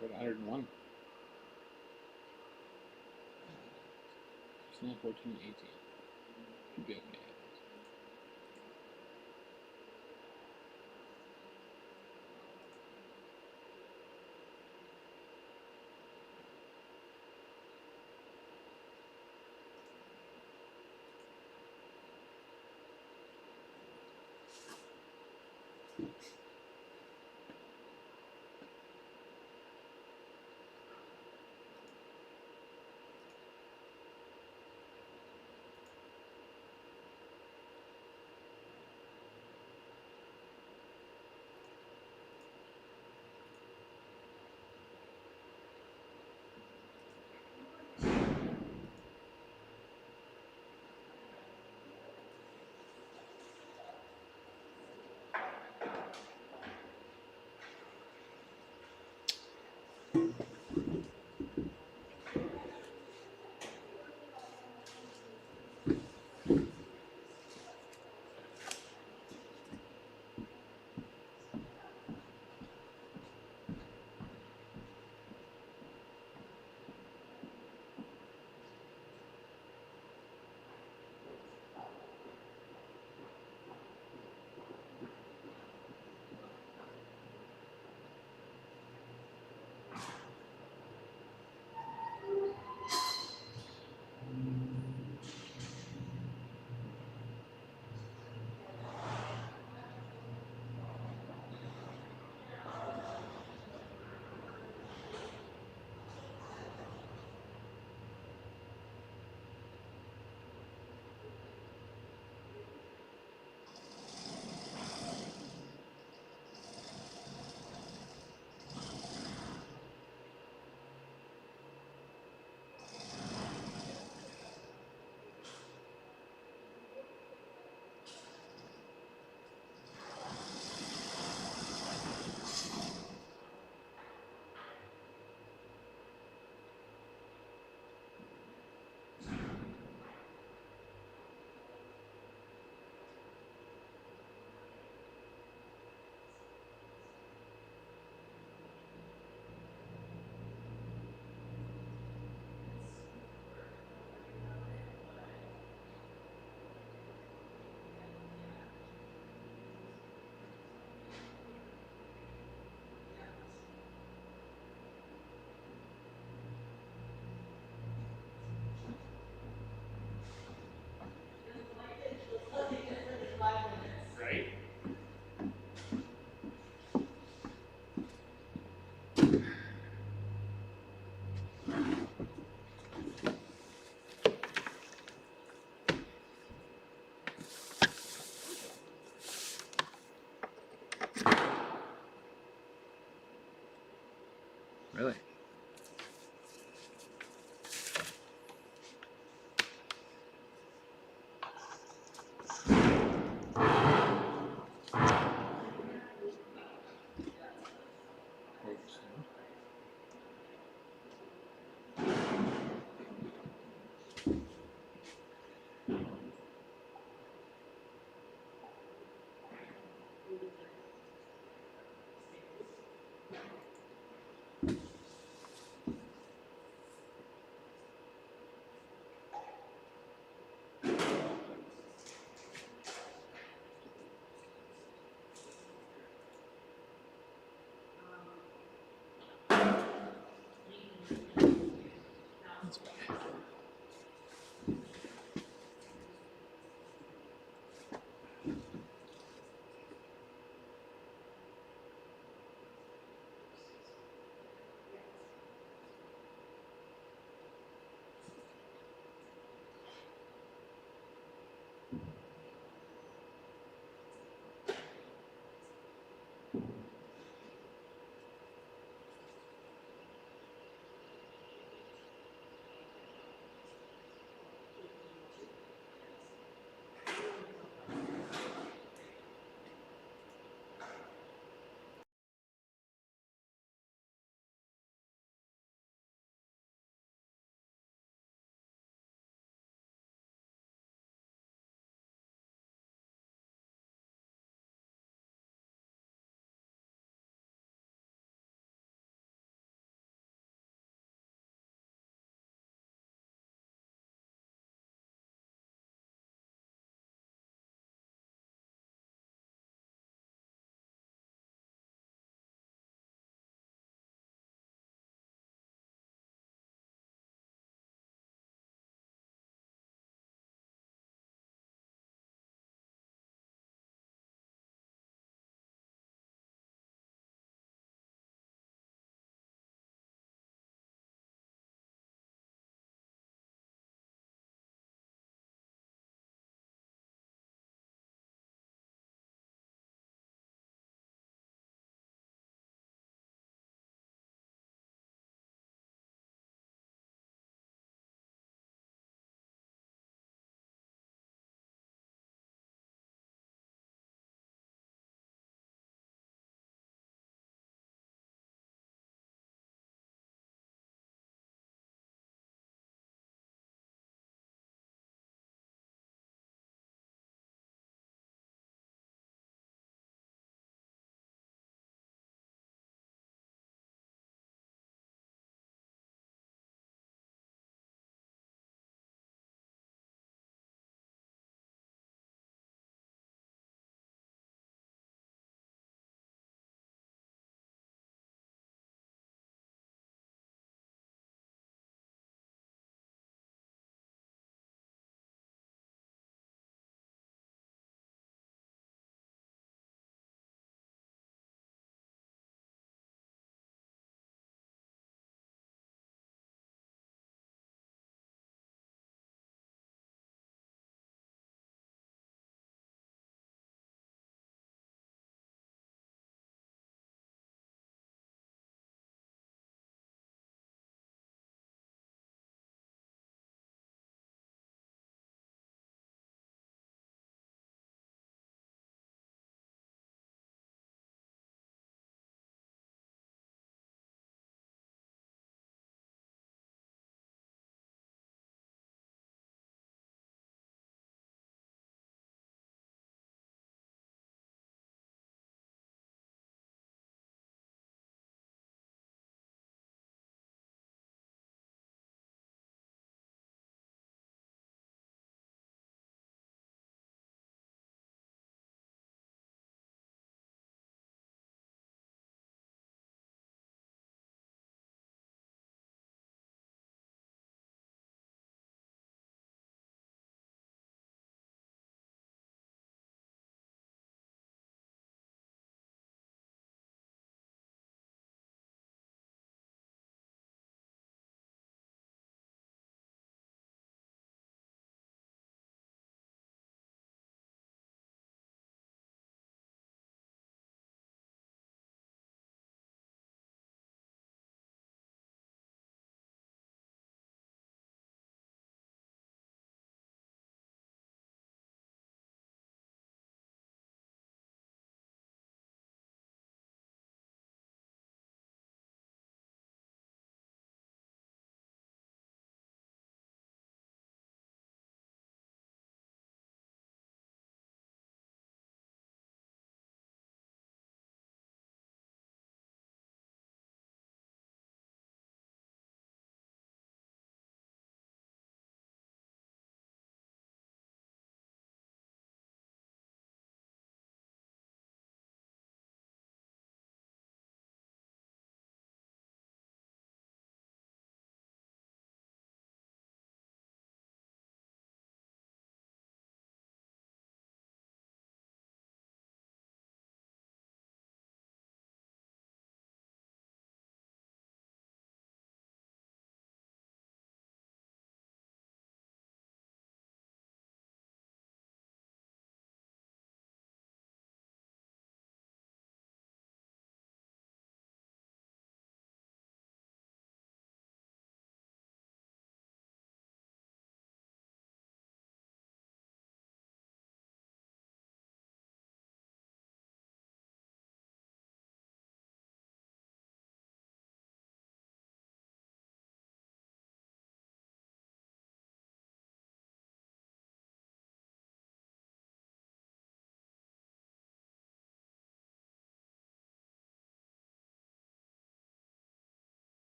Go to 101. It's now 14-18. Should be okay. Right? Really?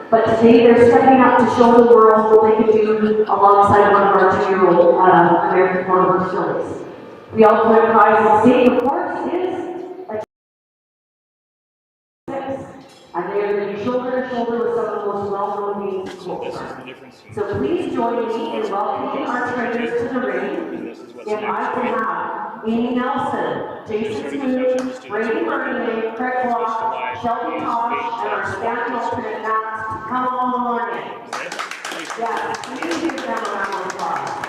But today they're stepping up to show the world what they can do alongside one of our 2-year-old American Quarter Horse fillies. The ultimate prize of the state, of course, is a 6. And they are going to be shoulder to shoulder with some of the most well-known names in Colt Starting. So please join me in welcoming our trainers to the ring. If I can have Amy Nelson, Jason Smoot, Brady Bernier, Craig Block, Shelby Tosh, and our standing alternate Max, come on in. Yeah, please give them a round of applause.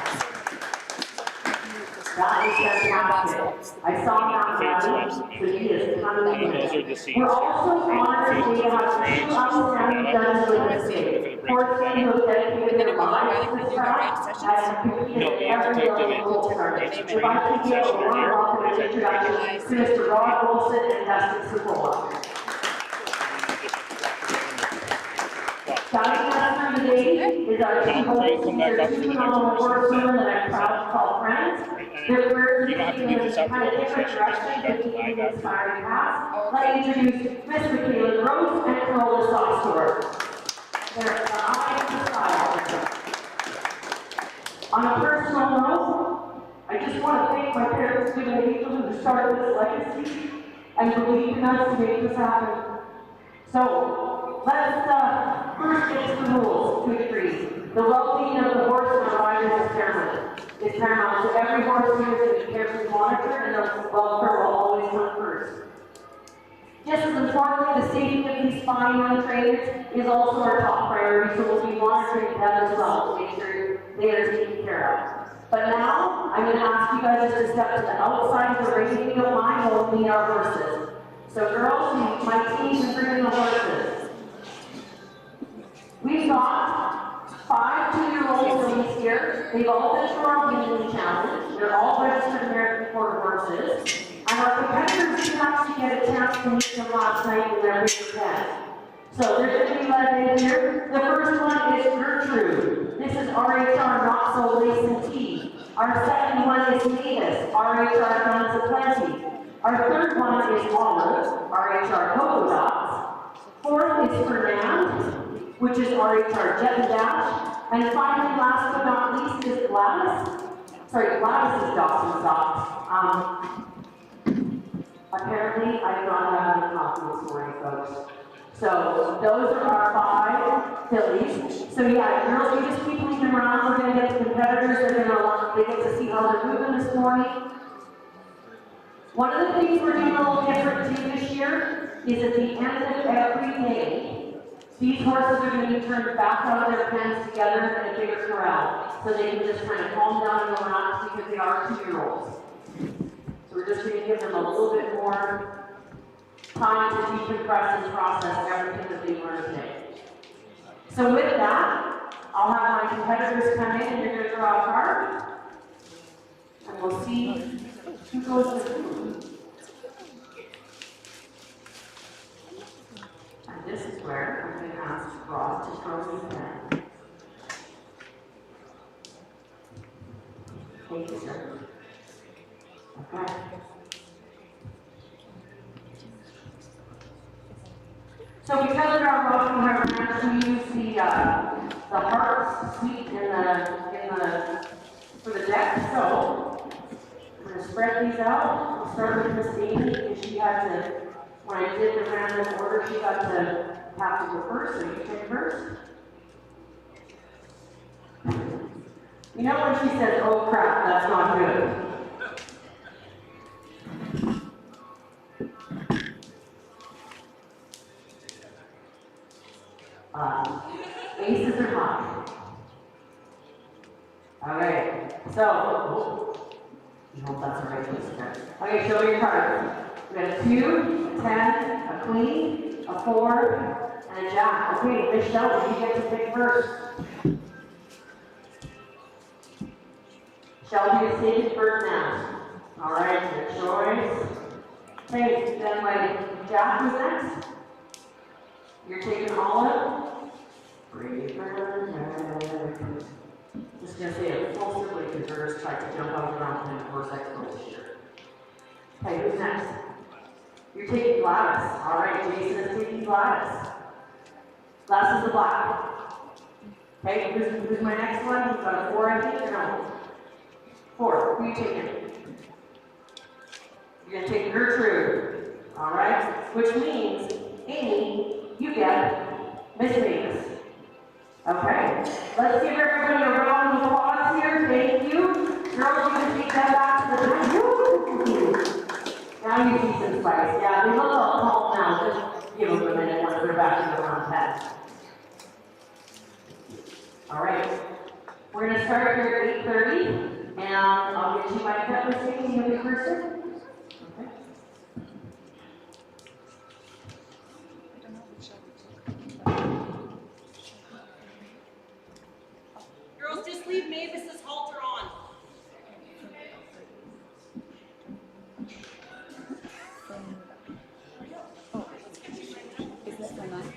That is fantastic. I saw that rally, so he is coming in. We're also honored today to have 2 outstanding judges with us today. Horsemen who have dedicated their lives to this craft and have competed at every level of Colt Starting. If I could give a warm welcome and introduction to Mr. Rod Wilson and Dustin Cipolla. Starting us for today is our 2 hosts. These are 2 phenomenal horsewomen that I'm proud to call friends. Their careers have taken in kind of different directions, but keeping the inspiring paths. Let me introduce Miss Michaela Gross and Carola Saussure. They're the eye of the style. On a personal note, I just want to thank my parents for the people who started this legacy and believed in us to make this happen. So, let's first get to the rules to agree. The well-being of the horse and the rider is paramount. It's paramount. So every horse here is to be carefully monitored and the welfare will always come first. Just as importantly, the safety of these fine young trainers is also our top priority, so we'll be monitoring them as well to make sure they are taken care of. But now, I'm going to ask you guys to step to the outside of the ring if you don't mind, we'll meet our horses. So girls, my team is bringing the horses. We've got 5 2-year-old fillies here. They've all been through our weanling challenge. They're all registered American Quarter horses. And our competitors didn't actually get a chance to meet them last night in their big event. So they're going to be led in here. The first one is Gertrude. This is RHR Not So Lace and Tea. Our second one is Mavis, RHR Guns of Plenty. Our third one is Olive, RHR Cocoa Dots. Fourth is Fernand, which is RHR Jet and Dash. And finally, last but not least, is Gladys. Sorry, Gladys is Dots and Socks. Apparently, I do not have any coffee this morning, folks. So, those are our 5 fillies. So yeah, girls, you just keep leading around. We're going to get the competitors. They get to see how they're moving this morning. One of the things we're doing a little different too this year is at the end of every day, these horses are going to be turned back out of their pens together in a bigger corral. So they can just kind of calm down and relax because they are 2-year-olds. So we're just going to give them a little bit more time to decompress and process everything that they learned today. So with that, I'll have my competitors come in and you're going to draw a card. And we'll see who goes to who. And this is where I'm going to ask Ross to throw his pen. Thank you, sir. Okay. So because of our Waterton Lakes National Park, we use the heart suite for the deck. So I'm going to spread these out. We'll start with Miss Amy because she had to, when I did the random order, she got to have to go first, so you take first. You know when she says, oh crap, that's not good. Aces are high. Alright, so, I hope that's the right place. Okay, show me your cards. We got a 2, a 10, a queen, a 4, and a jack. Okay, Miss Shelby, you get to pick first. Shelby is taking first now. Alright, your choice. Okay, then my jack is next. You're taking Olive. Just going to say a full sibling because tried to jump out around in Horse Expo this year. Okay, who's next? You're taking Gladys. Alright, Jason is taking Gladys. Less is the black. Okay, who's my next one? Who's got a 4, I think, or no? 4. Who are you taking? You're gonna take Gertrude. All right? Which means, Amy, you get Miss Davis. Okay? Let's give everybody a round of applause here. Thank you. Girls, you can take that back to the back. Now you see some spice. Yeah, they look all calm now. Just give them a minute once they're back in the contest. All right. We're going to start here at 8:30, and I'll get you my pepper sticking in the person. Okay. Girls, just leave Mavis's halter on. Is this for 9?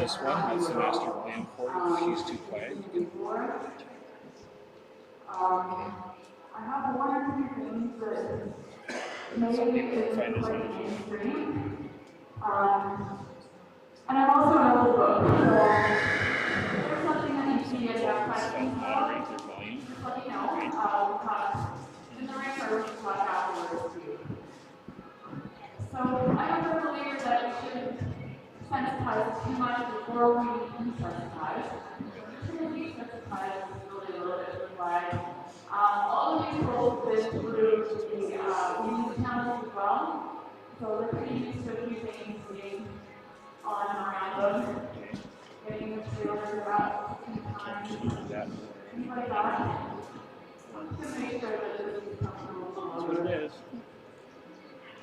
this one, that's the master land quarter. She's too quiet. I have one or two things that maybe Some people isn't find this quite one. mainstream. And I'm also an old book, so if there's something that you see and you have questions about, Moderate their volume. just let me know. We'll talk in the ring or we can talk afterwards too. So I don't believe that we shouldn't sensitize too much before we desensitize. Usually desensitize is really a little bit why. All of these roles fit through the weaning channels as well. So they're pretty used to a few things being on and around them. Getting the trailer about 15 times. Things like that. To make sure that this is comfortable. That's what it is.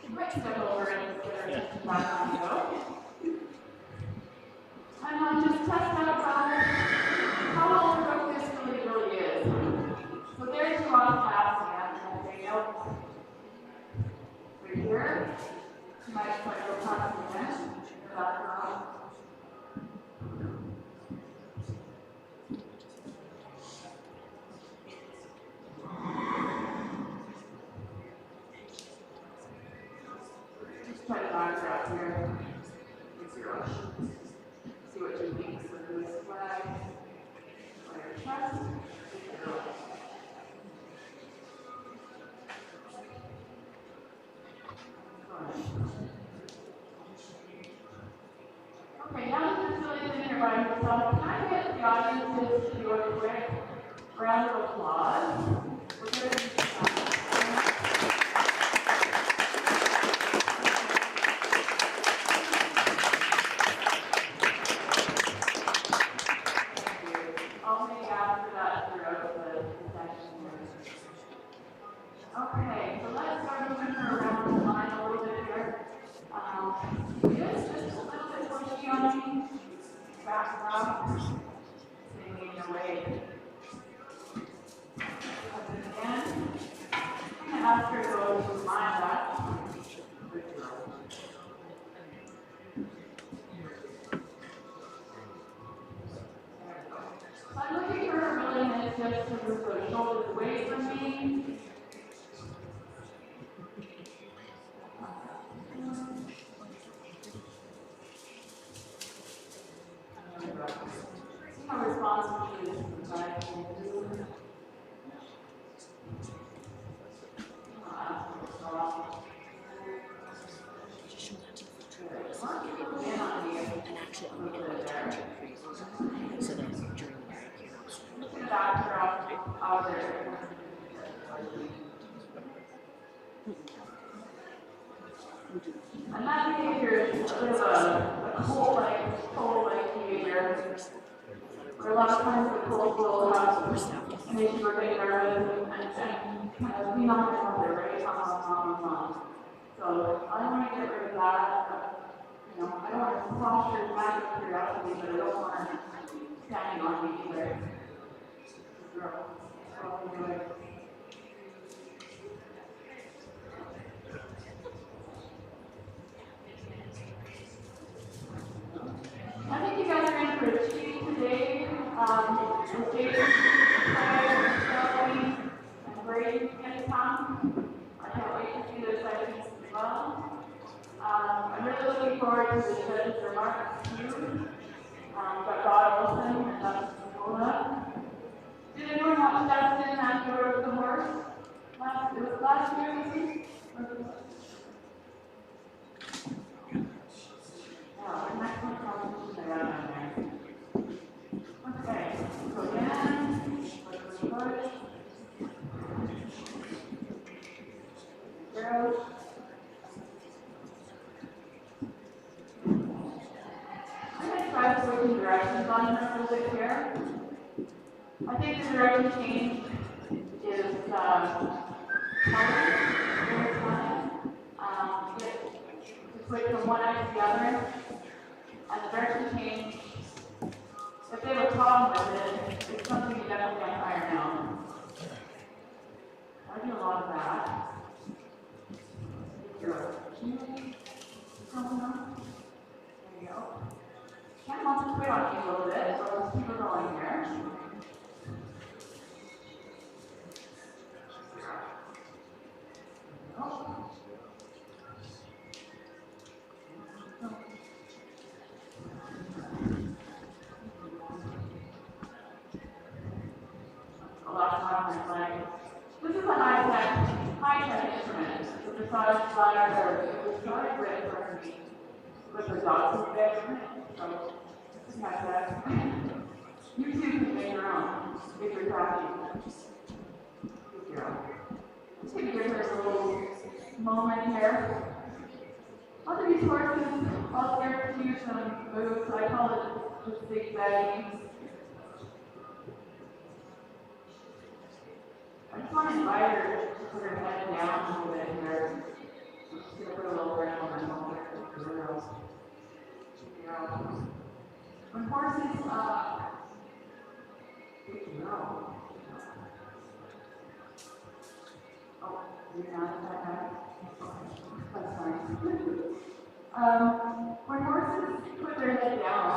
You might step over and get our back on go. And just test out how overcooked this really is. So there's your on pass and everything else. Right here. You might just like go talk to the bench. Back around. Just try to back her up here. Zero. See what you think. So this flag. Your chest. Okay, now that this really is in here by yourself, can I get the audience to do a quick round of applause? We're going to do I'll make after that throughout the session here. Okay, so let's start moving her around the line a little bit here. Just a little bit pushy on me. Back up. Singing away. Again. I'm going to ask her to go to my left. I'm looking for her willingness just to move the shoulders away from me. See how responsive she is to the side. And that behavior is a bit of a colt-like behavior. Where a lot of times the colt will have an issue where they nervous and kind of lean on their mother, right? So I want to get rid of that. You know, I don't want to foster lack of curiosity, but I don't want her standing on me either. I think you guys are in for a treat today. With Jason, Shelby, and Brady going to come. I can't wait to see those sessions as well. I'm really looking forward to the judges' remarks too. Got God Olson and Dr. Nicola. Did anyone have steps in after the horse? It was last year, maybe? Okay, so again, let's push. Girls. I'm going to try switching directions on her a little bit here. I think the direction change is to switch from one eye to the other. And the direction change, if they have a problem with it, it's something you definitely got to iron out. I do a lot of that. There you go. Kind of wants to talking a little bit, so let's keep it going here. The last one is like, this is a high-tech instrument. It's a size slider. It was started with the dots bed. So just have that. You too can make your own if you're talking. Good girl. Just gonna give her a little moment here. Lots of these horses, I'll start to use some moves. I call it just zigzagging. I just want to invite her to put her head down a little bit here. I'm just going to put a little breath on her shoulder. When horses, oh, you're not that. That's fine. When horses put their head down,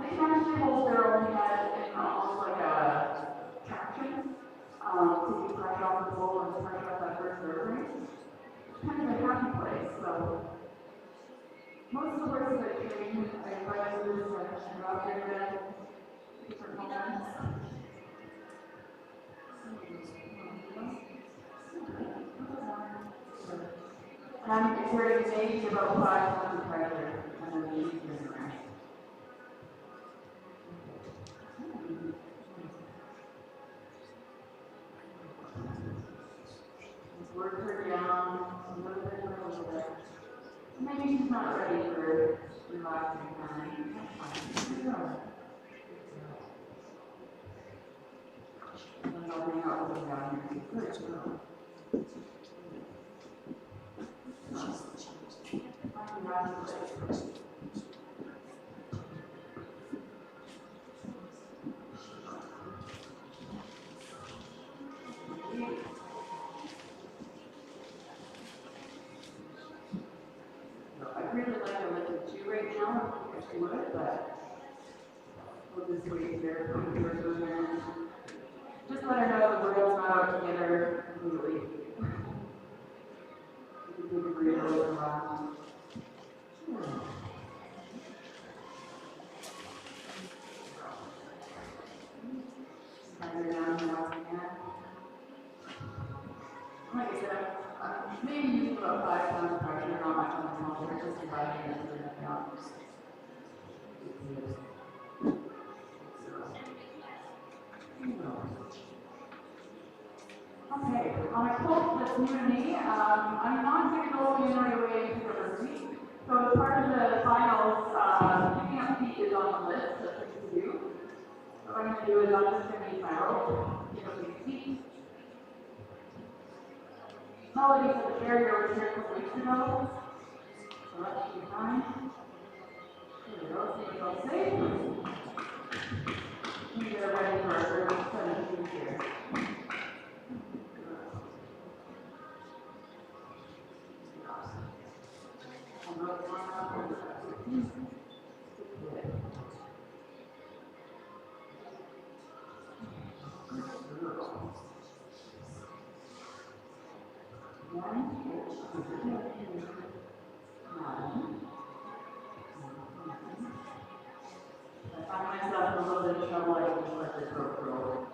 they can actually hold their own head in almost like a traction. To keep pressure off the bull and pressure off that first vertebrae. It's kind of a happy place. So most of the horses I train, I invite them to go out there and different moments. And I'm exerting maybe about 5 tons of pressure and then you turn around. Work her down a little bit. Maybe she's not ready for relaxing time. That's fine. And I'll bring out the down here. Good girl. I'd really like to look at you right now, if you would, but we'll just wait there for her. Just let her know the world's not out to get her completely. You can take a breather over around. Slide her down and out again. Like I said, maybe use about 5 pounds of pressure, not much on the halter, just inviting it to the down. Okay, on a colt that's new to me, I'm not going to go in right away into the feet. So as part of the finals, picking up feet is on the list of things to do. So what I'm going to do is I'm just going to use my rope, pick up these feet. Melody for the barrier was here a couple weeks ago. So that should be fine. There we go, see if it's safe. And get ready for our first 17 here. I find myself in a little bit of trouble, I can just let this rope roll.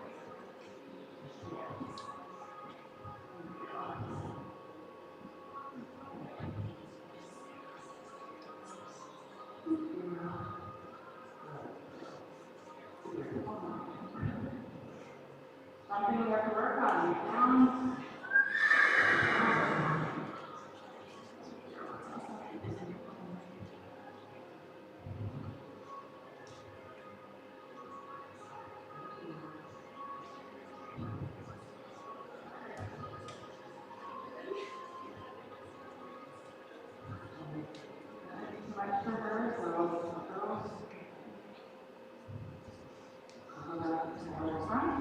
Something we have to work on. Down. Much for her, so front.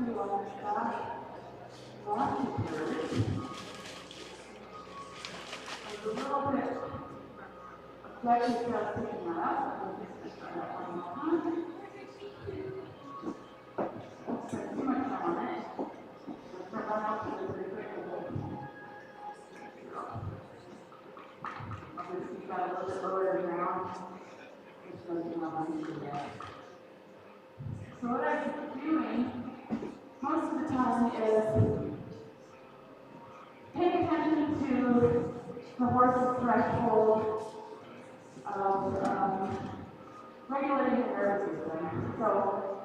to on this side. One, two. There's a little bit of flexion just picking that up. I'll just try that one more time. Don't put too much time on it. Let's put one out to the pretty quick. Obviously, you've got a little bit lower to the ground. Just so you know how to do that. So what I'm doing most of the time is pay attention to the horse's threshold of regulating the nervous system. So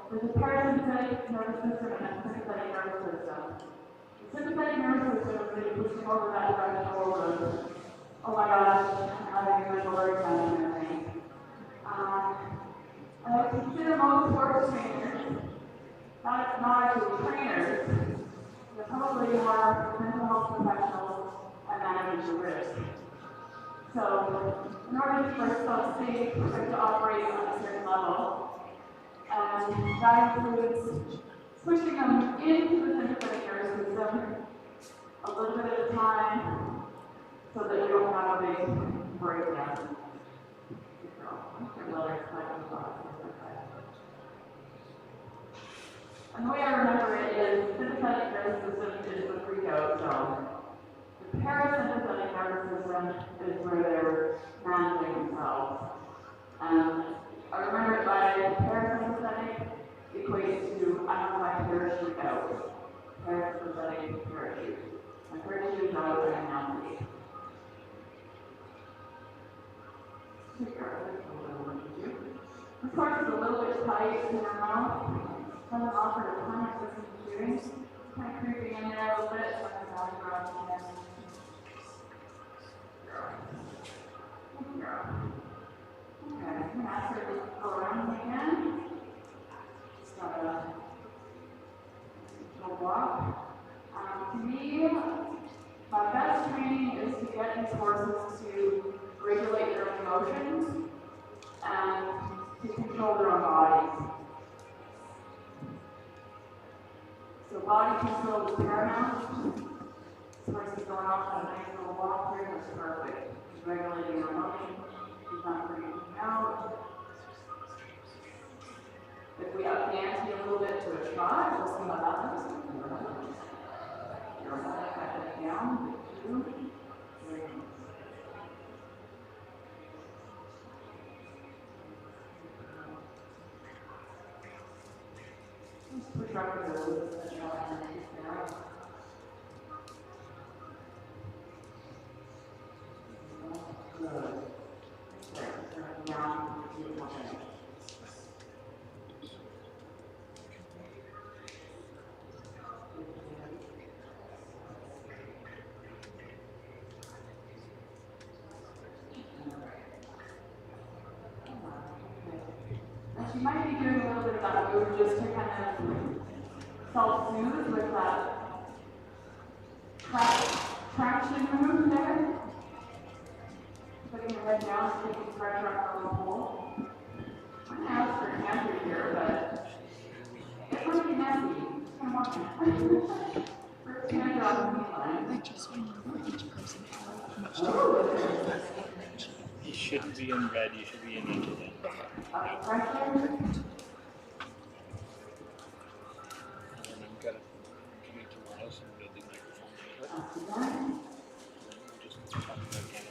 there's a parasympathetic nervous system and a sympathetic nervous system. The sympathetic nervous system is really pushing over that threshold of, oh my gosh, I'm having a mental breakdown and everything. I consider most horse trainers, not actually trainers, they're probably more mental health professionals and managing the risk. So, in order for self-state to operate on a certain level, that includes pushing them into the sympathetic nervous system a little bit at a time so that we don't have a big breakdown. And the way I remember it is sympathetic nervous system is the freak out zone. The parasympathetic nervous system is where they're managing themselves. I remember it by parasympathetic equates to I have my parachute out. Parasympathetic parachute. My parachute is out and I'm now free. This part is a little bit tight in your mouth. Doesn't offer a ton of distance shooting. Kind of creeping in there a little bit. So I'm going to go around again. Okay, I'm going to ask her to go around again. Just got a little walk. To me, my best training is to get these horses to regulate their emotions and to control their own bodies. So body control is paramount. This person's going off on a nice little walk here, that's perfect. He's regulating her emotion, he's not freaking out. If we up the ante a little bit to a trot, we'll see what happens. You're back down, 2, 3. Just push up the nose and show underneath there. Good. There. Down. Beautiful thing. She might be doing a little bit of that move just to kind of self-soothe with that traction move there. Putting your head down, taking pressure up on the pole. I'm going to ask for an answer here, but it's going to be messy. Come on. First hand on the line. I just want to know for each person how much time. You shouldn't be in red, you should be in each of them. Pressure. And then you've got to come into the house and build the microphone. Just talk about getting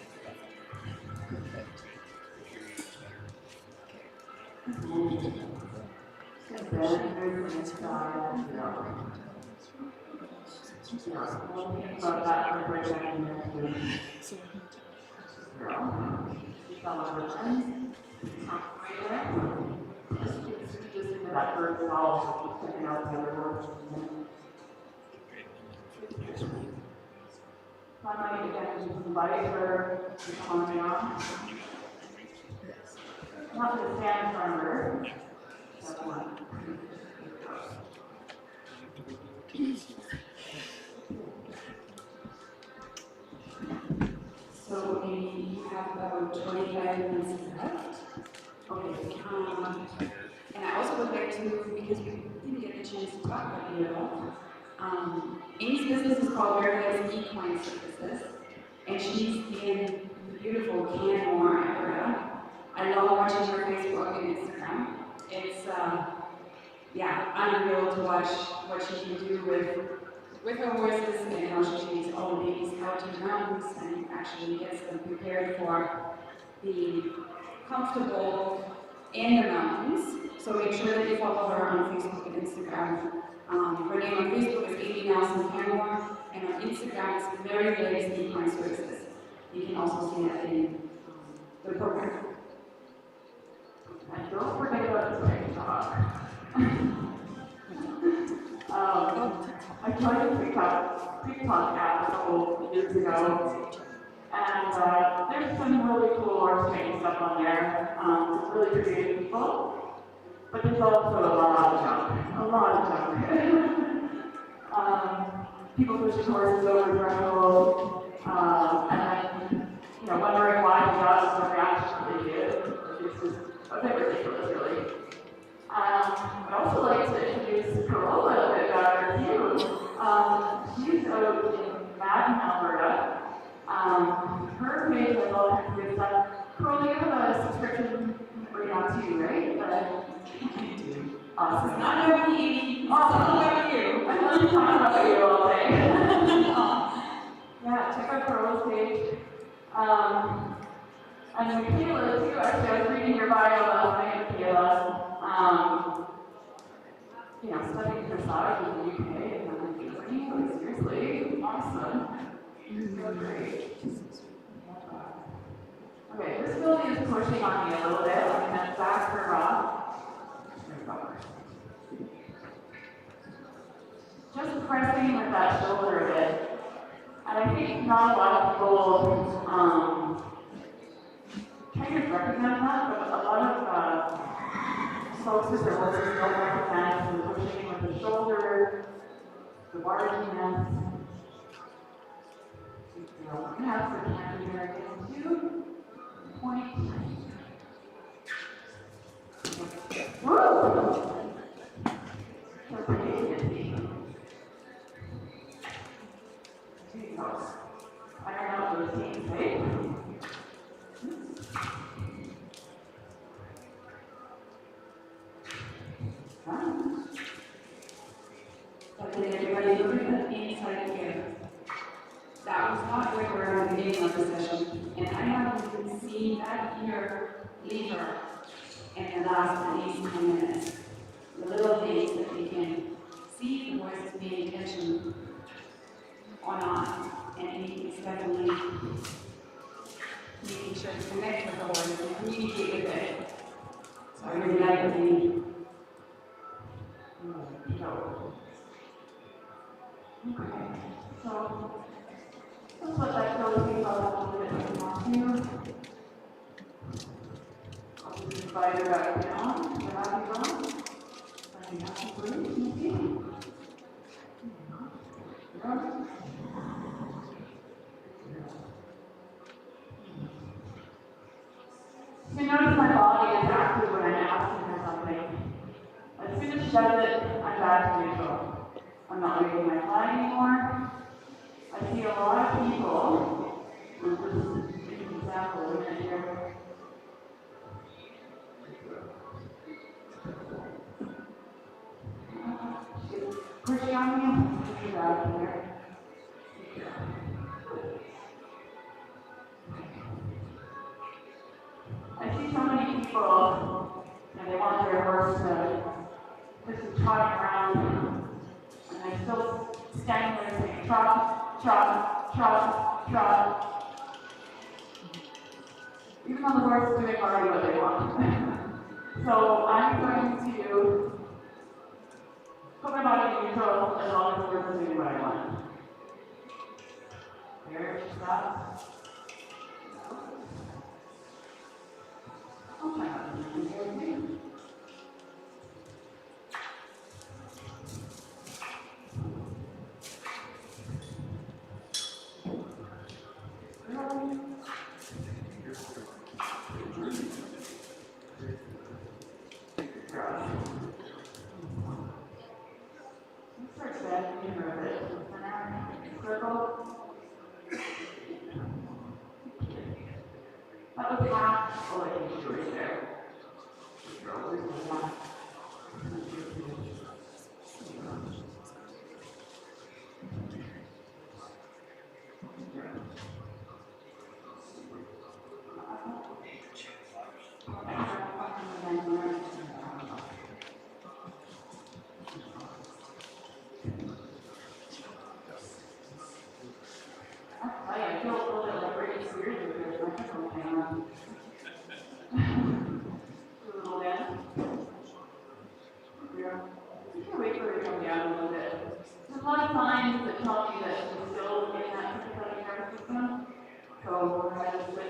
That first ball, just checking out the other horse. Finally, again, some bite for the calming off. Not to stand in front of her. That's one. So we have about 25 minutes left. Okay. And I also would like to, because we didn't get a chance to talk about you at all. Amy's business is called Various Equine Services, and she's in beautiful Canmore, Alberta. I love watching her Facebook and Instagram. It's unreal to watch what she can do with her horses and how she takes all the babies out to the mountains and actually gets them prepared for the comfortable in the mountains. So make sure that you follow her on Facebook and Instagram. Her name on Facebook is Amy Nelson Canmore, and on Instagram it's Very Latest Equine Services. You can also see that in the program. And don't forget about the TikTok. I joined the TikTok app a couple years ago, and there's some really cool horse training stuff on there. It's really creative people, but there's also a lot of junk. People pushing horses over thresholds, and then, wondering why the dogs don't react to they do. It's just a bit ridiculous, really. I'd also like to introduce Carol a little bit better to you. She's out in Madden, Alberta. Her page has all kinds of good stuff. Carol, you have a subscription right now too, right? I do. Awesome. Not about me. Awesome. Not about you. I'm going to talk about you all day. Yeah, check out Carol's page. And Michaela too, actually, I was reading your bio last night, Michaela. Studying dressage in the UK and then in Germany, like seriously, awesome. So great. Okay, this building is pushing on me a little bit. I'm going to back her up. Just pressing with that shoulder a bit. And I think not a lot of people kind of recognize that, but a lot of folks with their horses don't recognize the pushing with the shoulder, the barginess. We're going to have for candy here again, 2 point. Woo! That's pretty easy. I don't know what those teams say. But did everybody look at the inside here? That was not where we're at the beginning of the session. And I haven't even seen that ear lever in the last at least 10 minutes. The little things that we can see the voice is paying attention or not. And it's definitely making sure to connect with the horse and communicate with it. So I really like the okay, so let's let that go to be a little bit more here. I'll just invite her back down. You're happy going? Are you happy for you? You notice my body is active when I'm asking her something. As soon as she does it, I'm back to neutral. I'm not waving my flag anymore. I see a lot of people, this is an example right here. She's pushing on me, she's out here. I see so many people, and they want their horse to trot around, and they're still standing there saying, trot, trot, trot, trot. Even though the horse is doing already what they want. So I'm going to put my body in neutral as long as the horse is doing what I want. There, she stops. I'll try not to do anything.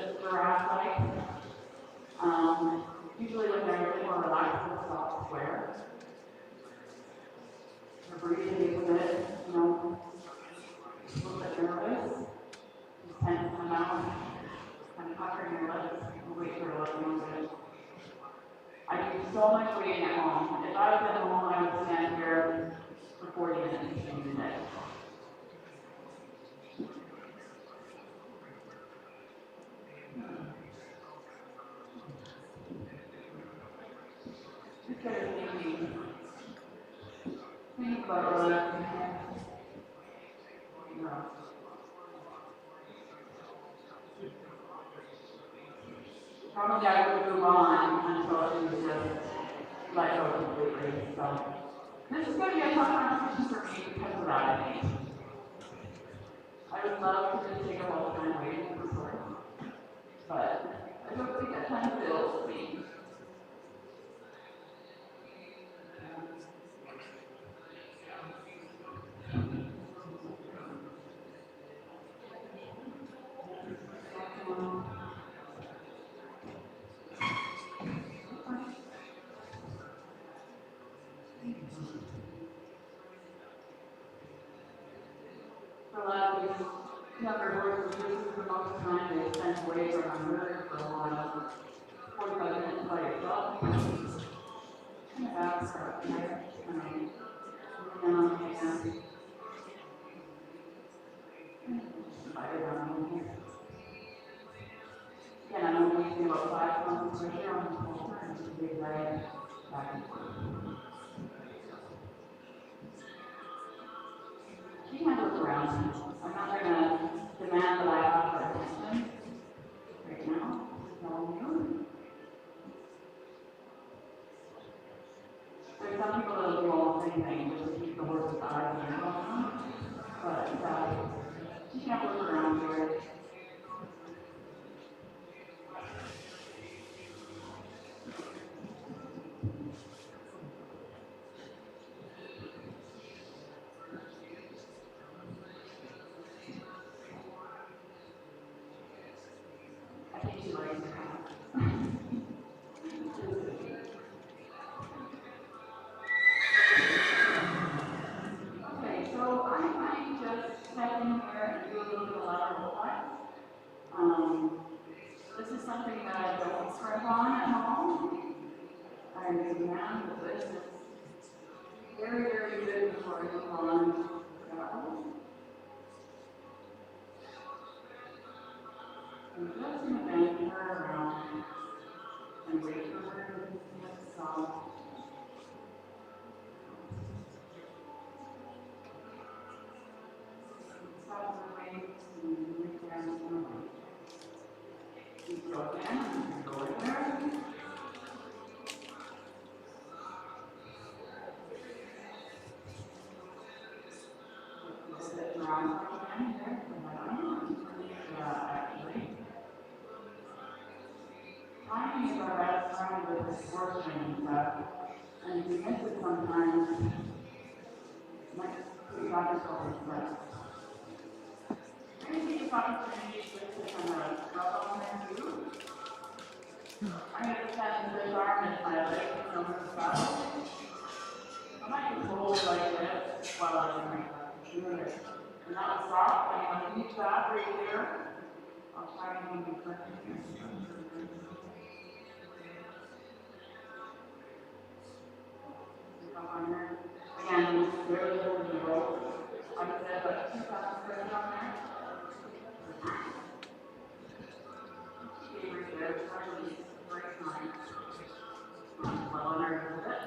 just giraffe-like. Usually when they're a bit more relaxed, it's soft square. They're breathing a bit, you know, a little bit nervous. You tend to come out, kind of puckering your lips, and wait for a little bit. I do so much waiting at home. If I was at home, I would stand here for 40 minutes in the day. Just kind of think about relaxing here. Probably I would move on until it was just let go completely. So this is going to be a tough competition for me because of that, I think. I would love to just take a whole time waiting for sort, but I don't think that time feels for me. For a lot of these younger horses, this is the most time they spend away from a herd for a while. 45 minutes by yourself. Kind of back up there. Again, I'm only using about 5 months per year on the halter and it's a big ride back and forth. She handles around me. I'm not going to demand that I have her attention right now. There's some people that will do all the same thing, just to keep the horse's eyes on them. But she can't look around here. I think she likes it. Okay, so I might just step in here and do a little bit of lateral flex. This is something that I don't script on at home. I understand that this is very, very good before I move on. I'm just going to bend her around and wait for her to get soft. Stop the weight and move down the weight. Keep going in and go in there. Sit around again there for that arm. Actually. Timing is our best friend with this horse training stuff, and if you miss it sometimes, you got yourself in stress. Maybe you got opportunities to kind of rub on there too. I'm going to stand this arm and my leg on the side. I might just hold like this while I'm doing that. And that was soft, and I'm going to use that right there. I'll try and move it quickly. Again, very little in the rope. I would say about 2 pounds per on there. Okay, right there, try to use right time. Well under a little bit.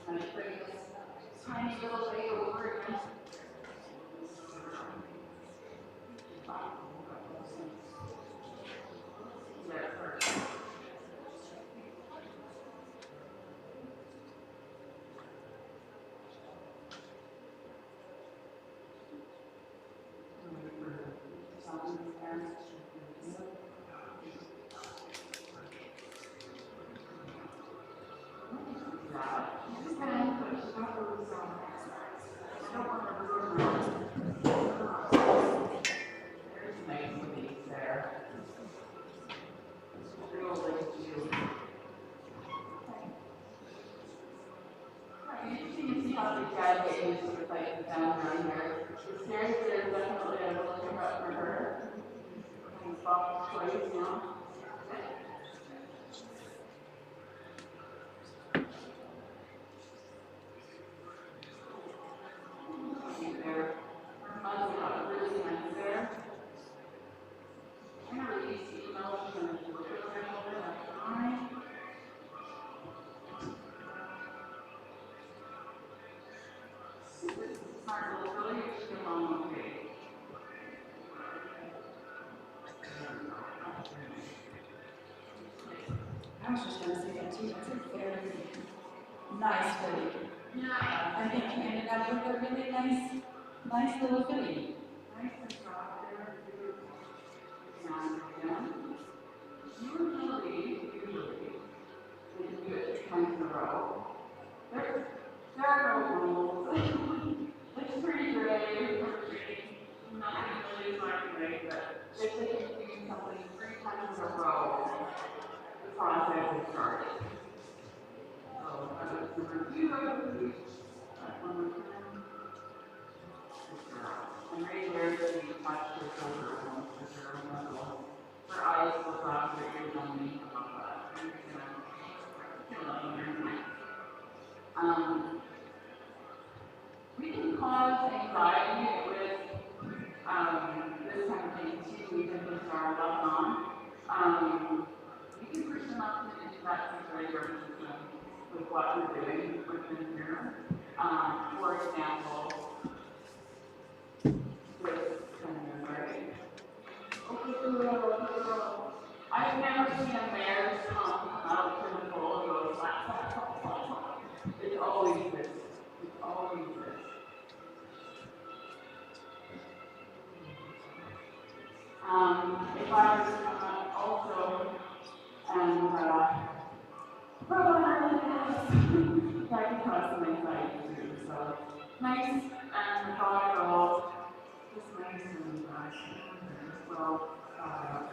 And I put this tiny little leg over again. There, first. I was just gonna say that too, that's a very nice filly. Yeah. I think he ended up with a really nice little filly. Nice and soft there. Usually, we can do it 3 times in a row. There are no rules. It's pretty great. Not really great, but if they can do something 3 times in a row, the process is started. So that was number 2. One more time. And right there, you touch your shoulder almost for sure. Her eyes look up, her ears on me. We can cause anxiety with this kind of thing too. We can push our love on. We can push them up into that situation with what we're doing with them here. For example, this kind of right. I've never seen a mare come out to the pole and go slap, slap, slap, slap, slap. It's always this. It's always this. If I was also and that can cause some anxiety too. So nice and methodical, just nice and well thought out.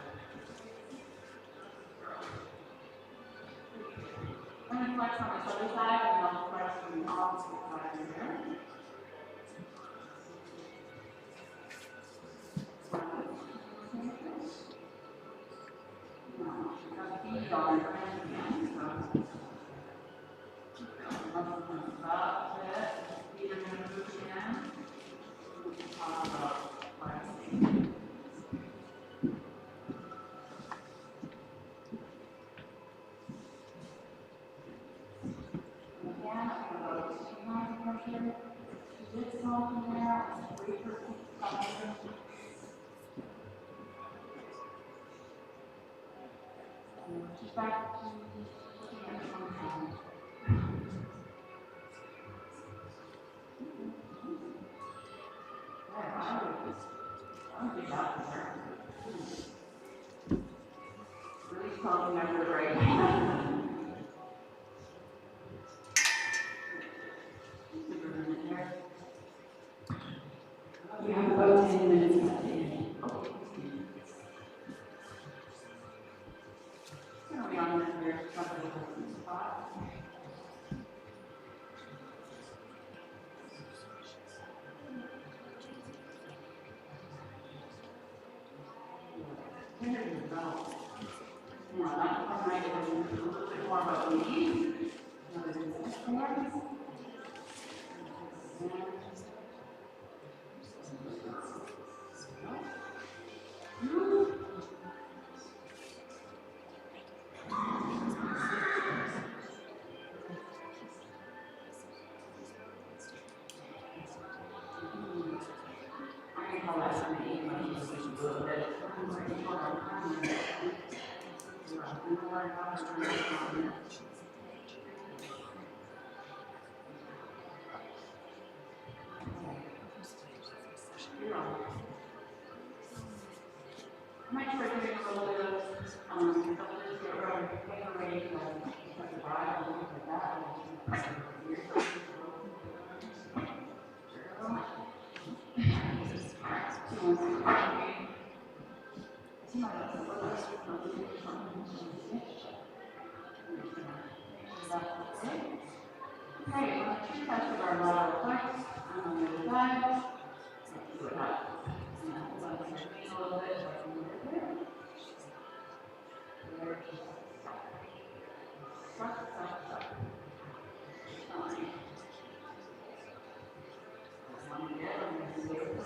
I'm going to flex on this other side and I'll flex on the opposite side here. Feet on her hands again, so up a bit, feet are going to move again. We can talk about flexing. Again, I'm going to go 2 times pressure. She did something there, wait for feet. Just back to looking at the front. I would do that there. Really something under the right. We have about 10 minutes left. On your spot. There you go. Now, that one might have been a little bit more about me. I might try doing a little bit of Okay, let's test our lateral flex on the other side. Let's see what happens. Let's a little bit there. Suck. Fine. One again, I'm going to stay with the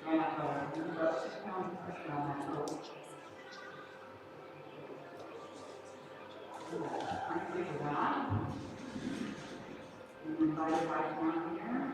and I'm going to do about 6 pounds of pressure on that toe. I'm going to give it that. And then right down here.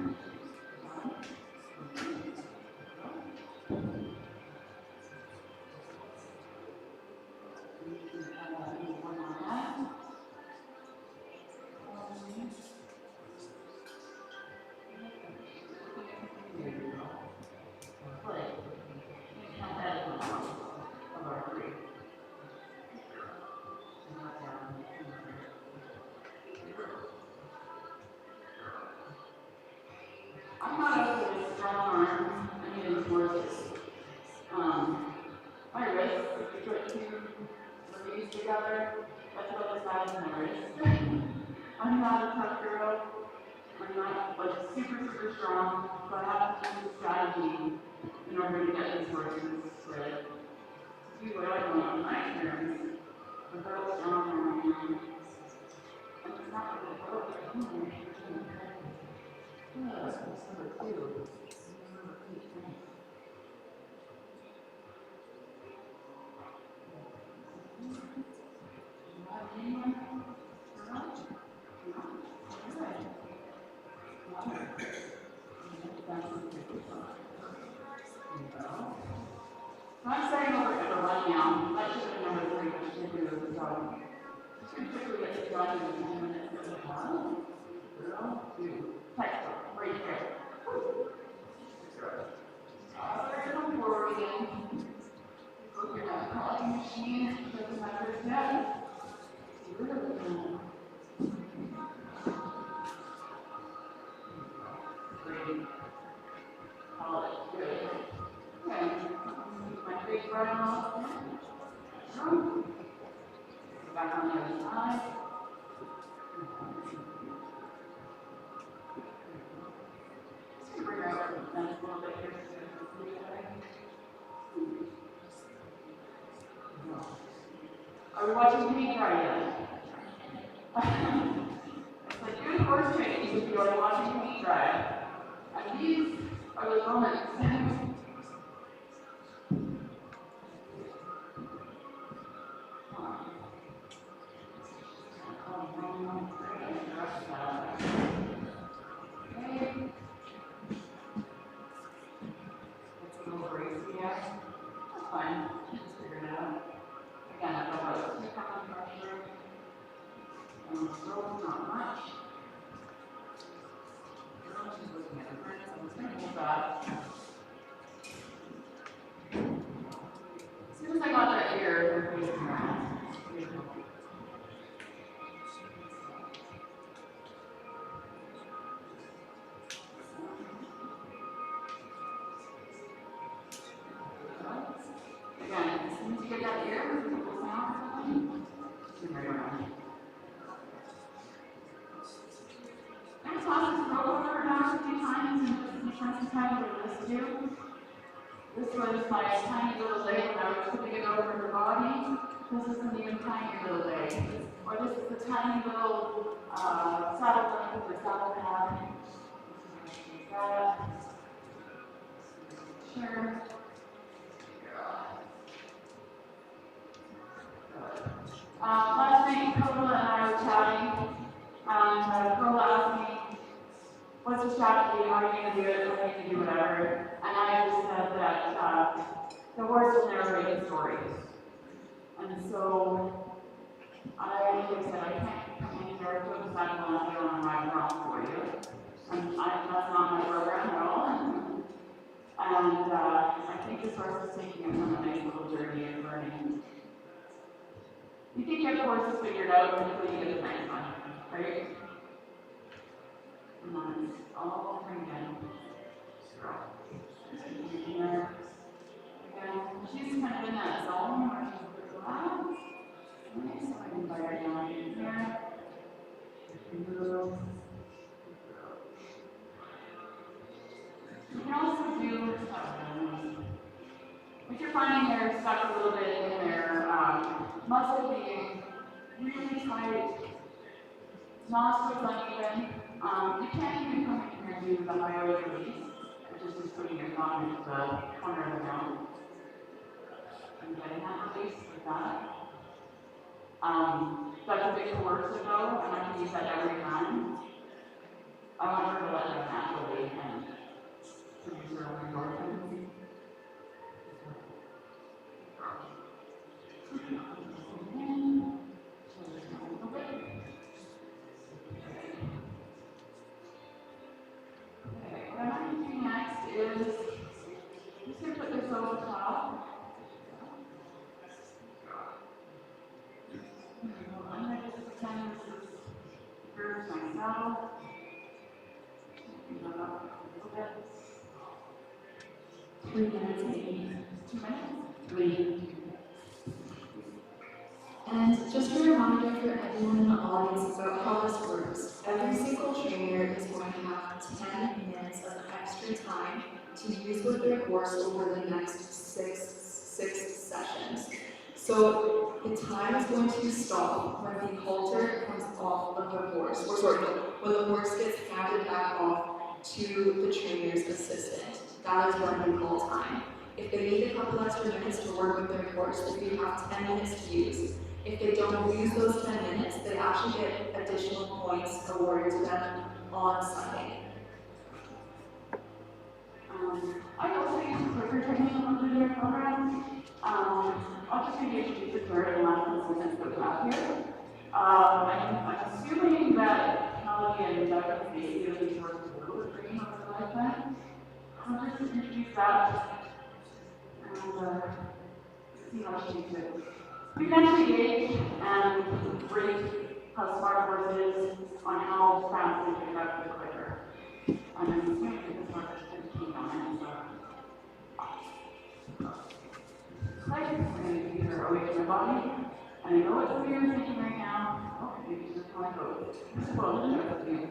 together. That's what this guy is. I'm not a tough girl. I'm not like super strong, but I have to use strategy in order to get these horses to do what I want on my terms. Without strong on my own. And it's not really about it. That's number 2. I'm starting over at the 1 now. That should have been number 3, which should do the job. Just going to quickly get this done in 10 minutes. 1, 2, tight, right there. Don't worry. Look at that calling machine. Doesn't matter yet. Great. Call it good. Okay. My big run off. Back on the other side. Just going to bring her out to the fence a little bit here. Are we watching paint dry yet? It's like good horse training if you are watching paint dry. And these are the moments. As soon as I got that ear, they're facing around. Again, as soon as you get that ear, people sound, turn right around. I'm tossing this rope over now a few times and trying to kind of this too. This was my tiny little leg when I was putting it over her body. This isn't even tiny little leg. Or this is the tiny little saddle blanket or saddle pad. Sure. Last night, Cola and I were chatting, and Cola asked me, what's the strategy? How are you going to do it? What are you going to do? Whatever. And I just said that the horse will narrate the stories. And so I said, I can't come in here, put the saddle on here and ride around for you. And that's not my program at all. And I think this horse is taking us on a nice little journey of learning. You think you have horses figured out until you get the next one, right? And then all over again. Again, she's kind of in that zone where she's relaxed. Okay, so I can invite her down in here. You can also do, if you're finding they're stuck a little bit in their muscle being really tight, nostrils uneven, you can't even come in here and do the highway release, which is just putting your thumb into the corner of the mouth and getting that release like that. That's a bit coercive though, and I can use that every time. I want her to let her naturally and produce her own endorphins. Okay, what I'm going to do next is I'm just going to put this over the top. I'm going to just pretend this is yours myself. Open that up a little bit. 3 minutes maybe. 2 minutes? 3. And for everyone in the audience about how this works. Every single trainer is going to have 10 minutes of extra time to use with their horse over the next six sessions. So the time is going to stop when the halter comes off of the horse, or sorry, when the horse gets handed back off to the trainer's assistant. That is when we call time. If they need a couple extra minutes to work with their horse, they do have 10 minutes to use. If they don't use those 10 minutes, they actually get additional points awarded to them on Sunday. I also use quicker training on the video program. I'll just maybe introduce the third and last consultants that we have here. I'm assuming that Melody and Doug may be really short of a little training or something like that. I'll just introduce that and see how she takes it. We can actually gauge and rate how smart a horse is on how fast they pick up the quicker. I'm assuming that this horse is 15 on it, so. Like, I'm going to get her away from my body. I know what some of you are thinking right now. Oh, maybe she's just going to go. Well, let's try that again.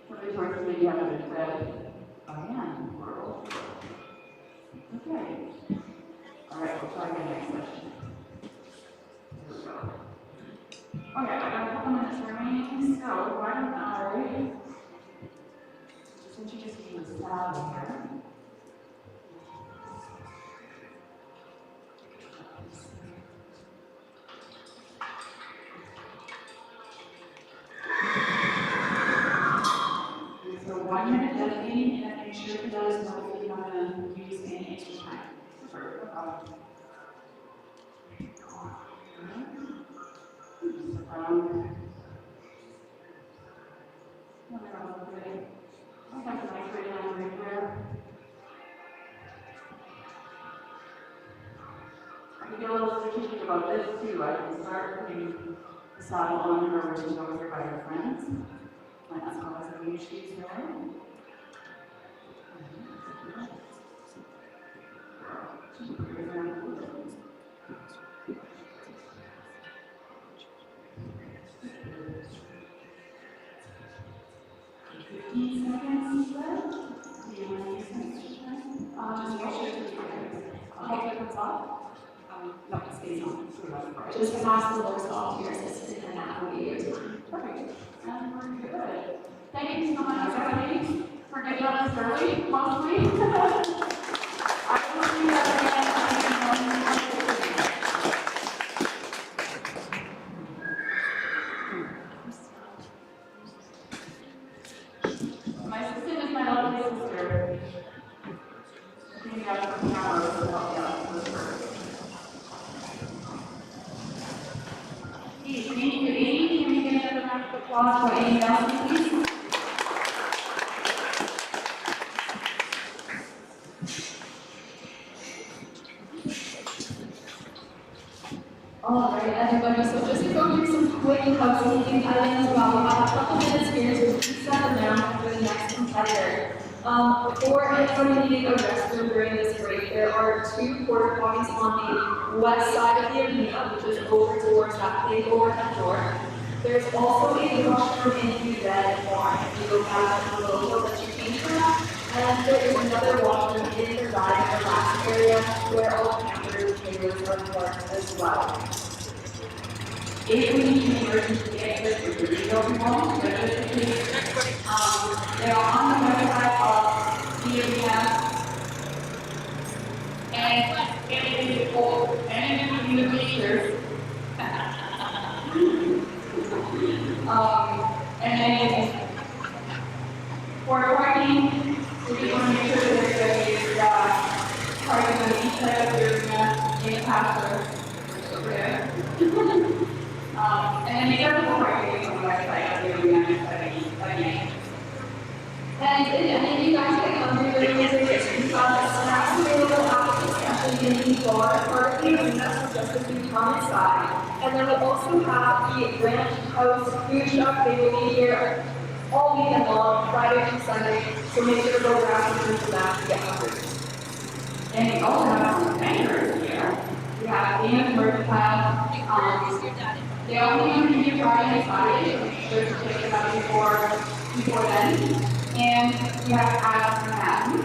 Some of these horses maybe haven't said, I am world. Okay. All right, we'll try again next session. Here we go. Okay, I got a couple minutes remaining, so why don't I just introduce you to the saddle here. So 1 minute dedicating, and make sure it does know if you're not going to use any extra time. Super, no problem. I got the nice rating on right there. I can get a little strategic about this too. I can start putting the saddle on her when she's over here by her friends. Might not cause any issues there. Seconds left. Do you want to use this? Okay, that comes off. No, it stays on. Just pass the horse off to your assistant and that will be your time. Perfect. And we're good. Thank you so much, everybody, for getting up this early, mostly. I will see you again. My assistant is my lovely sister. I think you guys are from camera, so help me out with her. Hey, thank you, Amy. Can we get another round of applause for Amy Nelson, please? Alright, everybody, so just to go through some quick housekeeping items while we have a couple minutes here to reset the round for the next competitor. For anybody needing a restroom during this break, there are 2 porta potties on the west side of the arena, which is over towards that big overhead door. There's also a washroom in the red barn if you go past the logo that you came from. And there is another washroom in the ride and relax area where all campers and trailers are parked as well. If we need to emergency exit for the legal home, they are on the website of DMS. And it is full, and it is in the pictures. And then for parking, we want to make sure that there's parking on each side of the arena in the pasture over there. And then the other parking on the website of the arena and if you guys get hungry during the day, snacks available after especially in the bar part of the arena, so just as we come inside. And then we'll also have the ranch house food truck. They will be here all weekend long, Friday through Sunday, so make sure to go grab some food for that to get hungry. And we also have some vendors here. We have Dan Mercantile, they only come here Friday and Saturday, so make sure to check them out before then. And we have Adam from Manhattan,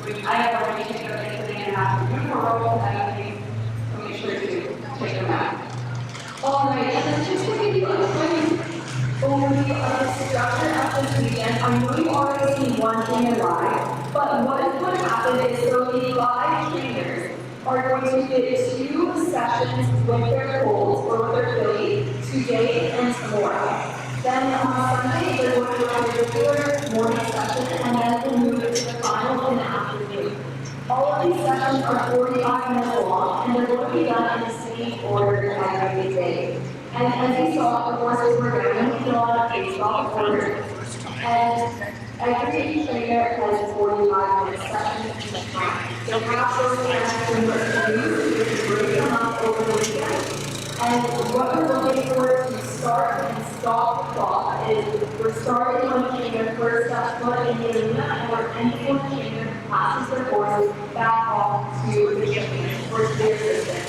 which I have already checked out yesterday and have some beautiful rolls and everything, so make sure to check them out. Alright, and then just to give you a quick overview of the structure of this weekend, I know you've already seen one trainer live, but what is going to happen is so the live trainers are going to get 2 sessions with their colts or with their filly today and tomorrow. Then on Sunday, they're going to have a regular morning session and then we'll move to the final in the afternoon. All of these sessions are 45 minutes long and they're going to be done in the same order every day. And as you saw, the horses were going to fill out a based-off order. And every trainer has 45-minute sessions in the front. So have those sessions to use, you can break them up over the weekend. And what we're looking for to start and stop the clock is we're starting when the trainer first steps foot in the arena and where any one trainer passes their horse back off to the champion or to their assistant.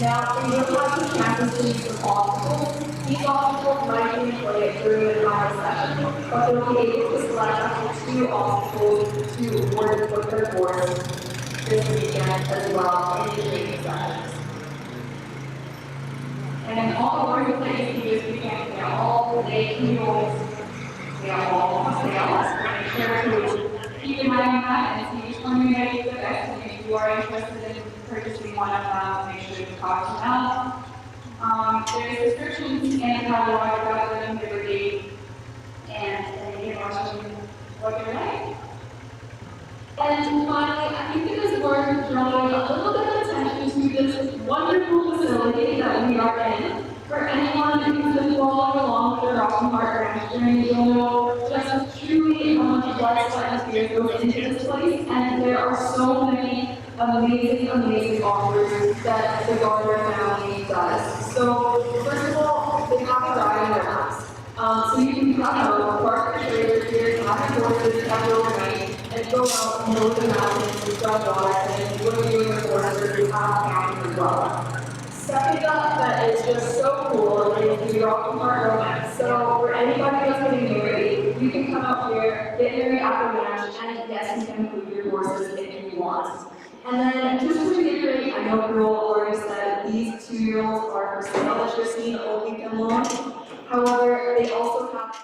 Now, we will have some chances to use the obstacles. These obstacles might be in play during the entire session, but they'll be able to select up to 2 obstacles to work with their horse this weekend as well in the training sessions. And all the work that you do this weekend, they're all day meals, they are all on sale. Make sure to keep in mind that and see which one you get the best. And if you are interested in purchasing one of them, make sure to talk to them. There's descriptions and catalog about them, their date, and you know what they're like. And finally, I think it is worth drawing a little bit of attention to this wonderful facility that we are in. For anyone who's been following along with the Rocky Park Ranch journey, you'll know just truly how much blood, sweat, and tears goes into this place. And there are so many amazing offers that the Gardner family does. So, first of all, they have a ride in their house. So you can come out, park your trailer here, have your horses covered overnight, and go out and mow the mountains and grab water, and enjoy doing your horses and have camping as well. Second up, that is just so cool, is the Rocky Park Romance. So for anybody that's getting married, you can come out here, get married at the ranch, and yes, you can include your horses if you want. And then, just to reiterate, I know Earl already said these 2-year-olds are for sale that you're seeing all weekend long. However, they also have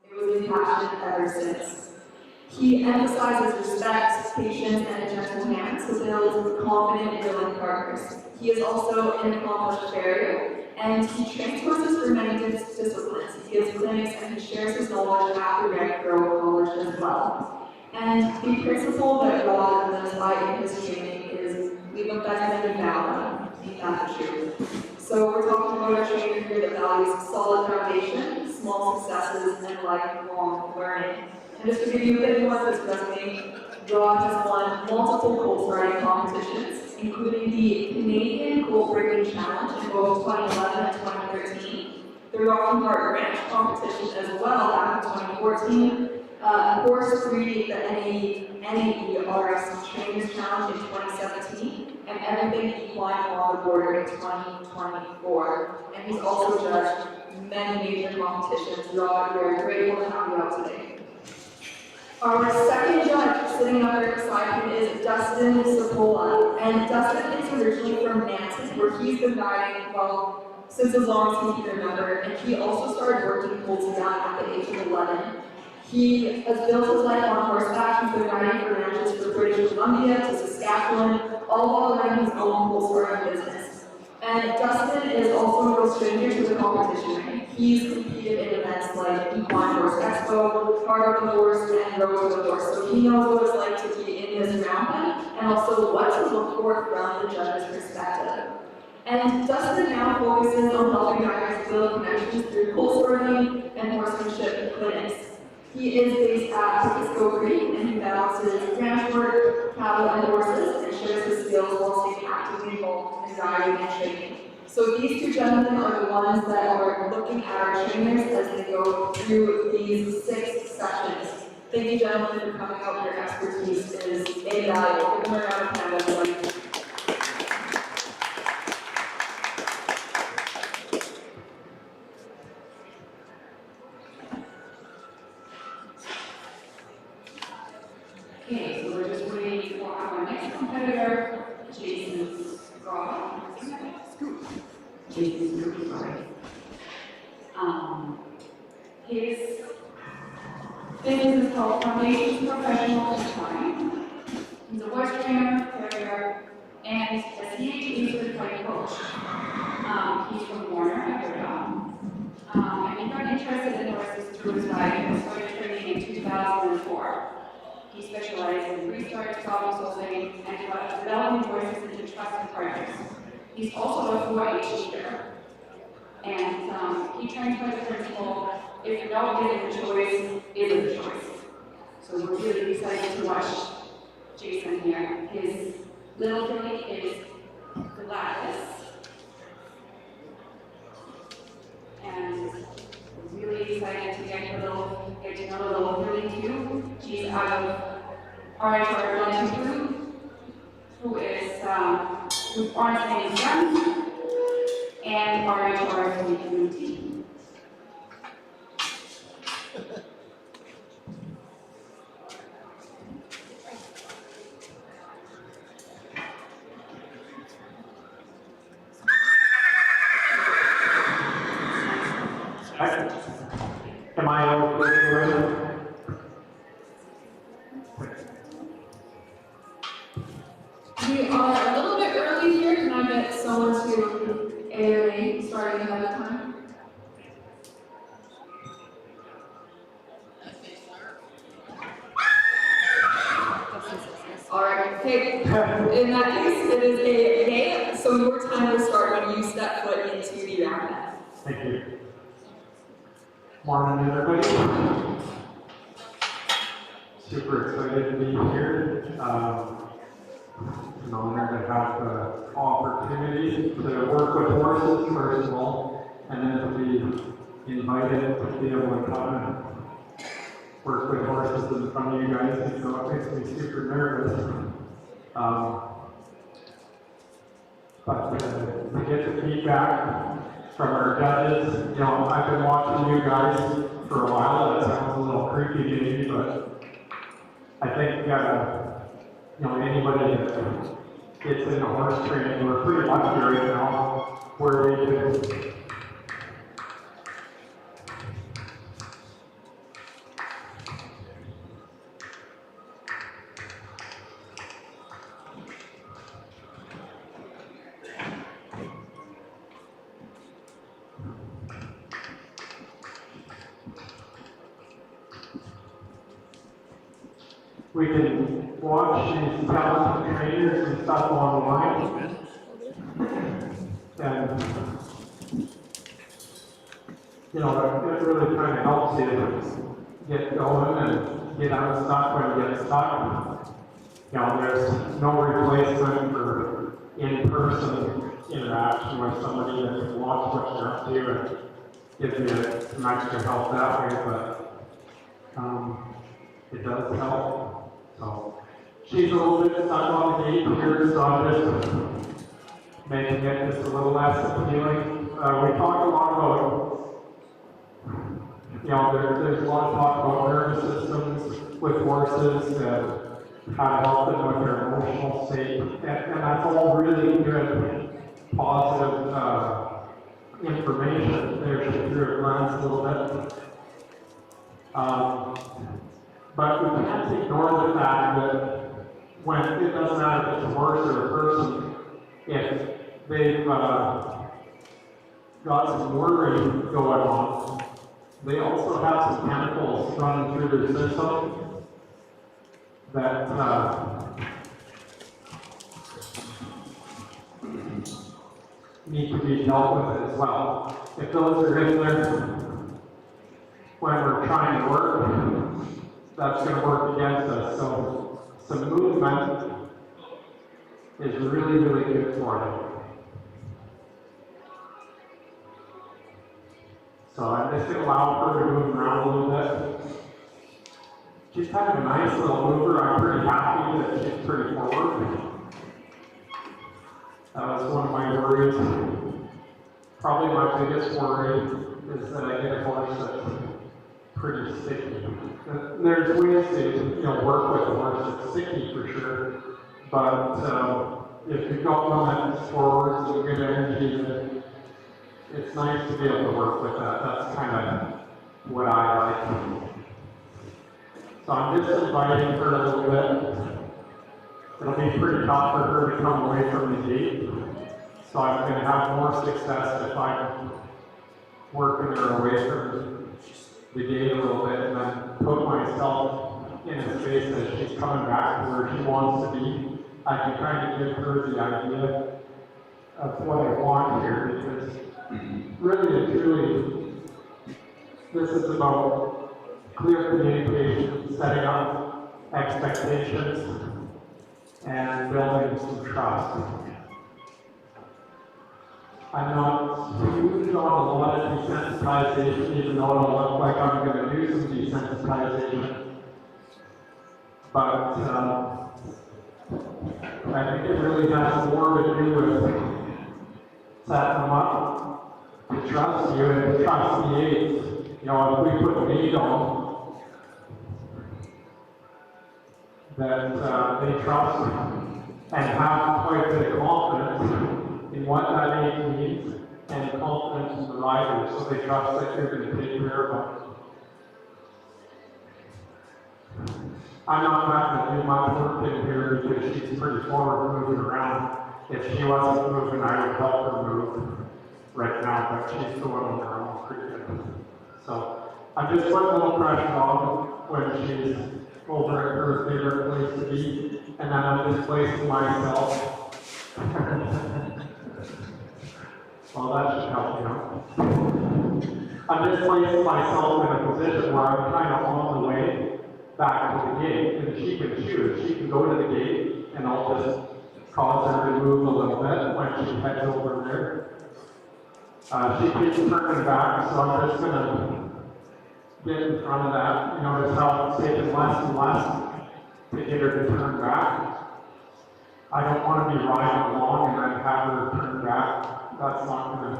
it was his passion ever since. He emphasizes respect, patience, and a gentle hand to build confident and willing partners. He is also an accomplished farrier, and he trains horses for many disciplines. He gives clinics and he shares his knowledge at the Red Crow College as well. And the principle that Rob lives by in his training is leave a better than a value. Ain't that the truth? So we're talking about a trainer here that values solid foundation, small successes, and lifelong learning. And just to give you a bit more of his resume, Rob has won multiple colt starting competitions, including the Canadian Colt Breaking Challenge in both 2011 and 2013, the Rocky Park Ranch competition as well back in 2014, Horse 3, the NAE-RIC Trainers Challenge in 2017, and everything equine along the border in 2024. And he's also judged many major competitions. We are very grateful to have you out today. Our second judge sitting up there beside him is Dustin Cipolla. And Dustin is originally from Nanton, where he's been riding, well, since as long as he can remember. And he also started working colts down at the age of 11. He has built his life on horseback. He's been riding for ranches from British Columbia to Saskatchewan, all while running his own colt starting business. And Dustin is also no stranger to the competition. He's competed in events like Equine Horse Expo, Heart of the Horse, and Road to the Horse. So he knows what it's like to be in this round and also what to look for from the judge's perspective. And Dustin now focuses on helping riders build connections through colt starting and horsemanship clinics. He is based at Pisco Creek, and he balances ranch work, cattle, and horses, and shares his skills while staying actively involved in riding and training. So these two gentlemen are the ones that are looking at our trainers as they go through these 6 sessions. Thank you, gentlemen, for coming out. Your expertise is invaluable. Give them a round of applause, everyone. Okay, so we're just waiting for our next competitor, Jason Scott. Jason Scott, sorry. His business is called Foundation Professional Time. He's a horse trainer, carrier, and a CHE certified coach. He's from Warner, Alberta. And he got interested in horses through his riding and started training in 2004. He specialized in restart, problem solving, and developing horses into trusted partners. He's also a 4-H leader. And he trains by the principle, if your dog isn't a choice, isn't a choice. So we're really excited to watch Jason here. His little filly is Gladys. And we're really excited to get to know the little filly too. She's out of RHR 122, who is whose farm's name is Youngs, and RHR 22. Am I okay? We are a little bit early here. Can I get someone to AMA starting ahead of time? Alright, okay. In that case, it is a A, so your time will start when you step foot into the round. Thank you. Morning, everybody. Super excited to be here. An honor to have the opportunity to work with horses, first of all, and then to be invited to be able to come and work with horses in front of you guys. So it makes me super nervous. But to get the feedback from our judges, you know, I've been watching you guys for a while. That sounds a little creepy to me, but I think, you know, anybody that gets into horse training, we're pretty lucky right now where we can watch these talented trainers and stuff online. And, you know, it really kind of helps you get going and get unstuck when you get stuck. You know, there's no replacement for in-person interaction with somebody that can watch what you're up to and give you some extra help that way. But it does help. So she's a little bit stuck on the gate here, so I'm just making it just a little less appealing. We talked a lot about, there's a lot of talk about nervous systems with horses and how to help them with their emotional state, and that's all really good, positive information. There she threw a glance a little bit. But we can't ignore the fact that when it doesn't matter if it's a horse or a person, if they've got some worry going on, they also have some chemicals running through their system that need to be dealt with as well. If those are in there when we're trying to work, that's going to work against us. So some movement is really, really good for it. So I'm just going to allow her to move around a little bit. She's kind of a nice little mover. I'm pretty happy that she's pretty forward. That was one of my worries. Probably my biggest worry is that I get a horse that's pretty sticky. There's ways to work with a horse that's sticky for sure, but if you've got one that's forward and good energy, then it's nice to be able to work with that. That's kind of what I like. So I'm just inviting her a little bit. It'll be pretty tough for her to come away from the gate. So I'm going to have more success if I'm working her away from the gate a little bit and then put myself in a space that she's coming back to where she wants to be. I can kind of give her the idea of what I want here, because really and truly, this is about clear communication, setting up expectations, and building some trust. I'm not huge on a lot of desensitization, even though it'll look like I'm going to do some desensitization. But I think it really has more to do with setting them up to trust you and to trust the aids. If we put an aid on that they trust and have quite a bit of confidence in what that aid needs and confidence in the rider, so they trust that you're going to take care of them. I'm not having to do much work in here because she's pretty forward moving around. If she wasn't moving, I would help her move right now, but she's going on her own pretty good. So I'm just putting a little pressure on when she's over at her favorite place to be, and then I'm just placing myself. Well, that should help, I'm just placing myself in a position where I'm kind of on the way back to the gate, and she can choose. She can go to the gate, and I'll just cause her to move a little bit when she heads over there. She keeps turning back, so I'm just going to get in front of that. Notice how it's taking less and less to get her to turn back. I don't want to be riding along and then have her turn back. That's not going to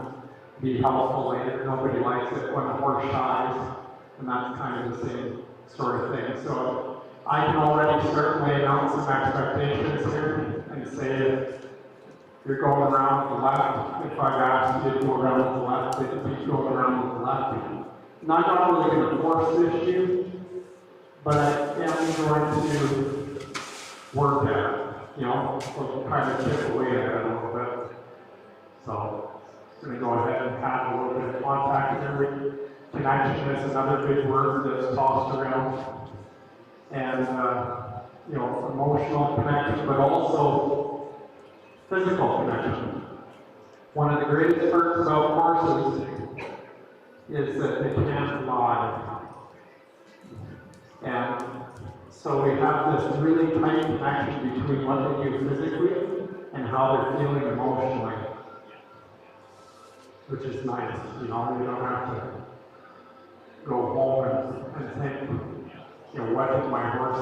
be helpful later. Nobody likes it when a horse shies, and that's kind of the same sort of thing. So I can already start laying out some expectations here and say if you're going around to the left, if I've asked you to go around to the left, then keep going around to the left. And I'm not really going to force the issue, but I am going to work at it. So kind of chip away at it a little bit. So I'm going to go ahead and have a little bit of contact memory. Connection is another big word that's tossed around. And, emotional connection, but also physical connection. One of the greatest perks about horses is that they can't lie. And so we have this really tight connection between what they do physically and how they're feeling emotionally, which is nice. You don't have to go home and think, you know, what did my horse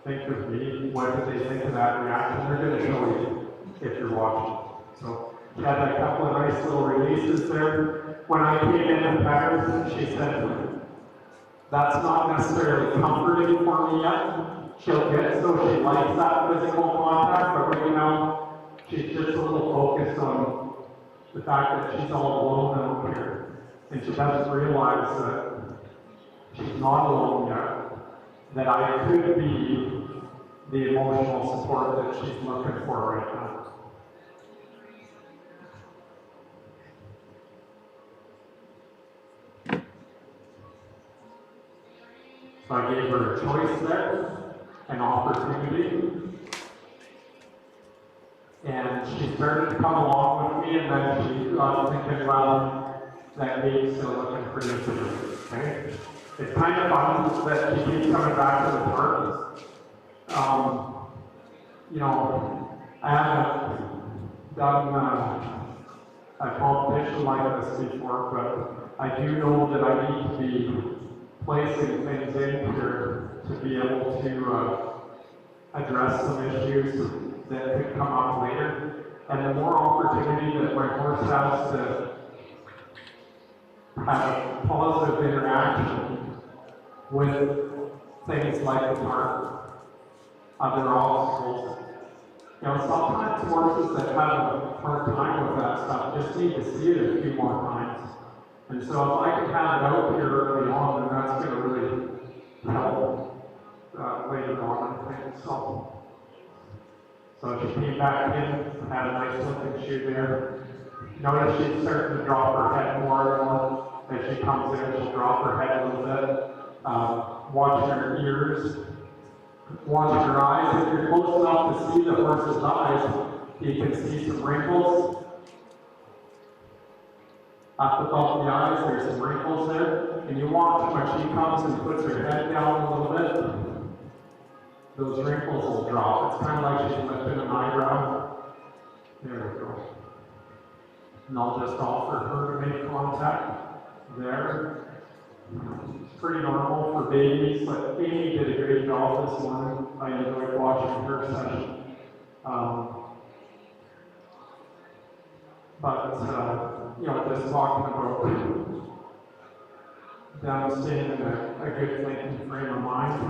think of me? What did they think of that reaction? They're going to show you if you're watching. So she had a couple of nice little releases there. When I came in and met her, she said, that's not necessarily comforting for me yet. She'll get so she likes that physical contact, but right now she's just a little focused on the fact that she's all alone out here. And she doesn't realize that she's not alone yet, that I could be the emotional support that she's looking for right now. So I gave her a choice there, an opportunity, and she started to come along with me, and then she got thinking, well, that gate's still looking pretty good, okay? It's kind of fun that she keeps coming back to the park. You know, I haven't done a competition like this before, but I do know that I need to be placing things in here to be able to address some issues that could come up later. And the more opportunity that my horse has to have a positive interaction with things like the park, other obstacles. You know, sometimes horses that have a hard time with that stuff just need to see it a few more times. And so if I can have it out here early on, then that's going to really help later on, I think. So she came back in, had a nice looking shoe there. Notice she's starting to drop her head more and more. As she comes in, she'll drop her head a little bit. Watching her ears, watching her eyes. If you're close enough to see the horse's eyes, you can see some wrinkles. Up above the eyes, there's some wrinkles there. And you watch when she comes and puts her head down a little bit, those wrinkles will drop. It's kind of like she's lifting an eyebrow. There we go. And I'll just offer her to make contact there. It's pretty normal for babies, but Amy did a great job this morning. I enjoyed watching her session. You know, just talking about them staying in a good thinking frame of mind.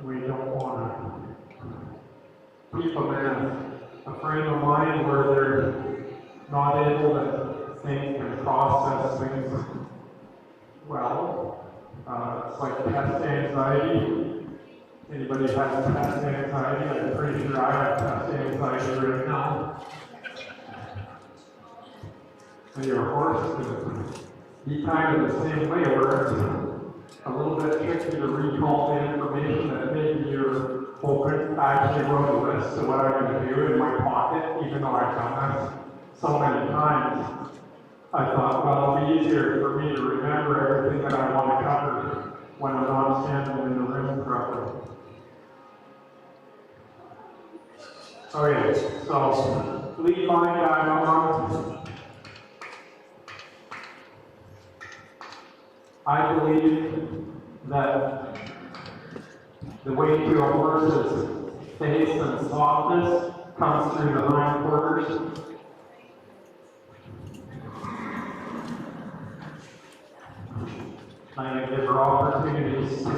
We don't want to keep them in a frame of mind where they're not able to think and process things well. It's like test anxiety. Anybody has test anxiety? I'm pretty sure I have test anxiety right now. And your horse is be kind of the same way, where it's a little bit tricky to recall the information that maybe you're hoping. I actually wrote a list of what I'm going to do in my pocket, even though I've done this so many times. I thought, well, it'll be easier for me to remember everything that I want to cover when I'm not standing in the room properly. Okay, so lead line diagram. I believe that the way to a horse's face and softness comes through the hindquarters. I'm going to give her opportunities to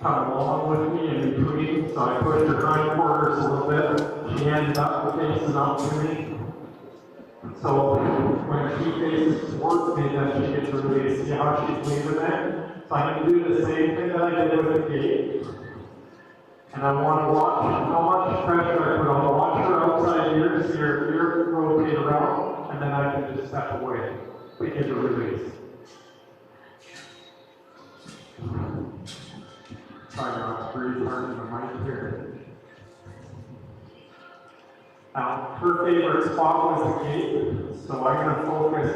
come along with me in between. So I pushed her hindquarters a little bit. She ended up facing up to me. So when she faces towards me, then she gets to really see how she's leaving it. So I'm going to do the same thing that I did with the gate. And I want to watch how much pressure I put on. Watch her outside ear, see her ear rotate around, and then I can just step away. Begin to release. Sorry, not to breathe hard in the mic here. Her favorite spot was the gate, so I'm going to focus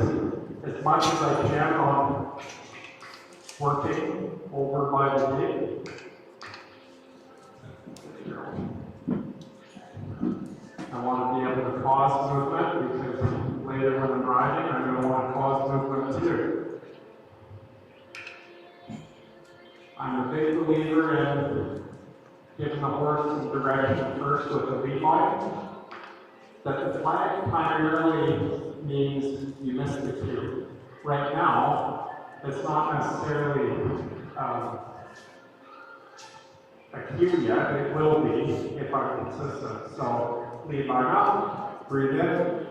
as much as I can on working over by the gate. I want to be able to pause movement because later when I'm riding, I'm going to want to cause movement too. I'm a big believer in giving the horse some direction first with the lead line. That the flag primarily means you missed the cue. Right now, it's not necessarily a cue yet. It will be if I'm consistent. So lead line up, breathe in.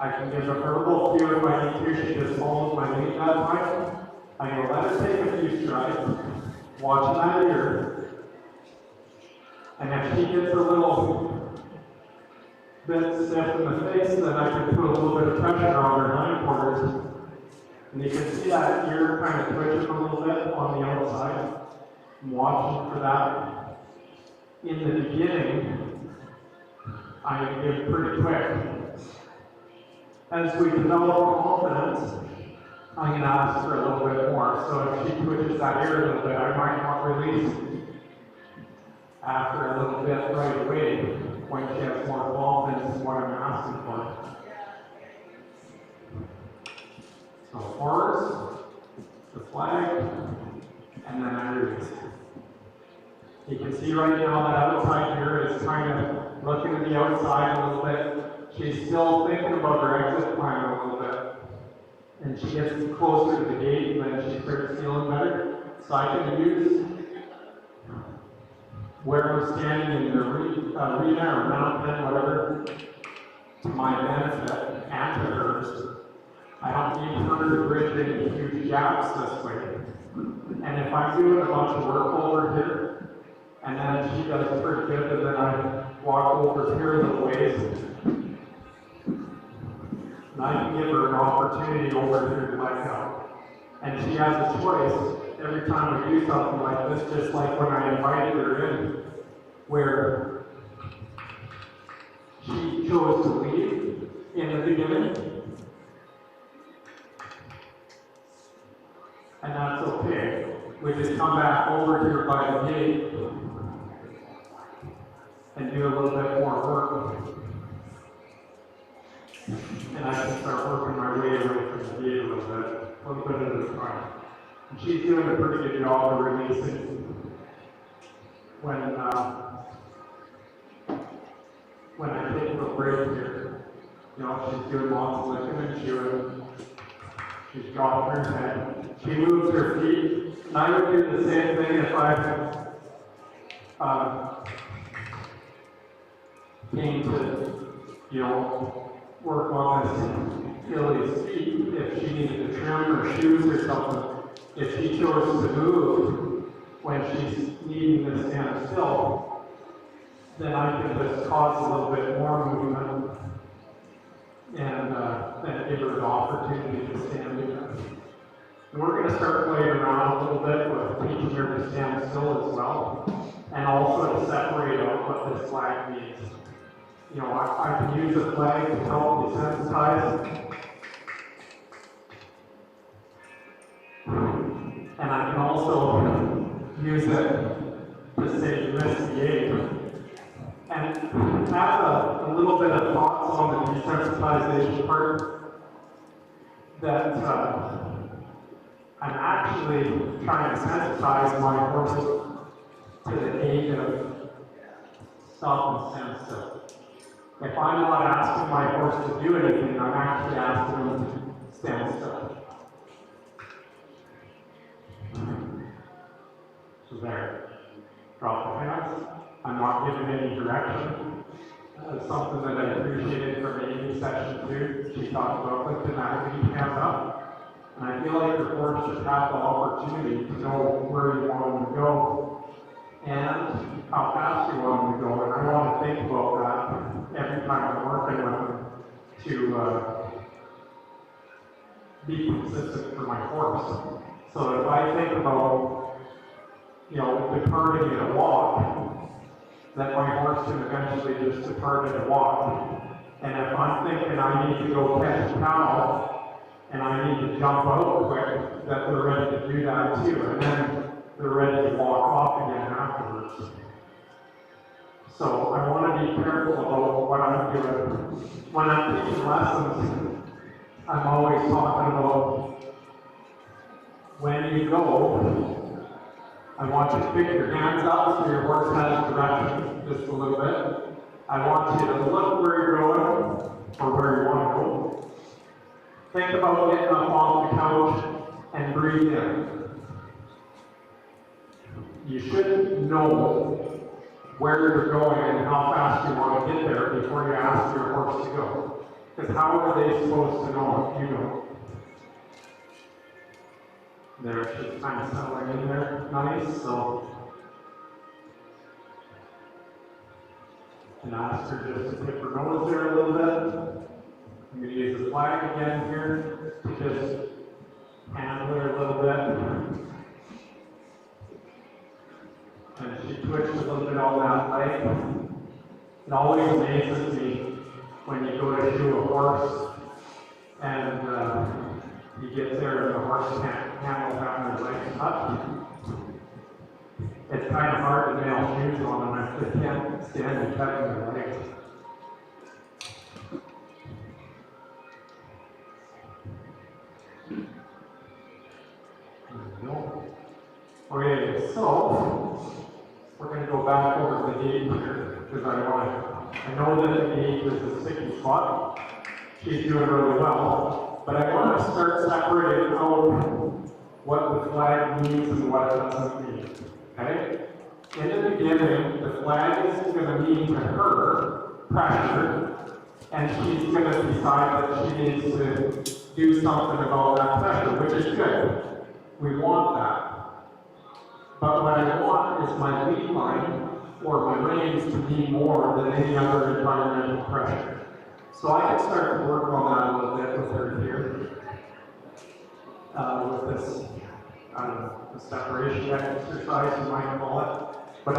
I can give a verbal cue if I need to. She just follows my lead that time. I go let her take a few strides, watching that ear. And if she gets a little bit stiff in the face, then I can put a little bit of pressure on her hindquarters. And you can see that ear kind of twitching a little bit on the outside. I'm watching for that. In the beginning, I give pretty quick. As we develop confidence, I'm going to ask for a little bit more. So if she twitches that ear a little bit, I might not release after a little bit right away when she has more confidence in what I'm asking for. So horse, the flag, and then I release. You can see right now that outside here is kind of looking at the outside a little bit. She's still thinking about her exit plan a little bit. And she gets closer to the gate and then she starts feeling better. So I can use where I'm standing in the arena or mountain, whatever, to my benefit and to hers. I don't need her to bridge any huge gaps this way. And if I'm doing a bunch of work over here, and then she does pretty good, and then I walk over here a little ways, and I can give her an opportunity over here to let go. And she has a choice every time we do something like this, just like when I invited her in, where she chose to leave in the beginning. And that's okay. We just come back over here by the gate and do a little bit more work. And I can start working my way away from the gate a little bit at a time. And she's doing a pretty good job of releasing when I take a break here. You know, she's doing lots of lifting and chewing. She's dropping her head. She moves her feet. And I would do the same thing if I came to, you know, work on this Philly's feet. If she needed to trim her shoes or something, if she chose to move when she's needing to stand still, then I can just cause a little bit more movement and then give her the opportunity to stand again. And we're going to start playing around a little bit with teaching her to stand still as well, and also to separate out what this flag means. You know, I can use a flag to help desensitize, and I can also use it to say you missed the gate. And have a little bit of thoughts on the desensitization part that I'm actually trying to sensitize my horses to the aid of stop and stand still. If I'm not asking my horse to do anything, I'm actually asking him to stand still. So there. Drop the hands. I'm not giving any direction. That's something that I appreciated from Amy's session too. She talked about lifting that lead hand up. And I feel like the horse should have the opportunity to know where you want him to go and how fast you want him to go. And I want to think about that every time I'm working with him to be consistent for my horse. So if I think about, you know, departing in a walk, that my horse can eventually just depart in a walk. And if I'm thinking I need to go catch a cow, and I need to jump out quick, that they're ready to do that too, and then they're ready to walk off again afterwards. So I want to be careful about what I'm doing. When I'm teaching lessons, I'm always talking about when you go, I want you to pick your hands up so your horse has direction just a little bit. I want you to look where you're going or where you want to go. Think about getting up off the couch and breathe in. You should know where you're going and how fast you want to get there before you ask your horse to go. Because how are they supposed to know if you don't? There, she's kind of settling in there, nice, so. And ask her just to tip her nose there a little bit. I'm going to use the flag again here to just handle her a little bit. And she twitched a little bit on that leg. It always amazes me when you go to shoe a horse and you get there and the horse can't handle having their legs touched. It's kind of hard to nail shoes on them if they can't stand and touching their legs. Okay, so we're going to go back over the gate here because I know that the gate is a sticky spot. She's doing really well, but I want to start separating out what the flag means and what it doesn't mean. Okay? In the beginning, the flag is going to mean to her pressure, and she's going to decide that she needs to do something about that pressure, which is good. We want that. But what I want is my lead line or my reins to be more than any other environmental pressure. So I can start to work on that a little bit with her here. With this, I don't know, the separation exercise, you might call it. But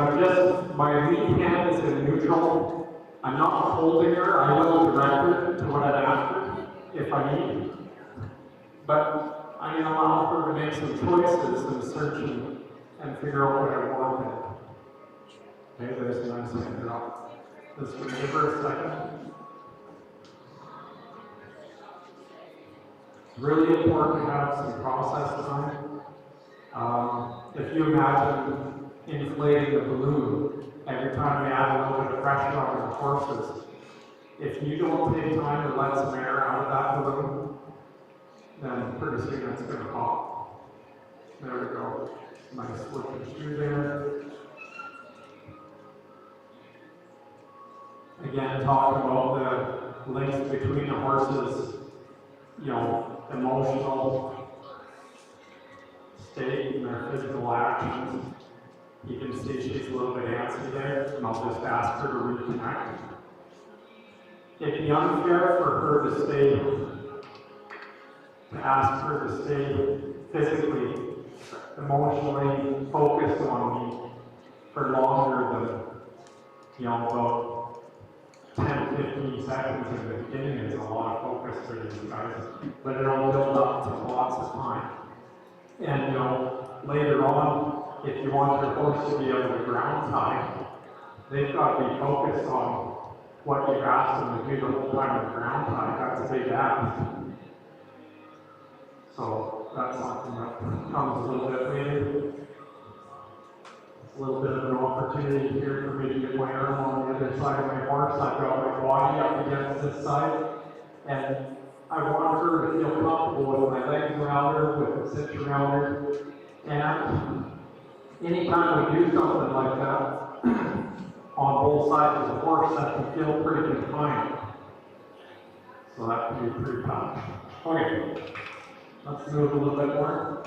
my lead hand is in neutral. I'm not holding her. I will direct her to what I'd ask her if I need. But I allow her to make some choices and search and figure out what I want. Okay, there's a nice thing drop. Just give her a second. It's really important to have some process time. If you imagine inflating a balloon every time you add a little bit of pressure on your horses, if you don't take time to let some air out of that balloon, then pretty soon it's going to pop. There we go. Nice working through there. Again, talking about the links between the horses, emotional state and their physical actions. You can see she's a little bit antsy there, and I'll just ask her to reconnect. It'd be unfair for her to ask her to stay physically, emotionally focused on me for longer than, about 10, 15 seconds in the beginning is a lot of focus for these guys, but it'll build up to lots of time. And later on, if you want your horse to be able to ground tie, they've got to be focused on what you've asked them to do the whole time with ground tie. That's a big ask. So that's something that comes a little bit later. A little bit of an opportunity here for me to get my arm on the other side of my horse. I've got my body up against this side, and I want her to feel comfortable with my legs around her, with the sit around her. And anytime we do something like that on both sides of the horse, that can feel pretty confined. So that can be pretty tough. Okay, let's move a little bit more.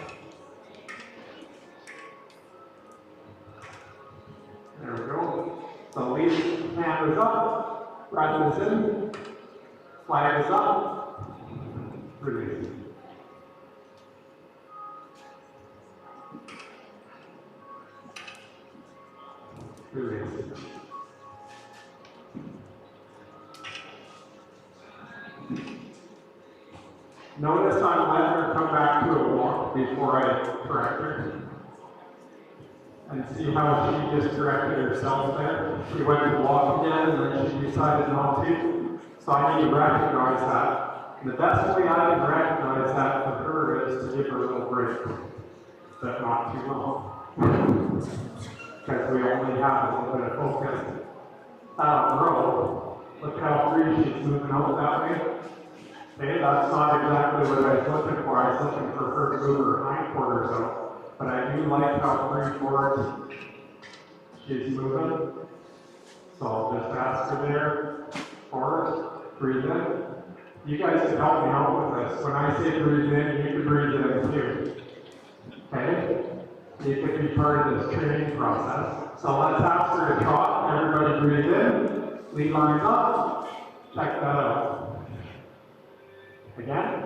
There we go. So lead hand is up, breath is in, flag is up, release. Release. Notice I'm letting her come back to a walk before I correct her. and see how she just corrected herself there. She went to walk again and then she decided not to. So I need to recognize that. And the best way I can recognize that for her is to give her a little break, but not too long. Because we only have a little bit of focus. Row, look how free she's moving out that way. Okay, that's not exactly what I was looking for. I was looking for her to move her hindquarters out. But I do like how free forward she's moving. So I'll just ask her there, forward, breathe in. You guys can help me out with this. When I say breathe in, you can breathe in too. Okay? You could be part of this training process. So let's ask her to trot. Everybody breathe in. Lead lines up. Check that out. Again.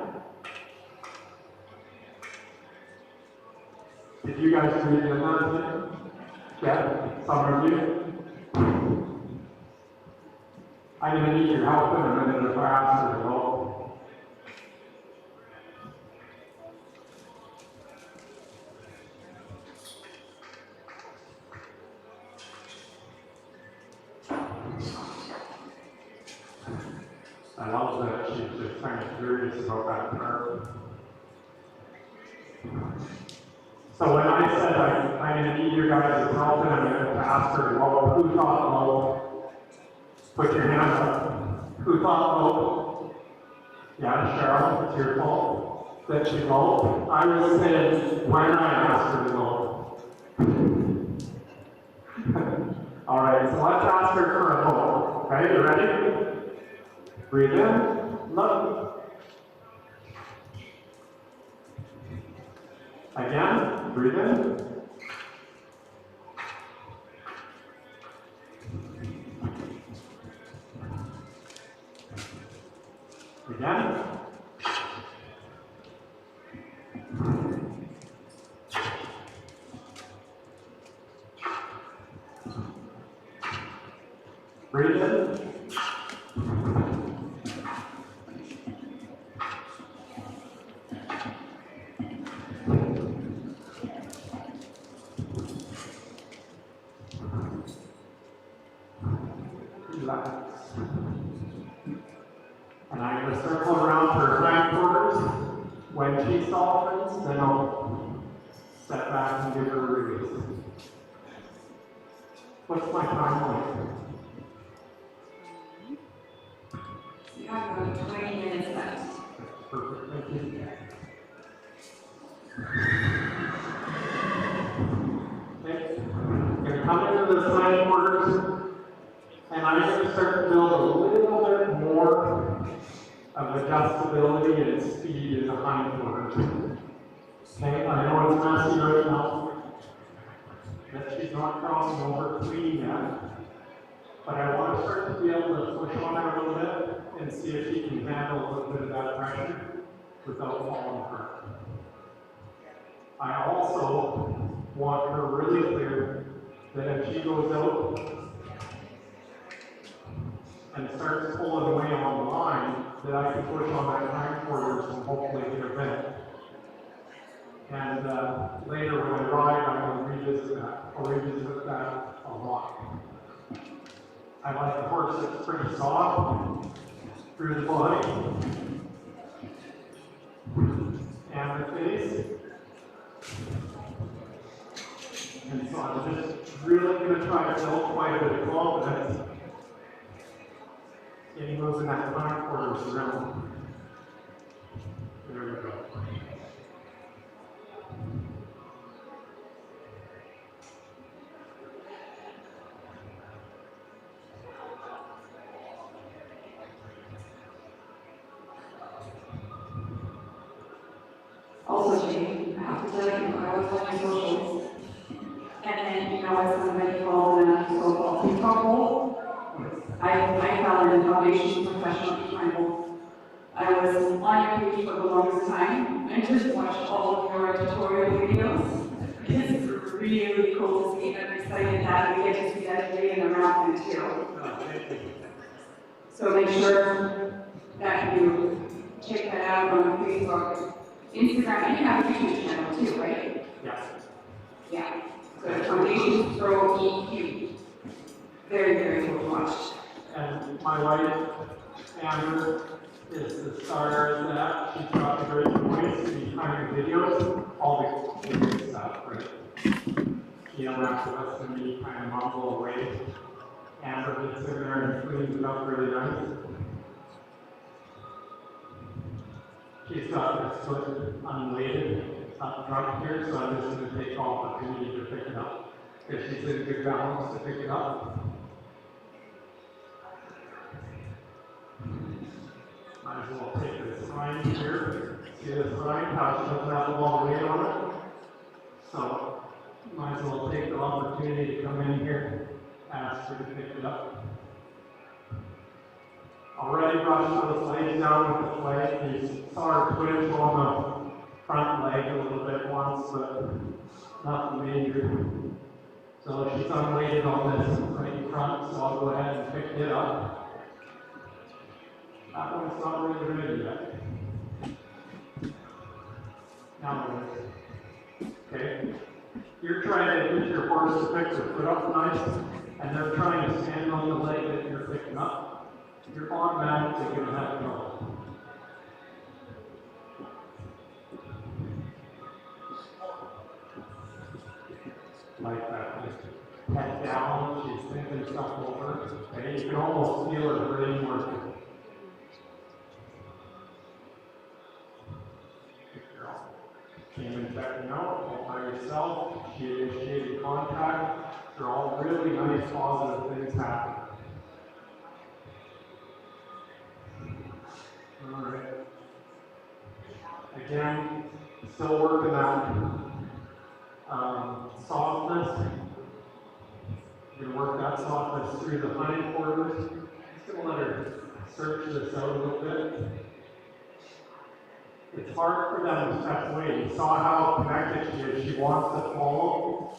Did you guys breathe in that? Yeah, some of you. I'm going to need your help in a minute if I ask her to help. I love that she's just kind of curious about that part. So when I said I'm going to need you guys' help and I'm going to ask her, well, who thought low? Put your hand up. Who thought low? Yeah, Cheryl, it's your fault that she low. I was saying when I asked her to low. All right, so let's ask her for a low. Okay, you ready? Breathe in, look. Again, breathe in. Again. Breathe in. Relax. And I'm going to circle around her hindquarters. When she softens, then I'll step back and give her a release. What's my time like? You have about 20 minutes left. Perfect, thank you. Okay, I'm going to come into the hindquarters. And I'm going to start to build a little bit more of adjustability and speed in the hindquarters. Okay, I know it's messy right now. That she's not crossing over clean yet. But I want to start to be able to push on her a little bit and see if she can handle a little bit of that pressure without falling apart. I also want her really clear that if she goes out and starts pulling away on the line, that I can push on that hindquarters and hopefully get her bent. And later when I ride, I'm going to revisit that. I'll revisit that a lot. I like the horse that's pretty soft through the body and the face. And so I'm just really going to try to build quite a bit of confidence. Getting those in that hindquarters around. There we go. Also, Jane, I have to tell you, I was on my socials, and then, as somebody called in a so-called TikTok hole, I found an foundation professional triangle. I was on your page for the longest time. I just watched all of your tutorial videos. It's really cool to see. I'm excited that we get to see that today in the mountain too. So make sure that you check that out on Facebook, Instagram, and you have a YouTube channel too, right? Yeah. Yeah. The Foundation Pro EQ. Very, very cool to watch. And my wife, Amber, is the star of that. She's got the great voice behind the videos, all the good stuff, right? You don't have to listen to me kind of mumble away. Amber gets in there and cleans it up really nice. She's got this foot unweighted, up front here, so I'm just going to take opportunity to pick it up. Because she's in good balance to pick it up. Might as well take this line here. See this line? How she doesn't have a long weight on it. So, might as well take the opportunity to come in here, ask her to pick it up. Already brushed those legs down with the flag. You saw her twitch on the front leg a little bit once, but nothing major. So she's unweighted on this right in front, so I'll go ahead and pick it up. That one's not really ready yet. Now it is. Okay. You're trying to get your horse to pick their foot up nice, and they're trying to stand on the leg that you're picking up. You're automatically going to have trouble. Like that. Head down, she's thinking stuff over. Okay, you can almost feel her brain working. Came in checking out, all by yourself. She initiated contact. They're all really nice, positive things happening. All right. Again, still working on softness. You're going to work that softness through the hindquarters. Just going to let her search this out a little bit. It's hard for them to step away. You saw how connected she is. She wants to follow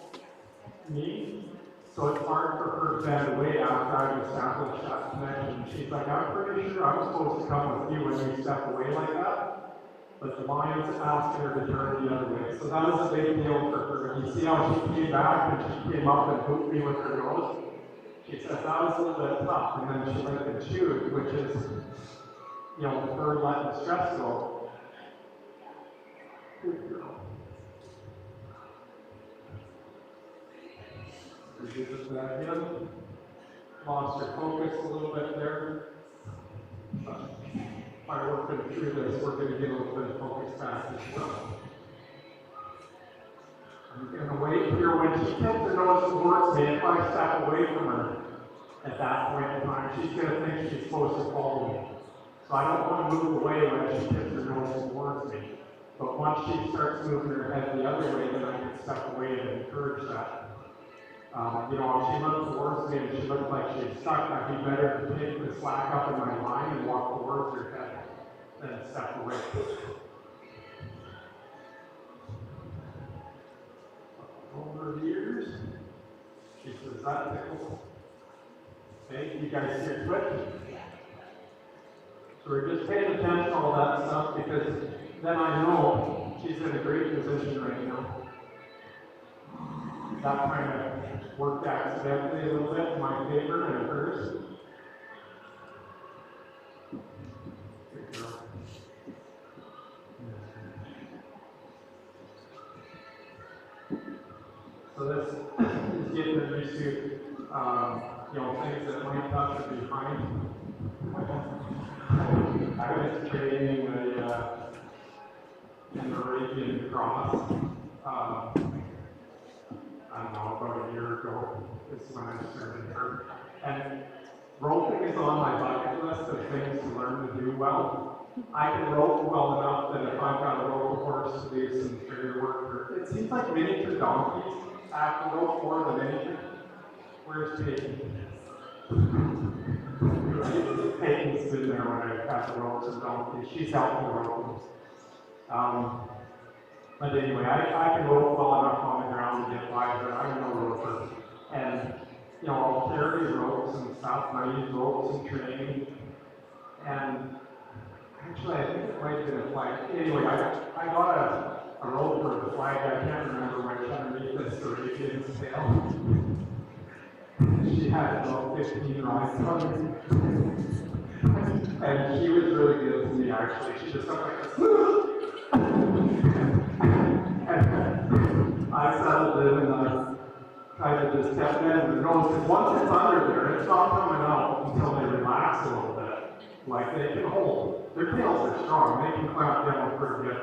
me. So it's hard for her to bend away after I've established that connection. She's like, I'm pretty sure I'm supposed to come with you when you step away like that. But the mind's asking her to turn the other way. So that was a big deal for her. You see how she came back and she came up and hooked me with her nose? She said that was a little bit tough. And then she went and chewed, which is, you know, her letting the stress go. Good girl. Reduces that again. Lost her focus a little bit there. By working through this, we're going to get a little bit of focus back as well. I'm going to wait here when she tips her nose towards me. If I step away from her at that point in time, she's going to think she's supposed to follow me. So I don't want to move away when she tips her nose towards me. But once she starts moving her head the other way, then I can step away and encourage that. You know, if she looked towards me and she looked like she's stuck, I'd be better to take the slack up in my line and walk towards her head than step away. Over the ears. She says, that tickles. Okay, you guys see her twitch? So we're just paying attention to all that stuff because then I know she's in a great position right now. That kind of worked accidentally a little bit in my favor and hers. Good girl. So this is getting her used to, you know, things that might touch her behind. I was training an Arabian cross. I don't know, about a year ago is when I started her. And roping is on my bucket list of things to learn to do well. I can rope well enough that if I've got to rope a horse to do some trigger work, it seems like miniature donkeys have to rope more than anything. Where's Peyton? Peyton's been there when I've had to rope some donkeys. She's helped me rope them. But anyway, I can rope well enough on the ground to get by, but I'm no roper. And, you know, I'll carry ropes and stuff, and I use ropes in training. And actually, I think it might have been a flag. Anyway, I got a rope for the flag. I can't remember which underneath this Arabian tail. She had about 15 rides on her. And she was really good to me, actually. She just went like this. I settled in and I kind of just kept in and going, because once it's under there, it's not coming out until they relax a little bit. Like they can hold. Their tails are strong. They can clamp down pretty good.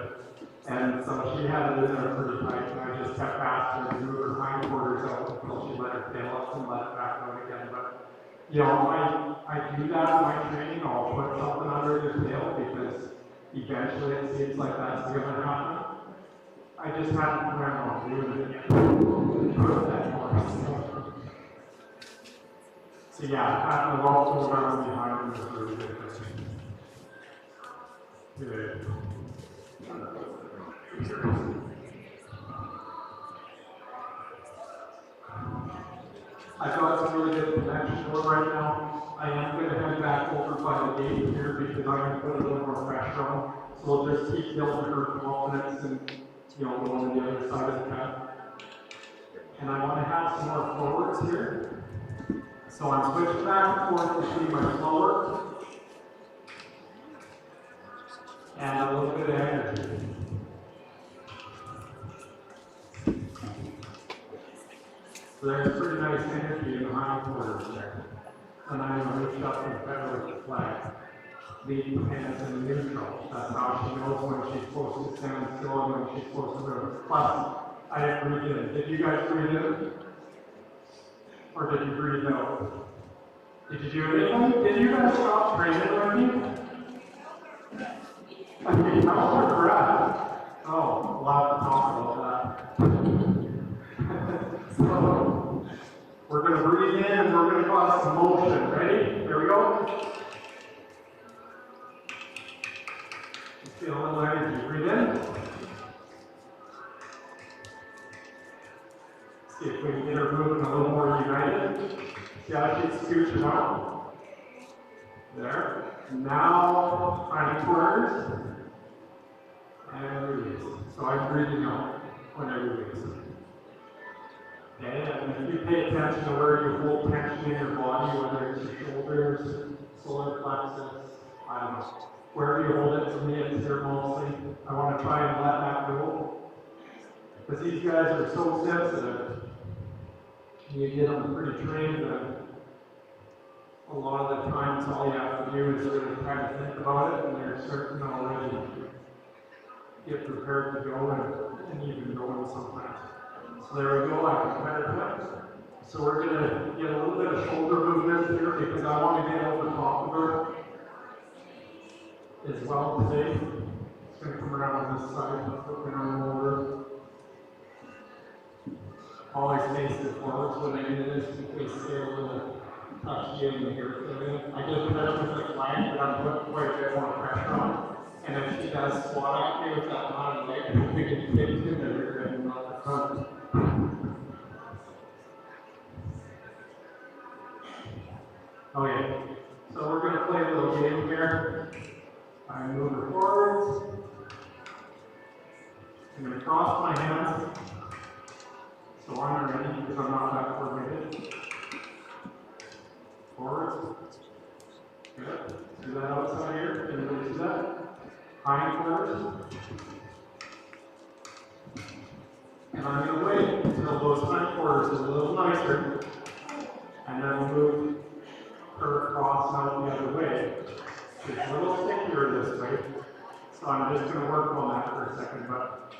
And so she had it in there pretty tight, and I just kept asking her to move her hindquarters out until she let her tail up and let it back out again. But, you know, I do that in my training. I'll put something under their tail because eventually it seems like that's going to happen. I just haven't planned on doing it yet. Put that horse. So yeah, having a lot of around behind them is really good. Good. I've got some really good connection right now. I am going to head back over by the gate here because I'm going to put a little more pressure on. So we'll just keep building her confidence and, you know, going to the other side of the cut. And I want to have some more forwards here. So I'm switching back and forth between my slower and a little bit of energy. So there's pretty nice energy in the hindquarters there. And I'm going to reach up and feather with the flag. Lead the hands in neutral. That's how she knows when she's supposed to stand still and when she's supposed to move. Plus, I didn't breathe in. Did you guys breathe in? Or did you breathe out? Did you do anything? Did you guys stop training with me? I mean, how was your breath? Oh, we'll have to talk about that. So, we're going to breathe in and we're going to cause some motion. Ready? Here we go. Just feel a little energy. Breathe in. See if we can get her moving a little more united. See how she's scooching out? There. Now, hindquarters. And release. So I'm breathing out when I release. Okay, and if you pay attention to where you hold tension in your body, whether it's your shoulders, solar plexus, I don't know, wherever you hold it, for me it's here mostly. I want to try and let that go. Because these guys are so sensitive. You get them pretty trained that a lot of the times all you have to do is really kind of think about it and they're certain already get prepared to go and even going sometimes. So there we go, I can better put. So we're going to get a little bit of shoulder movement here because I want to get over top of her as well today. It's going to come around on this side, but we're going to move over. Always face it forwards when I do this because they're a little touchy in here. I just put it with the flank, but I'm putting quite a bit more pressure on. And if she does squat at me with that bottom leg, we can take it in there and not the front. Okay, so we're going to play a little game here. I move her forwards. I'm going to cross my hands. So I'm ready because I'm not that coordinated. Forwards. Good. Do that outside here. Everybody see that? Hindquarters. And I'm going to wait until those hindquarters are a little nicer. And then we'll move her across out the other way. It's a little stickier this way. So I'm just going to work on that for a second. But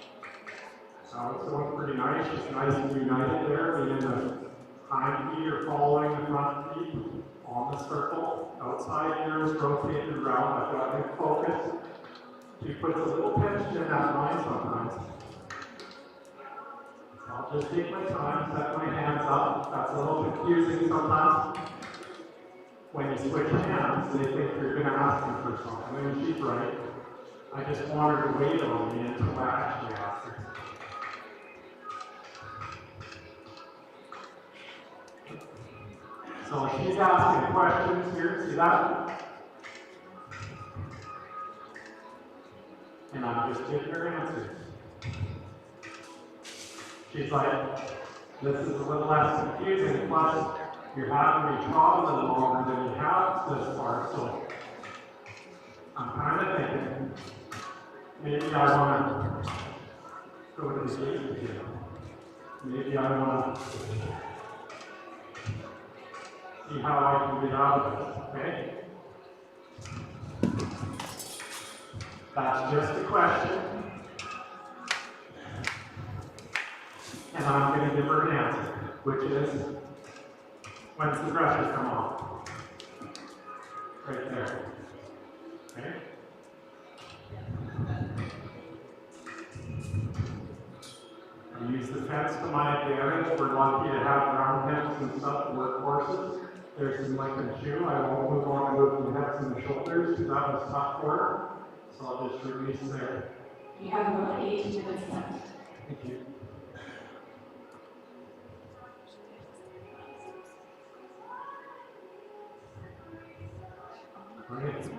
it's going pretty nice. It's nice and united there. Meaning the hind feet are following the front feet on the circle. Outside ears rotated around. I've got good focus. She puts a little tension in that line sometimes. So I'll just take my time, set my hands up. That's a little confusing sometimes. When you switch hands, they think you're going to ask them for something. And she's right. I just want her to wait on me until I actually ask her. So she's asking questions here, see that? And I'm just giving her answers. She's like, This is a little less confusing, plus you're having me trot a little longer than you have this far, so I'm kind of thinking maybe I want to go to the gate here. Maybe I want to see how I can get out of it, okay? That's just a question. And I'm going to give her an answer, which is, when's the pressure come off? Right there. Okay? I use the fence to my advantage. We're lucky to have ground fence and stuff to work horses. There's some Lincoln shoe. I won't move on to move the heads and the shoulders because that was tough for her. So I'll just release there. You have about 8 minutes left. Thank you. Right. So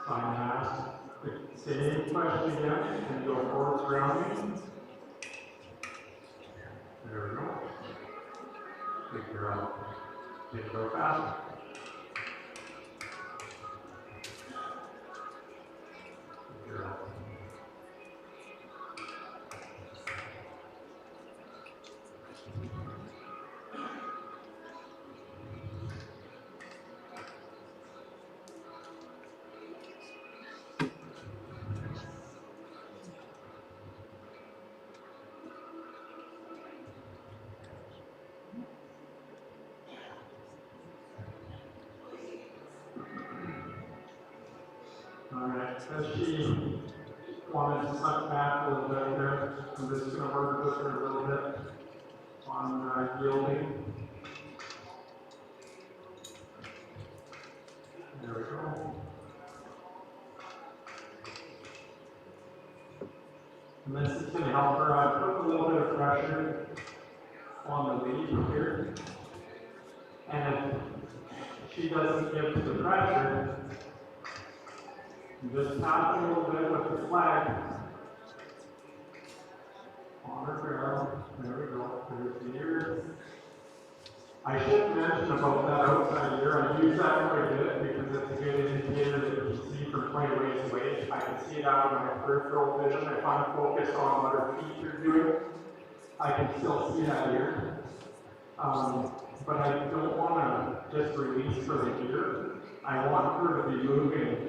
I'm going to ask the same question again and go forward surrounding. There we go. Figure out. Make it go fast. Figure out. Alright, as she wanted to suck back a little bit there, I'm just going to work with her a little bit on yielding. There we go. And this is going to help her. I put a little bit of pressure on the lead here. And if she doesn't give to the pressure, just tap a little bit with the flag on her barrel. There we go. There's the ear. I should mention about that outside ear. I use that quite a bit because it's a good indicator that you can see from quite a ways away. I can see it out of my peripheral vision. If I'm focused on what her feet are doing, I can still see that ear. But I don't want to just release for the ear. I want her to be moving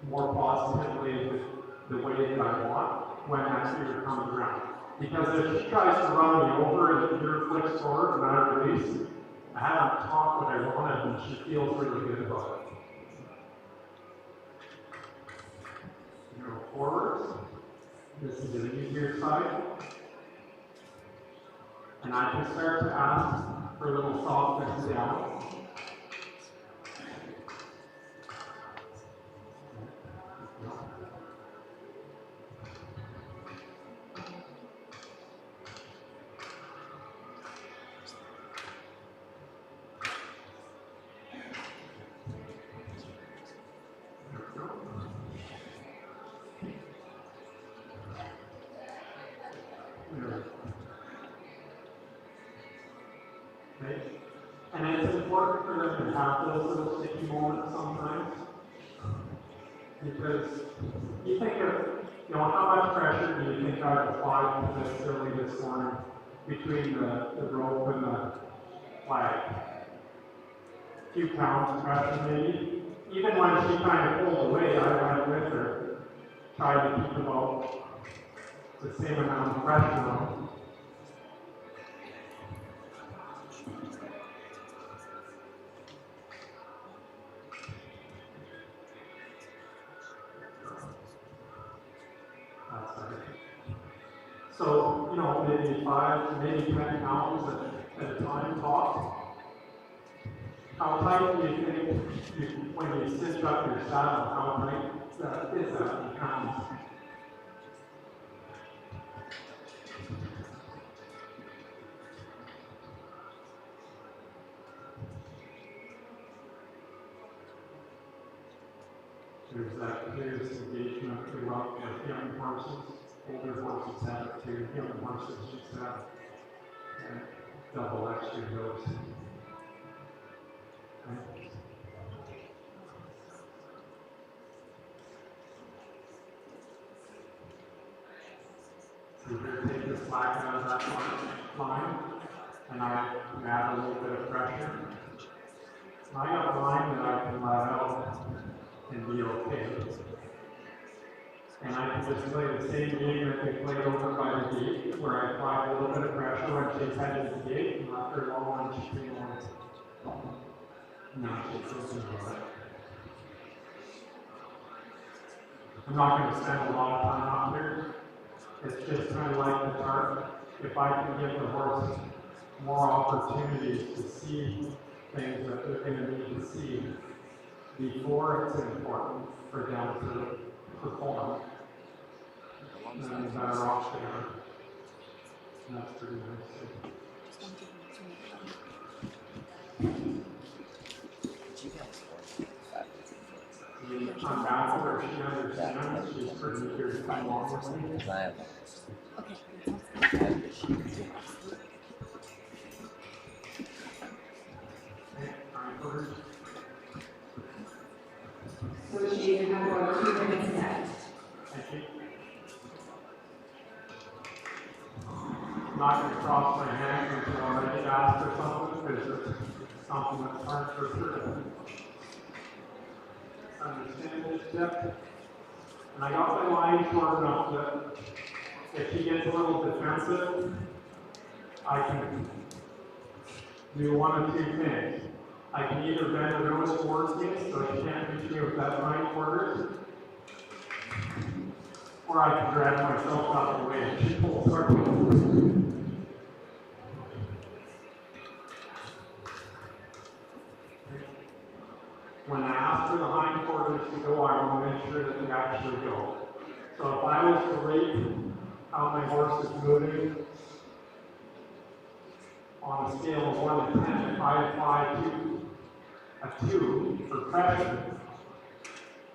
more positively the way that I want when that ear comes around. Because if she tries to run me over and the ear flicks forward and I release, I haven't taught what I wanted and she feels really good about it. Go forwards. This is an easier side. And I can start to ask for a little softness down. Okay. And it's important for them to have those little sticky moments sometimes. Because you think of, how much pressure do you think I've applied to this early this morning between the rope and the flag? A few pounds of pressure maybe. Even when she kind of pulled away, I went with her, tried to keep about the same amount of pressure on. So, maybe 5, maybe 10 pounds at a time tops. How tight do you think, when you cinch up your saddle, how tight that is that in pounds? There's engagement throughout with young horses. Older horses have it too. Young horses just have double extra dose. So you're going to take this slack out of that line, and I add a little bit of pressure. I got a line that I can let out and be okay. And I can just play the same game that they played over by the gate, where I apply a little bit of pressure when she's headed to the gate, and let her go on, she came on. Now she's thinking about it. I'm not going to spend a lot of time out here. It's just kind of like the chart. If I can give the horse more opportunities to see things that they're going to need to see before it's important for them to perform, then the better off they are. And that's pretty nice. I'm back where she understands. She's pretty eager to come along with me. So she has about 2 minutes left. Thank you. Not going to cross my hands until I'm ready to ask her something, because it's something that's hard for her to understand this depth. And I got my line short enough that if she gets a little defensive, I can do one of two things. I can either bend her nose towards me so she can't reach me with that hind quarters, or I can drag myself out of the way and she pulls her. When I ask for the hind quarters to go, I want to make sure that they actually go. So if I was to rate how my horse is moving on a scale of 1 to 10, if I apply a 2 for pressure,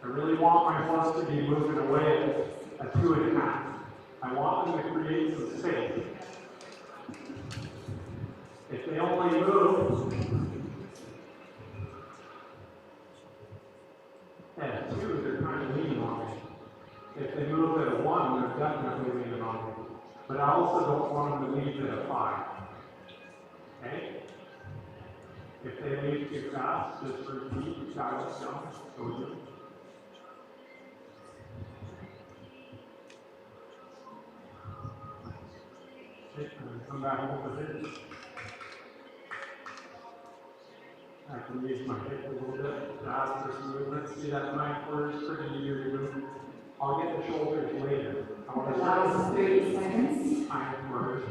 I really want my horse to be moving away at 2.5. I want them to create some space. If they only move at 2, they're kind of leaning on me. If they move at a 1, they're definitely leaning on me. But I also don't want them to leave at a 5. Okay? If they leave too fast, just repeat, dial it down, go to. Okay, and come back over here. I can use my hip a little bit to ask for some movement. See that hind quarter is pretty easy to move. I'll get the shoulders later. I want to Allows 30 seconds. hind quarters.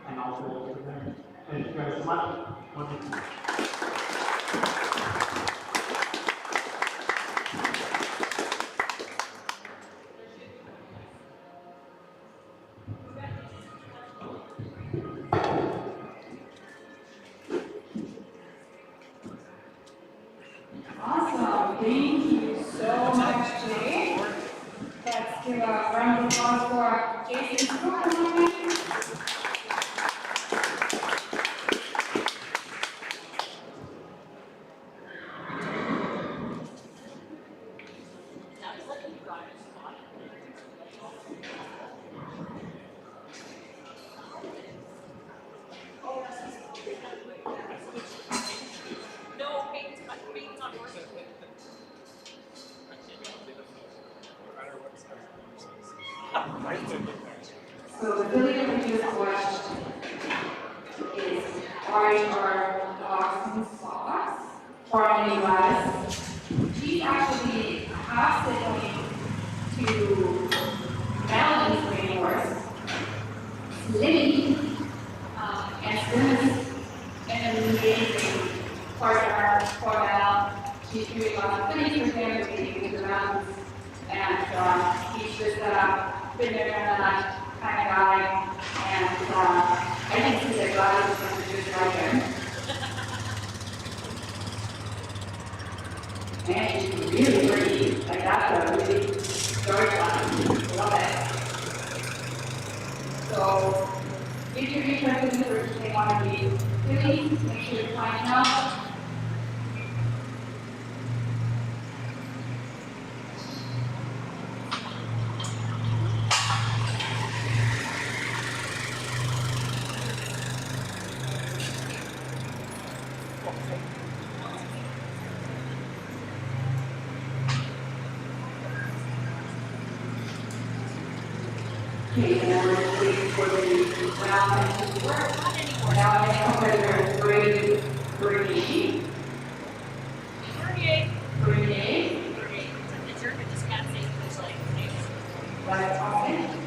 And I'll go over there. Thank you guys so much. Awesome. Thank you so much, Jay. Let's give a round of applause for Jason Cooper. So the filly that we just watched is Orange or Oxen Socks from the US. She's actually half sibling to Melanie's main horse, Libby, and Slim is an amazing partner for Mel. She's doing lots of things for him, with the mountains, and he's just been there and that kind of guy, and I think he's a guy who's going to just right there. And she's really pretty, like that's a really short one. Love it. So introduce our visitors if they want to be fillies, make sure you find out. Okay, and we're waiting for the round to work. Now I come over to Bernie. That's okay.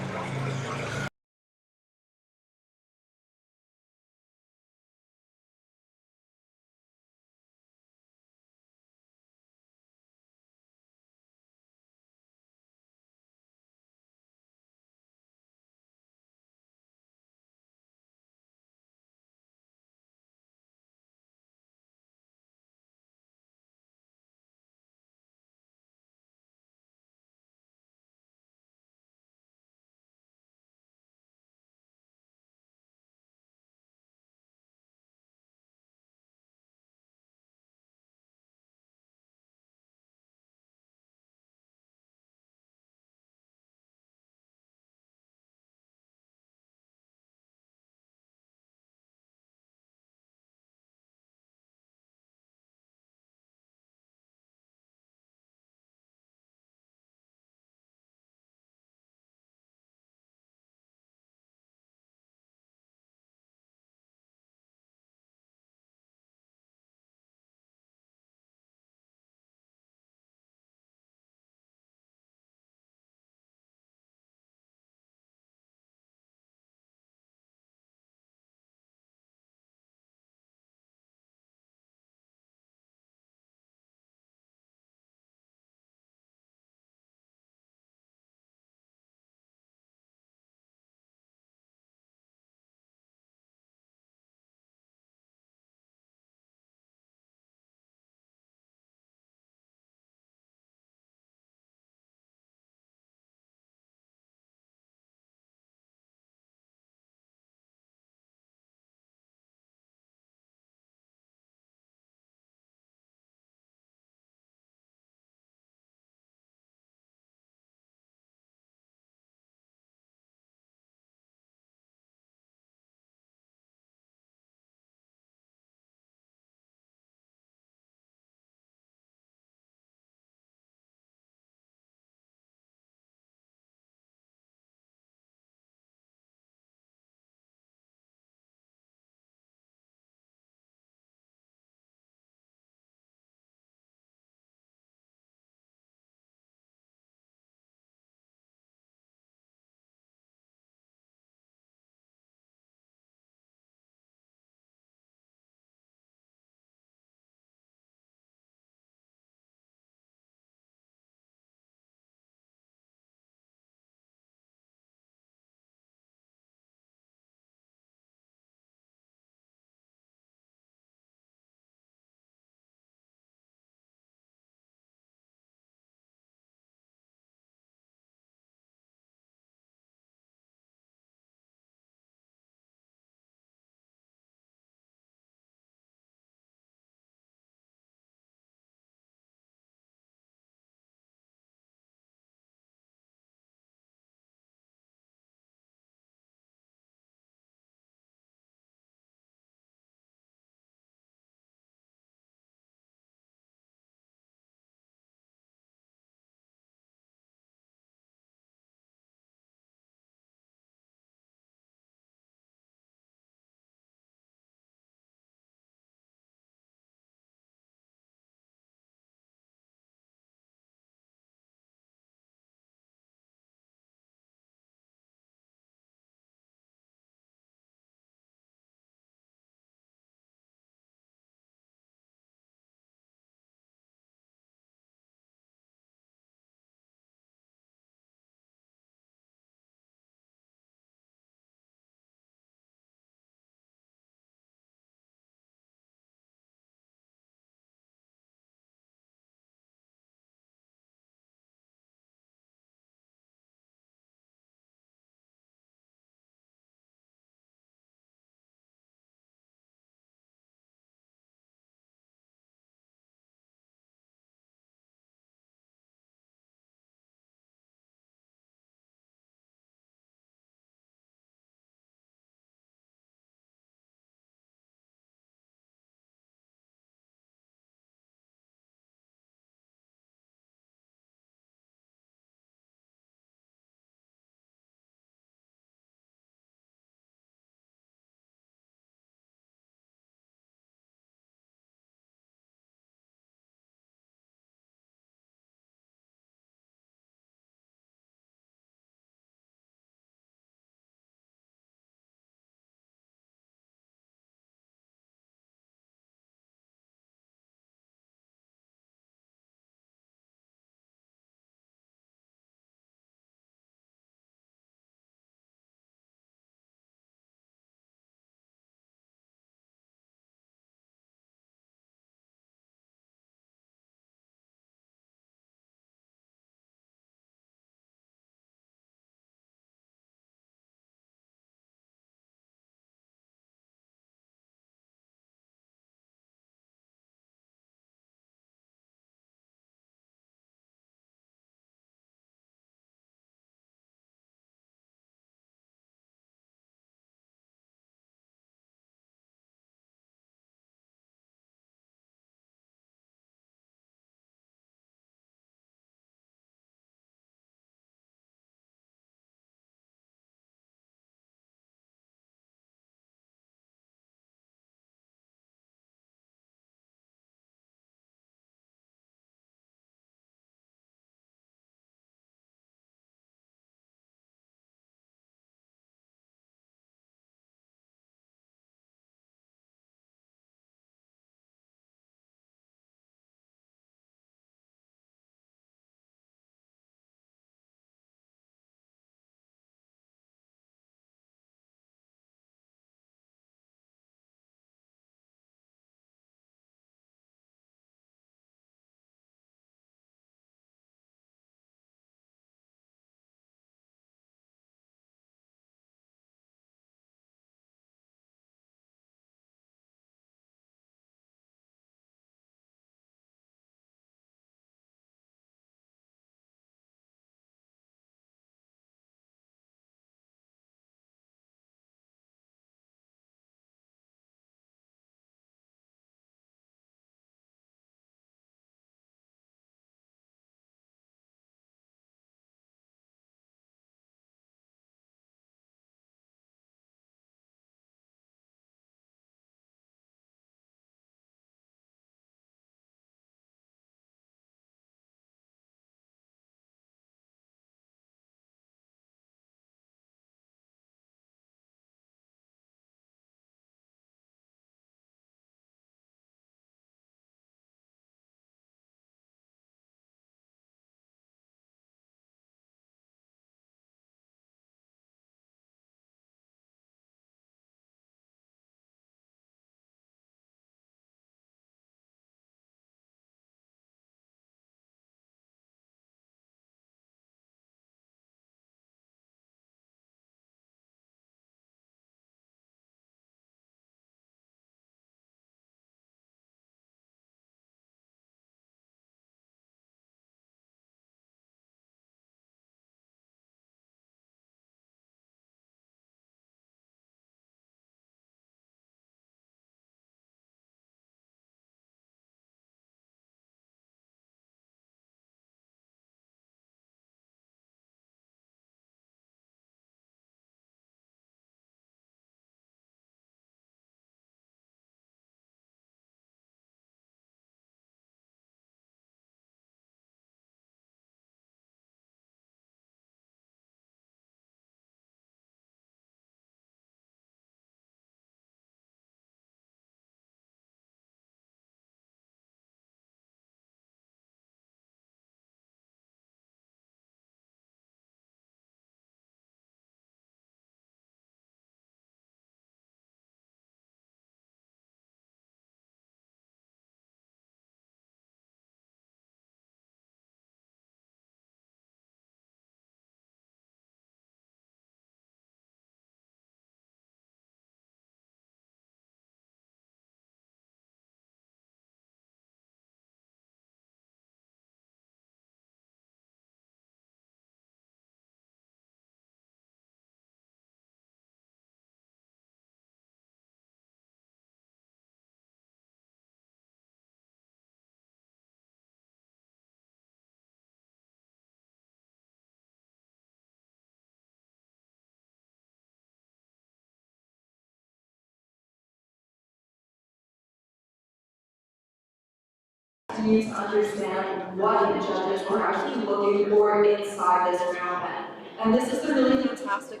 need to understand what the judges are actually looking for inside this round pen. And this is a really fantastic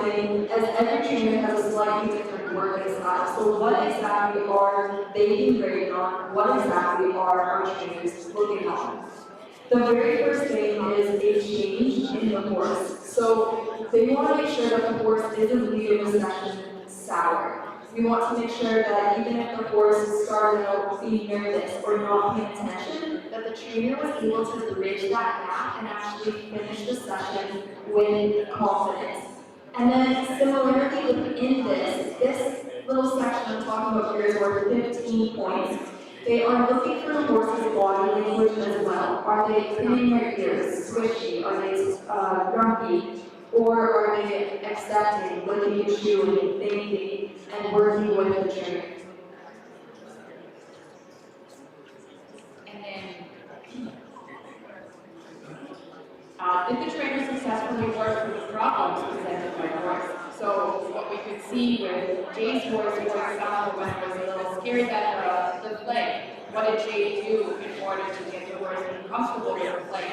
thing, as every trainer has a slightly different working style. So what exactly are they being graded on? What exactly are our trainers looking on? The very first thing is a change in the horse. So they want to make sure that the horse isn't leaving the session sour. We want to make sure that even if the horse started out being nervous or not paying attention, that the trainer was able to bridge that gap and actually finish the session with confidence. And then similarly within this little section I'm talking about here is worth 15 points. They are looking for the horse's body language as well. Are they pinning their ears, squishy? Are they grumpy? Or are they accepting, licking and chewing, thinking, and working with the trainer? And then, did the trainer successfully work through the problems presented by the horse? So what we could see with Jay's horse, for example, when it was a little scared at the play, what did Jay do in order to get the horse comfortable with the play?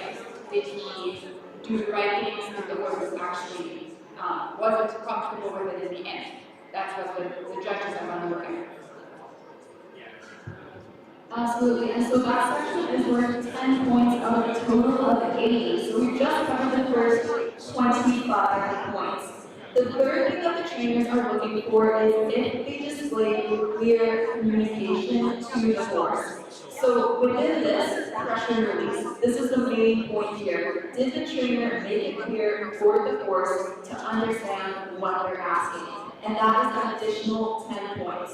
Did he do the right things that the horse was actually wasn't comfortable with it in the end? That's what the judges are going to look at. Absolutely, and so that section is worth 10 points out of a total of 80. So we've just covered the first 25 points. The third thing that the trainers are looking for is if they display clear communication to the horse. So within this, pressure release, this is the main point here. Did the trainer make it clear for the horse to understand what they're asking? And that is an additional 10 points.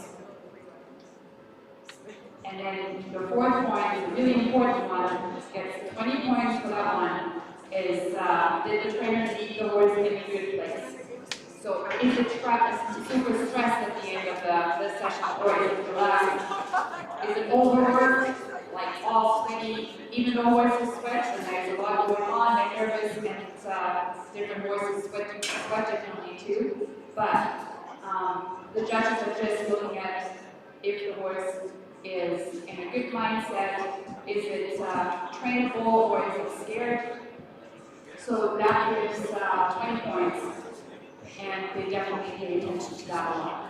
And then the fourth point, the really important one, gets 20 points for that one, is did the trainer lead the horse in a good place? So is it super stressed at the end of the session, or is it relaxed? Is it overworked, like all sweaty, even though horses sweat, and there's a lot going on, they're nervous, and different horses sweat differently too. But the judges are just looking at if the horse is in a good mindset, is it trainable, or is it scared? So that gives 20 points, and they definitely pay attention to that a lot.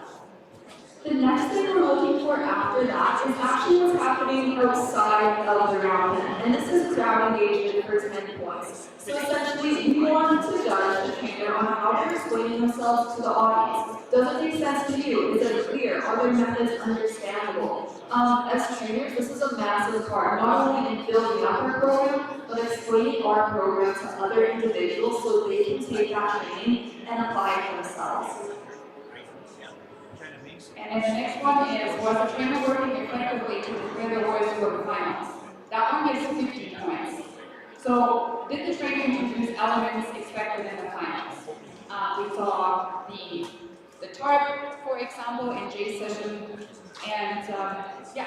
The next thing we're looking for after that is actually what's happening outside of the round pen, and this is crowd engagement for 10 points. So essentially, we want to judge the trainer on how they're explaining themselves to the audience. Does it make sense to you? Is it clear? Are their methods understandable? As trainers, this is a massive part, not only in building up our program, but explaining our program to other individuals so they can take that training and apply it themselves. And the next one is, was the trainer working effectively to prepare the horse for the finals? That one gets 15 points. So, did the trainer introduce elements expected in the finals? We saw the tarp, for example, in Jay's session, and yeah.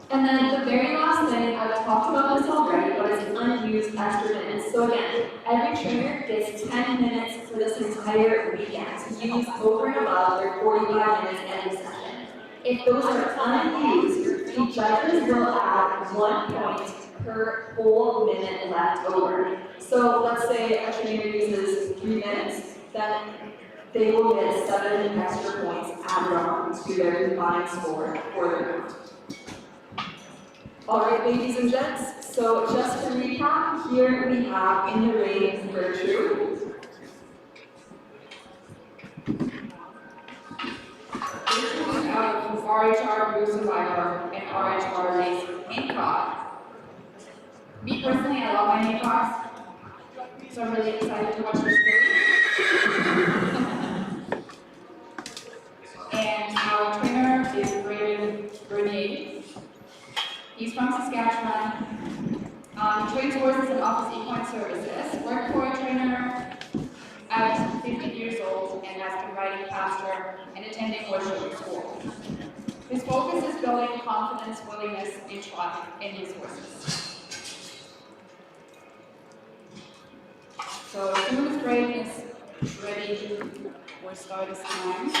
And then the very last thing, I've talked about this already, but it's unused extra minutes. So again, every trainer gets 10 minutes for this entire weekend to use over and above their 45 minutes every session. If those are unused, the judges will add 1 point per whole minute left over. So let's say a trainer uses 3 minutes, then they will get 7 extra points added on to their combined score for the round. Alright, ladies and gents, so just to recap, here we have in the ring Gertrude. Gertrude is out of RHR Blue Survivor and RHR Lace Hancock. Me personally, I love my Hancocks, so I'm really excited to watch this film. And our trainer is Brandon Bernier. He's from Saskatchewan. He trains horses and offers equine services. Worked for a trainer at 50 years old and has been riding pasture and attending horse show school. His focus is building confidence, willingness, and trust in his horses. So as soon as Brayden is ready, we'll start his time.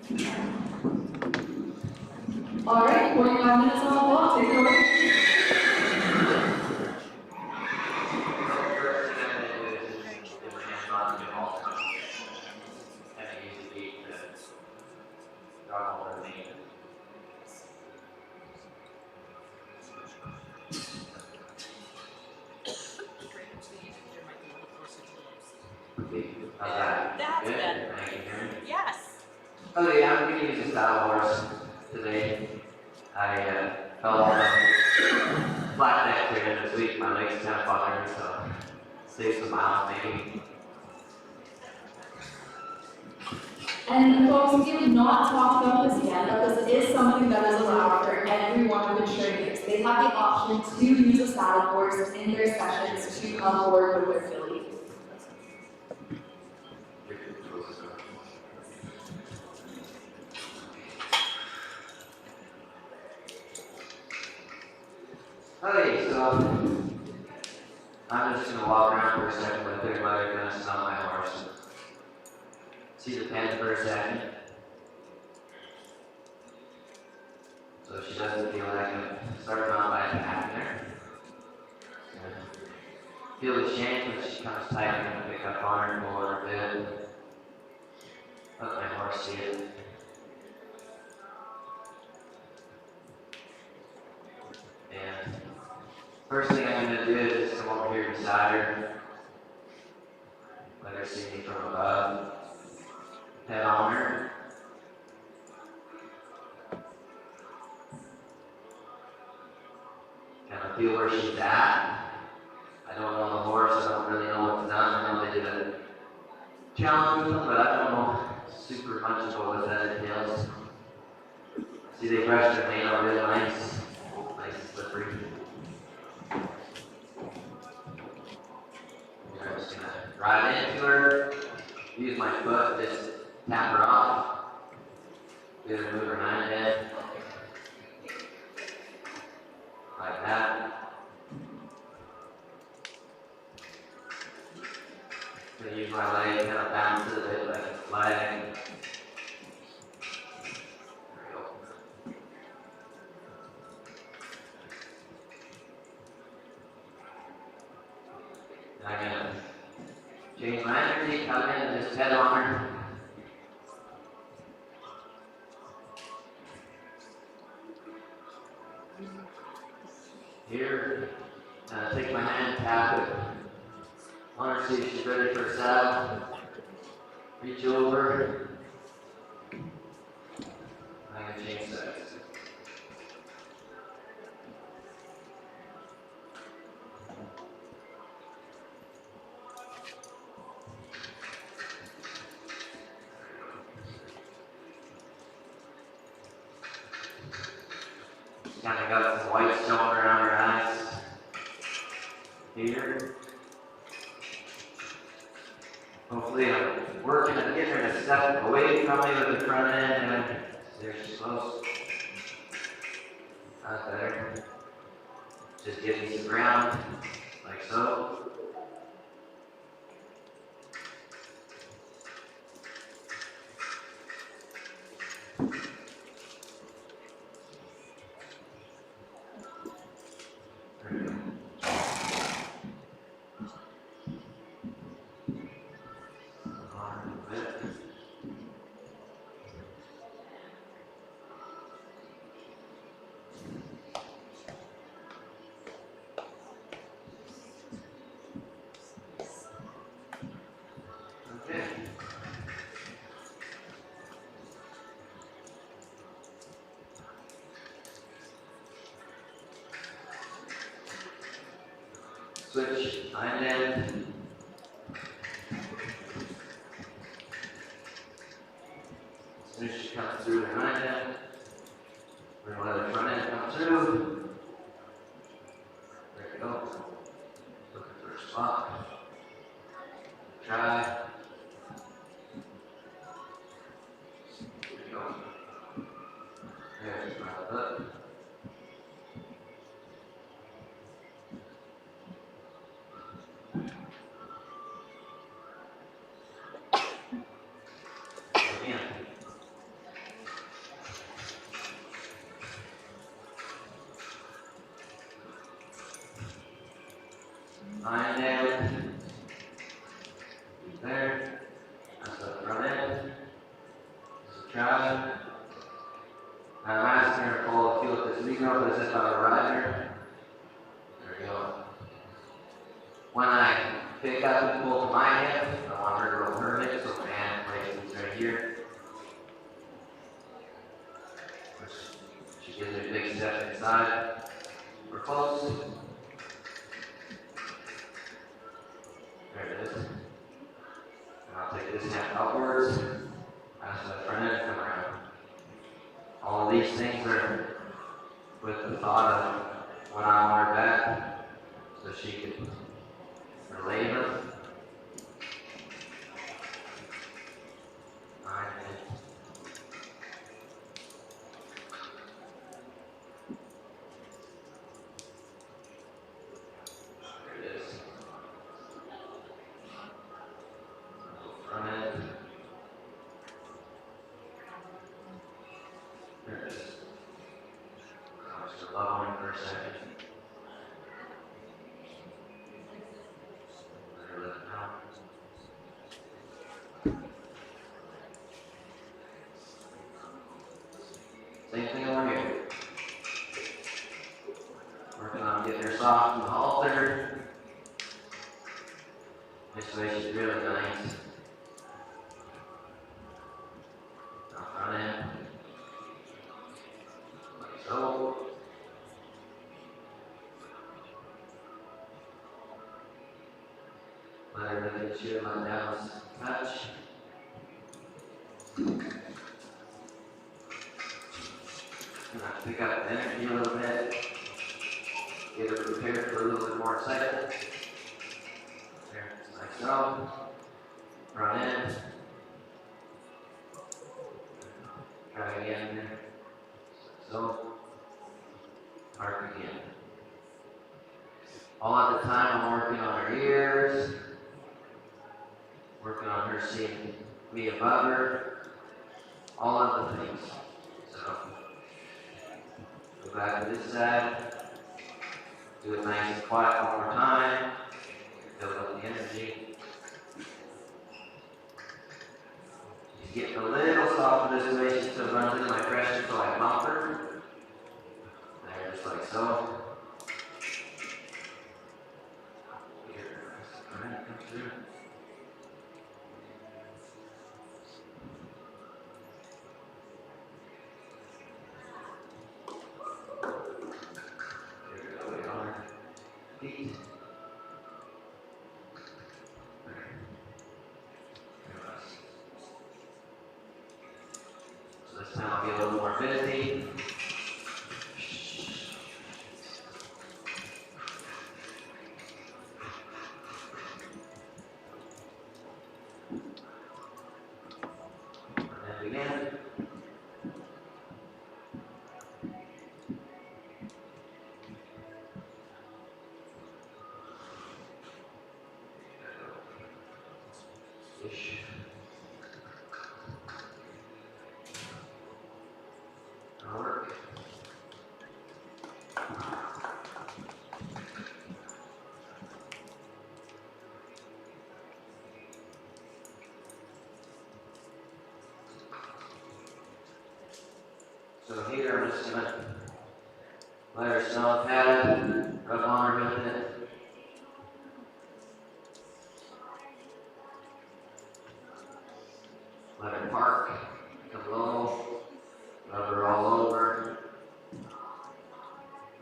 All right, 45 minutes on the clock, take it away. That's better. Yes. Okay, I'm going to use a saddle horse today. I fell off a flat deck here this week. My legs kind of bothering me, so save some miles maybe. And folks, we did not talk about this yet, but this is something that is allowed for every one of the trainers. They have the option to use a saddle horse in their sessions to come forward with their filly. Okay, so I'm just going to walk around for a second with her mother going to smell my horse. See the pen for a second. So she doesn't feel like I'm starting on by attacking her. Feel the shank when she comes tight, I'm going to pick up on her and pull her a bit. Let my horse see it. And first thing I'm going to do is just come over here beside her. Let her see me from above. Head on her. Kind of feel where she's at. I don't know the horse, I don't really know what's done. I know they did a challenge with them, but I don't know super much about what that entails. See, they brushed their mane out really nice. Nice and slippery. I'm just gonna ride into her, use my foot, just tap her off, get her to move her hind head, like that. I'm gonna use my leg, kind of bounce it a bit like a flag. There we go. I'm gonna change my energy, come in and just head on her. Here, take my hand, tap it. Want her to see if she's ready for a saddle. Reach over. I'm gonna change sides. Kind of got some white stone around her eyes. Here. Hopefully I'm working at getting her to step away from me with the front end, and there she's close. That's better. Just give me some ground, like so. Okay. Switch hind end. As soon as she comes through the hind end, we're going to let the front end come through. There we go. Looking for a spot. Try. There we go. There's my foot. Again. try. I'm asking her to pull a feel with this lead rope as if I were riding her. There we go. When I pick up and pull to my hip, I want her to roll her hip, so my hand places right here. She gives a big step inside. We're close. There it is. And I'll take this hand outwards. Pass the front end, come around. All of these things are with the thought of when I want her back, so she can relate them. 9 minutes. There it is. Front end. There it is. I'm just allowing for a second. There it is now. Same thing over here. Working on getting her soft in the halter. This way she's really nice. Now front end. Like so. Let her look at you, let down touch. And I pick up the energy a little bit. Get her prepared for a little bit more excitement. There, like so. Front end. Try again there. So. Arc again. All at the time I'm working on her ears. Working on her seeing me above her. All of the things. So. Go back to this side. Do it nice and quiet one more time. Build up the energy. She's getting a little softer this way. She still runs into my pressure, so I bump her. There, just like so. Here, alright, come through. Feet. So this time I'll be a little more busy. And then again. Ish. That'll work. So here I'm just gonna let her smell the pad, rub on her with it. Let her park, come low, rub her all over.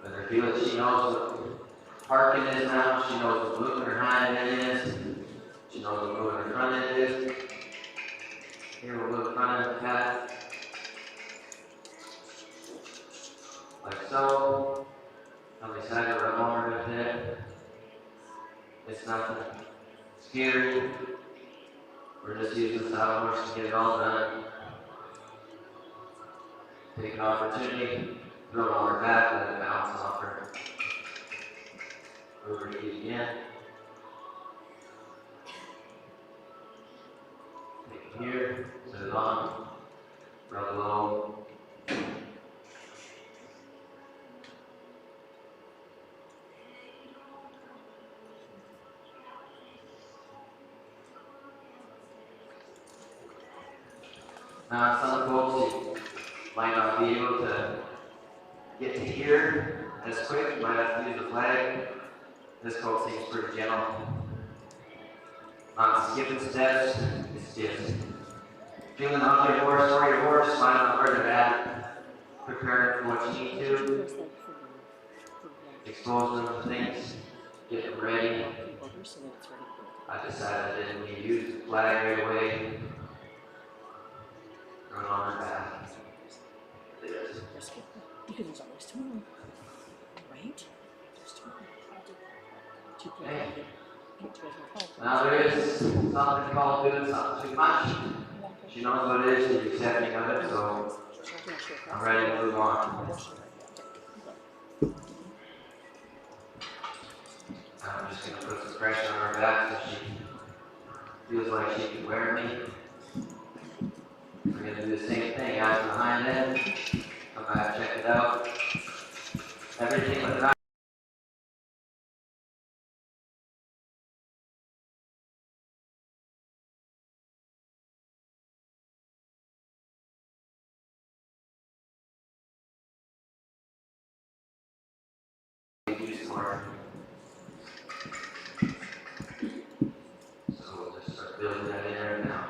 Let her feel it. She knows what parking is now. She knows what moving her hind end is. She knows what moving her front end is. Here we'll move the front end of the pad. Like so. On the side, rub on her with it. It's nothing scary. We're just using the saddle horse to get it all done. Take an opportunity, throw it on her back, let it bounce off her. Over to you again. Take it here, set it on, rub low. Now, some folks you might not be able to get to here as quick, you might have to use the flag. This colt seems pretty gentle. Not skipping steps, it's just feeling out your horse or your horse, finding out where they're at, preparing for what you need to, exposing them to things, getting them ready. I decided I didn't need to use the flag right away. Run on her back. It is. Because there's always tomorrow, right? There's tomorrow. Okay. Now there is something called doing something too much. She knows what it is, she's accepting of it, so I'm ready to move on. I'm just going to put some pressure on her back so she feels like she can wear me. We're going to do the same thing out to the hind end. Come back, check it out. Everything with that. So we'll just start building that in there now.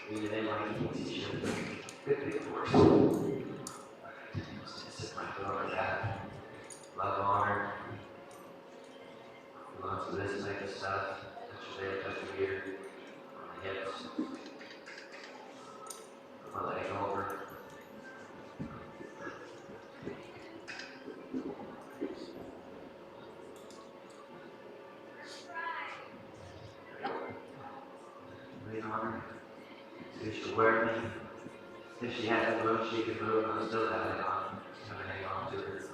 Read it in like a t-shirt. Good big horse. Just sit my foot over that. Love on her. Lots of this type of stuff. Touch your leg, touch your ear. On the hips. Put my leg over. Lean on her. See if she'll wear me. If she has to move, she can move. I'm still having it on. I'm gonna hang on to her.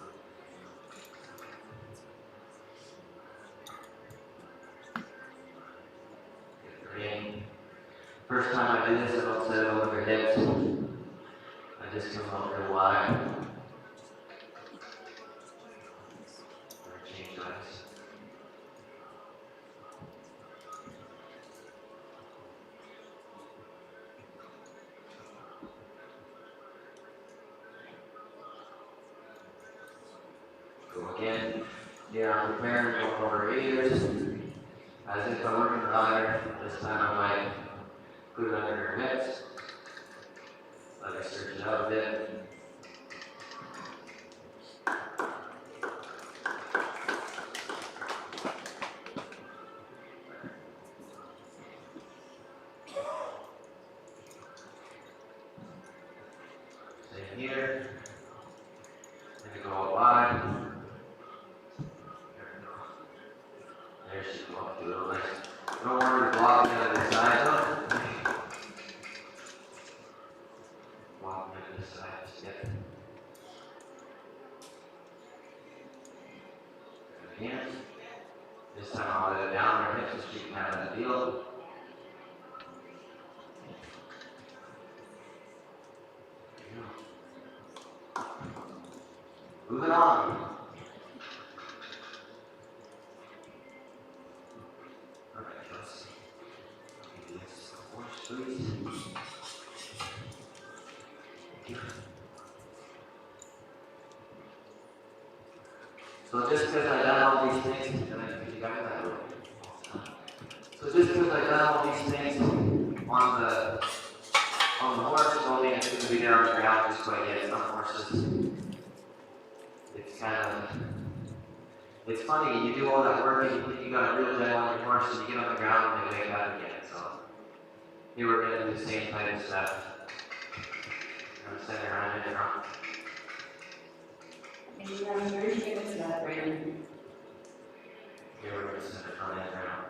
First time I do this, I don't set it over her hips. I just come up real wide. Or change legs. Go again. Here I'm preparing, going over her ears. As if I'm working on her. This time I might put it under her hips. Let her stretch it out a bit. Same here. Let it go out wide. There we go. There she can walk through a little nice. Don't want her to block the other side though. Walk on this side, step. Again. This time I'll let it down her hips so she can have that feel. Moving on. Alright, let's do this horse, please. So just because I've done all these things, I've done all these things on the horse, don't mean it's going to be there on the ground just quite yet. Some horses, it's kind of, it's funny, you do all that work and you think you got a real dead on your horse and you get on the ground and they wake up again. So here we're going to do the same type of stuff. I'm going to send her around in there. And you have a very good stuff right in. Here we're going to send her front end around.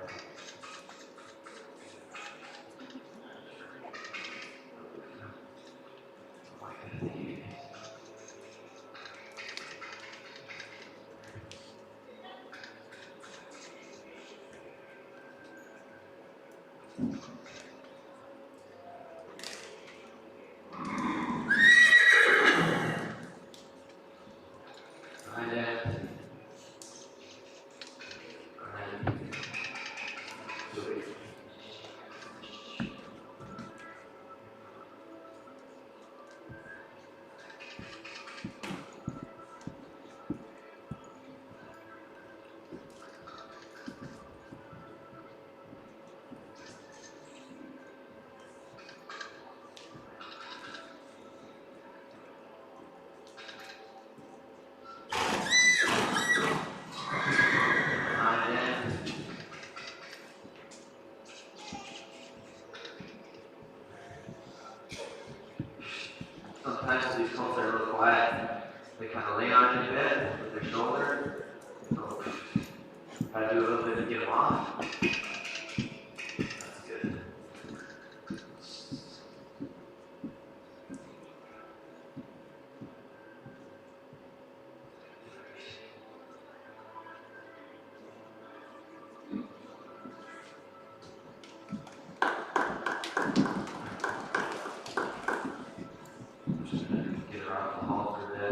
Right in. Right. Do it. Right in. Sometimes these colts are real quiet. They kind of lean on you a bit with their shoulder. So, gotta do a little bit to get them off. That's good. Just gonna get her off the halter a bit.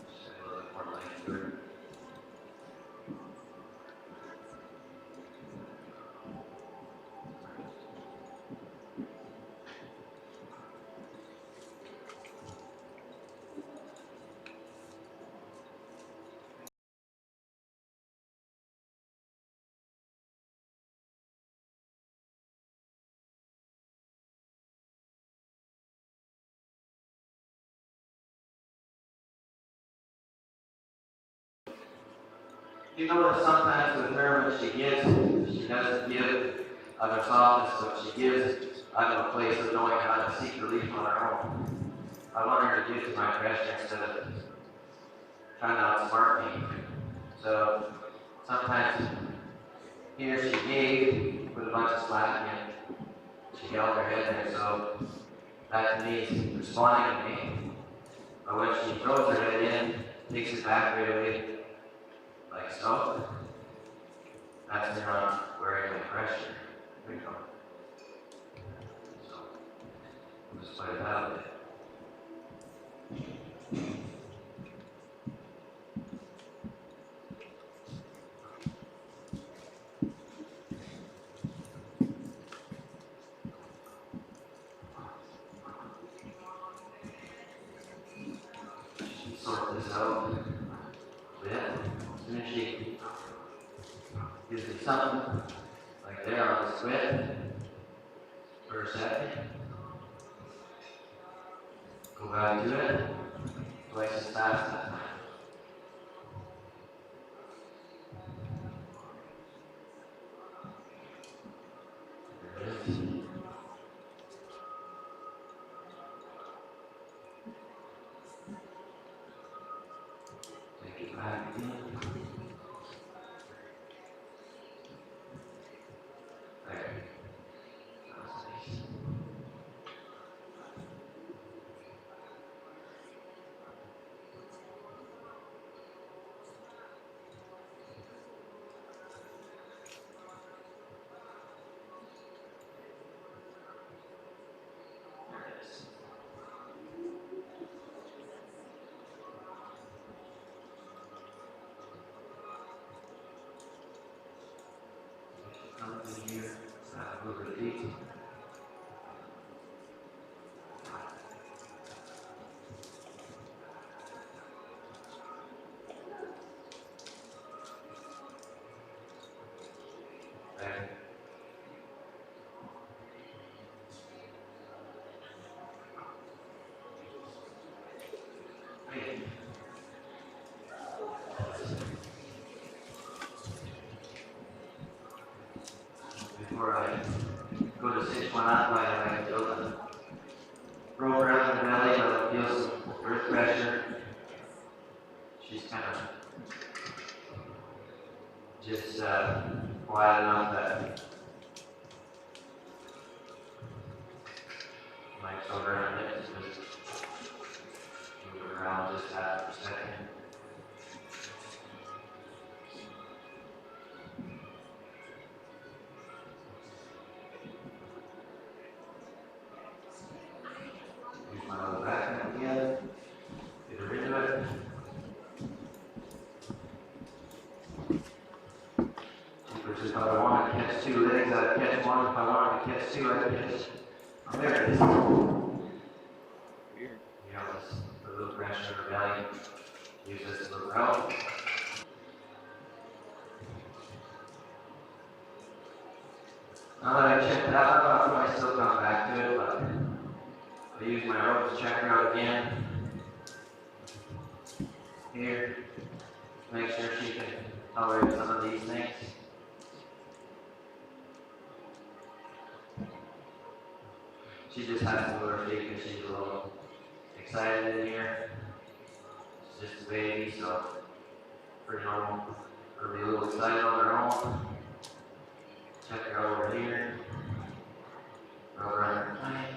Just a little bit more length to her. You notice sometimes with her when she gives, she doesn't give of her softness, but she gives out of a place of knowing how to seek relief on her own. I want her to give to my pressure instead of trying to outsmart me. So sometimes here she gave with a bunch of slack and she held her head there, so that to me is responding to me. But when she throws her head in, takes it back right away, like so, that's when I'm wearing my pressure. There you go. So, we'll just play it out a bit. Sort this out a bit. As soon as she gives me something, like there on the squid, for a second, go back to it, twice as fast that time. There it is. Take it back again. There. That's nice. There it is. Come in here, have a little bit deep. There. Great. Before I go to 6 one up, I feel the rope around the belly, I feel some earth pressure. She's kind of just quiet enough that my shoulder and hips just move around just half a second. Versus if I wanted to catch two legs, I'd catch one. If I wanted to catch two, I'd catch. Oh, there it is. Weird. You know, this, the little branch in her belly. Use this to look out. Now that I checked that out, I'll probably still come back to it, but I use my rope to check her out again. Here. Make sure she can tolerate some of these things. She just has to move her feet because she's a little excited in here. She's just a baby, so pretty normal. Her be a little excited on her own. Check her over here. Rub around her flank.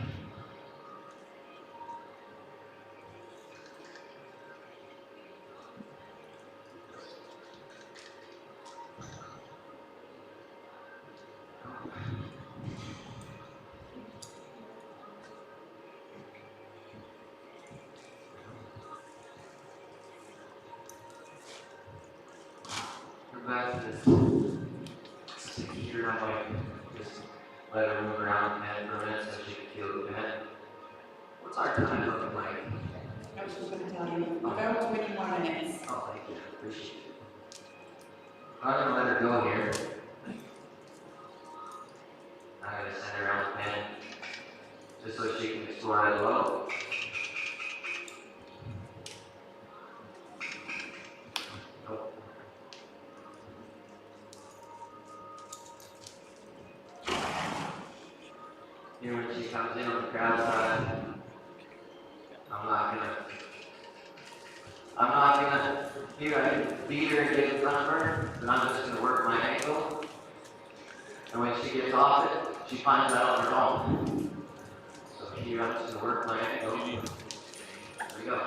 Back to this here, I might just let her move around the bed for a minute so she can feel the bed. What's our time looking like? I was just gonna tell you, about 21 minutes. Oh, thank you, appreciate it. I'm gonna let her go here. I'm gonna send her around the pen just so she can explore it low. Here when she comes in on the crowd side, I'm not gonna, here I can beat her and get in front of her, but I'm just gonna work my ankle. And when she gets off it, she finds out on her own. So here I'm just gonna work my ankle. There we go.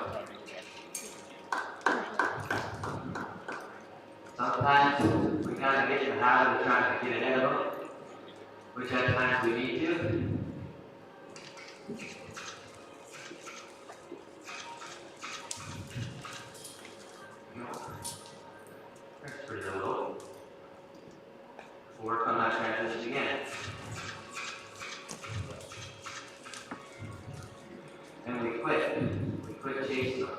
Sometimes we kind of get in the habit of trying to get ahead of them, which at times we need to. That's pretty low. We'll work on that transition again. And we quit. We quit chasing them.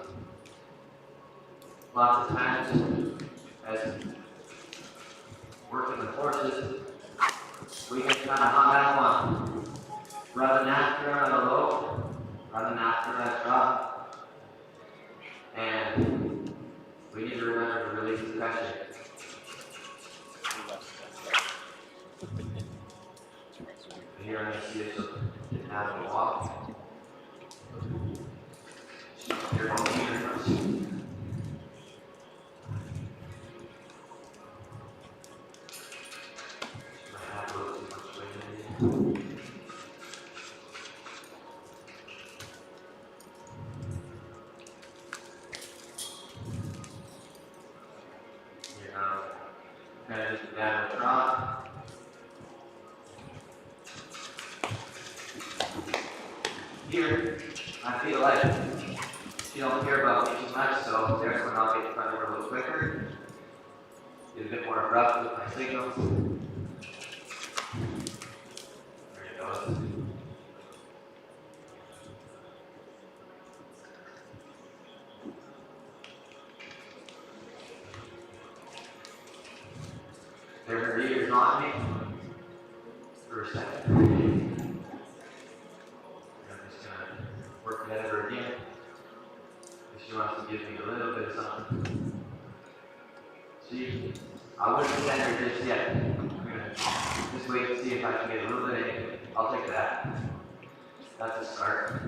Lots of times, as working with horses, we can kind of hung out on running after on a low, running after that drop. And we need to remember to release the pressure. Here I'm going to see if she'll have a walk. Here on the ears. Might have a little too much weight in it. Here now, kind of just down the trot. Here, I feel like she don't care about me too much, so there's when I'll get in front of her a little quicker. Get a bit more abrupt with my signals. There it goes. There her ears on me for a second. Work it over again. If she wants to give me a little bit of something. See, I wouldn't send her just yet. I'm gonna just wait to see if I can get a little bit of it. I'll take that. That's a start.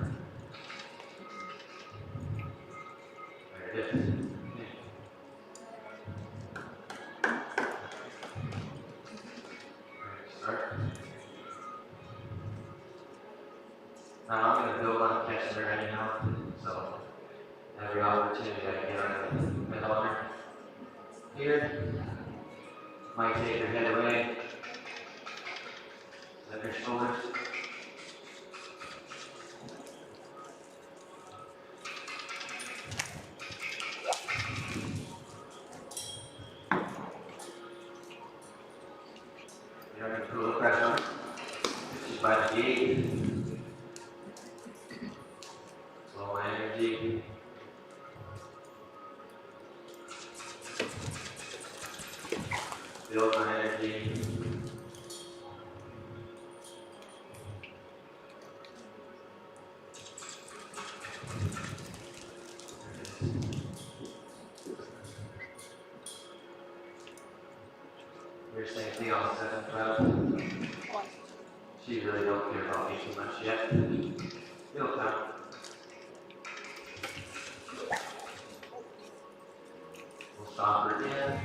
There it is. Start. Now I'm going to build on catching her anyhow, so every opportunity I can get on the mid on her. Here, might take her head away, lift her shoulders. Trying to put a little pressure on it. Just by the gate. Slow energy. Build my energy. Here's the same thing on the second club. She really don't care about me too much yet. It'll come. We'll stop her again.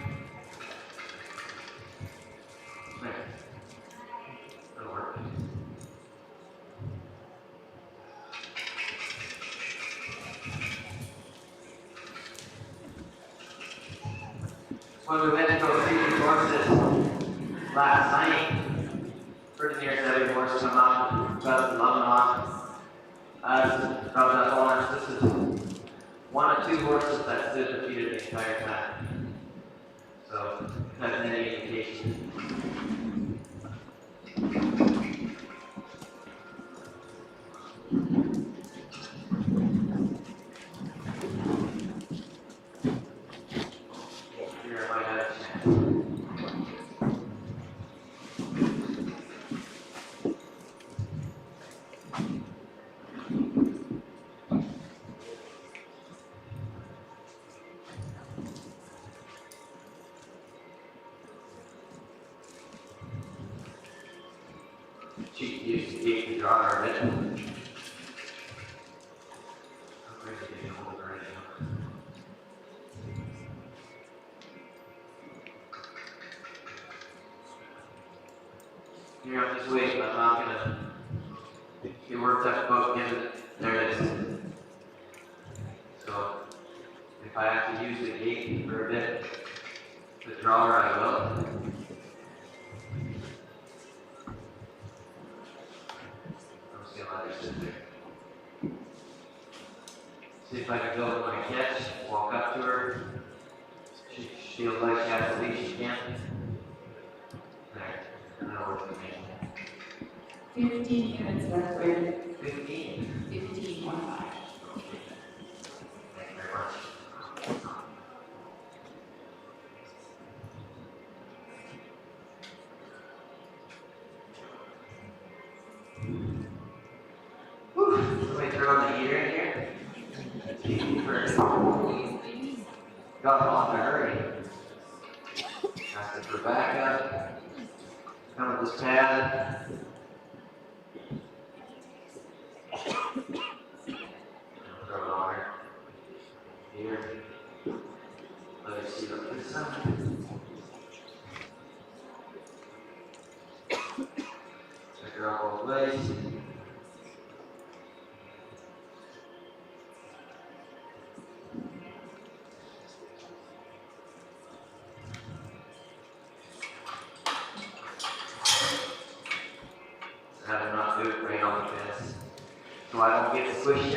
There. That'll work. When we went to go see these horses last night, pretty near every horse come up, got the loving on. About that horse, this is one of two horses that stood defeated the entire time. So, that's any indication. Here I might have a chance. She used to keep the drawer in it. I'm ready to get hold of her right now. Here, I'm just waiting. I'm not gonna get worked up about getting it. There it is. So, if I have to use the gate for a bit, the drawer I will. See if I can go when I catch, walk up to her. She feels like she has the leash again. There, that'll work for me. 15 minutes left, Brandon. 15. 15, 1, 5. Thank you very much. Somebody turn on the heater in here. Got off in a hurry. Asked for backup. Come with this pad. Throw it on her. Here. Let me see what this side. Check her out both ways. Rather not do it right on the fence, so I don't get squished.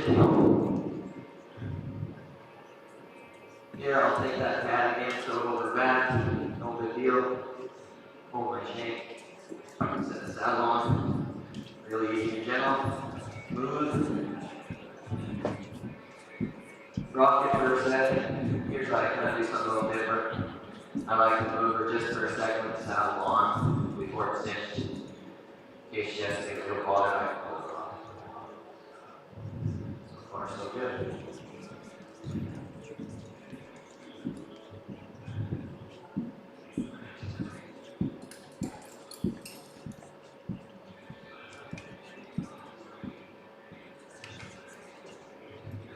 Here, I'll take that pad again, throw it over her back, no big deal. Pull my shank, set the saddle on, really easy and gentle, smooth. Rock it for a second. Here's how I kind of do something a little different. I like to move her just for a second with the saddle on before it's cinched. In case she has to take a little bother, I can pull it off. So far, so good.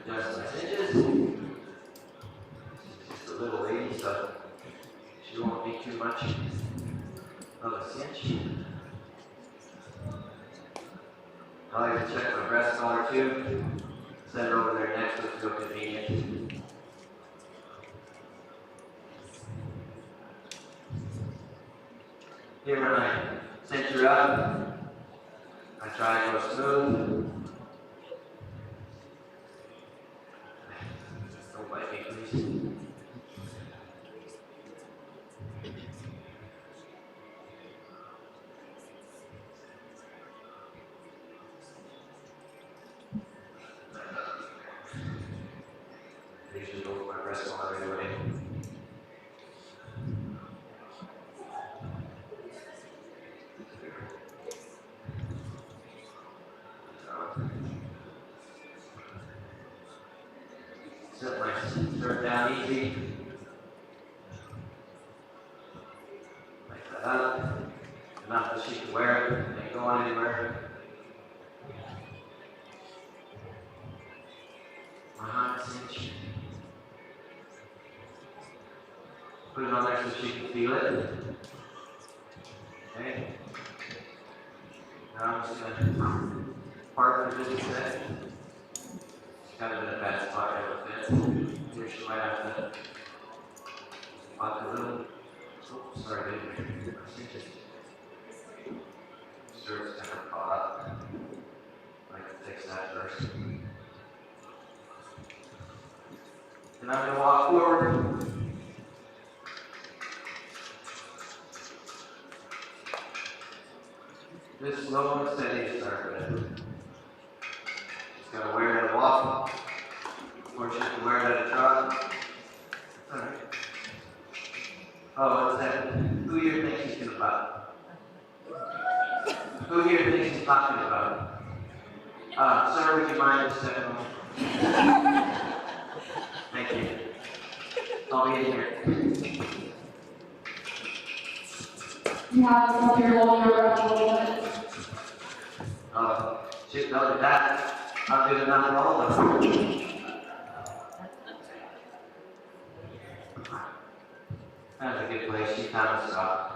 Adjust my cinches. Just a little lady, so she won't be too much of a cinch. I like to check my breast collar too. Set it over there next to it to go convenient. Here when I cinch her up, I try and go smooth. Don't bite me, please. Start down easy. Like that up. Enough that she can wear it. Ain't going anywhere. Behind cinch. Put it on there so she can feel it. Okay. Now I'm just gonna park for just a sec. Kind of in a bad spot right with this. Here she might have to walk a little. Oops, sorry, dude. Sure, it's kind of caught up. I can fix that first. And I'm gonna walk forward. Just slow and steady to start with. Just gotta wear it at a walk. Or she can wear it at a trot. Alright. Oh, what's that? Who here thinks she's gonna buy? Who here thinks he's talking about? Sir, would you mind just stepping on? Thank you. I'll be in here. You have some of your longer breath a little bit. Shoot, don't do that. I'll do another roll of them. That's a good place. She kind of stopped.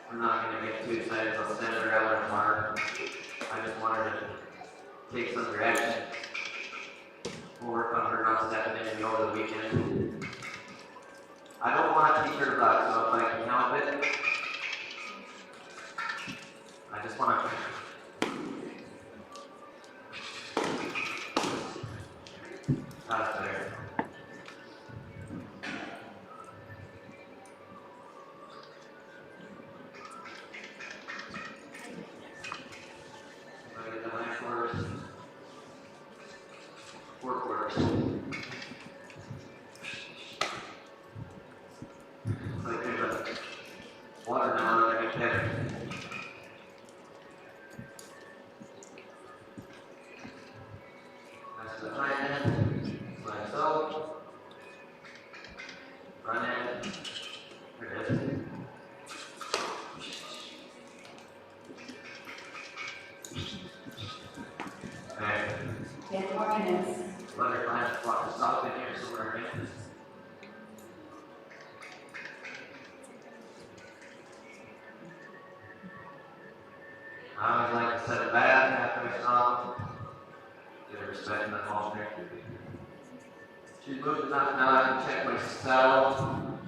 We're not going to get too excited about sending her out in the park. I just want her to take some direction. We'll work on her not stepping in and over the weekend. I don't want to teach her to buck, so if I can help it, I just want to. That's better. Water now, I can check. That's the hind end, like so. Front end, there it is. Okay. Yeah, 4 minutes. Let her find a spot to stop in here somewhere again. I always like to set it back after I stop. Get her respect in that halter. She's moving enough now I can check my saddle.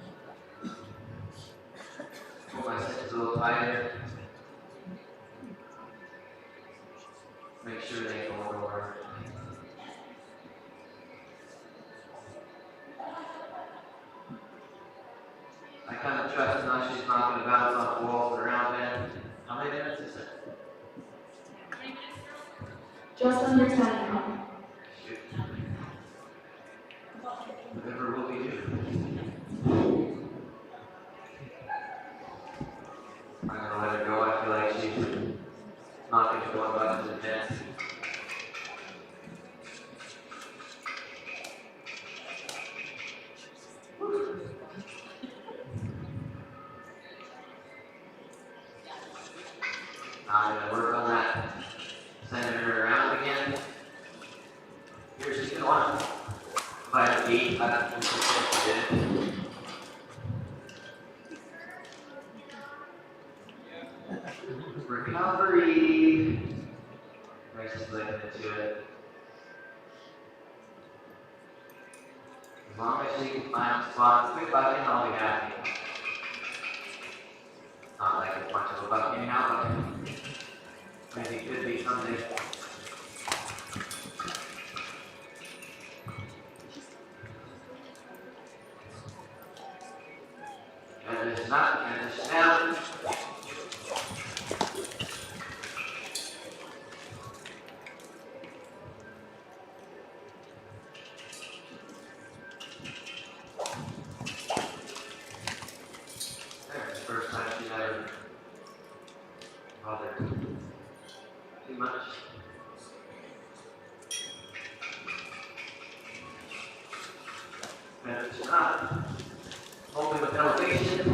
Pull my cinch a little tighter. Make sure they ain't going over. I kind of trust now she's not going to bounce off the walls around bend. How many minutes is it? Just under 10 now. Shoot. Whatever will we do? I'm going to let her go. I feel like she's not going to go about to the fence. I'm going to work on that. Sending her around again. Here she's going to want to fight a beat. That's what she did. Recovery. Nice and lifting into it. As long as she can find a spot to quick bucking, I'll be happy. Not like as much of a bucking now, but maybe it could be someday. And it's not, and it's down. There's the first time she's ever bothered too much. elevation.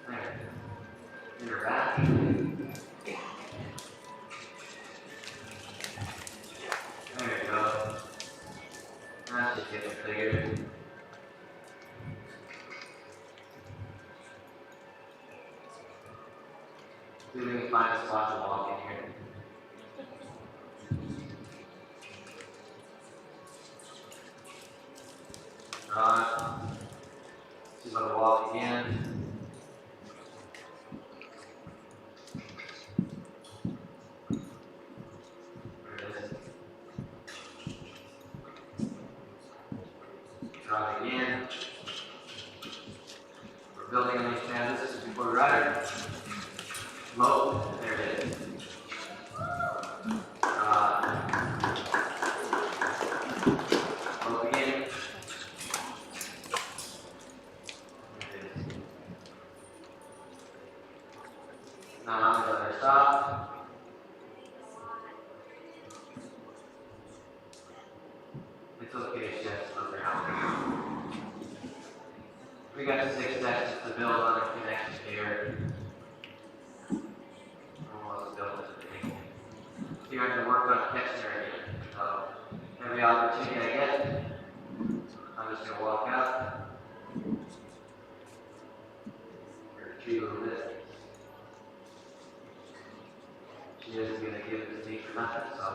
There. In your back. There you go. That's just getting bigger. See if we can find a spot to walk in here. Right. She's going to walk again. There it is. Try it again. We're building on these transitions before we ride it. Low. There it is. Low again. Now I'm going to let her stop. It's okay, she has to look around. We got 6 steps to build on a connection here. Almost built at the beginning. You're going to work on catching her again. So every opportunity I get, I'm just going to walk out. Retreat a little bit. She isn't going to give it to me for nothing, so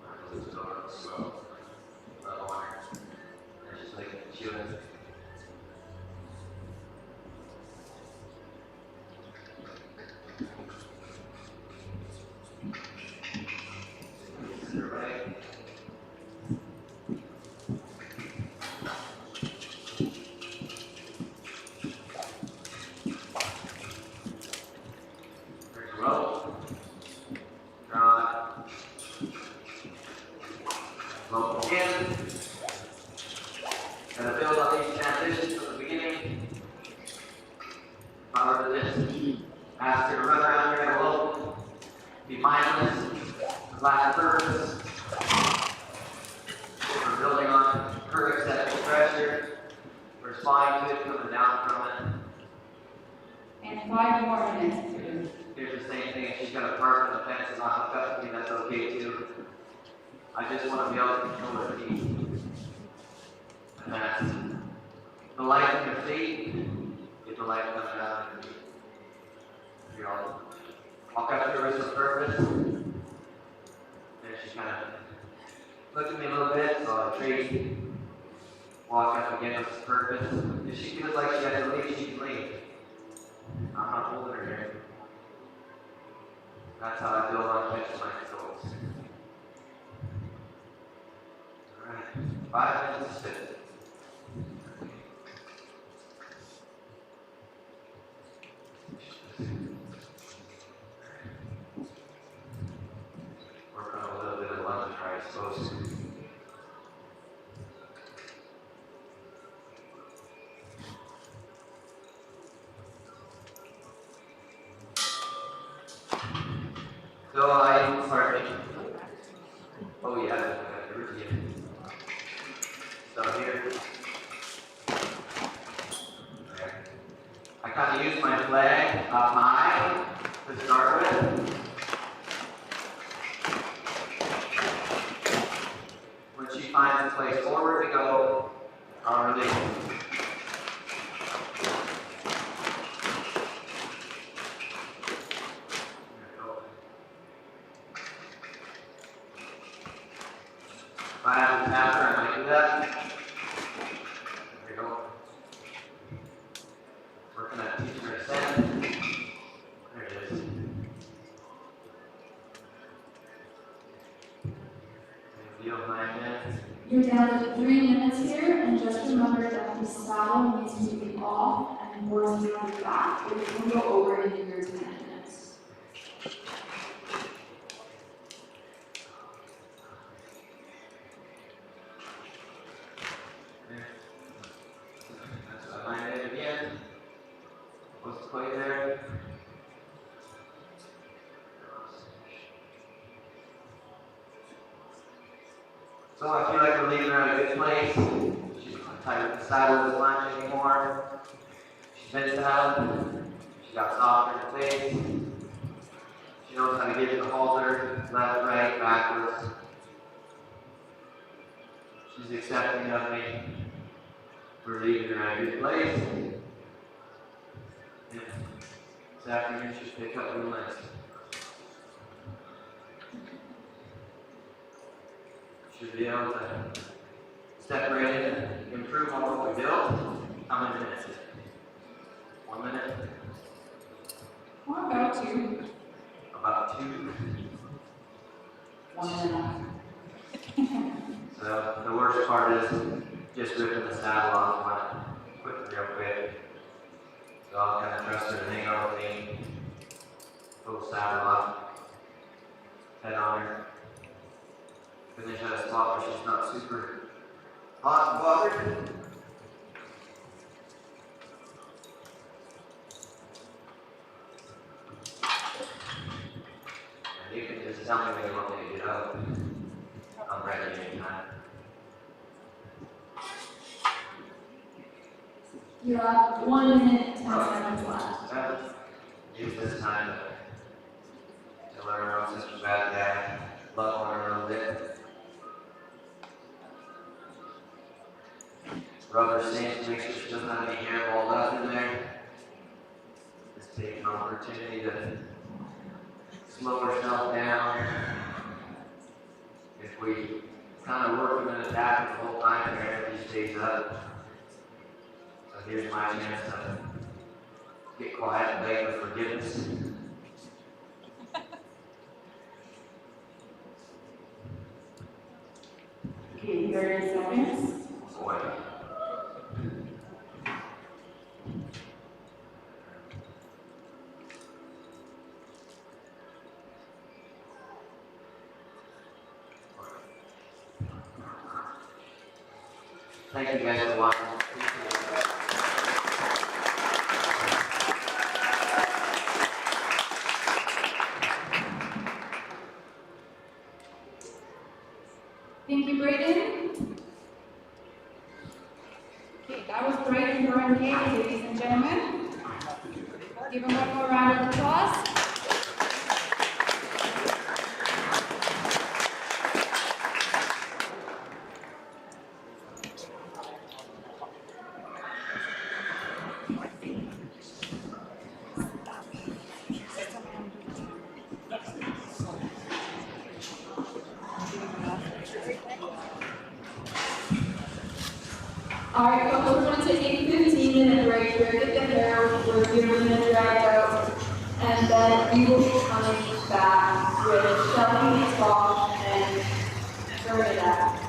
I'm just going to slow. Level on her. And just like chewing. Right. Roll. Draw. Roll again. Gonna build on these transitions from the beginning. Follow to this. Ask her to run around here and roll. Be mindless. Lack of purpose. We're building on her accepting pressure. We're responding to it, coming down from it. And 5 more minutes. Here's the same thing. If she's going to park on the fence and not hook up to me, that's okay too. I just want to be able to control her feet. And that's the light in her feet. Get the light coming out of her feet. Here, I'll walk up to her with some purpose. There she's kind of looking at me a little bit, so I'll retreat. Walk up again with some purpose. If she feels like she has to leave, she can leave. I'm not holding her here. That's how I build on catching my controls. Alright, 5 minutes to sit. Work on a little bit of lunge, I suppose. So pardon me. Oh yeah, the routine. So here. Okay. I kind of use my flag up high to start with. When she finds a place forward to go, I'll release. If I have to tap her, I might do that. There you go. Working on teaching her to stand. There it is. Deal 9 minutes. You're down to 3 minutes here, and just remember that the saddle needs to be off and horse on your back, or you can go over into your 10 minutes. That's what I did again. What's the play there? So I feel like we're leaving her in a good place. She's tight with the saddle as much anymore. She's been saddled. She got softer in the face. She knows how to get to the halter, left, right, backwards. She's accepting of me. We're leaving her in a good place. And this afternoon she's picked up new lens. Should be able to step right in and improve on what we built. How many minutes? 1 minute? What about 2? About 2. 1 minute. So the worst part is just ripping the saddle off one quick, real quick. So I'll kind of trust her to hang on with me, pull the saddle off, head on her, finish at a spot where she's not super hot and bothered. And you can just tell me when you want me to get out. I'm ready anytime. You have 1 minute, 10 seconds left. Use this time to learn her own sister's bad dad, love on her a little bit. Rub her sink, make sure she doesn't have any hair balled up in there. Just take an opportunity to slow herself down. If we kind of work with an attack the whole time, her energy stays up. So here's my chance to get quiet and beg for forgiveness. Okay, 30 seconds. Boy. Thank you guys for watching. Thank you, Brayden. Okay, that was Brayden Durham, ladies and gentlemen. Give him one more round of applause. Alright, folks, we're going to take a 15-minute break. We're going to get the hair, we're going to drag out, and then we will be coming back with Shelby, Bosch, and Bernadette.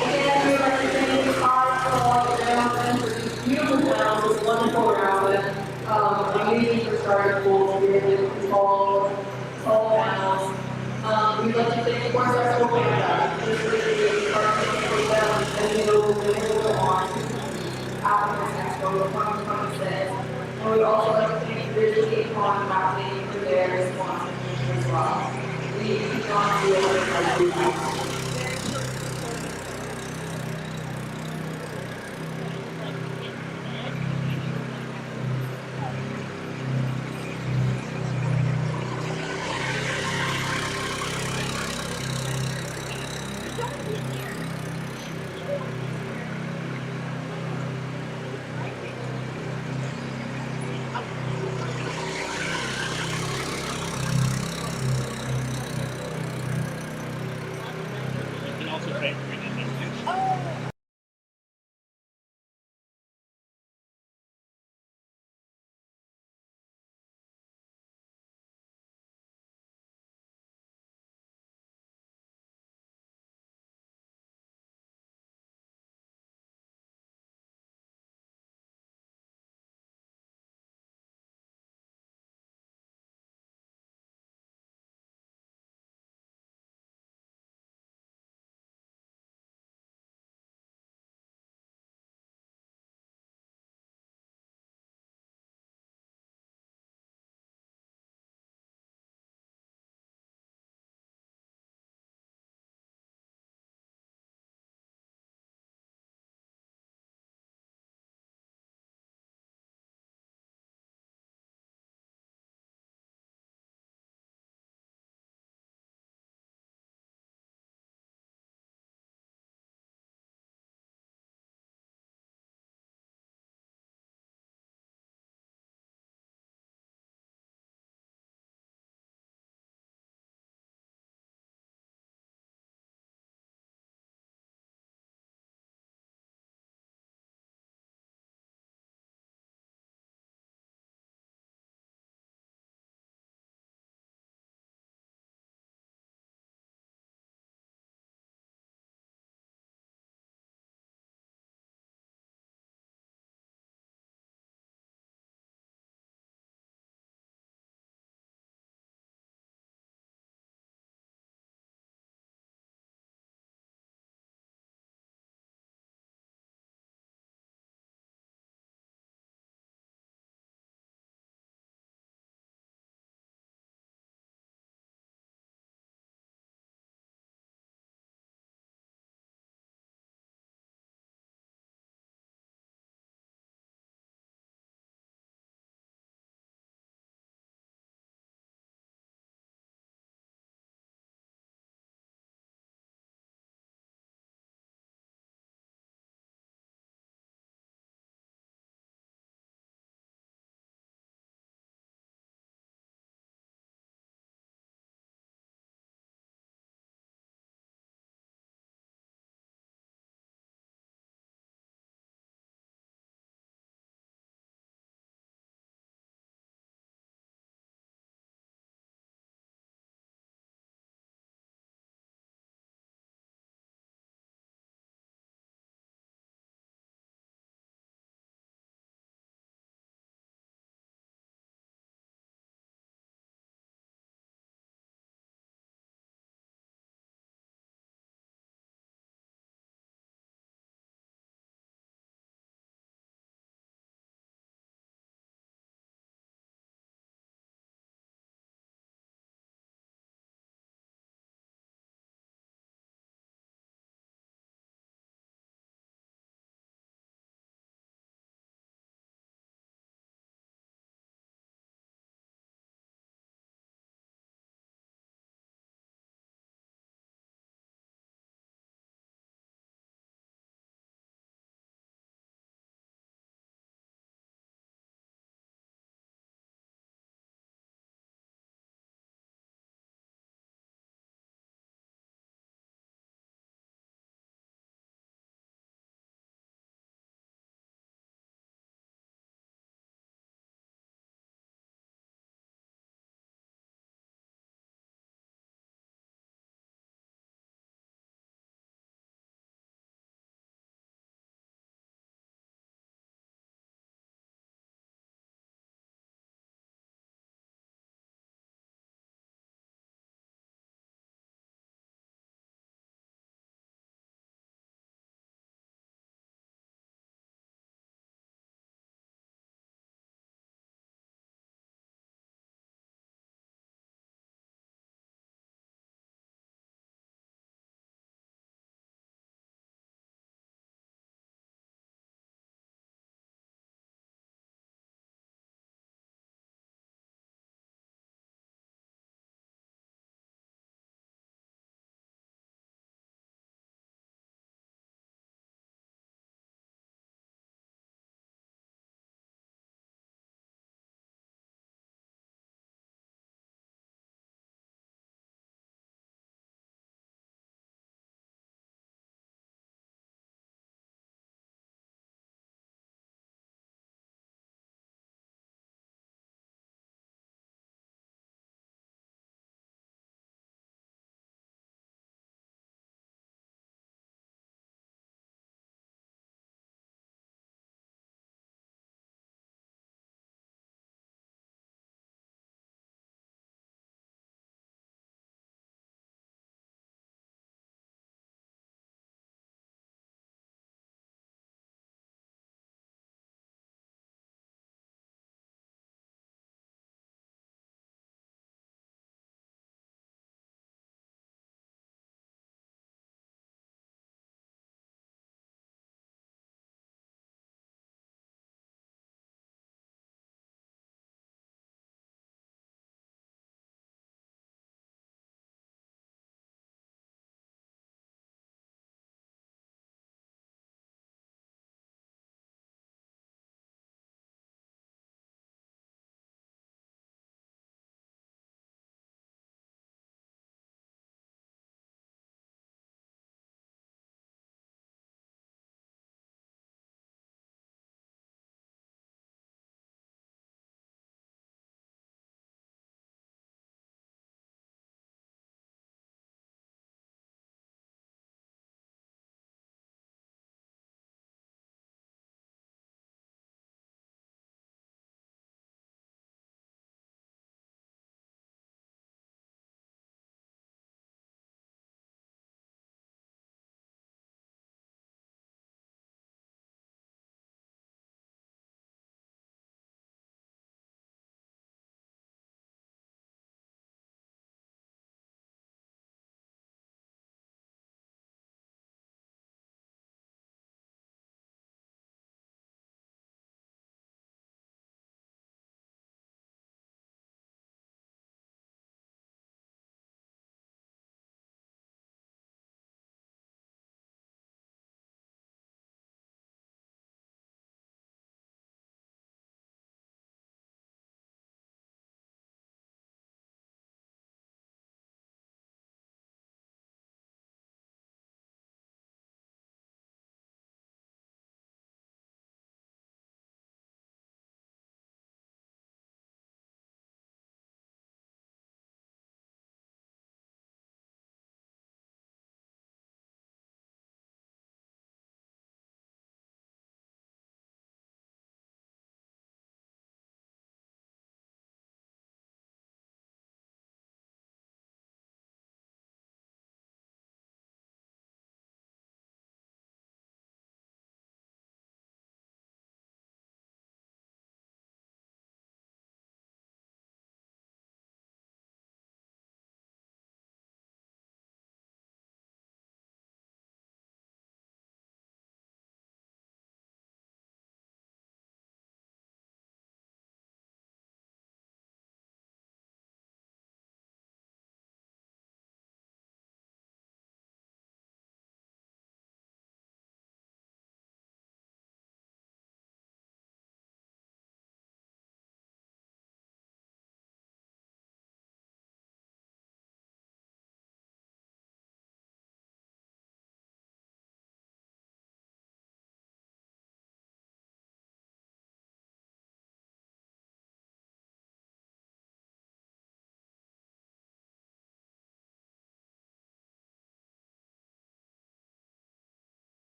Again, we would like to thank the cars for all the ground for these beautiful towns, this wonderful round, amazing for starting schools, we really control all panels. We'd like to thank, of course, our school Canada. This is our thank for them, and we know we're going to go on after this expo, 2026. And we'd also like to thank Ridgely Pond Captain for their sponsorship as well. We cannot do it without you guys.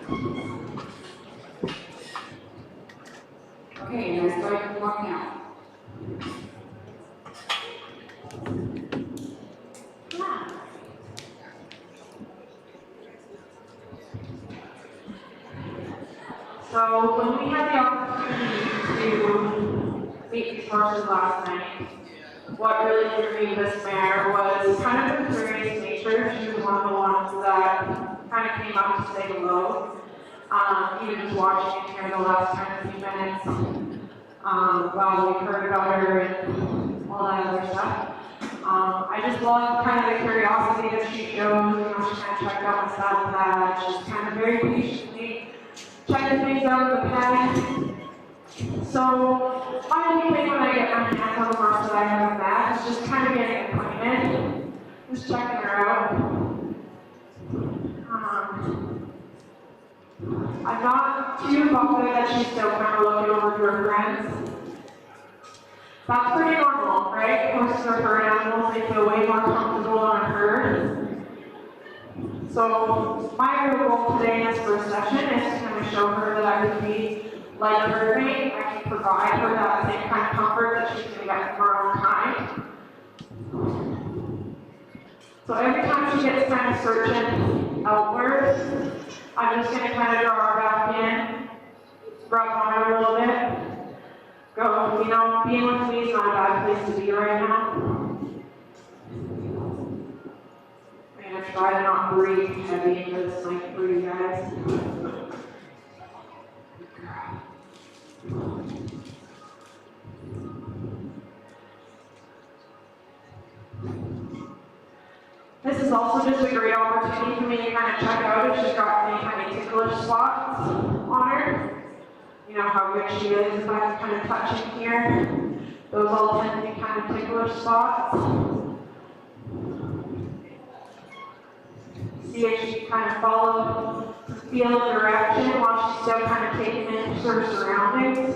Okay, now start to walk now. So when we had the opportunity to meet these horses last night, what really drew me to this mare was kind of her curious nature. She was one of the ones that kind of came up to say hello. Even just watching it here the last kind of few minutes, while we heard about her and all that other stuff. I just love kind of the curiosity that she showed. You know, she kind of checked out my saddle pad. She's kind of very patiently checking things out in the pen. So my only thing when I get my hands on the horse that I have that is just kind of getting acquainted, just checking her out. I'm not too bothered that she's still kind of looking over to her friends. That's pretty normal, right? Horses are herd animals, they feel way more comfortable on a herd. So my real goal today in this first session is to kind of show her that I can be like her mate. I can provide her that same kind of comfort that she's going to get from her own kind. So every time she gets kind of searching outwards, I'm just going to kind of draw her back in, rub on her a little bit. Go, you know, being with me is not a bad place to be right now. I'm going to try to not breathe heavy into this mic for you guys. This is also just a great opportunity for me to kind of check out if she's got any kind of ticklish spots on her. You know how good she is if I'm kind of touching here. Those all tend to be kind of ticklish spots. See if she can kind of follow the field direction while she's still kind of taking in her surroundings.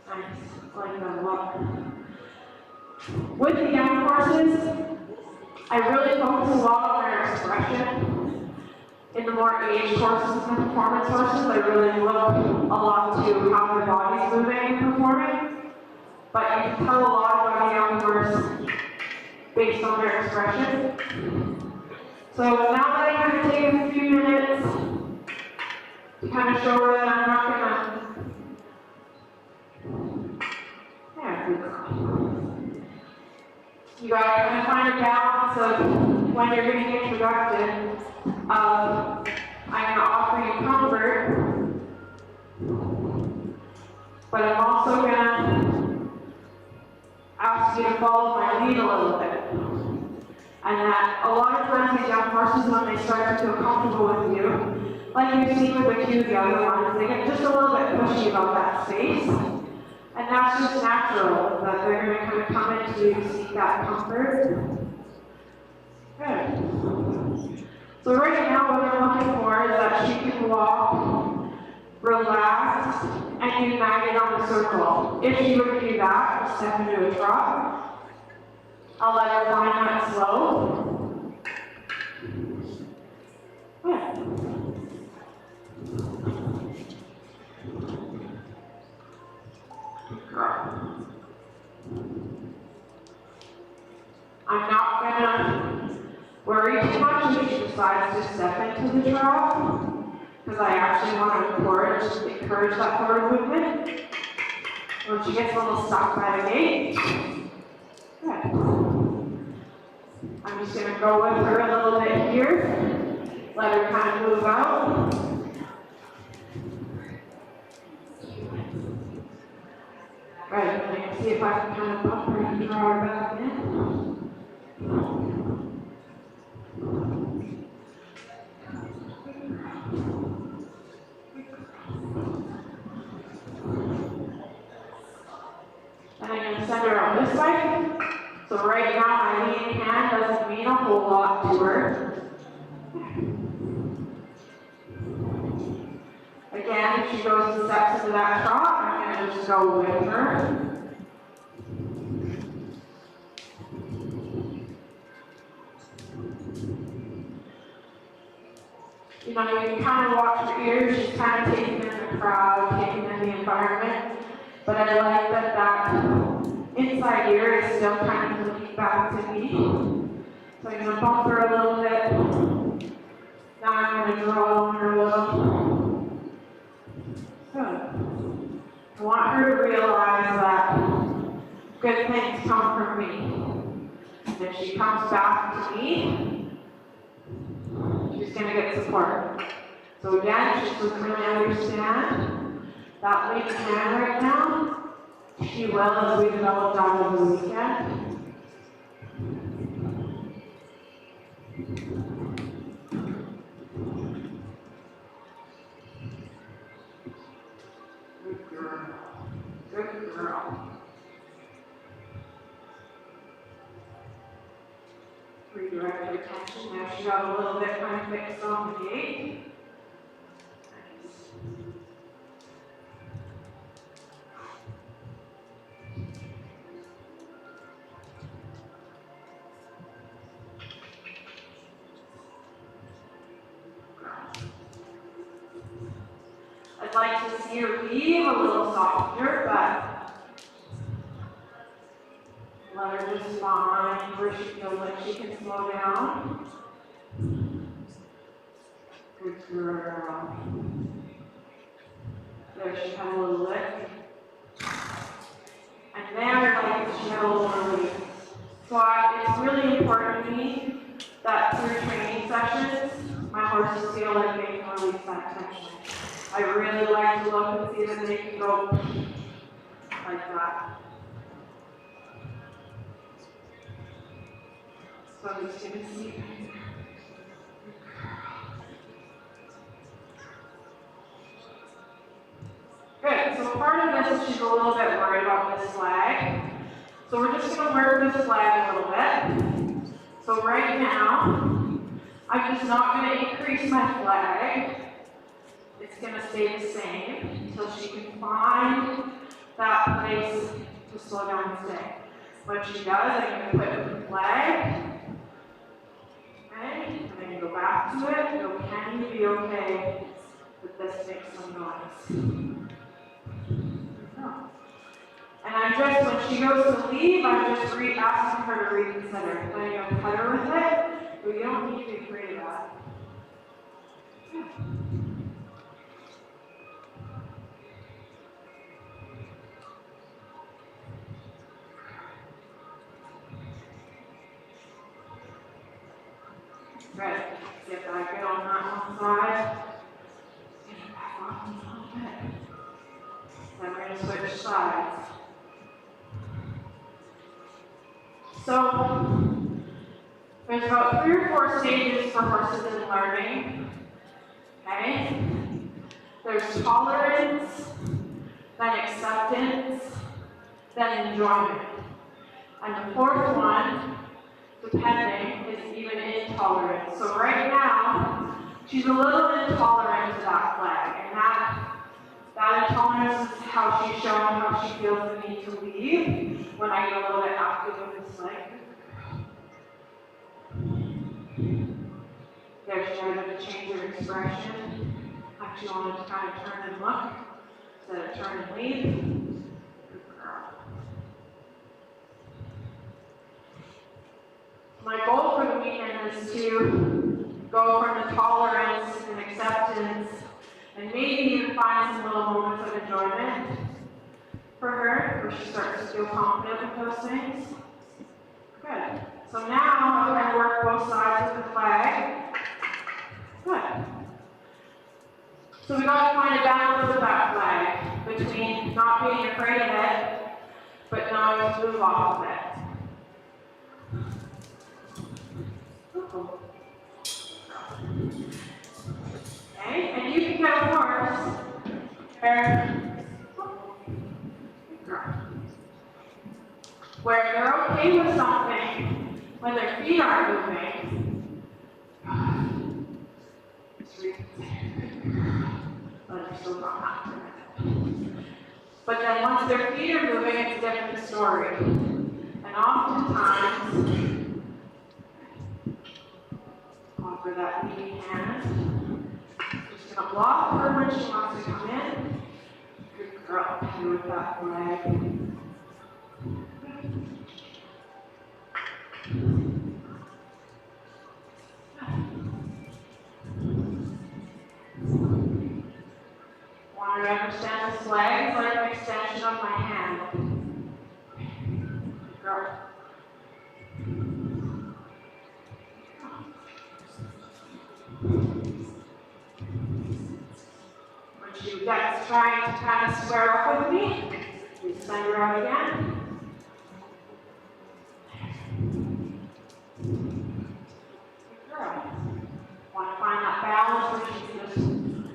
Nice, I like that a lot. With the young horses, I really focus a lot on their expression. In the more aged horses and performance horses, I really look a lot to how their body's moving and performing. But you can tell a lot about a young horse based on their expression. So now that I kind of take a few minutes to kind of show her that I'm not gonna. Yeah, good girl. You gotta kind of find a balance of when you're getting introduced. I'm going to offer you comfort, but I'm also going to ask you to follow my lead a little bit. And that a lot of times these young horses, when they start to feel comfortable with you, like you've seen with a few of the other ones, they get just a little bit pushy about that space. And that's just natural, that they're going to kind of come into you to seek that comfort. Good. So right now what I'm looking for is that she can walk, relax, and unite on the circle. If she were to do that, we'll step into a trot. I'll let her find that slow. Good. Good girl. I'm not gonna worry too much if she decides to step into the trot, because I actually want to encourage that forward movement. When she gets a little stuck by the gate, good. I'm just going to go with her a little bit here, let her kind of move out. Right, I'm going to see if I can kind of bump her and draw her back in. And I'm going to send her out this way. So right now my leading hand doesn't mean a whole lot to her. Again, if she goes and steps into that trot, I'm going to just go with her. you know, you can kind of watch her ears, she's kind of taking in the crowd, taking in the environment. But I like that inside ear is still kind of looking back to me. So I'm going to bump her a little bit. Now I'm going to draw on her a little. Good. I want her to realize that good things come from me. And if she comes back to me, she's going to get support. So again, she doesn't really understand that weak hand right now. She will as we develop that over the weekend. Good girl. Good girl. Redirect her attention. Now she got a little bit kind of fixed on the gate. I'd like to see her leave a little softer, but let her just find where she feels like she can slow down. Good girl. There, she had a little lick. And there, like, she had a little release. So it's really important to me that through training sessions, my horses feel like they can release that tension. I really like to look and see that they can go like that. So I'm just going to see. Good, so part of this is she's a little bit worried about this flag. So we're just going to work this flag a little bit. So right now, I'm just not going to increase my flag. It's going to stay the same until she can find that place to slow down and stay. When she does, I'm going to put the flag. Okay, and then go back to it. Go, can you be okay with this makes some noise? No. And I'm just, when she goes to leave, I'm just asking her to reconsider. Then I'm going to cut her with it, but you don't need to be afraid of that. Yeah. Good. Get back in on that one side. Get it back off a little bit. Then we're going to switch sides. So, there's about 3 or 4 stages for horses in learning. Okay? There's tolerance, then acceptance, then enjoyment. And the 4th one, depending, is even intolerance. So right now, she's a little intolerant to that flag. And that intolerance is how she's showing how she feels the need to leave when I get a little bit active with this leg. There, she started to change her expression. Actually wanted to kind of turn and look instead of turn and leave. Good girl. My goal for the weekend is to go from the tolerance and acceptance and maybe even find some little moments of enjoyment for her where she starts to feel confident with those things. Good. So now I'm going to work both sides of the flag. Good. So we got to find a balance with that flag between not being afraid of it, but knowing to move off of it. Okay, and you can get a horse where they're okay with something when their feet aren't moving. But they're still not happy. But then once their feet are moving, it's a different story. And oftentimes, offer that leading hand. just gonna block her when she wants to come in. Good girl, Peppy with that leg. Want her to understand this leg is like an extension of my hand. Good girl. When she gets trying to kind of square up with me, we send her out again. Good girl. Want to find that balance where she can just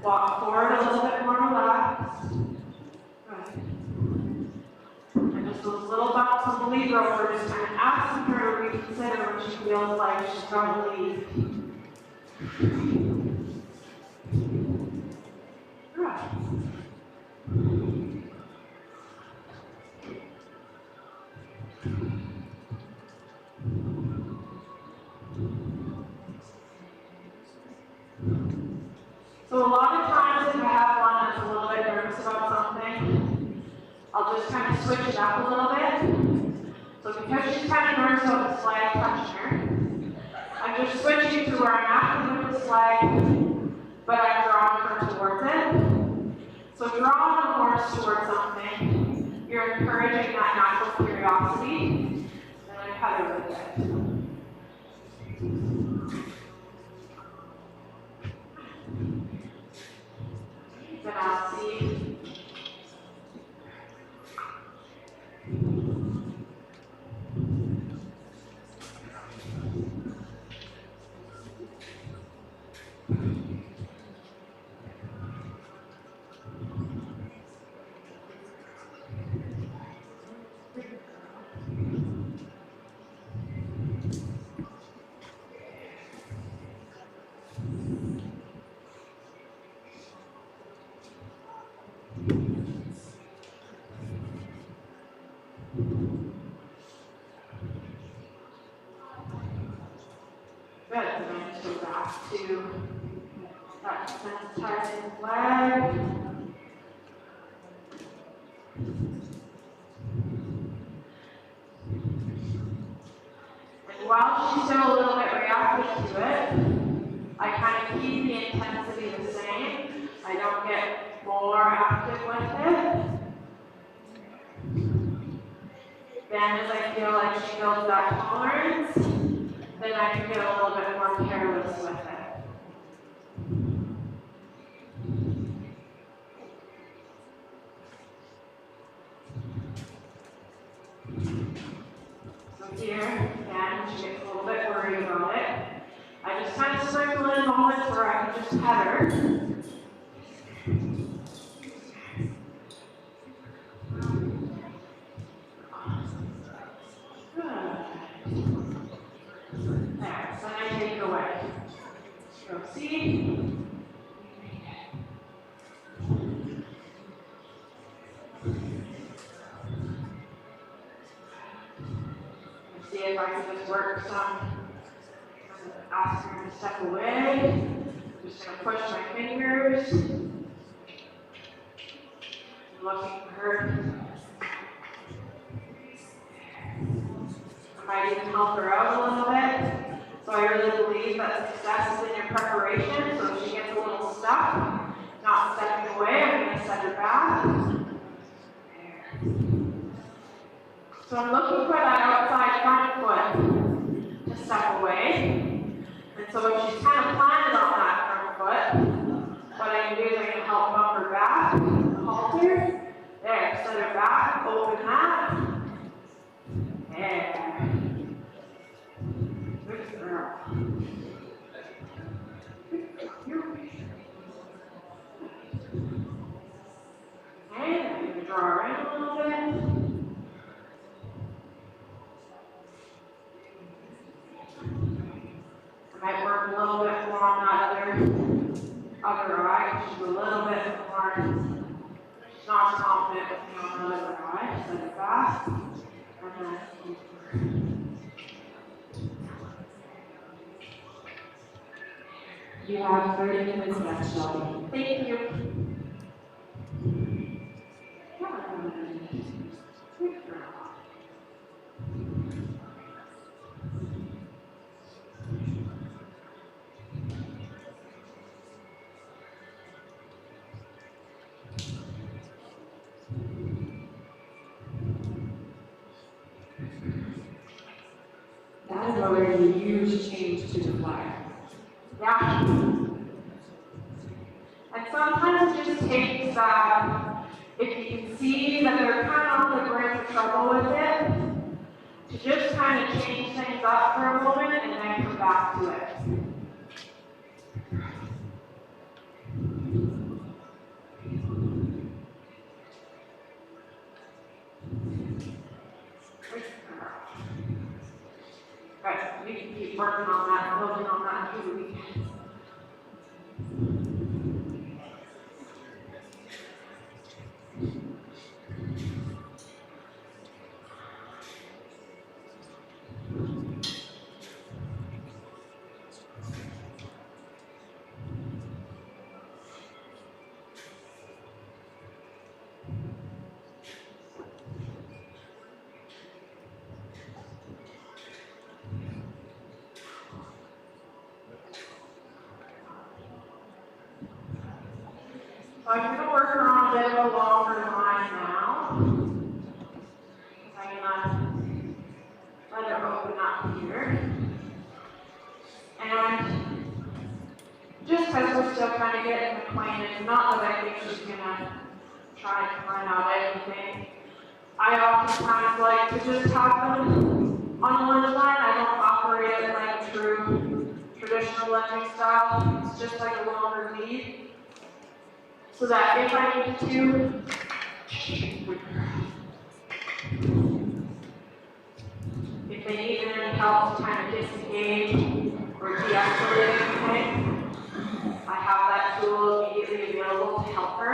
walk forward a little bit more relaxed. Good. And just those little bumps on the lead rope, we're just kind of asking her to reconsider when she feels like she's going to leave. Good. So a lot of times if I have one that's a little bit nervous about something, I'll just kind of switch it up a little bit. So because she's kind of nervous about the slide touching her, I'm just switching to where I'm active with the slide, but I'm drawing her towards it. So drawing the horse towards something, you're encouraging that natural curiosity, and I cut her with it. Then I'll see. Good, and then just go back to that sensitizing leg. And while she's still a little bit reactive to it, I kind of keep the intensity the same. I don't get more active with it. Then as I feel like she builds that tolerance, then I can get a little bit more careless with it. So here, again, she gets a little bit worried about it. I just kind of sprinkle in moments where I can just pet her. There, so then I take it away. So see? See if I can just work some, ask her to step away. I'm just going to push my fingers. Looking for her. I might even help her out a little bit. So I really believe that success is in your preparation. So if she gets a little stuck, not stepping away, I'm going to set her back. There. So I'm looking for that outside front foot to step away. And so if she's kind of planted on that front foot, what I can do is I can help bump her back, halter. There, set her back, open that. There. Good girl. Okay, I'm going to draw her in a little bit. I might work a little bit more on that other eye. She's a little bit more not confident with me on the other eye. Set it back. And then You have 30 minutes left, Shelby. Thank you. That is already a huge change to the flyer. Yeah. And sometimes it just takes if you can see that they're kind of on the brink of trouble with it, to just kind of change things up for a moment and then come back to it. Right, we can keep working on that, building on that through the weekend. So I'm going to work her on a bit of a longer line now. I'm going to let her open up here. And just because we're still kind of getting acquainted, not that I think she's going to try to find out everything, I oftentimes like to just have them on one line. I don't operate it like a true traditional lending style. It's just like a longer lead. So that if I need to, if they need any help to kind of disengage or de-escalate anything, I have that tool immediately available to help her.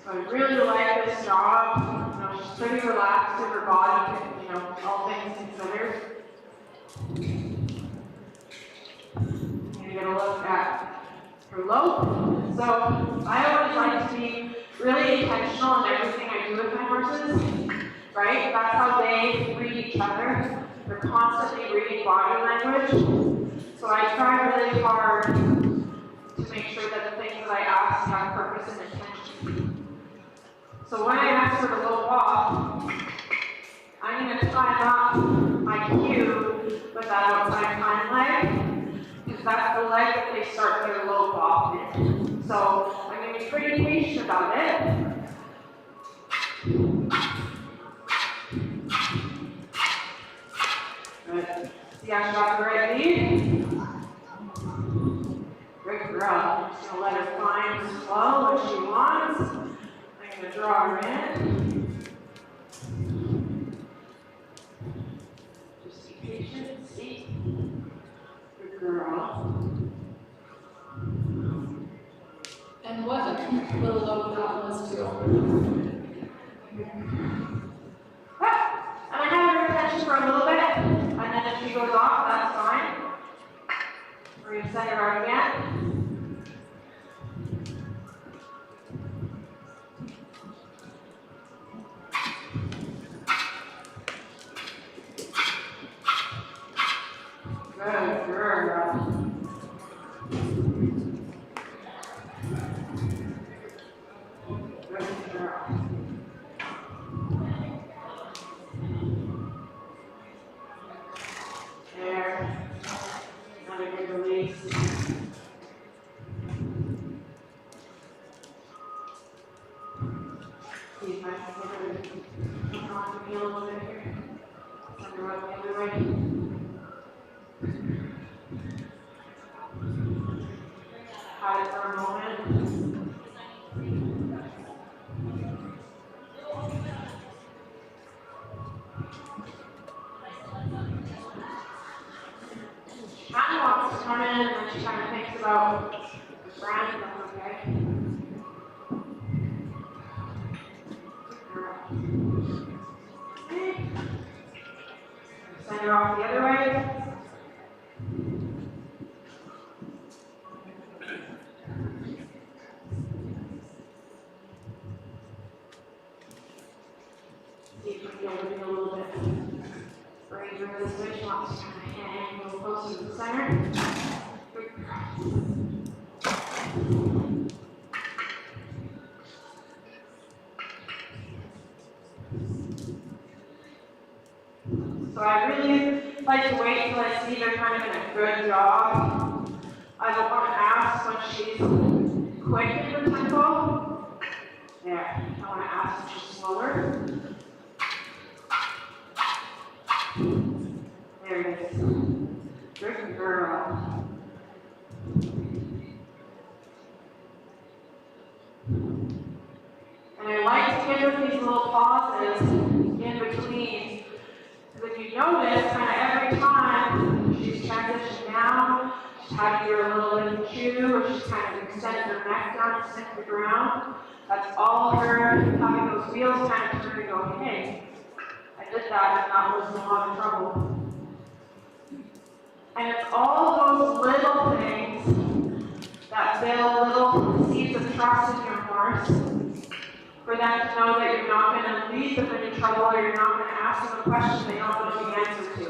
So I really like this dog. You know, she's pretty relaxed in her body, you know, all things considered. I'm gonna get a look at her lope. So I always like to be really intentional in everything I do with my horses, right? That's how they read each other. They're constantly reading body language. So I try really hard to make sure that the things that I ask have purpose and intention. So when I ask her to lope off, I'm going to time up my cue with that outside hind leg, because that's the leg that they start their lope off in. So I'm going to be pretty patient about it. Good. See how she got the right lead? Great girl. I'm just going to let her find the flow what she wants. I'm going to draw her in. Just be patient, see. Good girl. And what a cute little lope that was too. And I have her attention for a little bit, and then if she goes off, that's fine. We're going to send her out again. Good girl. Good girl. There. Another good release. See if I can get her to come on me a little bit here. Send her up the other way. Had it for a moment. She kind of wants to come in and then she kind of thinks about the friend. That's okay. Good girl. her off the other way. See if we can get everything a little bit braver this way. She wants to kind of hang a little closer to the center. So I really like to wait until I see they're kind of in a good jog. I don't want to ask when she's quick in her tempo. There, I want to ask when she's slower. There it is. Good girl. And I like to give her these little pauses in between. Because if you notice, kind of every time she's transitioning down, she's having her little little chew, or she's kind of extending her neck down to sniff the ground. That's all her having those wheels kind of turn and go, hey, I did that and that was a lot of trouble. And it's all those little things that build little seeds of trust in your horse, for them to know that you're not going to lead them into trouble, or you're not going to ask them a question they don't know the answer to.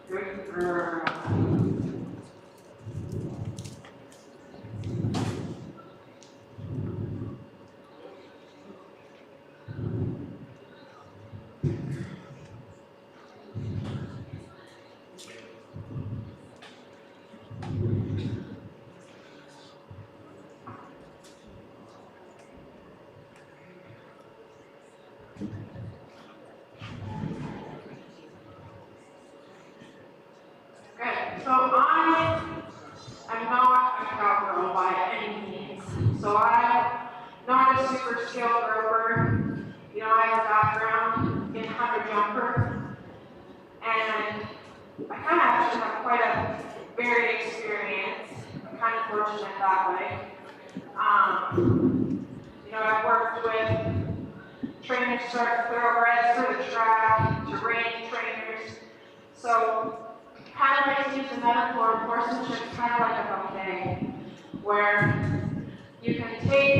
Good girl. So I am not a cowgirl by any means. So I'm not a super skilled roper. You know, I have a background in hunter jumper, and I kind of actually have quite a varied experience. I'm kind of fortunate that way. You know, I've worked with trainers, thoroughbreds for the track, terrain trainers. So kind of like to use the metaphor of horsemanship, kind of like a buffet, where you can take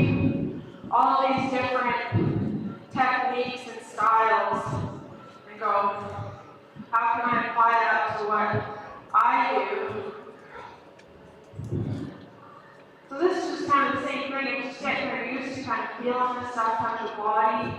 all these different techniques and styles and go, how can I apply that to what I do? So this is just kind of the same thing, it's just getting her used to kind of feeling this stuff, touch your body.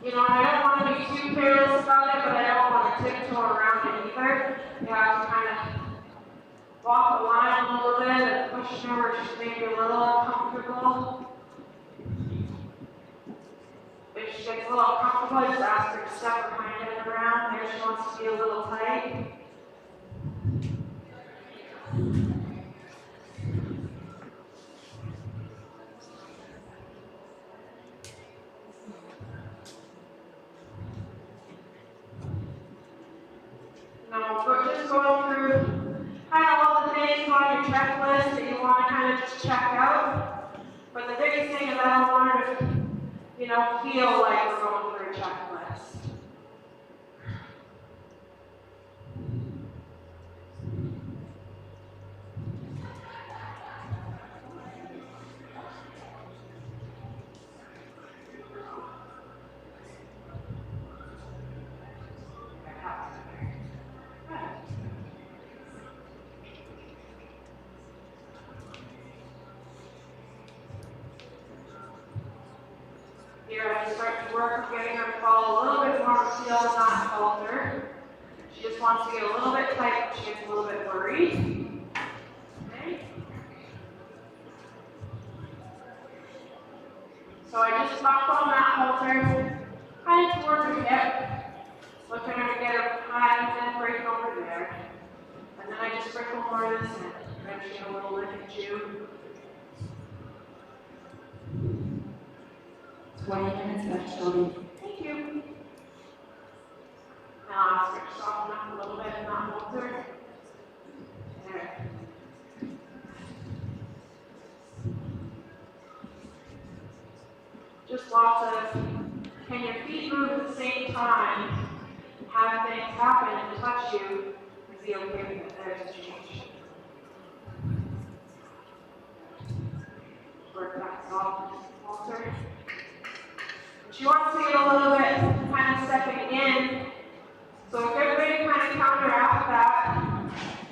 You know, I don't want to be too careless about it, but I don't want to tiptoe around it either. You have to kind of walk the line a little bit and push her where she's maybe a little uncomfortable. If she gets a little uncomfortable, just ask her to step her hind end around. There she wants to be a little tight. No, but just going through kind of all the things on your checklist that you want to kind of just check out. But the biggest thing is I don't want her to, you know, feel like we're going through a checklist. Here I just start to work with getting her to fall a little bit more still, not halter. She just wants to get a little bit tight, she gets a little bit worried. Okay. So I just stop on that halter, kind of towards her hip, looking her to get her hind and break over there. And then I just sprinkle more of this in. Then she get a little lick and chew. 20 minutes left, Shelby. Thank you. And I'll ask her to soften up a little bit in that halter. There. Just lots of, can your feet move at the same time, have things happen and touch you, and be okay with it. There's a change. Work that soft halter. She wants to get a little bit kind of stepping in. So a good way to kind of counteract that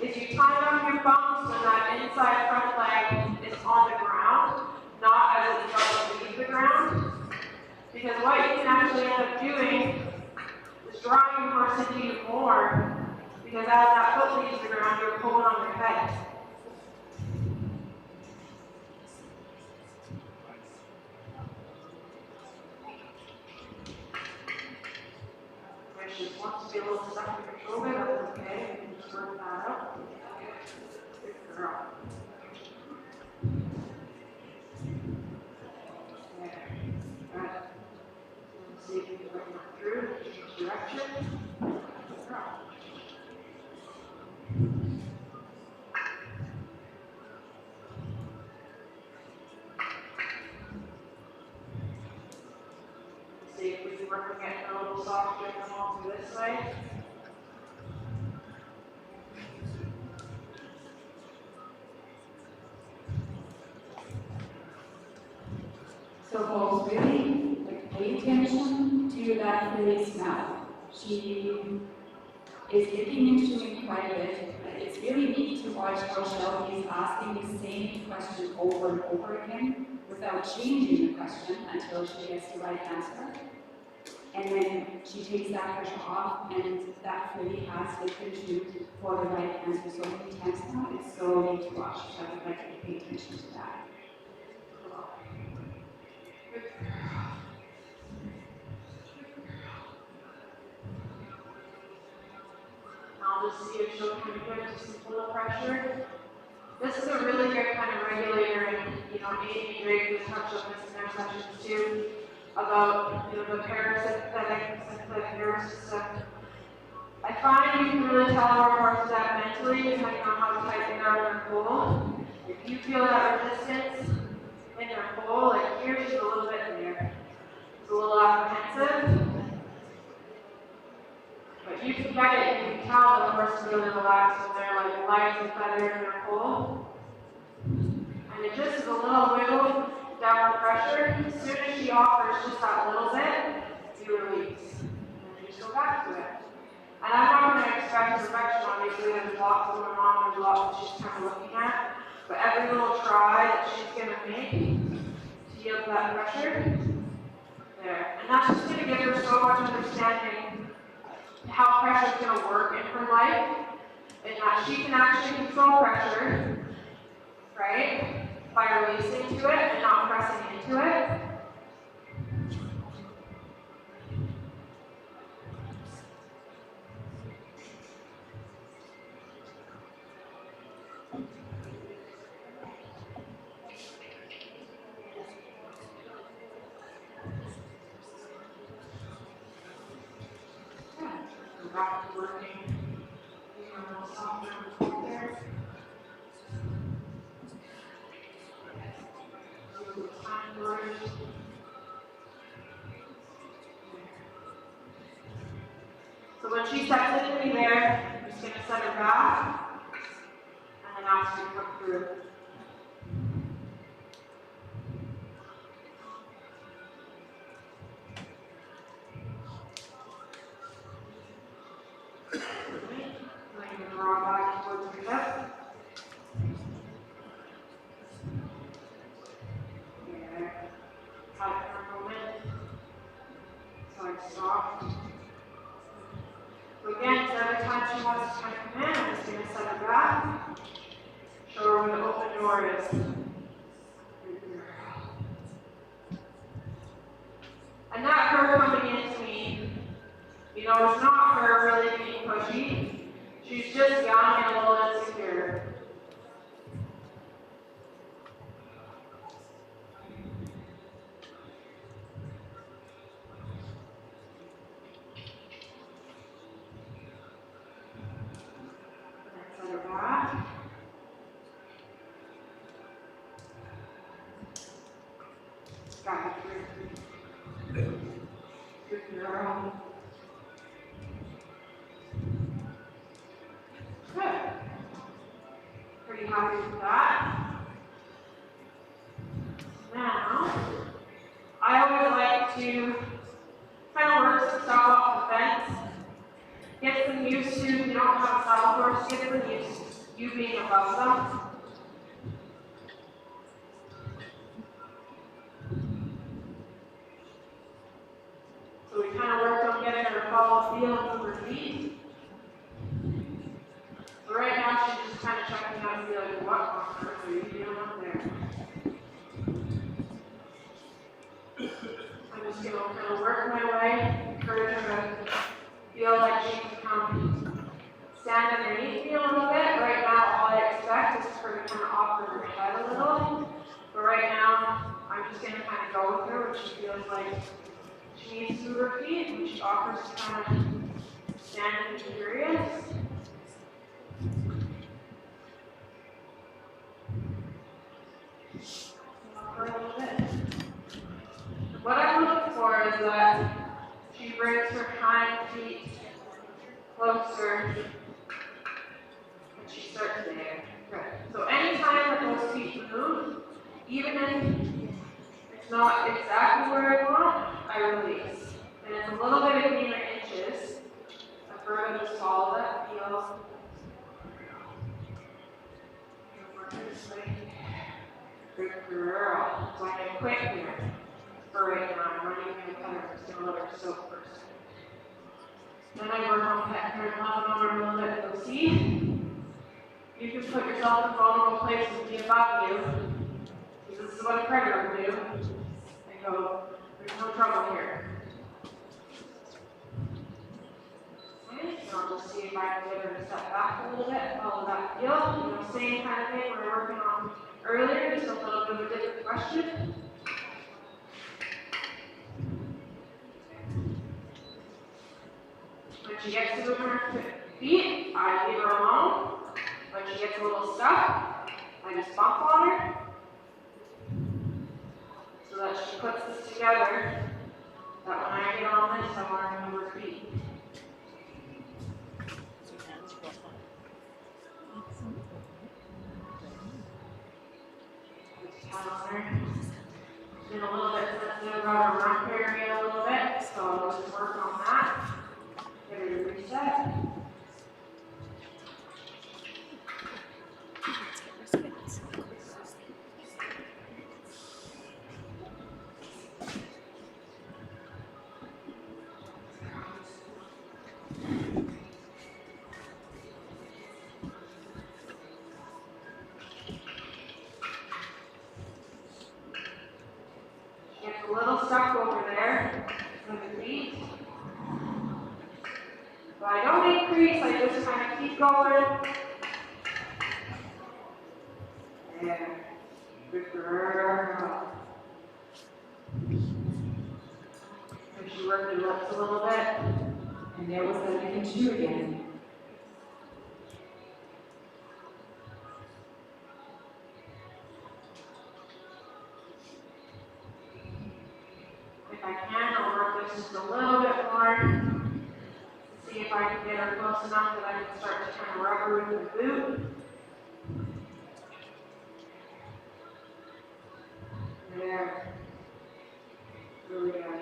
is you tie down your bumps when that inside front leg is on the ground, not as it starts to leave the ground. Because what you can actually end up doing is drawing your horse into you more, because as that foot leaves the ground, you're pulling on your head. If she wants to be a little stuck in your shoulder, that's okay. You can just work that out. Good girl. There. Right. Let's see if you can bring that through, change direction. Good girl. See if we can work on getting a little softer and come on to this way. So folks, really pay attention to that filly's mouth. She is looking into it quite a bit. It's really neat to watch how Shelby is asking the same question over and over again without changing the question until she gets the right answer. And then she takes that pressure off, and that filly has listened to for the right answer so many times now. It's so neat to watch. So I would like you to pay attention to that. I'll just see if she'll kind of give us some little pressure. This is a really good kind of regulator, and Amy and Drake has touched on this in their sessions too, about the parasympathetic and sympathetic nervous system. I find you can really tell where a horse is at mentally depending on how tight they are in their pull. If you feel that resistance in their pull, like here, she's a little bit there. It's a little apprehensive. But you can get it, you can tell the horse is really relaxed when they're like light and feathered in their pull. And it just is a little wiggle, downward pressure. As soon as she offers just that little bit, you release. And then you just go back to it. And I'm not going to expect perfection, obviously, there's lots going on, there's lots that she's kind of looking at. But every little try that she's going to make to yield that pressure, there. And that's just going to give her so much understanding how pressure is going to work in her life, and that she can actually control pressure, right, by releasing to it and not pressing into it. Back to working. A little softer there. Time words. So when she steps into me there, I'm just going to set her back and then ask her to come through. Draw back towards your hip. There. Have it for a moment. Side soft. So again, so every time she wants to kind of come in, I'm just going to set her back. Show her where the open door is. And not her coming into me. It's not her really being pushy. She's just young and a little insecure. Got it. Good girl. Good. Pretty happy with that. Now, I always like to kind of work some stuff off the fence. Get them used to, if you don't have a saddle horse, get them used to you being above them. So we kind of worked on getting her to follow the field with her feet. So right now she's just kind of checking out and be like, what on earth are you doing up there? I'm just going to kind of work my way, encourage her to feel like she can come stand underneath me a little bit. Right now all I expect is for her to kind of offer her head a little. But right now I'm just going to kind of go with her when she feels like she needs to move her feet, and she offers to kind of stand and be curious. Offer a little bit. What I'm looking for is that she brings her hind feet closer and she starts there. Good. So anytime that those feet move, even if it's not exactly where I want, I release. And it's a little bit of meter inches. The further just follow that feels. Good girl. So I get quick here. For right now, I'm running in the color, just gonna let her soak first. Then I work on petting her, loving over a little bit. So see, you can put yourself in vulnerable places and be above you. This is what a predator would do. And go, there's no trouble here. Okay, and I'll just see if I can get her to step back a little bit, follow that feel. You know, same kind of thing we were working on earlier, just a little bit of a different question. When she gets to move her feet, I leave her alone. When she gets a little stuck, I just bump on her so that she puts this together, that when I get on this, I want her to move her feet. Just pat on her. Been a little bit sensitive about her rump area a little bit, so I'll just work on that. Get her to reset. Gets a little stuck over there with the feet. So I don't increase, I just kind of keep going. There. Good girl. And she worked her lips a little bit. And there was nothing to do again. If I can, I'll work this just a little bit more. See if I can get her close enough that I can start to kind of rub her with the boot. There. Really good.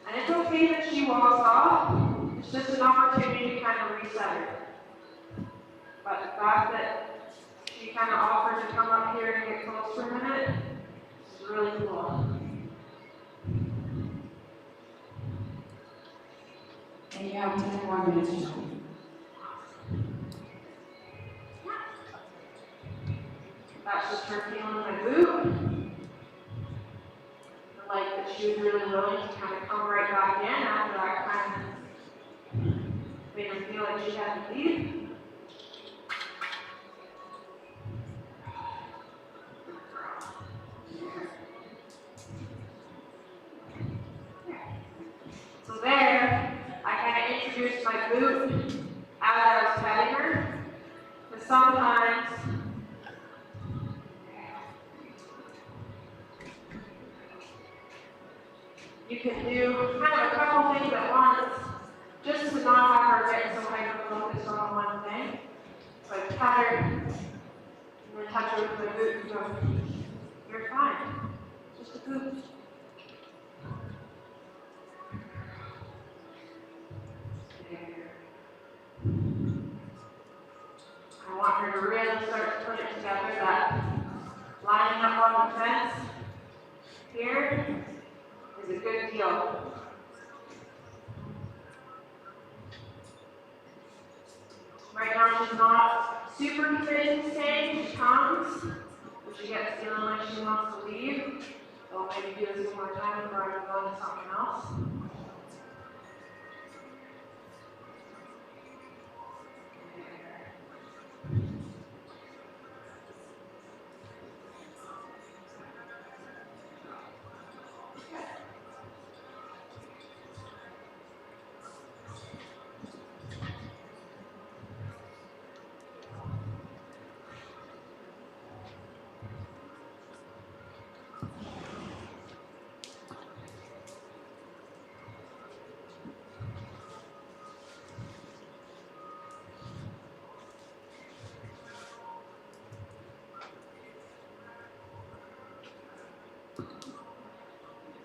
And it's okay that she walks off. It's just an opportunity to kind of reset her. But the fact that she kind of offered to come up here and get close for a minute is really cool. And you have 10 more minutes to show. That's just her feeling my boot. I like that she was really willing to kind of come right back in after I kind of made her feel like she had to leave. So there, I kind of introduced my boot as I was petting her. Because sometimes You can do kind of a couple things at once, just to not have her get so hyper-focused on one thing. So I pat her, and then touch her with my boot and go, you're fine, just a boot. I want her to really start to put it together, that lining up on the fence here is a good deal. Right now she's not super committed to staying. She comes, but she gets feeling like she wants to leave. So I'll maybe do this one more time before I move on to something else.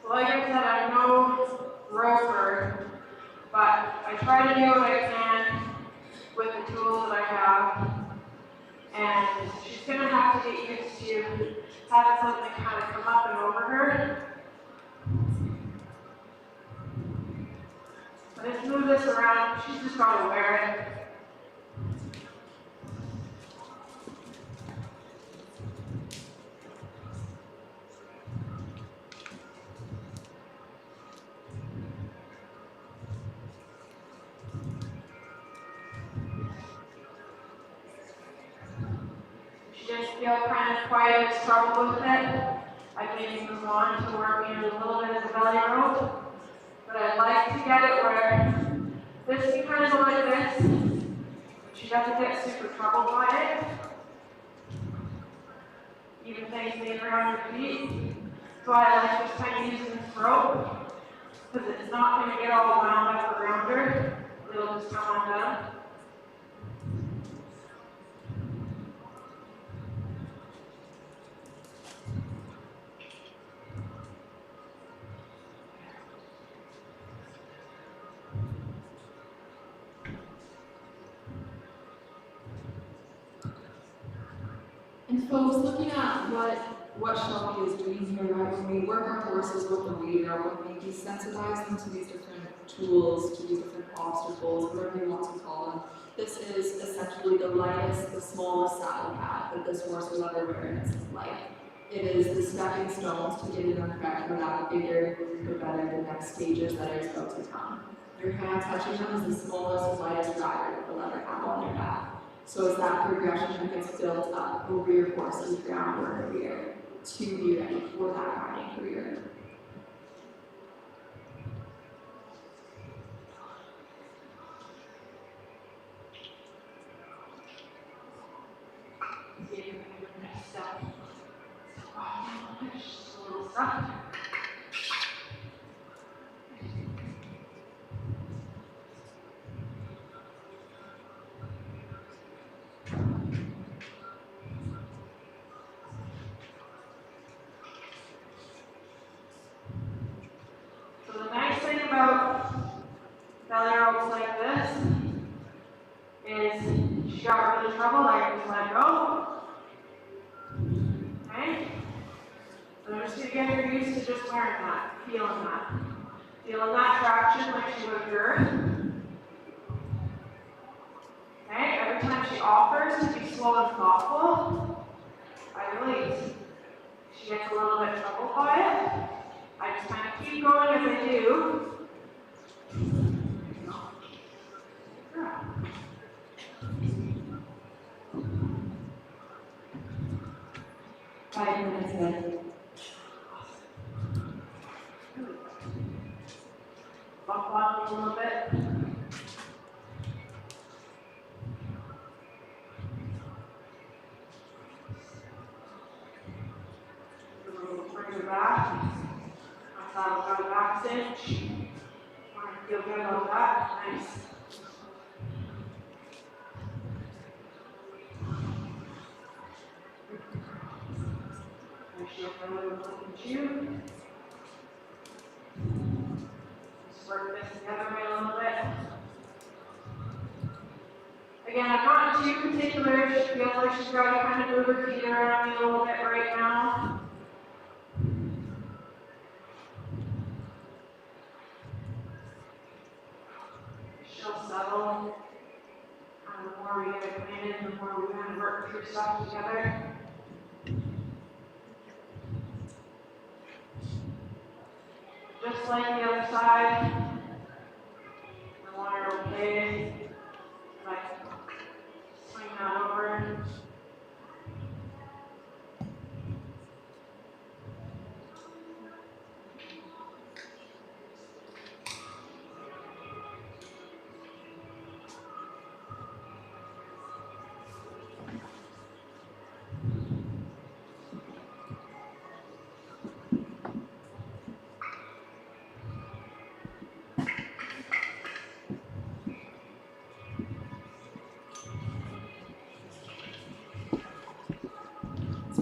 Like I said, I'm no roper, but I try to do what I can with the tools that I have. And she's going to have to get used to having something kind of come up and over her. But let's move this around. She's just got to wear it. Feel kind of quite struggle with it. I can move on to working a little bit of the belly rope, but I'd like to get it where this can kind of go like this. She doesn't get super troubled by it. Even things maybe around her feet. So I like just kind of using this rope because it's not going to get all wound up around her. It'll just come undone. And folks, looking at what Shelby is doing here, right, when we work our horses with the leader, when we desensitize them to these different tools, to these different obstacles, whatever you want to call them, this is essentially the lightest, the smallest saddle pad that this horse will ever wear in its life. It is the stepping stones to getting them prepped for that bigger, the better, the next stages that are about to come. Your hand touching them is the smallest, lightest rider that they'll ever have on their back. So as that progression that gets built up over your horse's groundwork career to be ready for that riding career. Belly ropes like this is she got really trouble, I can just let go. Okay? So I'm just going to get her used to just wearing that, feeling that. Feeling that traction like she would girth. Okay? Every time she offers to be slow and thoughtful, I release. She gets a little bit troubled by it. I just kind of keep going as I do. 5 minutes in. Bump on a little bit. Bring her back. saddle got a back cinch. I feel good about that. Nice. Shift a little bit and chew. Just work this the other way a little bit. Again, I'm not too particular. She feels like she's got to kind of move her feet around me a little bit right now. She'll settle. The more we get acquainted, the more we kind of work through stuff together. Just like the other side, I want her okay. Like, swing that over.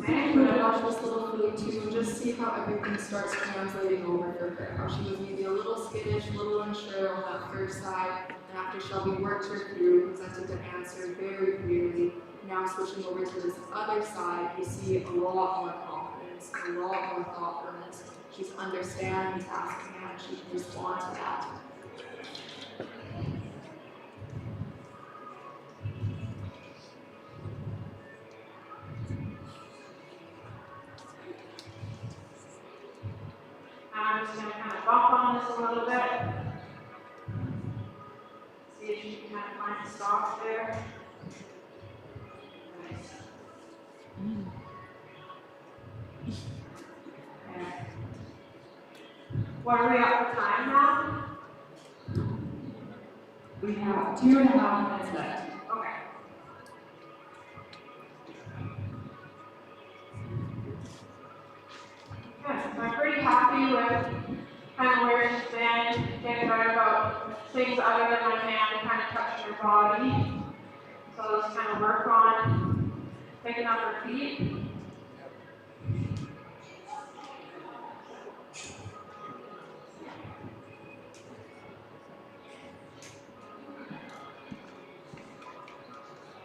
When I watch this little filly too, and just see how everything starts translating over for her. How she was maybe a little skittish, a little unsure on that first side, and after Shelby worked her through, presented the answer very clearly. Now switching over to this other side, you see a lot more confidence, a lot more thoughtfulness. She's understanding the task at hand, she can respond to that. I'm just going to kind of bump on this a little bit. See if you can kind of find a stop there. Nice. Okay. What are we at for time now? We have 2.5 minutes left. Okay. Good. So I'm pretty happy with kind of where she's been, getting better about things other than my hand, kind of touching her body. So let's kind of work on picking up her feet.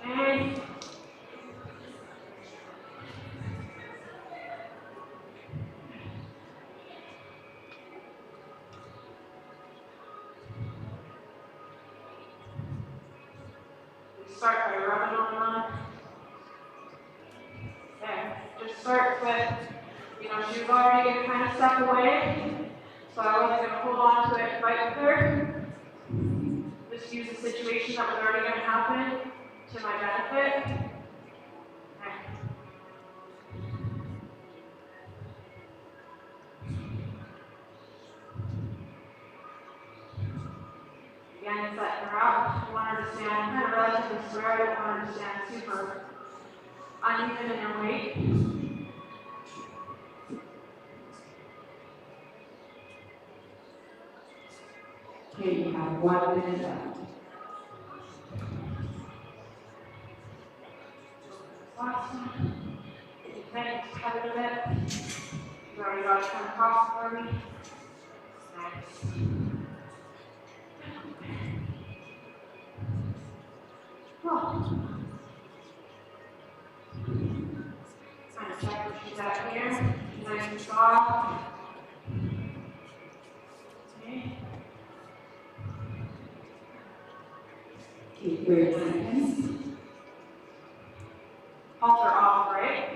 And start by rubbing on them. Okay, just start with, she was already going to kind of step away, so I wasn't going to hold on to it and fight with her. Just use the situation that was already going to happen to my benefit. Okay. Again, set her up. You want her to stand kind of relatively square. I don't want her to stand super uneven in her weight. Okay, you have 1 minute left. Last one. Okay, just cut it a bit. You've already got it kind of cross for me. Nice. Cool. Kind of check where she's at here. Nice and soft. Okay. Okay, 30 seconds. Halter off, right?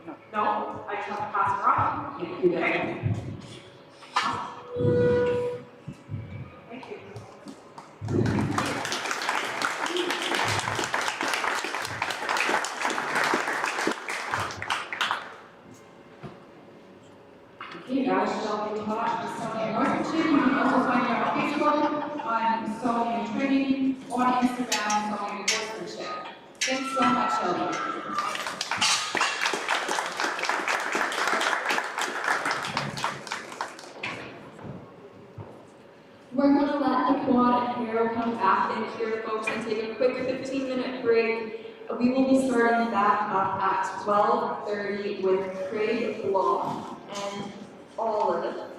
No. No, I just have to pass her off. Yeah, you got it. Okay. Thank you. Okay, guys, Shelby taught the Sewing Workshop. You can also find her on Facebook, on Sewing and Training, or on Instagram, Sewing and Horsemanship. Thanks so much, Shelby. back in here, folks, and take a quick 15-minute break. We will be starting back up at 12:30 with Craig Law and Olive.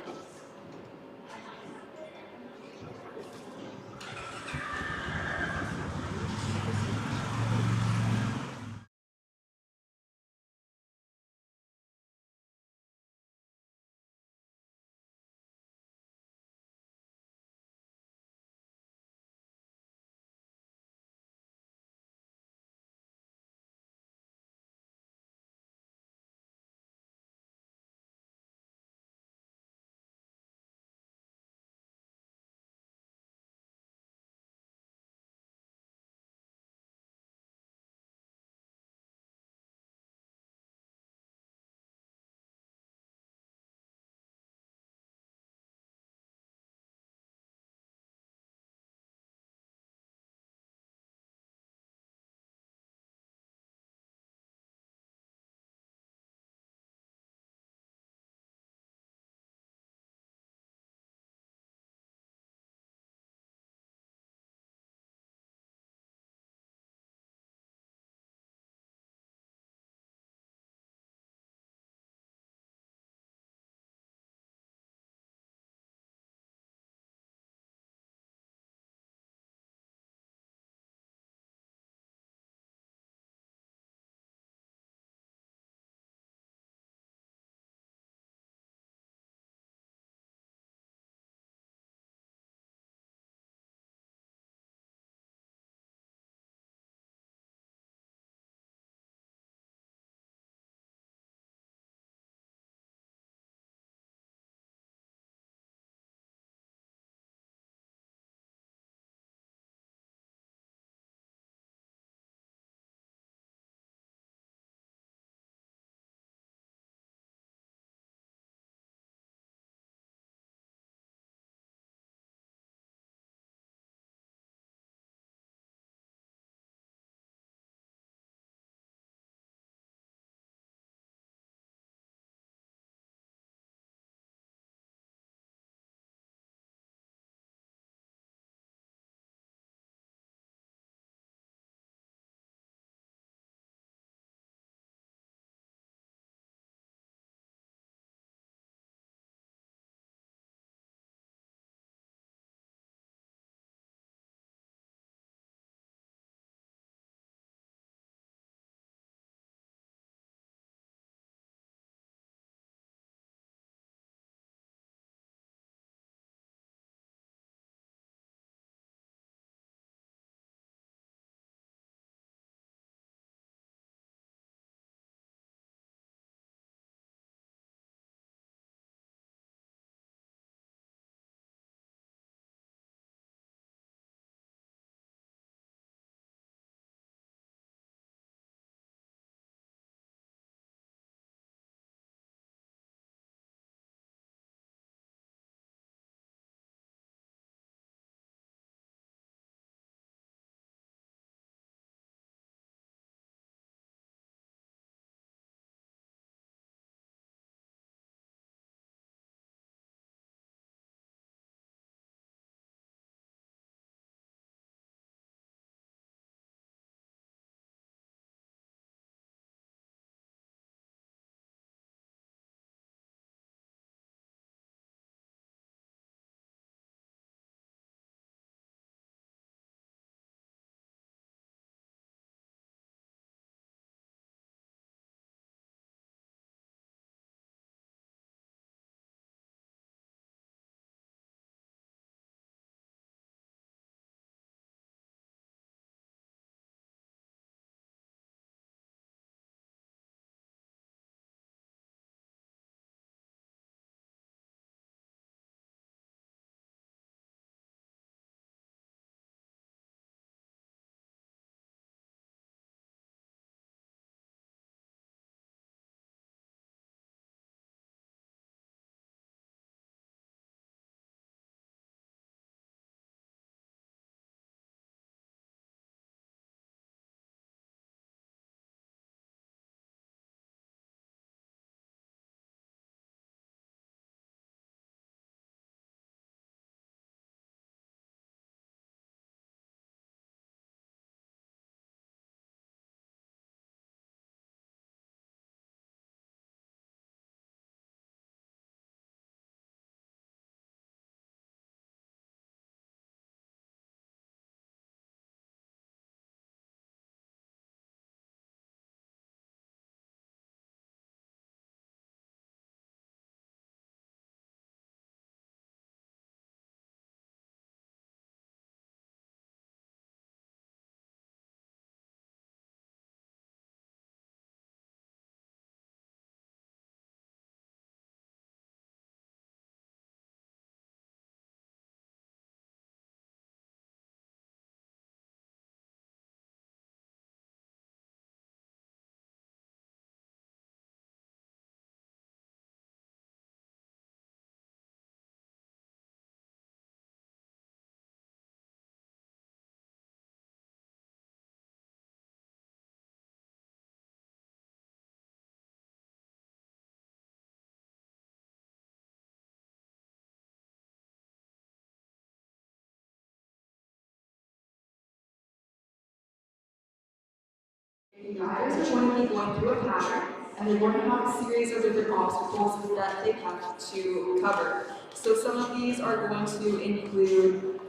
The riders are going to be going through a pattern, and they're going to have a series of different obstacles that they have to cover. So some of these are going to include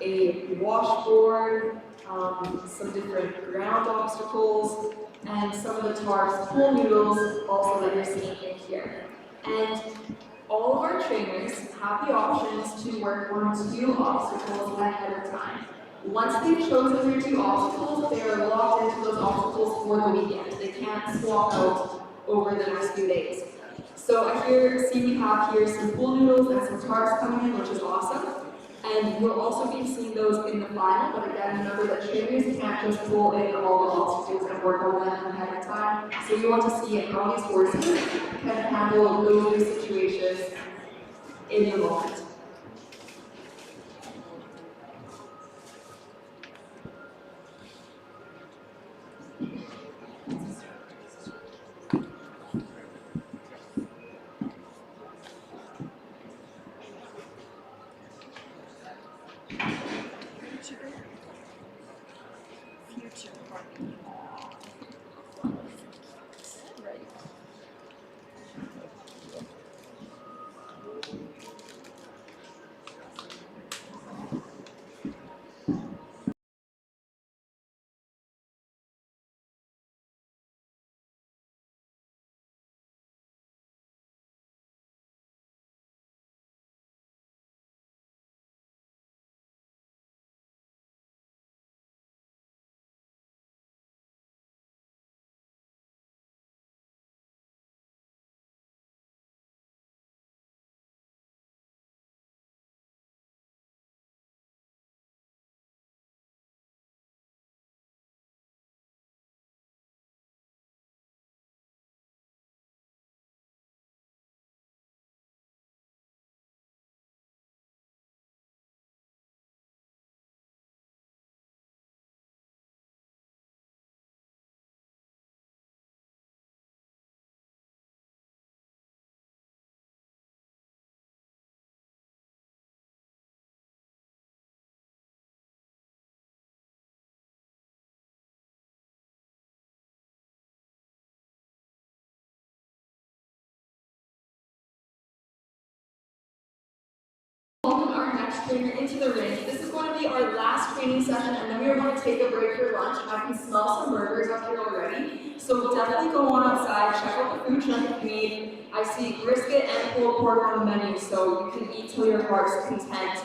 a washboard, some different ground obstacles, and some of the tarps, pool noodles also that you're seeing in here. And all of our trainers have the options to work on 2 obstacles ahead of time. Once they've chosen their 2 obstacles, they are locked into those obstacles for the weekend. They can't swap out over the next few days. So I see we have here some pool noodles and some tarps coming in, which is awesome. And you'll also be seeing those in the final, but again, remember that trainers can't just pull in all the obstacles and work on them ahead of time. So you want to see how these horses can handle those new situations in the moment. Future. Right. Welcome our next trainer into the ring. This is going to be our last training session, and then we are going to take a break for lunch. I can smell some burgers up here already, so definitely go on outside, check out the food truck if you need. I see brisket and pulled pork on the menu, so you can eat till your heart's content.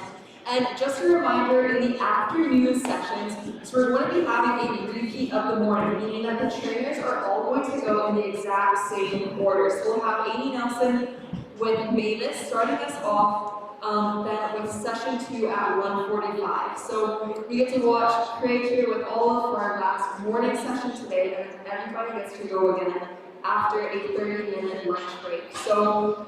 And just a reminder, in the afternoon sessions, so we're going to be having a repeat of the morning, meaning that the trainers are all going to go in the exact same order. So we'll have Amy Nelson with Mavis starting us off. Then with session 2 at 1:45. So we get to watch Craig here with all of our last morning session today, and everybody gets to go again after a 30-minute lunch break. So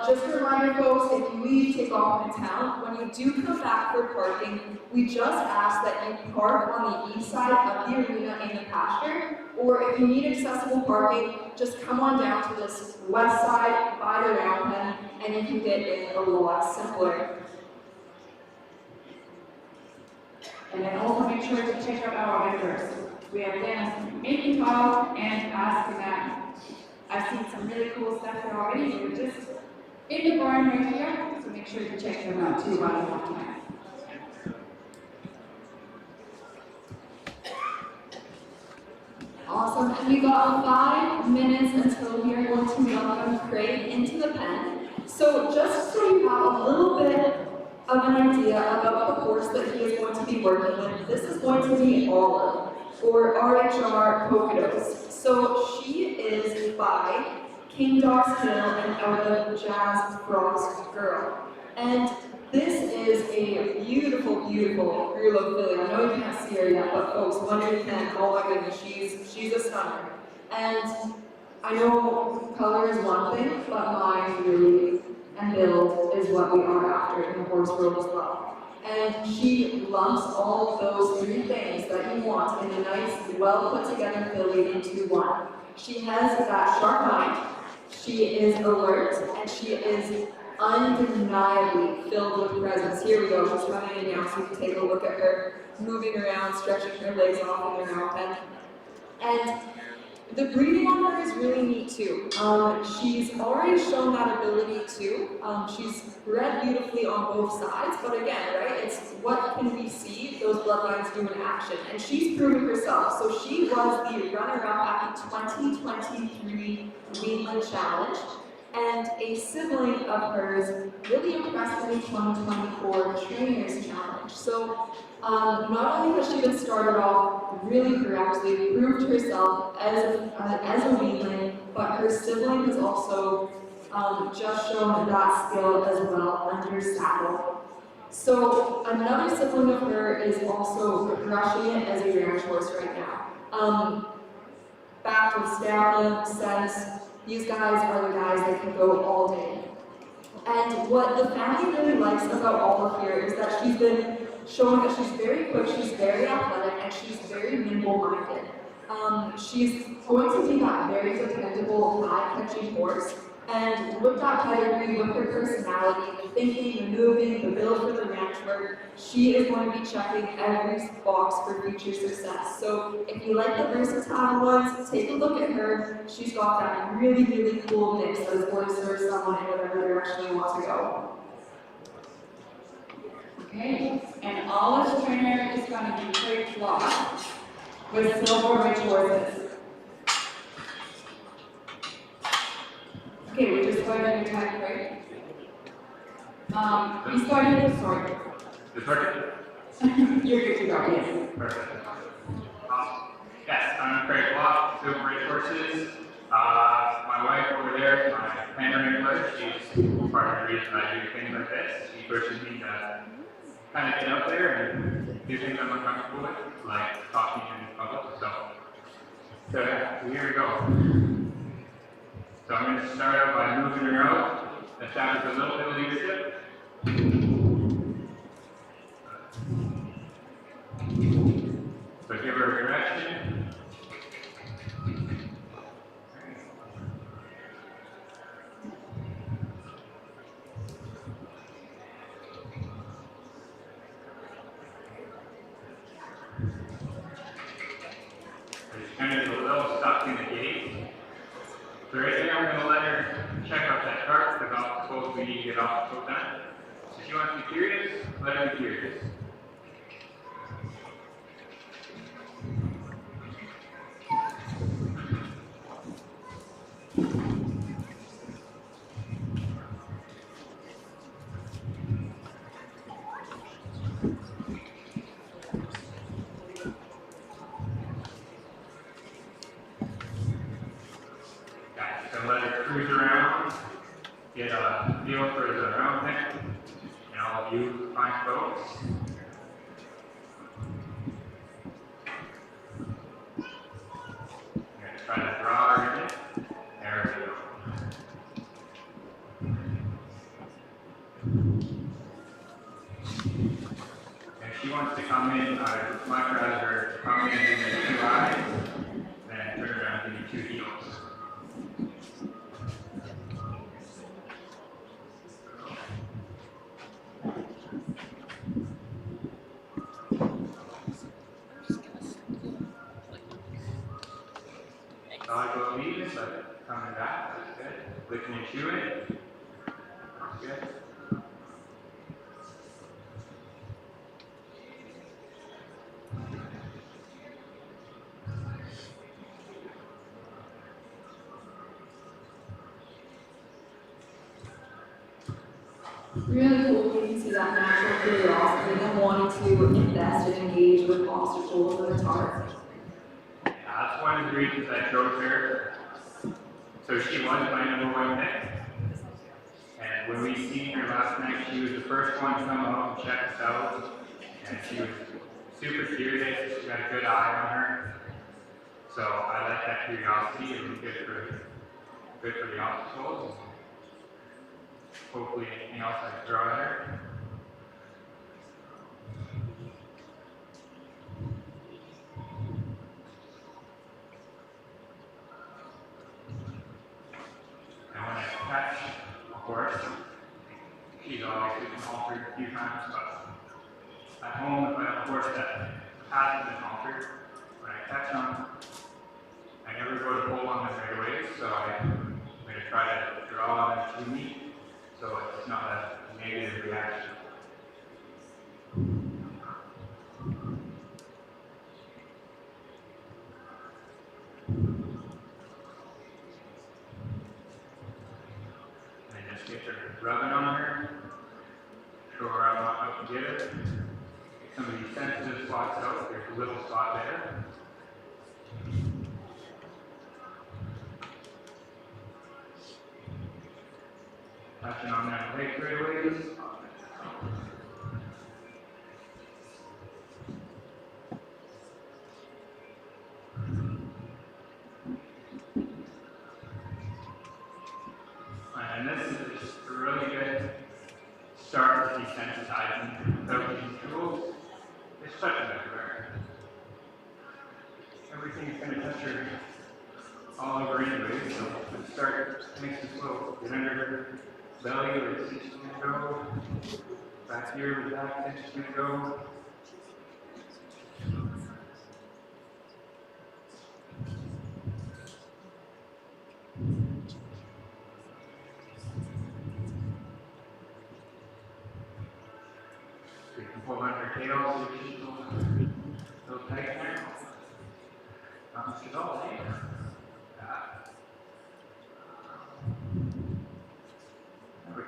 just a reminder, folks, if you leave, take off in town, when you do come back for parking, we just ask that you park on the east side of the arena in the pasture, or if you need accessible parking, just come on down to this west side by the round pen, and you can get in a lot simpler. And then also make sure to check out our vendors. We have Dennis making tile and asking that. I've seen some really cool stuff here already. We're just in the barn right here, so make sure to check them out too while you have time. Awesome, and we got 5 minutes until we are going to welcome Craig into the pen. So just so you have a little bit of an idea about the horse that he is going to be working with, this is going to be Olive, or RHR Poconos. So she is by King Dogs Hill and out of Jazz Frost Girl. And this is a beautiful, beautiful Gruylo filly. I know you can't see her yet, but folks, when you can, oh my goodness, she's a stunner. And I know color is one thing, but mind really and build is what we are after in the horse world as well. And she lumps all of those 3 things that you want in a nice, well put together filly into one. She has that sharp mind, she is alert, and she is undeniably filled with presence. Here we go, she's coming in now, so you can take a look at her moving around, stretching her legs off in the round pen. And the breeding on her is really neat too. She's already shown that ability too. She's bred beautifully on both sides, but again, right, it's what can we see those bloodlines do in action. And she's proven herself. So she was the runner-up at the 2023 Weanling Challenge. And a sibling of hers really impressed in the 2024 Trainers Challenge. So not only has she been started off really correctly, proved herself as a weanling, but her sibling has also just shown that skill as well under saddle. So another sibling of her is also crushing it as a ranch horse right now. Backed with stamina, sense, these guys are the guys that can go all day. And what the family really likes about Olive here is that she's been showing that she's very quick, she's very athletic, and she's very nimble-minded. She's going to be that very dependable, high-catching horse. And with that pedigree, with her personality, the thinking, the moving, the build for the ranch work, she is going to be checking every box for future success. So if you like the versatile ones, take a look at her. She's got that really, really cool mix that is going to serve someone in whatever direction you want to go. Okay, and Olive's trainer is going to be Craig Floss with Silver Ridge horses. Okay, we're just going to do time break. He's starting with sword. The target? You're good to go, yes. Perfect. Yes, I'm Craig Block, Silver Ridge Horses. My wife over there, my pandering coach, she's part of the reason I do things like this. She pushes me to kind of get out there and do things I'm uncomfortable with, like talking in public. So here we go. So I'm going to start out by moving her out, establish a little bit of leadership. So give her a direction. So just kind of get a little stuck in the gate. So right there, I'm going to let her check out that cart because I'm supposed to get off the foot down. So if she wants to be curious, let her be curious. So let her cruise around, get a feel for the round neck, and all of you fine folks. I'm going to try to draw her in it. There we go. If she wants to come in, I would much rather come in and give me 2 eyes than turn around and give me 2 heels. Dog leaves, but coming back, that's good. Licking and chewing. That's good. Really cool when you see that natural curiosity and wanting to invest and engage with obstacles and the target. Yeah, that's one of the reasons I chose her. So she was my #1 pick. And when we seen her last night, she was the first one to come out and check us out. And she was super serious. She got a good eye on her. So I like that curiosity. It was good for the obstacles. Hopefully anything else I can throw at her. And when I catch a horse, she's always been haltered a few times, but at home if I have a horse that hasn't been haltered, when I catch them, I never go to pull on them right away, so I'm going to try to draw them to me, so it's not a negative reaction. And just get her rubbing on her, show her I'm not out to get her. Get some of these sensitive spots out. There's a little spot there. Touching on that leg right away. And this is a really good start to desensitizing without these tools. It's touching everywhere. Everything's going to touch her all over anyway, so let's start nice and slow. Get under her belly where the stitch is going to go. Back here where the back stitch is going to go. So you can pull on her tail so she's a little tight now. Not much at all, eh? There we go.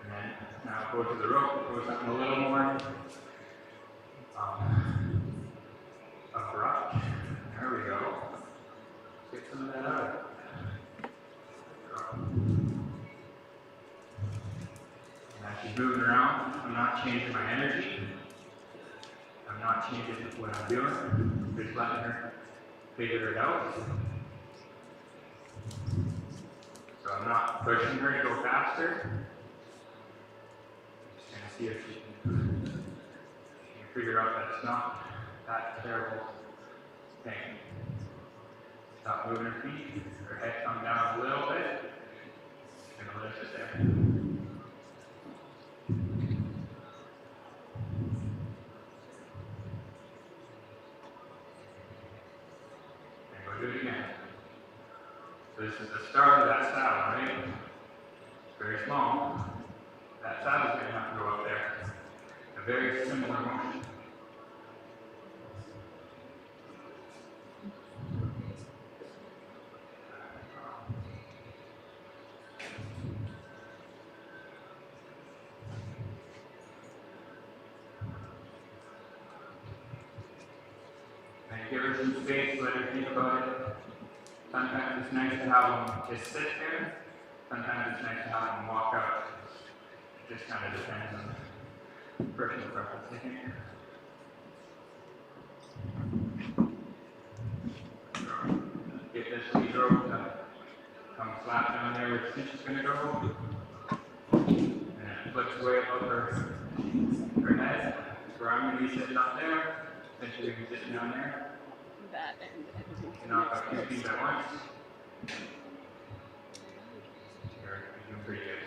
And then now go to the rope, go something a little more abrupt. There we go. Get some of that out. And as she's moving around, I'm not changing my energy. I'm not changing what I'm doing. Just letting her figure it out. So I'm not pushing her to go faster. Just gonna see if she can figure out that it's not that terrible thing. Stop moving her feet. Her head come down a little bit. Just gonna lift it there. And go do it again. So this is the start of that saddle, right? It's very small. That saddle's going to have to go up there. A very similar motion. And give her some space, let her think about it. Sometimes it's nice to have them just sit there. Sometimes it's nice to have them walk out. It just kind of depends on personal preference, I think. Get this lead rope to come flat down there where the stitch is going to go. And it flips way above her head. Where I'm going to be sitting up there. Eventually be sitting down there. That and everything. Knock up 2 feet at once. You're doing pretty good.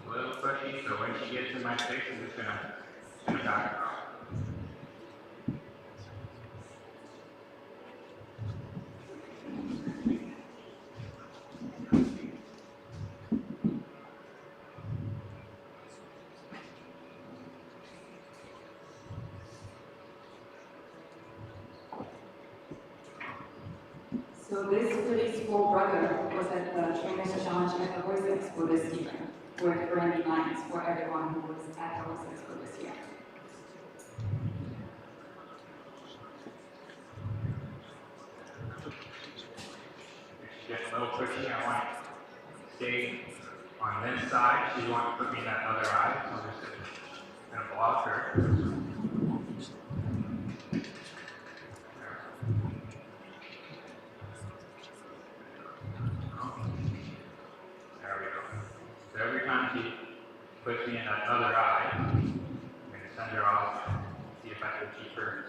A little pushy, so when she gets in my face, I'm just gonna back her off. So this pretty small brother was at the Trainers Challenge at the Horse Expo this year, with Brandy Lines for everyone who was at the Horse Expo this year. If she gets a little pushy, I want to stay on this side. She wants to put me in that other eye, so I'm just gonna block her. looking at that other eye. I'm going to send her off, see if I can keep her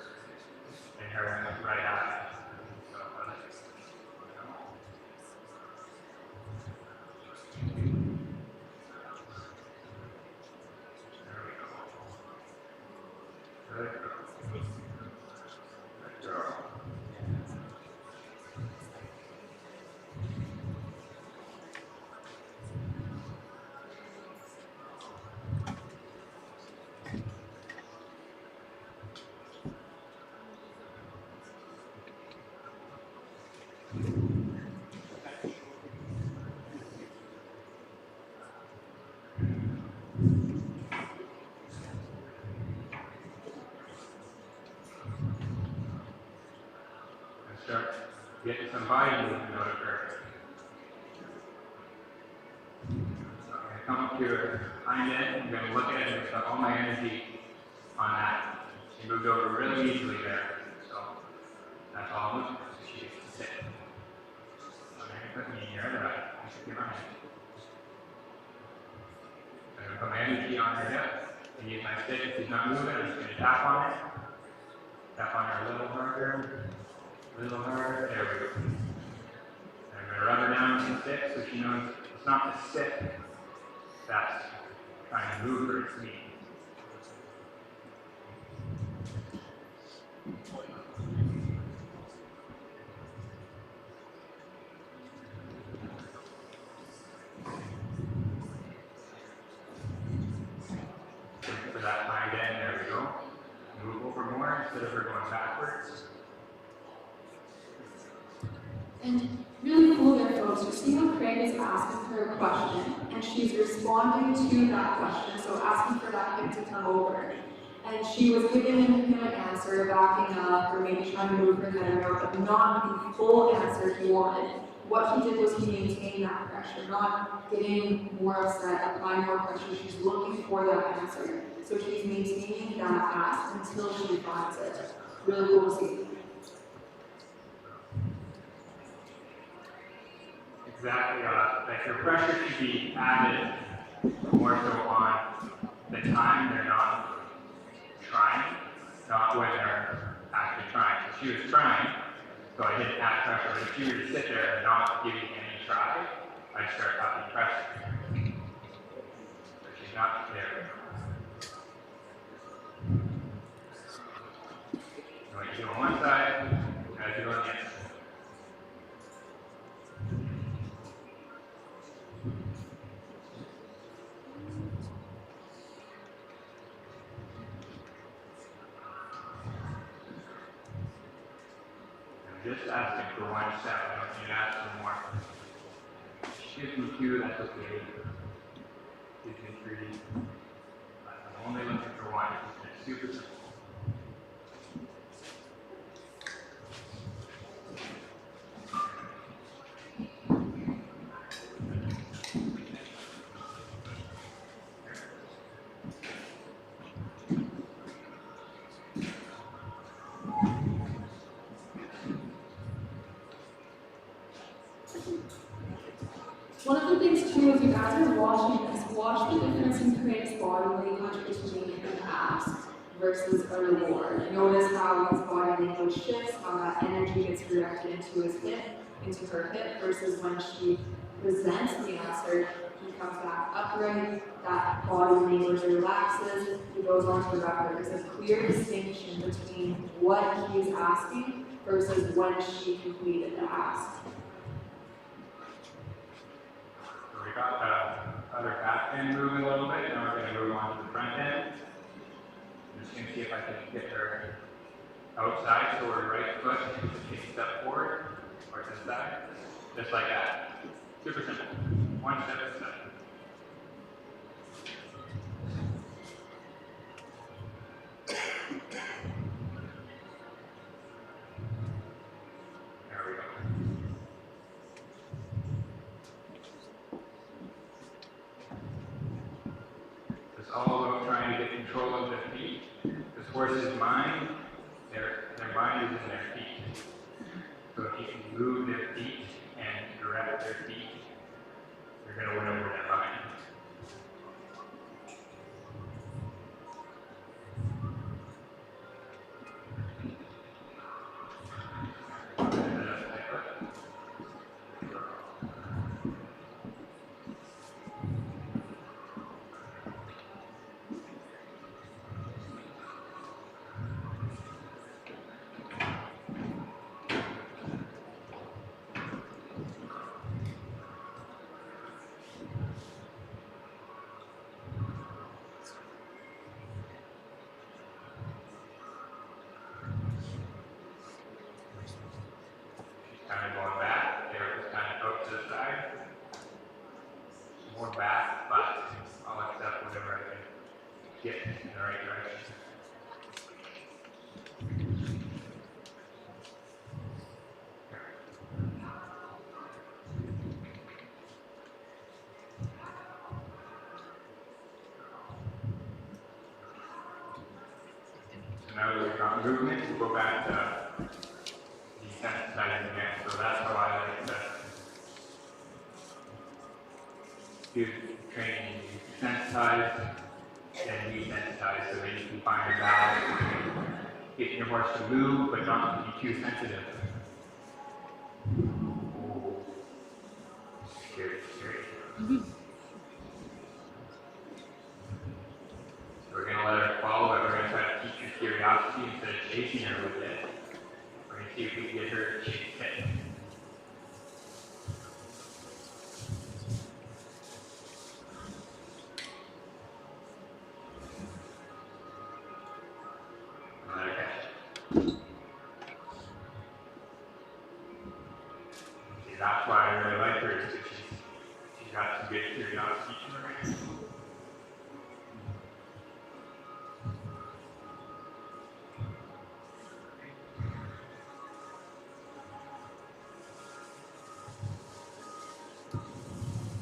in her right eye. So, there we go. Good girl. Good girl. Start getting some body movement out of her. So I'm going to come up to her hind end. I'm going to look at it and put all my energy on that. She moved over really easily there. So that's all I'm looking for. She gets to sit. So I'm going to put me in your other eye. I should get my hand. I'm going to put my energy on her hip and use my stick. If she's not moving, I'm just going to tap on it. Tap on her a little harder. A little harder, there we go. And I'm going to rub her down with the stick so she knows it's not the stick that's trying to move her, it's me. For that hind end, there we go. Move over more instead of her going backwards. And really cool there, folks. You see how Craig is asking her a question, and she's responding to that question, so asking for that hip to come over. And she was giving him an answer, backing up, or maybe trying to move her head around, but not the full answer he wanted. What he did was he maintained that pressure, not getting more upset, applying more pressure. She's looking for that answer. So she's maintaining that ask until she finds it. Really cool to see. Exactly, like your pressure should be added more so on the time they're not trying, not when they're actually trying. So she was trying, so I didn't add pressure. But if she were to sit there and not giving any try, I'd start applying pressure. So she's not there. So you do on one side, as you do on the other. Just asking for one step, I don't need to ask for more. She gives me two, that's okay. Gives me three. I'm only looking for one, it's super simple. One of the things too, if you guys are watching this, watch the difference in Craig's body language between an ask versus a reward. Notice how his body language shifts, how that energy gets directed into his hip, into her hip, versus when she presents the answer, he comes back upright, that body language relaxes, he goes on to the record. There's a clear distinction between what he's asking versus when she completed the ask. So we got the other back end moving a little bit, now we're going to move on to the front end. I'm just going to see if I can get her outside, so her right foot takes a step forward, or to the side, just like that. Super simple. One step at a time. There we go. It's all about trying to get control of the feet. This horse's mind, their mind is in their feet. So if you can move their feet and direct their feet, you're going to win over their mind. more back, but I'll accept whatever I can get in the right direction. So now that we've got movement, we'll go back to desensitizing again. So that's how I like to do training. You sensitize and desensitize so that you can find a balance, getting your horse to move but not to be too sensitive. Ooh. Scary, scary. So we're going to let her follow it. We're going to try to teach her curiosity instead of chasing her with it. We're going to see if we can get her to chase it. That's why I really like her, is that she's got some good curiosity to her.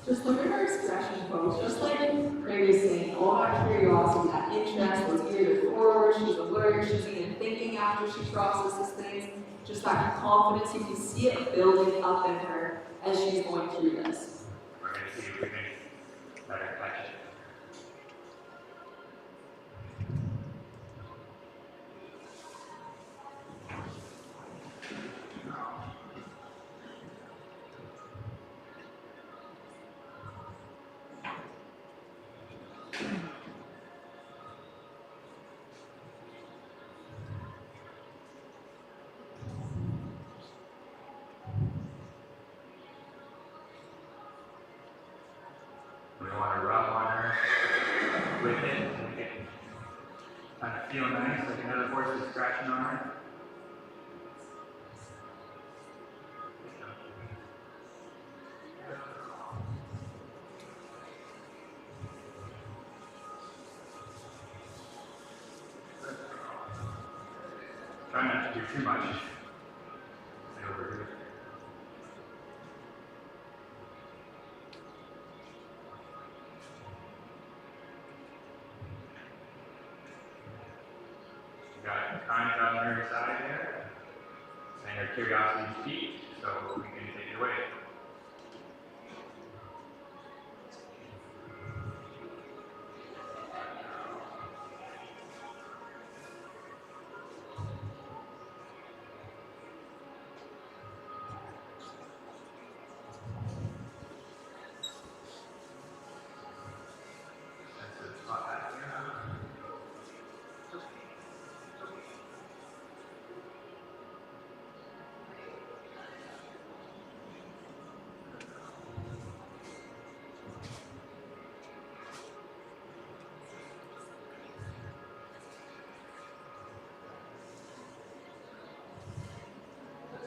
Just look at her expression, folks. Just like Ray was saying, all that curiosity, that interest, that's geared forward, she's alert, she's even thinking after she processes things. Just that confidence, you can see it building up in her as she's going through this. We're going to see if we can let her catch it. We want to rub on her with it and make it kind of feel nice, like another horse is scratching on her. Try not to do too much. Stay over here. Got it kind of on her side there, and her curiosity is peaked, so we can take it away. That's a spot back here.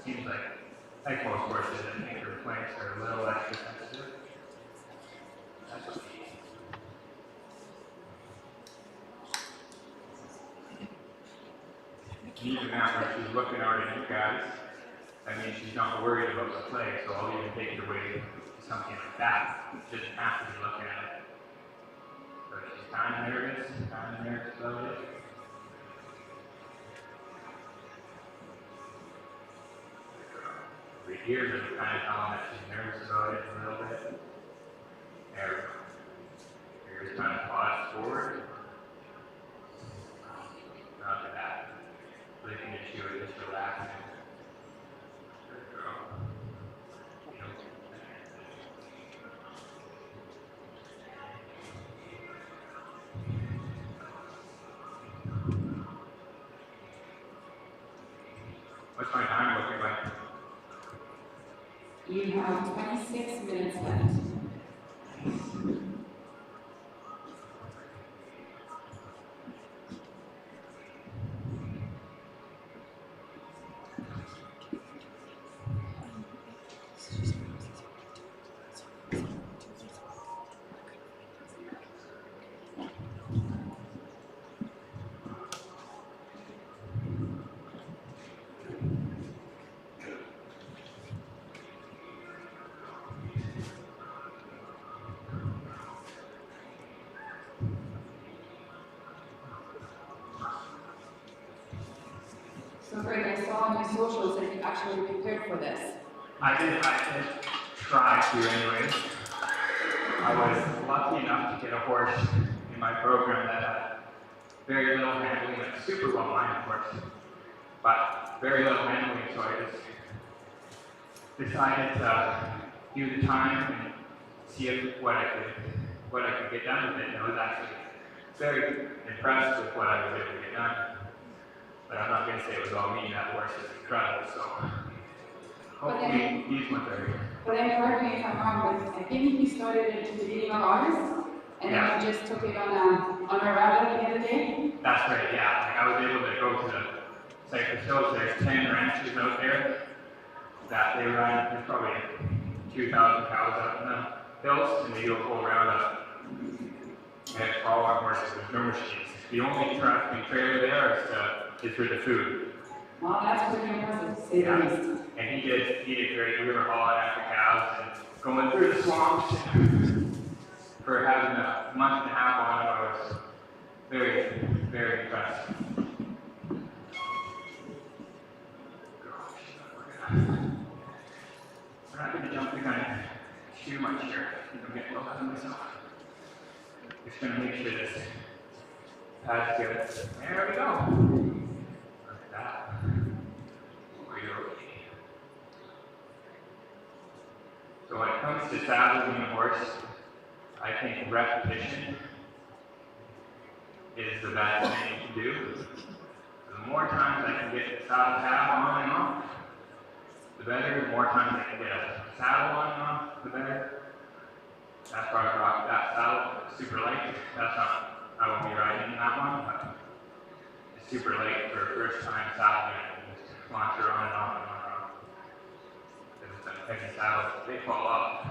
Seems like most horses, I think their flanks are a little extra sensitive. That's okay. Even now, when she's looking already at you guys, that means she's not worried about the play, so I'll even take it away to something like that. She doesn't have to be looking at it. So she's kind of nervous about it. Right here, but you kind of tell them that she's nervous about it a little bit. There we go. Here's kind of pause forward. Not to that. Looking at you and just relaxing. There we go. What's my time looking like? You have 26 minutes left. on your socials that you actually prepared for this? I did try to anyways. I was lucky enough to get a horse in my program that had very little handling, like super well minded horse, but very little handling, so I just decided to do the time and see what I could get done with it. And I was actually very impressed with what I was able to get done. But I'm not going to say it was all me. That horse is incredible. So hopefully these ones are here. But then correct me if I'm wrong, but I think you started at the beginning of August, and then you just took it on a rabbit at the end of the day? That's right, yeah. Like I was able to go to the Cypress Hills. There's 10 ranches out there that they run. There's probably 2,000 cows out in the hills, and they do a full roundup. And all our horses with no machines. The only truck and trailer there is for the food. Well, that's pretty impressive, to say the least. And he did great. We were hauling after cows and going through the swamps. For having a month and a half on it, I was very, very impressed. We're not going to jump the gun too much here. I'm getting a little ahead of myself. Just going to make sure this pad's good. There we go. Look at that. So when it comes to saddling a horse, I think repetition is the best thing you can do. The more times I can get the saddle tab on and off, the better. The more times I can get a saddle on and off, the better. That's why I brought that saddle super light. That's not, I won't be riding in that one, but it's super light for a first time saddling. I can just launch her on and off and on and off. Because it's a heavy saddle, they fall off.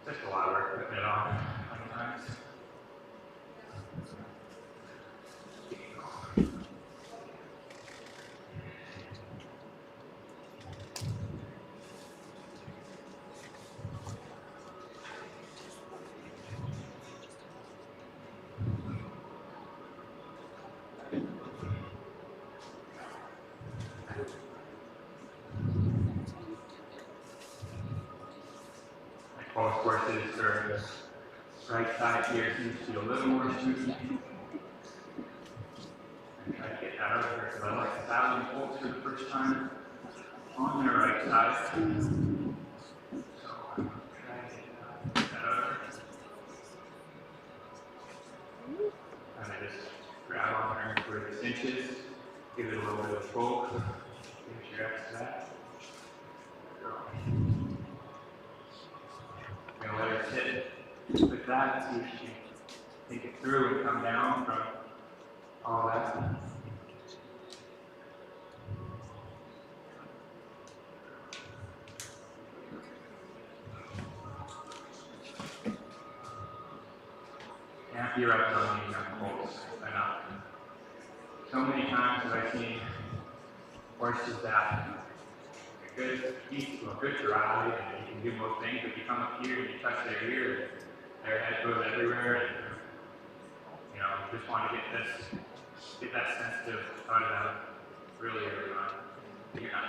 Just a lot of work putting it on sometimes. Most horses are right side here seems to be a little more smooth. And try to get that out of there because I like saddling colts for the first time on their right side. So I'm trying to get that out of there. And I just grab on there where the cinches, give it a little bit of pull, give your X to that. Gonna let her sit with that and see if she can think it through and come down from all that. Can't be right on these young colts enough. So many times have I seen horses that good to ride, and you can do most things, but you come up here and you touch their ear, and their head goes everywhere, and you just want to get that sensitive out of them really early on. You're not.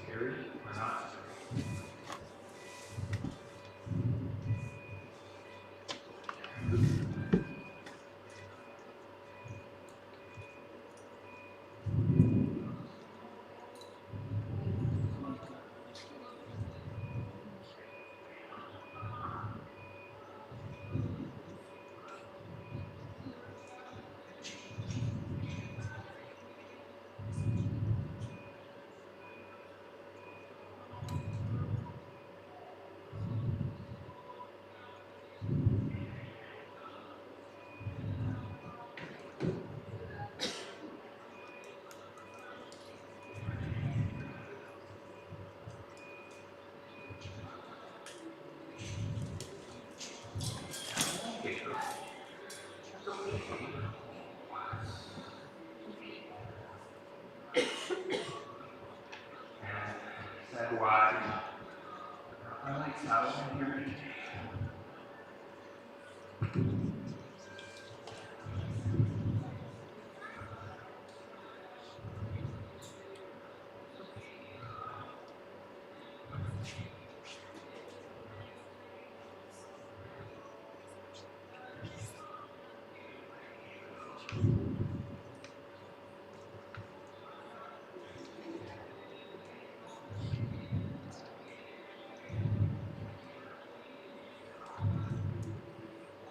Scary or not scary? Said wide. I like saddle in here.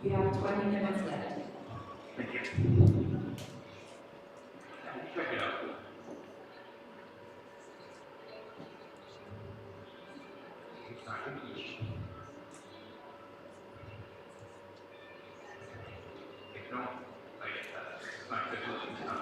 You have 20 minutes left. Thank you. Check it out. It's not good. No, like it's not good looking stuff.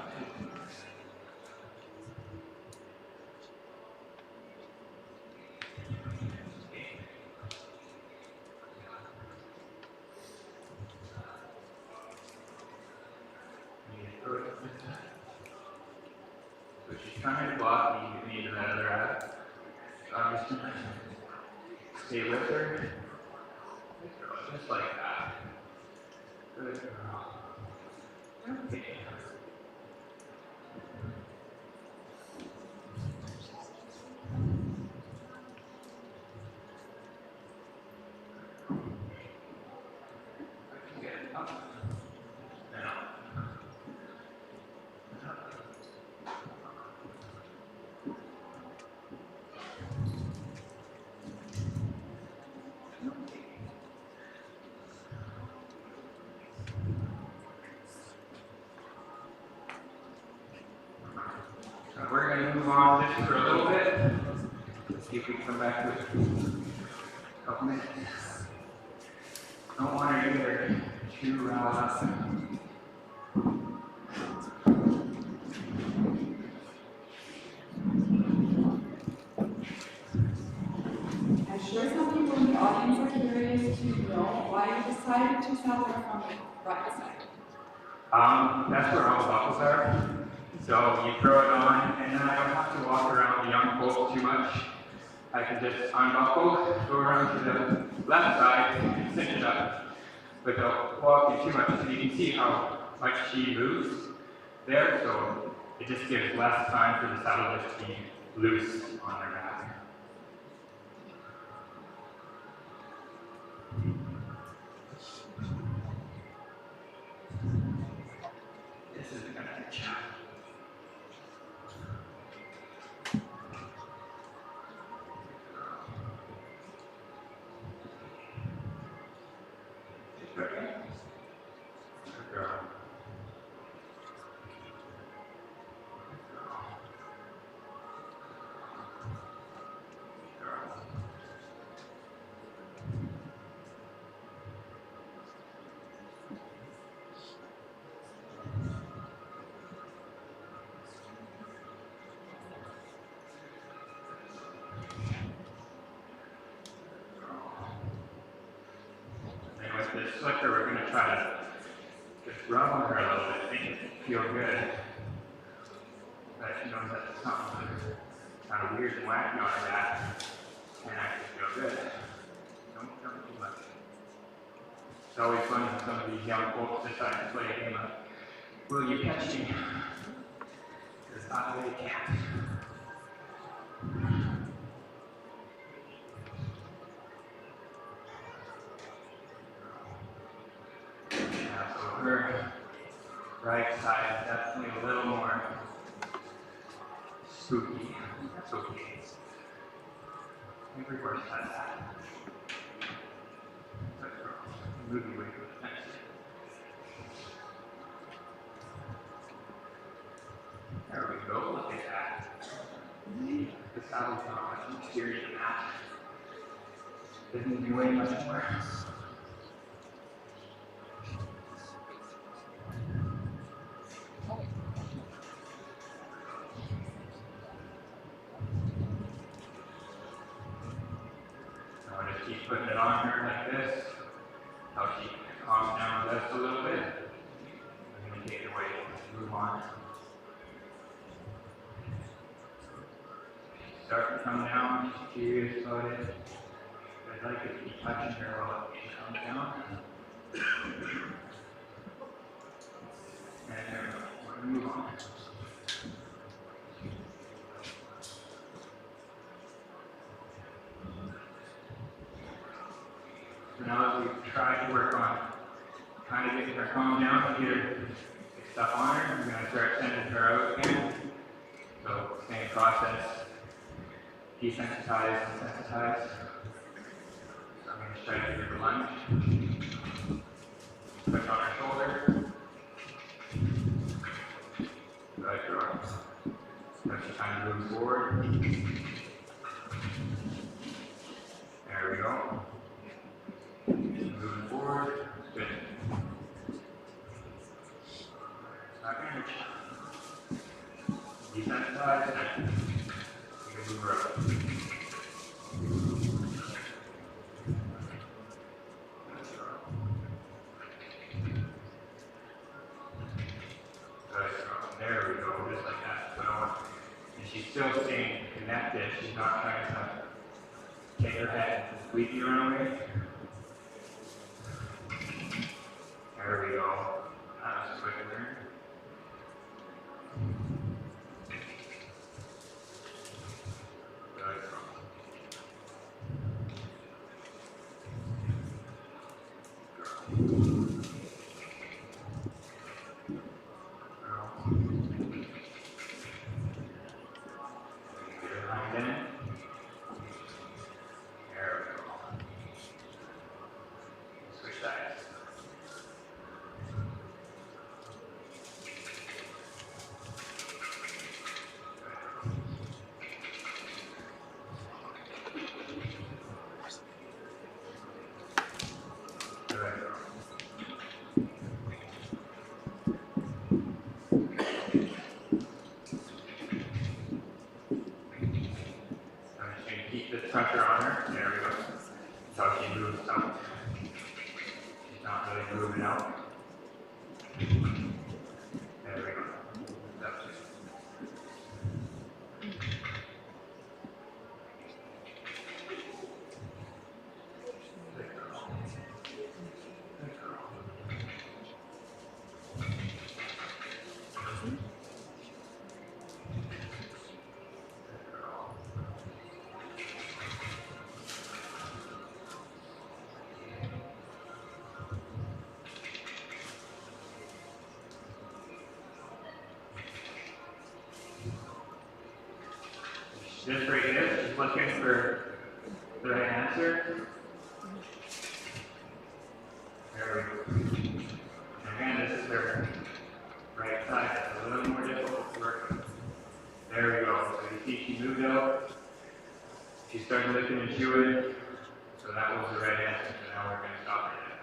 So she's trying to block me into that other eye. So I'm just gonna stay with her. Good girl, just like that. Good girl. Okay. Get up. And up. We're going to move on just for a little bit. Let's see if we can come back to it in a couple minutes. Don't want her to get too riled up. I'm sure some people in the audience are curious to know why you decided to saddle her from the right side. That's where all the buckles are. So you throw it on, and then I don't have to walk around the young colt too much. I can just unbuckle, go around to the left side, and cinch it up without walking too much. So you can see how much she moves there, so it just gives less time for the saddle to be loose on her back. This is gonna be a challenge. This slicker, we're going to try to just rub on her a little bit, make it feel good. But she knows that something kind of weird and wacky on her back can actually feel good. Don't jump too much. It's always fun when some of these young folks decide to play a game of, will you catch me? Because I really can't. Her right side is definitely a little more spooky. That's okay. Every horse has that. Move away from the fence. There we go. Look at that. The saddle's not much exterior than that. Doesn't do way much more. Keep putting it on her like this, how she calms down just a little bit. starting to come down. She's curious about it. I'd like to keep touching her while it comes down. And there we go. We're going to move on. So now that we've tried to work on kind of getting her calm down, get stuff on her, we're going to start sending her out again. So same process, desensitize and sensitize. So I'm going to try to give her a lunge. Touch on her shoulder. Good girl. Touch the time to move forward. There we go. Moving forward. Good. Not going to hurt you. Desensitize and you can move her up. There we go, just like that. So, and she's still staying connected. She's not trying to take her head and squeeze you around me. There we go. That was a quick turn. Good. Pressure on her. There we go. That's how she moves out. She's not really moving out. There we go. That's it. Good girl. Good girl. This right here, she's looking for the right answer. There we go. Again, this is her right side. It's a little more difficult to work with. There we go. So you see she moved out. She started licking and chewing. So that was the right answer. So now we're going to stop her there.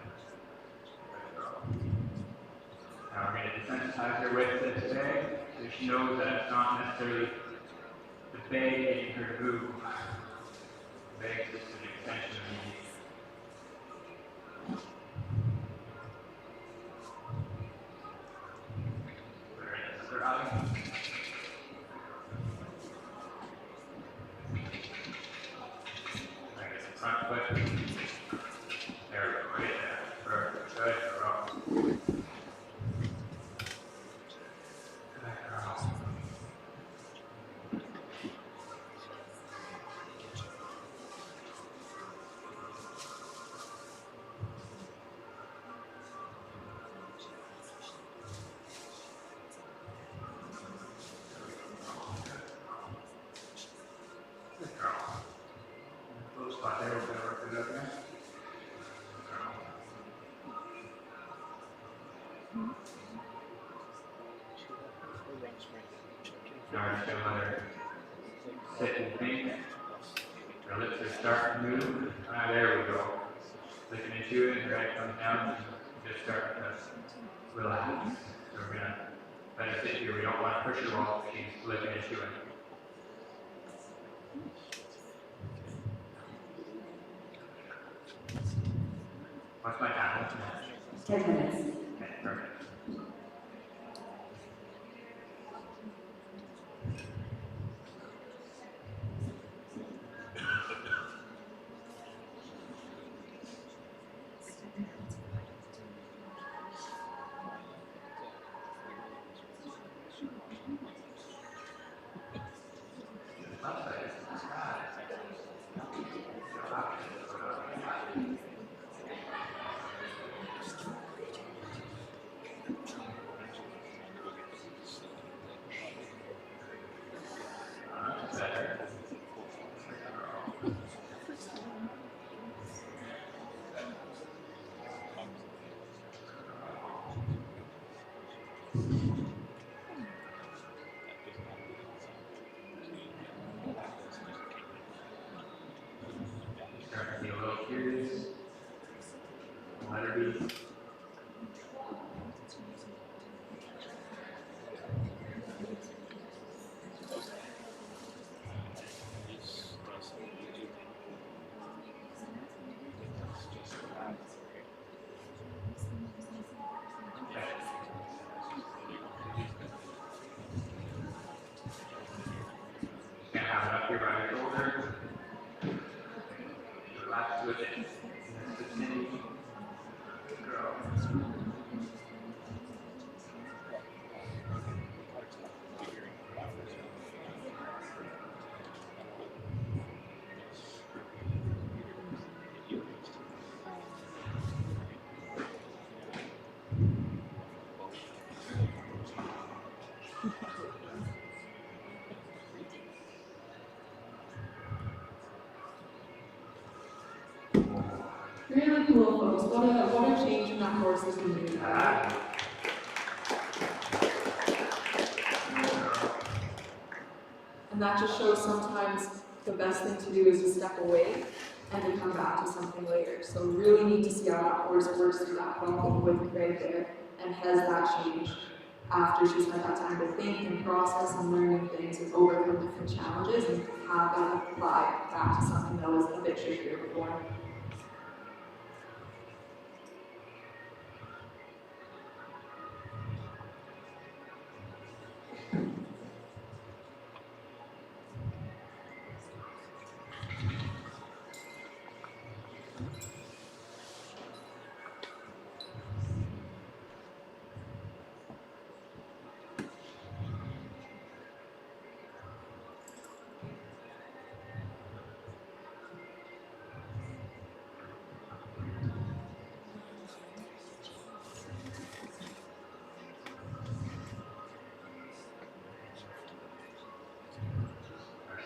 Now we're going to desensitize her with this bag so she knows that it's not necessarily the bag getting her to move. The bag is just an extension of me. Very nice. They're out. I guess the front foot. There we go. Right there. Perfect. Good girl. Good girl. Now we're just going to let her sit and think. Her lips are starting to move. There we go. Licking and chewing, her head comes down, just start to relax. So we're going to let her sit here. We don't want to push her while she's licking and chewing. What's my time? 10 minutes. Okay, perfect. Starting to be a little curious. Let her be. Gonna have it up here by your shoulder. Relax with it. Continue. Good girl. Really cool, folks. What a change in that horse's behavior. And that just shows sometimes the best thing to do is to step away and to come back to something later. So really need to see how that horse works through that bump with Craig there and has that change after she's had that time to think and process and learn new things and overcome different challenges and have that apply back to something that was a bit trickier before.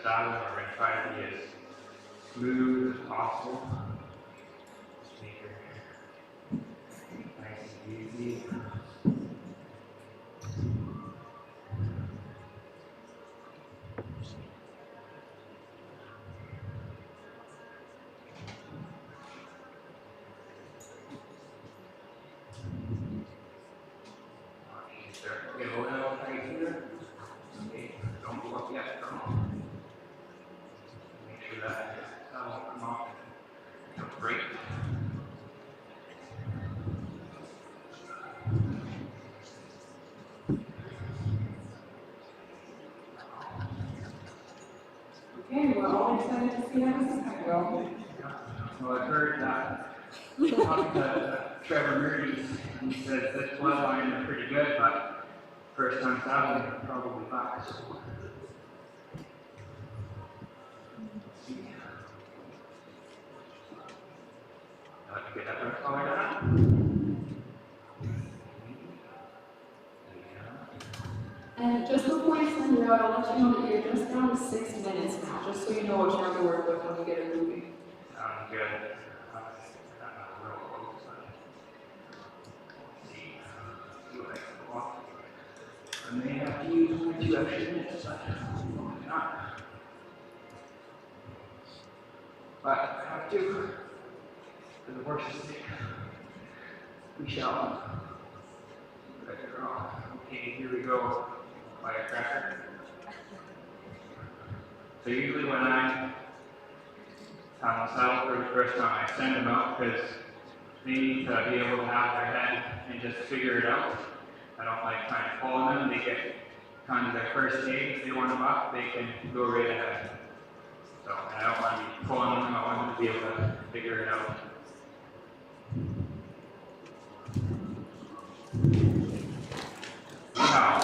Saddles are going to try to be as smooth as possible. Just make her nice and easy. Get a little tight here. Okay, don't go up yet, come on. Make sure that won't come off. That's great. Okay, we're all excited to see how this is going to go. Well, I've heard that talking to Trevor Murdy, he says this bloodline is pretty good, but first time saddling probably back. Let's get that rest all like that. And just before you send her out, I'll let you know that you're just down to 6 minutes now, just so you know what you have to work with when you get her moving. Sounds good. Real close. See what I can walk. I may have to use my 2 extra minutes, but probably not. But I have to, for the horse's sake. We shall. Good girl. Okay, here we go. Firecracker. So usually when I have a saddle for the first time, I send them out because they need to be able to have their head and just figure it out. I don't like kind of pulling them. They get kind of their first day. If they want to buck, they can go right ahead. So I don't want to be pulling them. I want them to be able to figure it out. Now,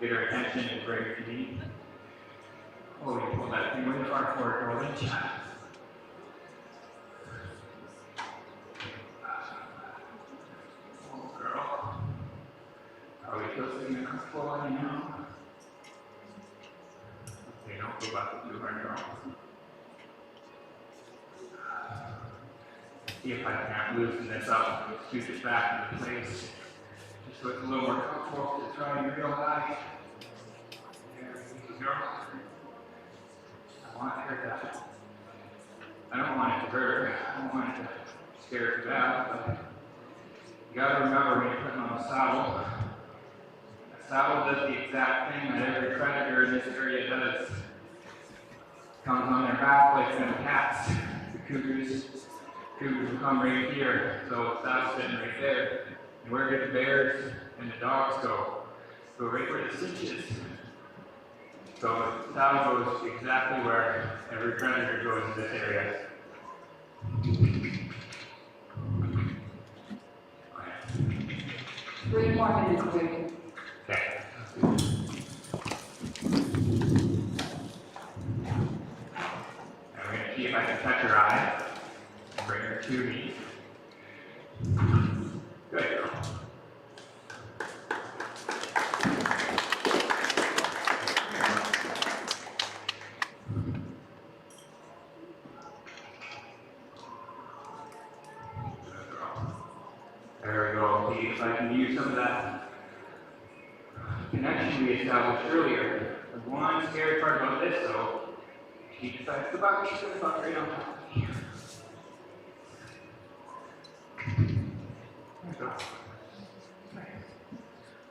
get her attention and bring her feet. Oh, you pull that thing really far forward, girl, didn't you? Oh, girl. Are we close to the comfortable line now? Okay, don't go back to her, girl. See if I can't loosen this up, scoot it back into place, just so it's a little more comfortable to try and real high. There we go. I want her to, I don't want it to hurt her, I don't want it to scare her to death, but you gotta remember when you're putting on a saddle does the exact thing that every predator in this area does. Comes on their back like some cats, the cougars will come right here, so that's sitting right there. And where do the bears and the dogs go? Go right where the cinch is. So the saddle goes exactly where every predator goes in this area. 3 more minutes, quick. Okay. I'm going to see if I can touch her eye. Bring her to me. Good girl. There we go. See if I can use some of that connection we established earlier. The one scary part about this, though, she decides to buck, she's going to buck right on top of me.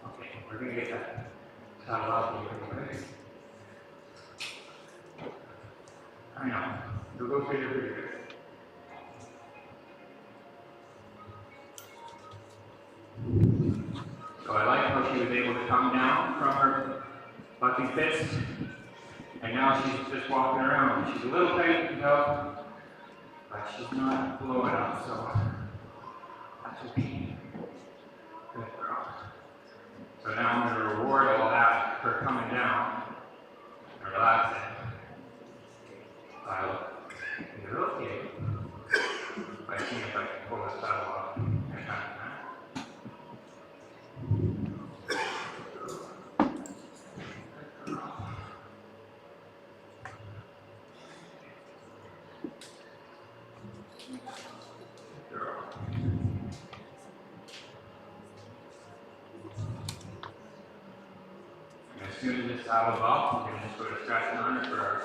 Okay, we're going to get that saddle off of you, okay? I know. You'll go straight pretty good. So I like how she was able to come down from her bucking fist, and now she's just walking around. She's a little tight, you know, but she's not blowing up, so that's okay. Good girl. So now I'm going to reward all that for coming down and relaxing. You're okay. I see if I can pull this saddle off. As soon as this saddle's off, we're going to just go to scratching on it for our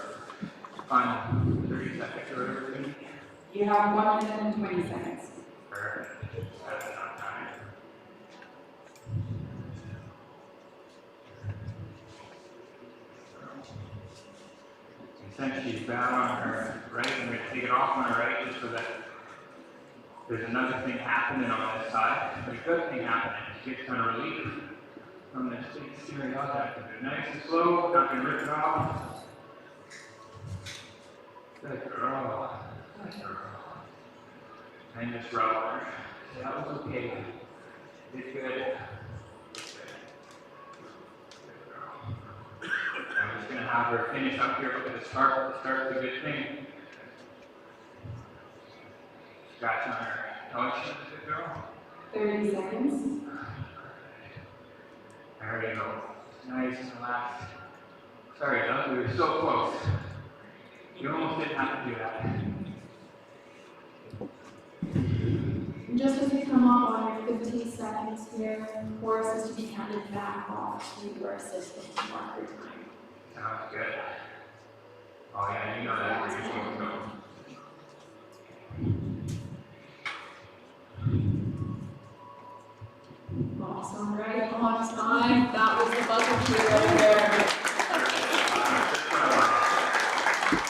fun 30 seconds or whatever it's going to be. You have 1 minute and 20 seconds. Perfect. That's enough time. And since she's bad on her right, I'm going to take it off on her right just so that there's another thing happening on this side. There's a good thing happening. She gets kind of relief from this big steering out there. Nice and slow, not going to rip it off. Good girl. Good girl. And just rub her. That was okay. Did good. I'm just going to have her finish up here. Look at the start. The start's a good thing. Scratch on her touch. Good girl. 30 seconds. There we go. Nice and relaxed. Sorry, Doug, we were so close. You almost didn't have to do that. Just as we come up on your 15 seconds here, horse is to be handed back off to your assistant to mark your time. Sounds good. Oh yeah, you know that where you're supposed to go. Awesome, right on time. That was the bucket here right there.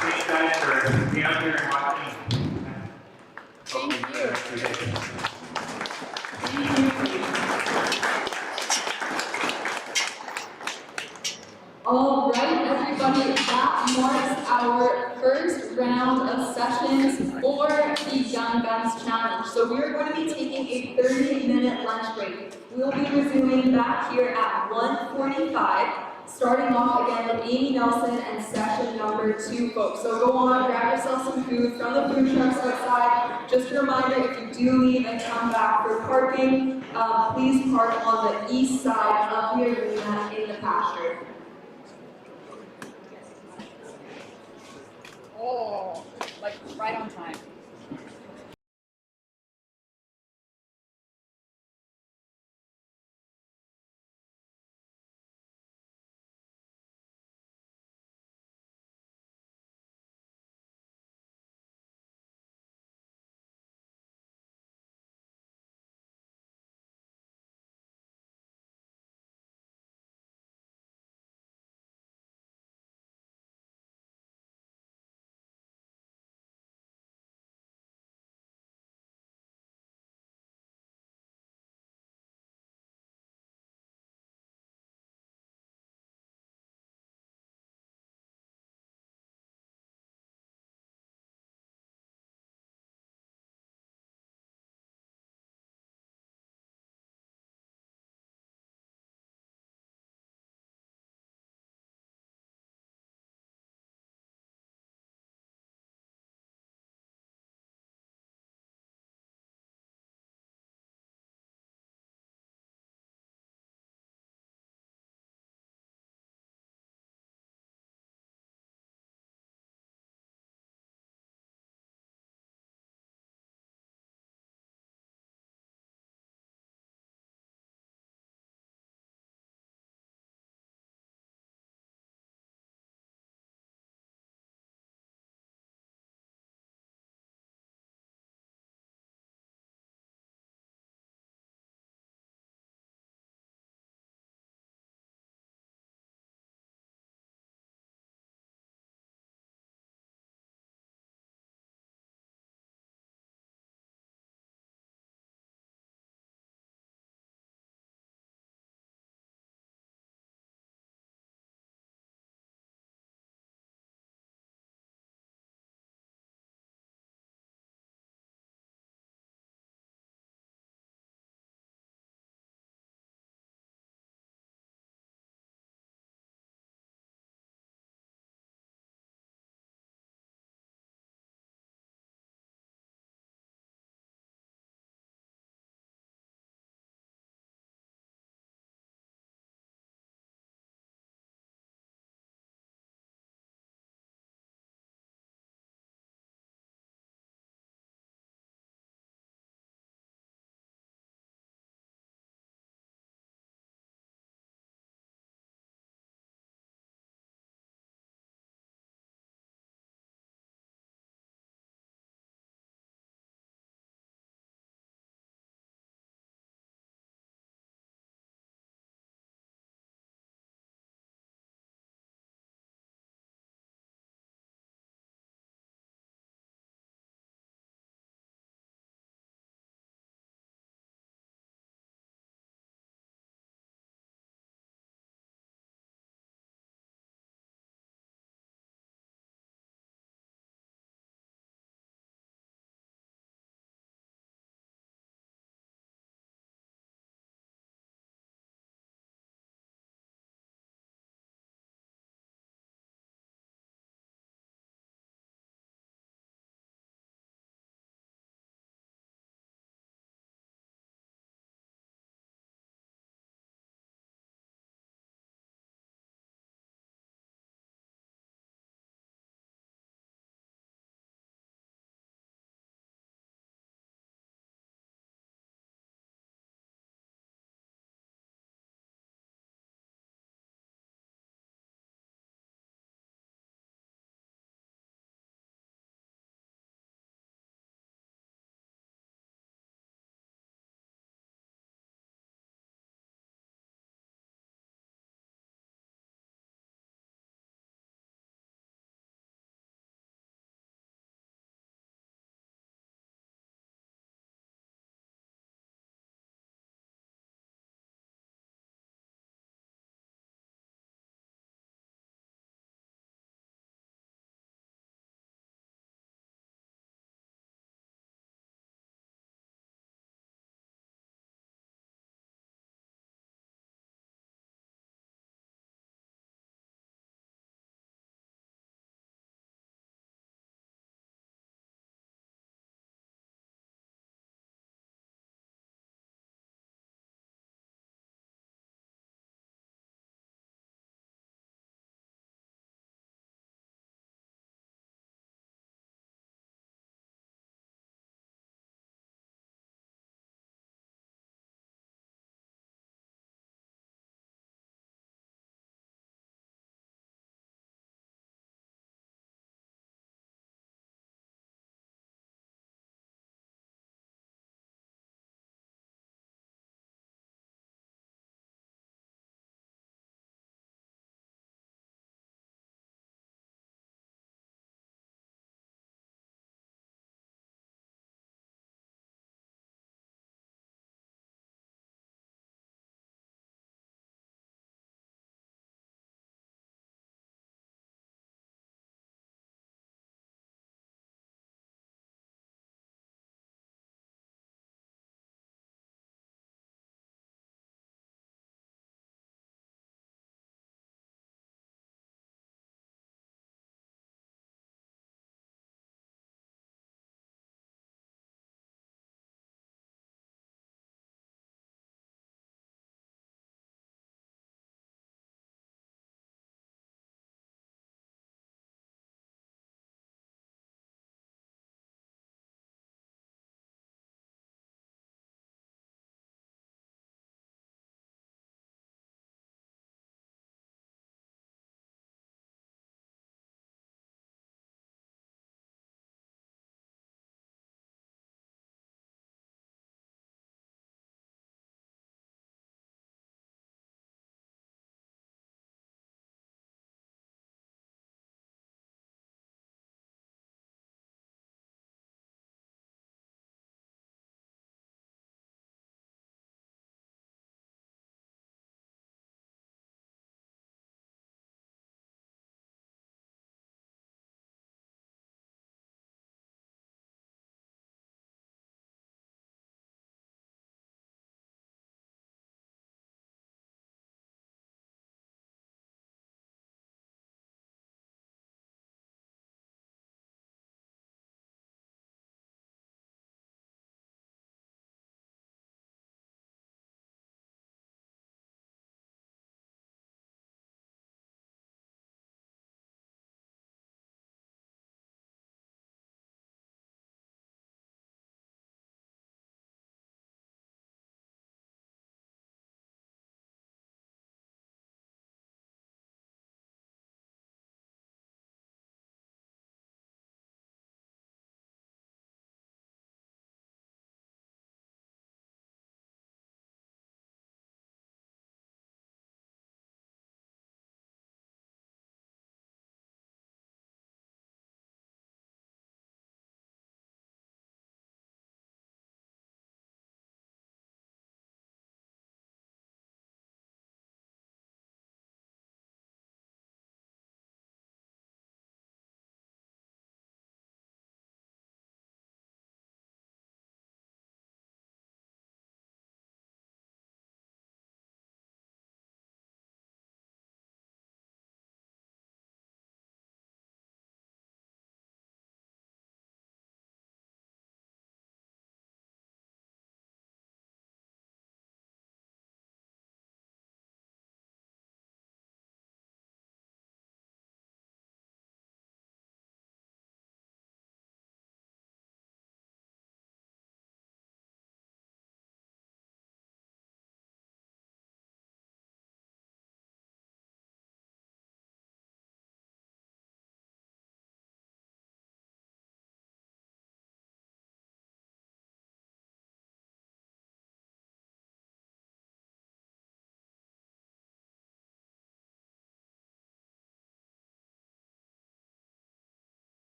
Thanks guys for being out here and watching. Thank you. All right, everybody, that marks our first round of sessions for the Young Guns Challenge. So So we are going to be taking a 30-minute lunch break. We'll be resuming back here at 1:45, starting off again with Amy Nelson and session number 2, folks. So go on, grab yourself some food from the food trucks outside. Just a reminder, if you do leave and come back for parking, please park on the east side of the arena in the pasture. Oh, like right on time.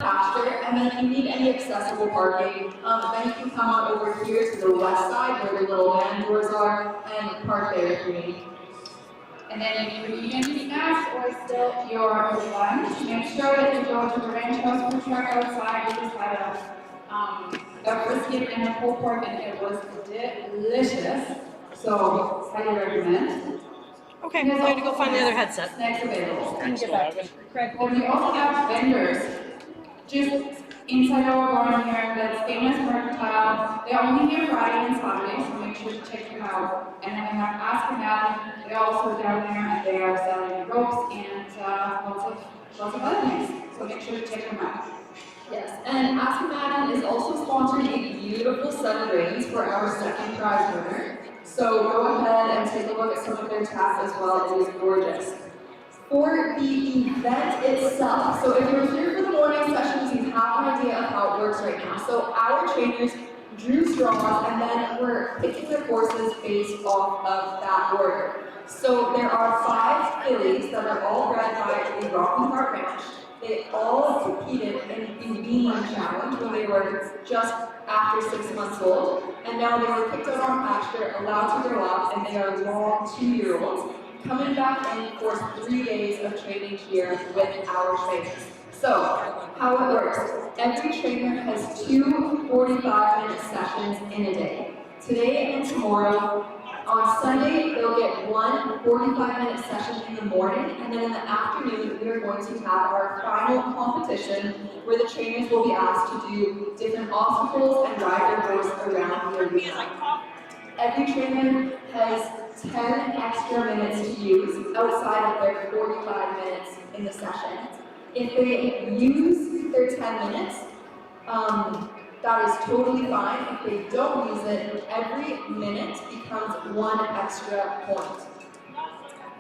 pasture, and then if you need any accessible parking, then you can come on over here to the west side where the little van doors are and park there if you need. And then if you need any snacks or still your lunch, make sure that you go to the ranch house food truck outside. We just had a brisket and a pulled pork, and it was delicious. So highly recommend. Okay, I'm going to go find the other headset. Snacks available. And get back. Craig. And we also have vendors just inside our barn here that's famous mercantile. They're only here Friday and Saturday, so make sure to check them out. And then we have Ask and Adam. They're also down there and they are selling ropes and lots of other things. So make sure to check them out. Yes, and Ask Madden is also sponsoring a beautiful set of reins for our second prize winner. So go ahead and take a look at some of their tabs as well. It is gorgeous. For the event itself, so if you're here for the morning sessions, you have an idea of how it works right now. So our trainers drew straws and then we're picking their horses based off of that order. So there are 5 fillies that are all bred by the Rocky Heart Ranch. They all competed in the weanling challenge when they were just after 6 months old. And now they were picked out on pasture, allowed to grow up, and they are long 2-year-olds. Coming back in for 3 days of training here with our trainers. So, how it works. Every trainer has 2 45-minute sessions in a day. Today and tomorrow. On Sunday, they'll get 1 45-minute session in the morning, and then in the afternoon, we are going to have our final competition where the trainers will be asked to do different obstacles and ride their horse around the arena. Every trainer has 10 extra minutes to use outside of their 45 minutes in the session. If they use their 10 minutes, that is totally fine. If they don't use it, every minute becomes 1 extra point.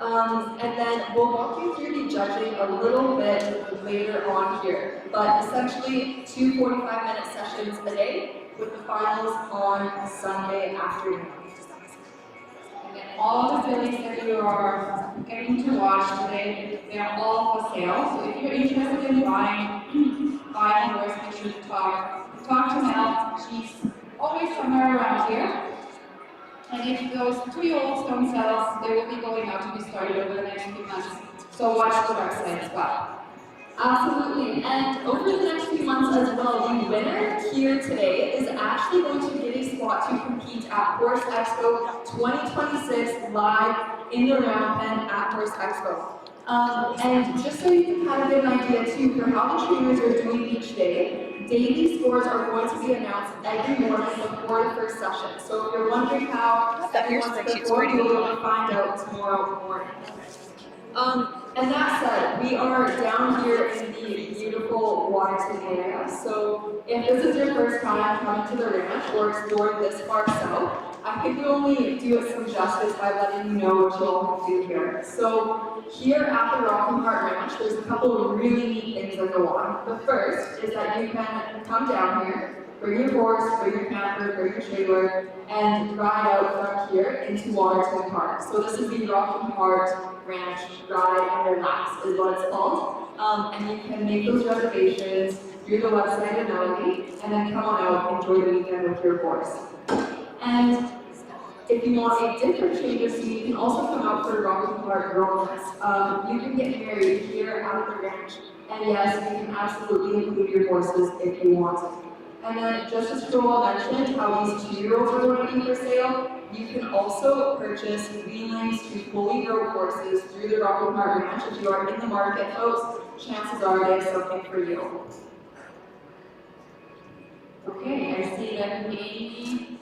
And then we'll walk you through the judging a little bit later on here. But essentially, 2 45-minute sessions a day with the finals on Sunday afternoon. And then all the fillies that you are getting to watch today, they are all for sale. So if you're interested in buying a horse, make sure to talk to Mel. She's always somewhere around here. And if those 2-year-olds don't sell, they will be going out to be started over the next few months. So watch the website as well. Absolutely, and over the next few months as well, the winner here today is actually going to get a spot to compete at Horse Expo 2026 live in the round pen at Horse Expo. And just so you can kind of get an idea too for how the trainers are doing each day, daily scores are going to be announced every morning before the first session. So if you're wondering how everyone's performing, you'll be able to find out tomorrow morning. And that said, we are down here in the beautiful Waterton area. So if this is your first time coming to the ranch or exploring this far south, I think we only do it some justice by letting you know what you'll have to do here. So here at the Rocky Heart Ranch, there's a couple of really neat things that go on. The first is that you can come down here, bring your horse, bring your camper, bring your trailer, and ride out from here into Waterton Park. So this is the Rocky Heart Ranch Ride and Relax is what it's called. And you can make those reservations through the website and Melody, and then come on out and enjoy the weekend with your horse. And if you want a different change of scene, you can also come out for Rocky Heart Girl Fest. You can get married here at the ranch. And yes, you can absolutely include your horses if you want. And then just as Joel mentioned, how these 2-year-olds are going to be for sale, you can also purchase weanlings to fully grown horses through the Rocky Heart Ranch. If you are in the market, folks, chances are they have something for you. Okay, I see that Amy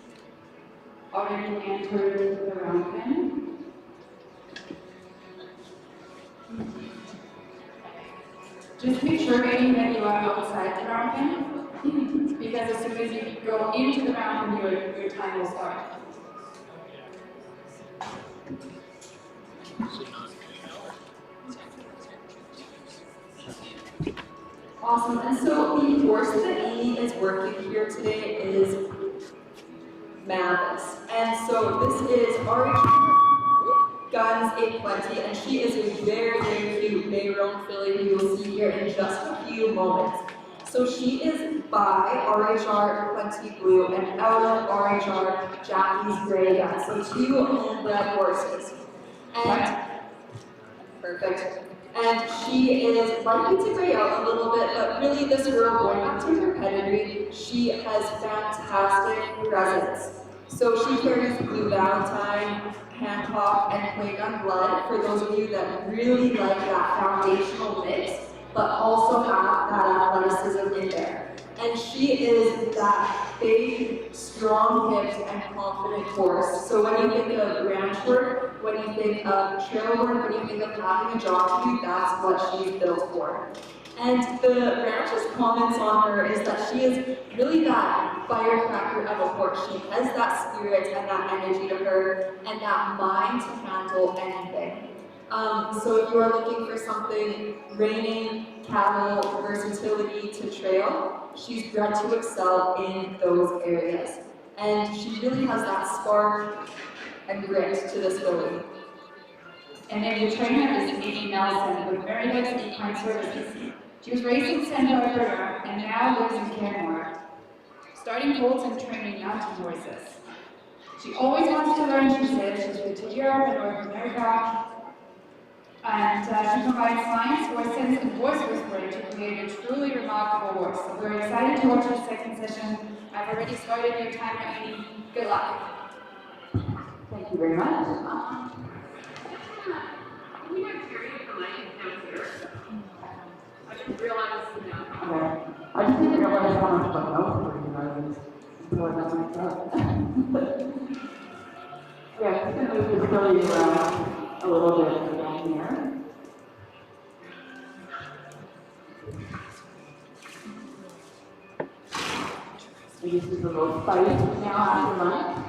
already entered the round pen. Just make sure, Amy, that you are outside the round pen, because as soon as you go into the round pen, your time will start. Awesome, and so the horse that Amy is working here today is Mavis. And so this is Youngs Guns Colt Starting, and she is a very, very cute bay-roan filly who you'll see here in just a few moments. So she is by RHR Plenty Blue and out of RHR Jackie's Grey Gun. So 2 homebred horses. And perfect. And she is likely to gray out a little bit, but really this girl, going back to her pedigree, she has fantastic presence. So she carries Blue Valentine, Hancock, and Clay Gun blood for those of you that really like that foundational mix, but also have that athleticism in there. And she is that big, strong hipped, and confident horse. So when you think of ranch work, when you think of trail work, when you think of having a job to do, that's what she's built for. And the ranch's comments on her is that she is really that firecracker of a horse. She has that spirit and that energy to her, and that mind to handle anything. So if you are looking for something reining, cattle, versatility to trail, she's bred to excel in those areas. And she really has that spark and grit to this filly. And then the trainer is Amy Nelson with Very Lakes Equine Services. She was raised in Central Alberta and now lives in Canmore, starting colts and training mountain horses. She always wants to learn, she said. She's been to Europe and North America. And she provides science, horse sense, and voice whispering to create a truly remarkable horse. So we're excited to watch the second session. I've already started your timer, Amy. Good luck. Thank you very much. We have curious the license down here. I didn't realize, okay. I just didn't realize how much fun that was for you guys until I got myself. Yeah, I'm going to move this filly around a little bit down here. Maybe this is the most spicy now after lunch.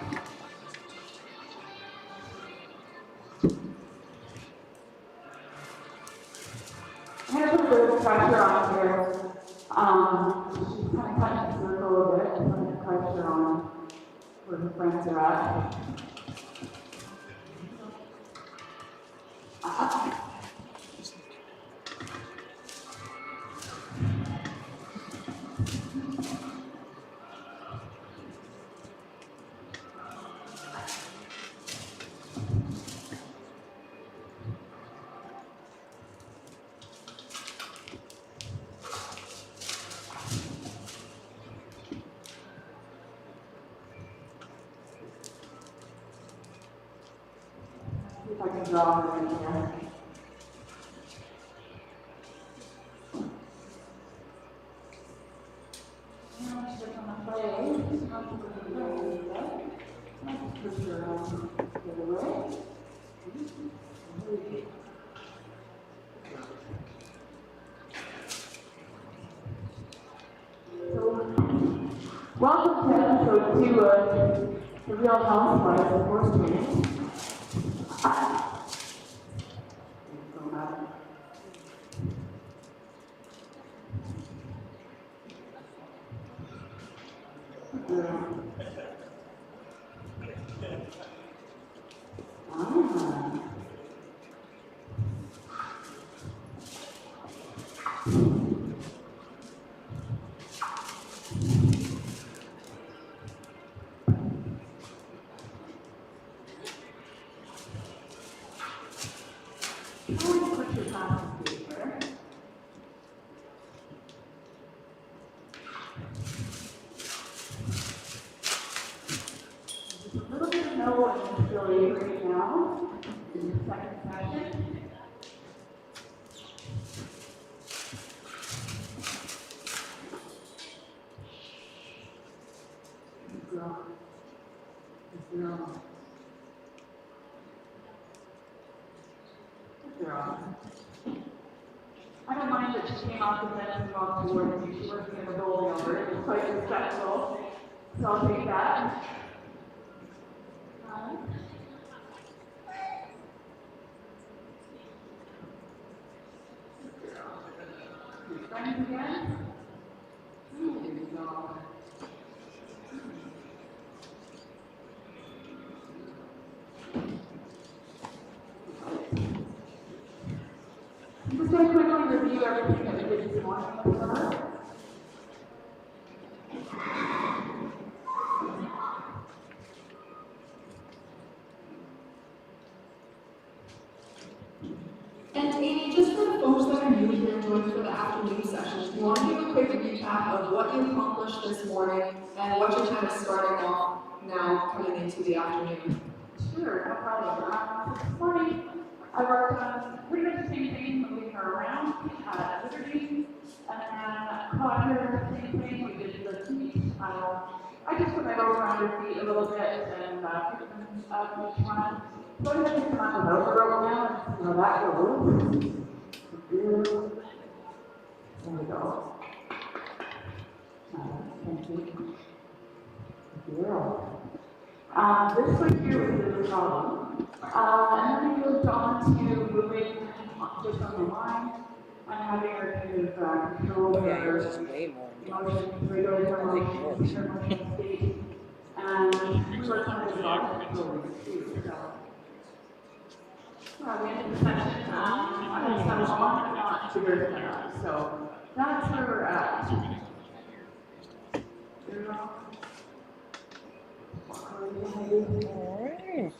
I'm going to put a bit of pressure on here. She's kind of touching the circle a bit, putting pressure on where her friends are at. See if I can draw her in here. Welcome to episode 2 of The Real Housewives of Horse Training. I don't mind that she came off the bench and walked towards me. She wasn't going to roll me over. It was quite respectful. So I'll take that. Friends again? There you go. Just going to quickly review everything that we did this morning with her. afternoon sessions. Do you want to give a quick recap of what you accomplished this morning and what you're kind of starting off now coming into the afternoon? Sure, no problem. This morning, I worked on pretty much the same thing, moving her around at Liberty, and then caught her, same thing, we did the feet. I just put my rope around her feet a little bit and picked them up each one. So I'm going to come out without the rope now and see how that goes. There we go. Thank you. This one here was the problem. And then we moved on to moving just on the line and having her kind of control Oh, yeah, yours is her way more. emotions, regulatory emotions, her emotional state. And we were kind of involved too, so. Well, we ended the session, I just have a lot of not figures in there, so that's where we're at. Alright.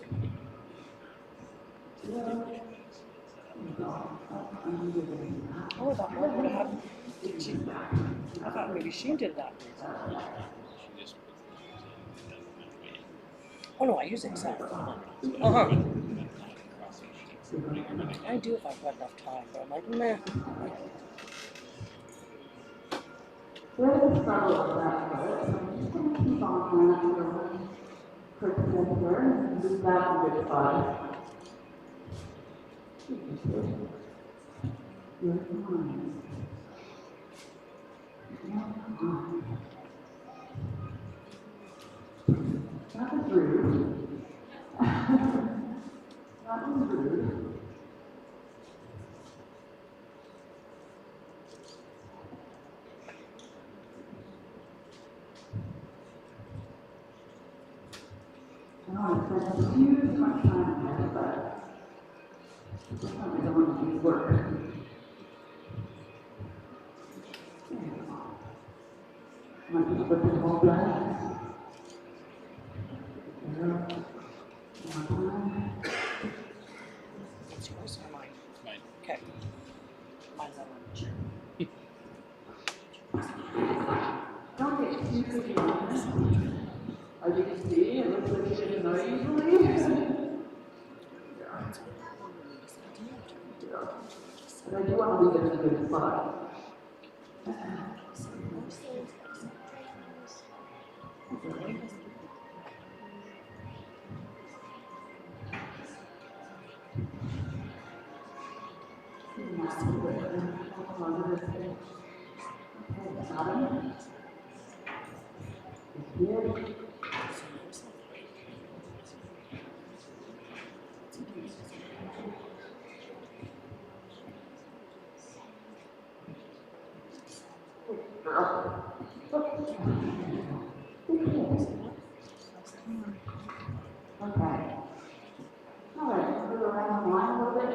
Oh, that one would have. Did she? I thought maybe she did that. Oh no, I use Excel. I do if I've got enough time, but I'm like, meh. There's a struggle with that part, so I'm just going to keep on that for a quick step here and leave that in good spot. You're fine. That was rude. That was rude. I don't want to spend too much time on it, but I definitely don't want to do work. Might just put the whole back. It's yours or mine? Mine. Okay. Mine's that one. Don't get too busy on this. As you can see, it looks like you didn't know easily. But I do want to leave it in a good spot. Okay. All right, move around the line a little bit.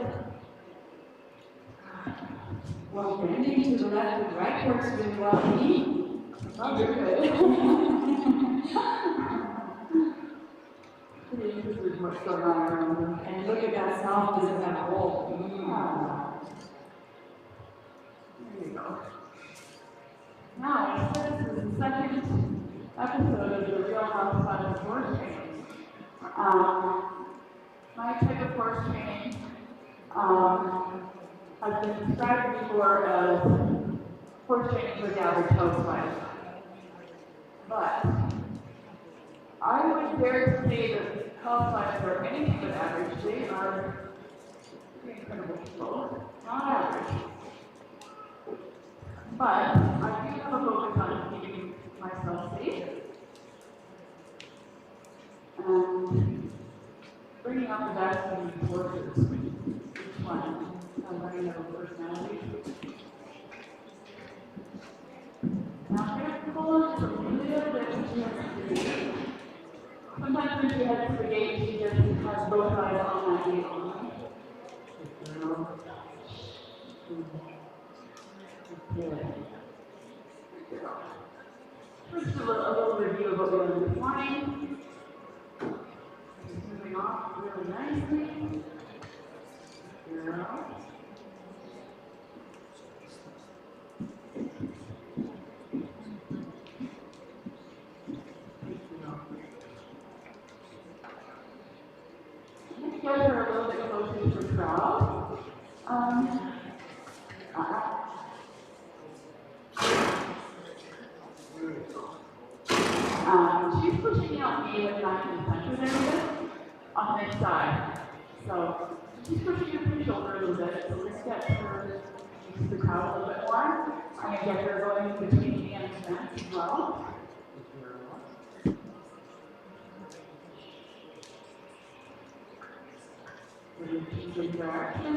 Well, bending to the left and right works really well for me. Oh, you're good. Pretty interested in what's going on around them. And look at that soft, doesn't have a hole. There you go. Now, this is the second episode of the Real Housewives of Horse Training. My type of horse training has been described before as horse training for the average housewife. But I would dare to say that housewives are anything but average. They are pretty incredible people, not average. But I do have a focus on keeping myself safe and bringing out the best in these horses, each one, learning their personality. Now, I'm going to pull just a little bit into her gate. Sometimes when she heads to the gate, she just has both eyes on that gate only. First, a little review of what we did this morning. Moving off really nicely. Girl. She's pushing out me with 9 centimeters there a bit on the inside. So she's pushing you through the shoulder a little bit. So let's get her to the crowd a little bit more. I'm going to get her going between me and the fence as well. We're going to keep the direction.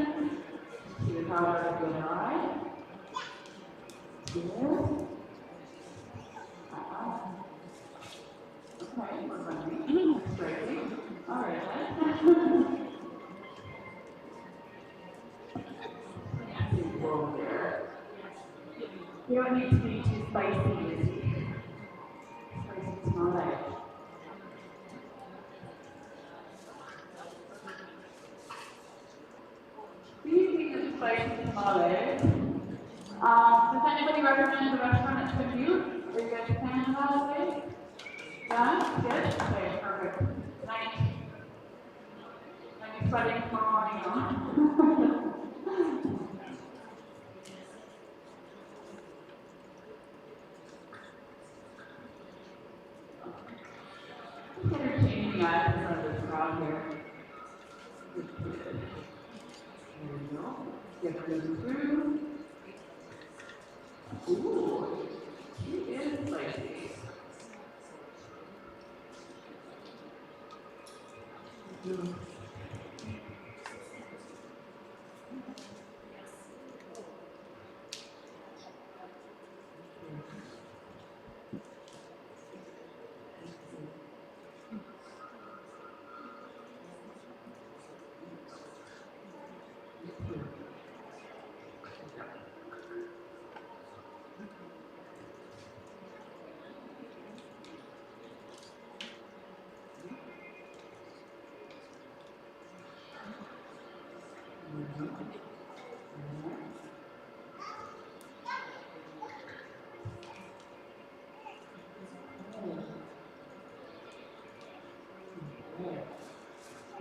See the crowd out of the eye. Good. Okay, we're running. Straightly. All right. Over there. You don't need to be too spicy. Spicy tamale. These are spicy tamales. Does anybody recommend the restaurant at Tribute? Are you guys a fan of that place? Yeah? Good? Okay, perfect. Nice. I'm excited tomorrow morning on. Consider changing the eyes in front of this crowd here. Good. There we go. Get them through. Ooh, she is spicy.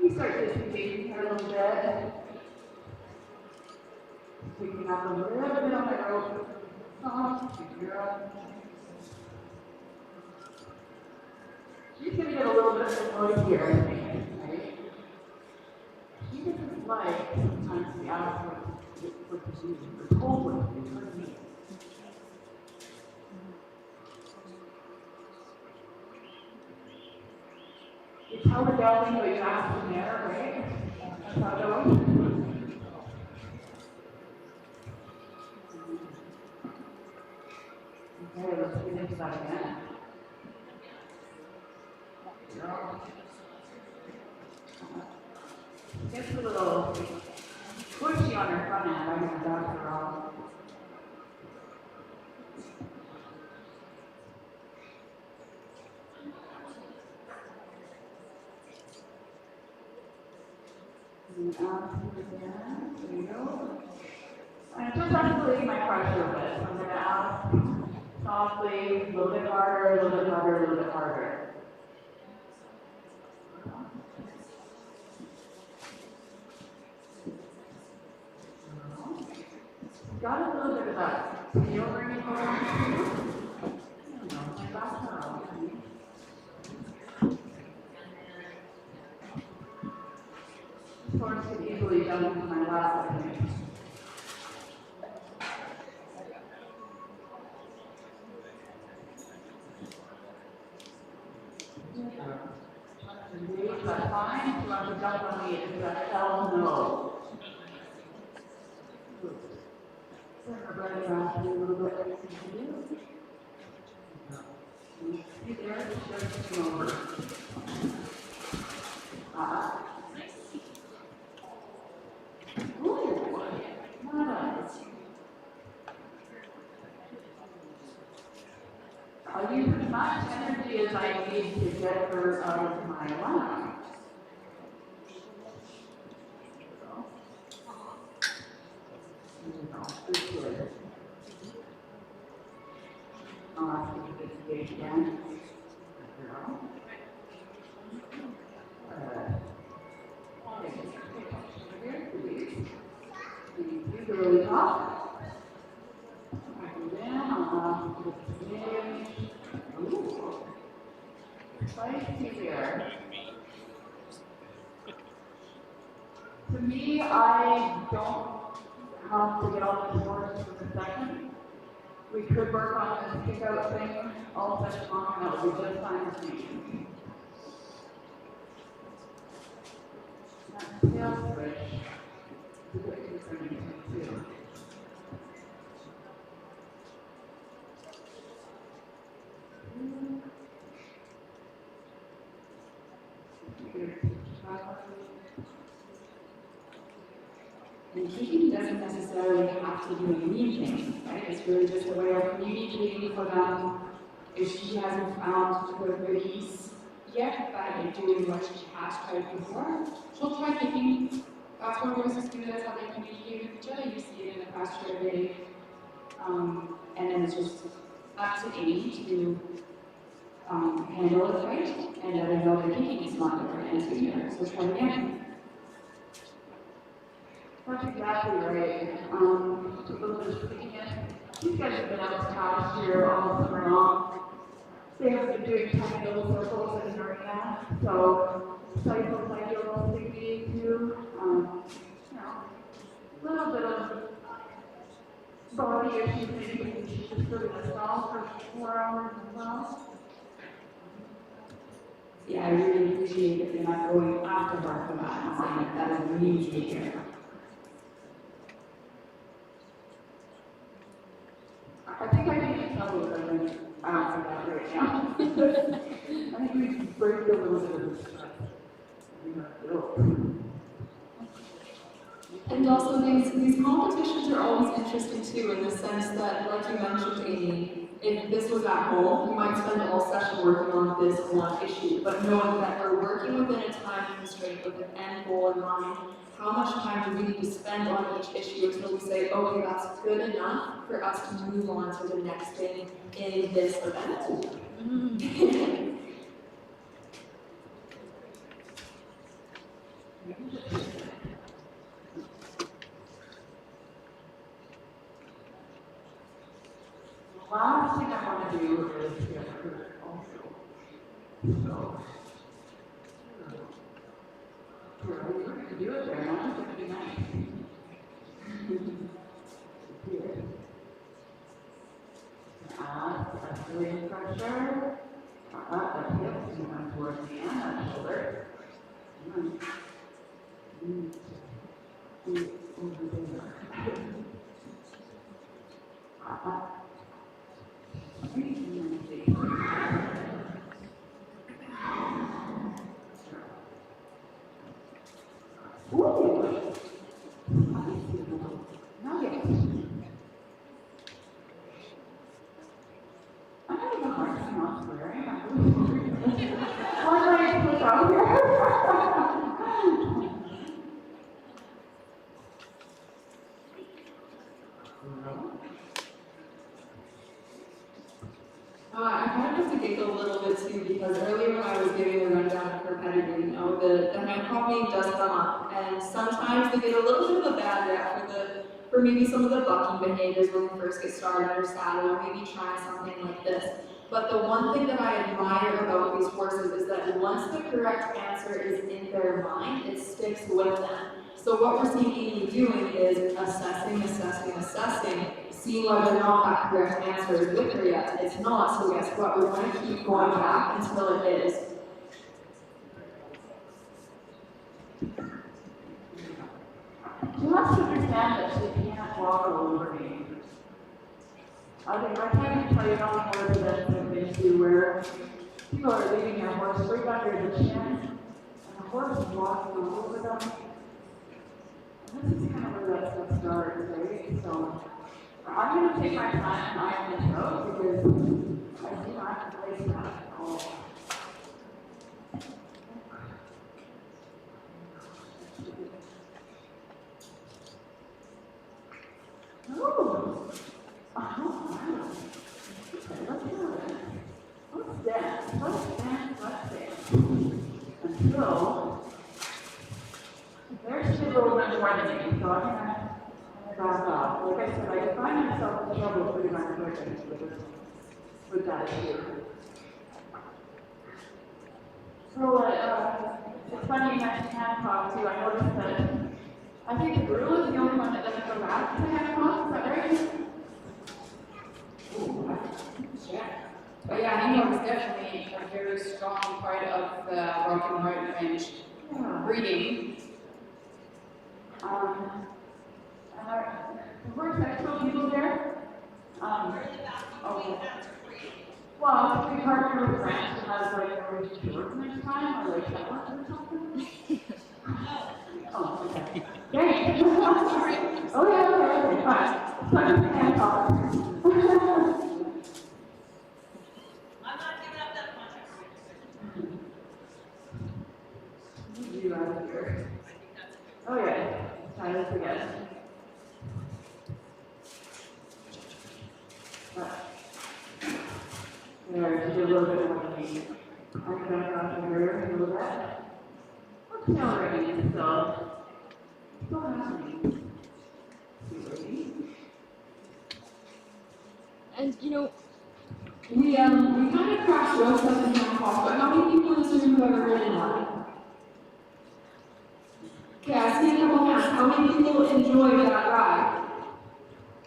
You start disengaging her a little bit. Picking up a little bit on my rope. Soft, girl. She's going to get a little bit of noise here, I think, right? She doesn't like sometimes to be asked what to do, or told what to do, what to do. You tell the belly what you ask from there, right? That's how it goes. Okay, let's get into that again. Gets a little pushy on her front end. I'm going to back her off. And there you go. I'm just escalating my pressure a bit. I'm going to ask softly, a little bit harder, a little bit harder, a little bit harder. Got a little bit of that tail ringing going on too. Back her up. This horse could easily jump into my lap, I think. Engage that line. If you want to jump on me, it's that hell no. Turn her belly around a little bit. See there? Just over. Ooh, nice. I'll use as much energy as I need to get her out of my lap. Good. I'll ask you to disengage again. Very please. to really top. I go down, ooh, spicy here. To me, I don't have to get on this horse for the second. We could work on this kick out thing all session long, and that would be just fine with me. That tail switch is a bit concerning to me too. And kicking doesn't necessarily have to do anything, right? It's really just a way of communicating for them. If she hasn't found her release yet by doing what she has tried before, she'll try kicking. That's what horses do, that's how they communicate with each other. You see it in the pasture every day. And then it's just up to Amy to handle it right and let her know that kicking is not the right answer here. So try again. That's exactly right. A little bit of tweaking it. These guys have been out to pasture all summer long. They have been doing tiny little circles in the arena, so cycles might be a little sticky too. A little bit of body issues maybe because she's just sort of a stall for 4 hours as well. Yeah, I really appreciate that you're not going after her for that and saying that is really here. I think I need to tell you that I'm out for that right now. I think we break a little bit of the stress. And also these competitions are always interesting too, in the sense that, like you mentioned, Amy, if this was at home, you might spend the whole session working on this one issue, but knowing that we're working within a time constraint with an end goal in mind, how much time do we need to spend on each issue until we say, okay, that's good enough for us to move on to the next thing in this event? The last thing I want to do is get hurt also. So, we're going to do it there, not just going to be nice. Here. That's really pressure. That hips, you want towards the end, that shoulder. Over there. I kind of have to giggle a little bit too, because earlier when I was giving a rundown of her pedigree, the handprop name does come up, and sometimes they get a little bit of a bad rap for maybe some of the bucking behaviors when we first get started under saddle, or maybe trying something like this. But the one thing that I admire about these horses is that once the correct answer is in their mind, it sticks with them. So what we're seeing Amy doing is assessing, seeing whether or not that correct answer is with her yet. It's not, so guess what? We're going to keep going back until it is. You have to understand that she can't walk all over me. I can't even tell you how many more events I've been to where people are leaving their horse right under the chin, and the horse is walking all over them. And this is kind of where that stuff starts, right? So I'm going to take my time and iron this out because I do not have to place that at all. Oh, okay, let's do it. Let's dance. Until there's a little bit more than me, so I'm gonna back like I said, I find myself in trouble pretty much with that issue. So, it's funny you mentioned hand cock too. I noticed that I think the Brew is the only one that doesn't go back to the hand cock. Is that right? Yeah. But yeah, New York is definitely a very strong part of the Rocky Mountain Range breeding. The Horse Expo people there. Okay. Well, if we partner with Grant, who has like a race tour next time, or like that or something. Oh, okay. Great. Oh yeah, okay, fine. So I'm hand talk. You out here. Oh yeah, try this again. There, just a little bit more pain. I'm back off here a little bit. What's now ready? Still happening. And you know, We kind of crashed those stuff in hand cock, but how many people in this room have ever ridden one? Okay, I see a couple hands. How many people enjoyed that ride?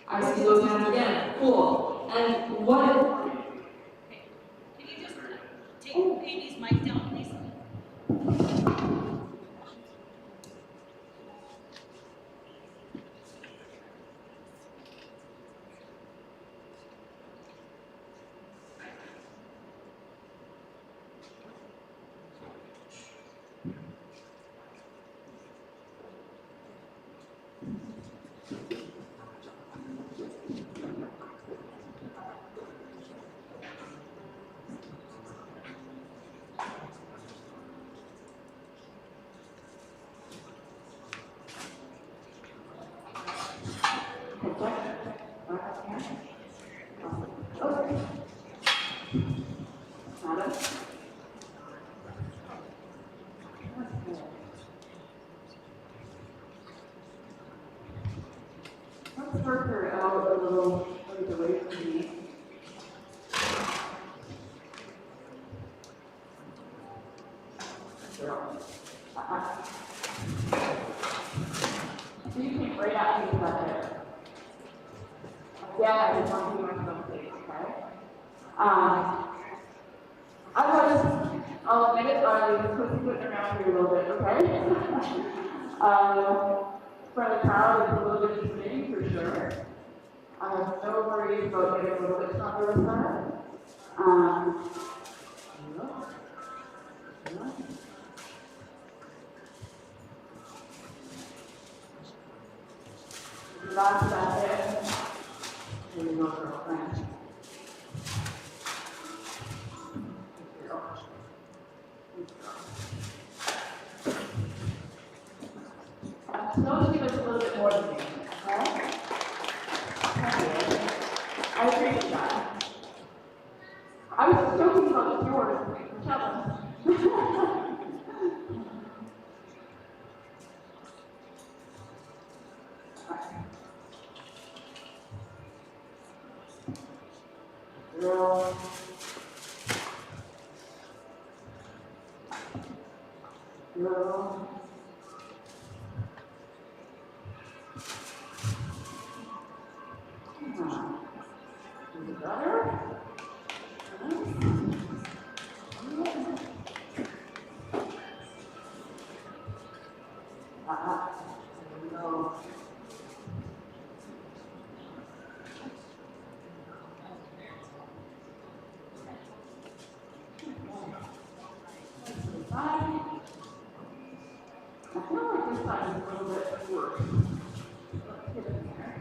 I see those hands again. Cool. And what? Can you just take Amy's mic down, please? Let's work her out a little away from me. So you came right at me about it. Yeah, I just want to do myself safe, okay? I'll admit it, I was pussyfooting around here a little bit, okay? For the crowd, it's a little bit intimidating for sure. No worries about getting a little bit stronger with her. Last that it. Here we go, girlfriend. Notice he was a little bit more than me, okay? I appreciate that. I was just joking about the yours, tell them. Girl. Girl. Brother? No. I feel like this side is a little bit worse. Let's get in there.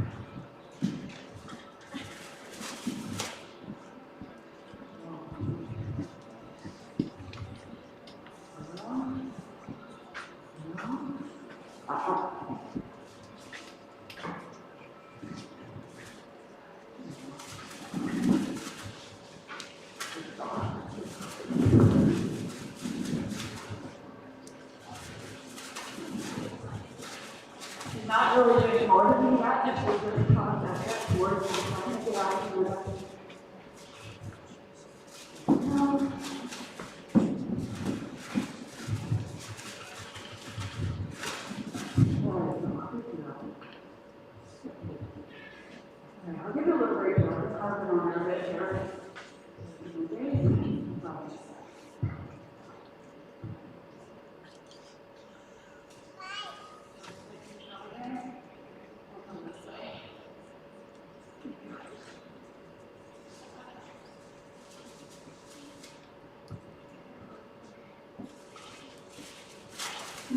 carpet on her a bit here.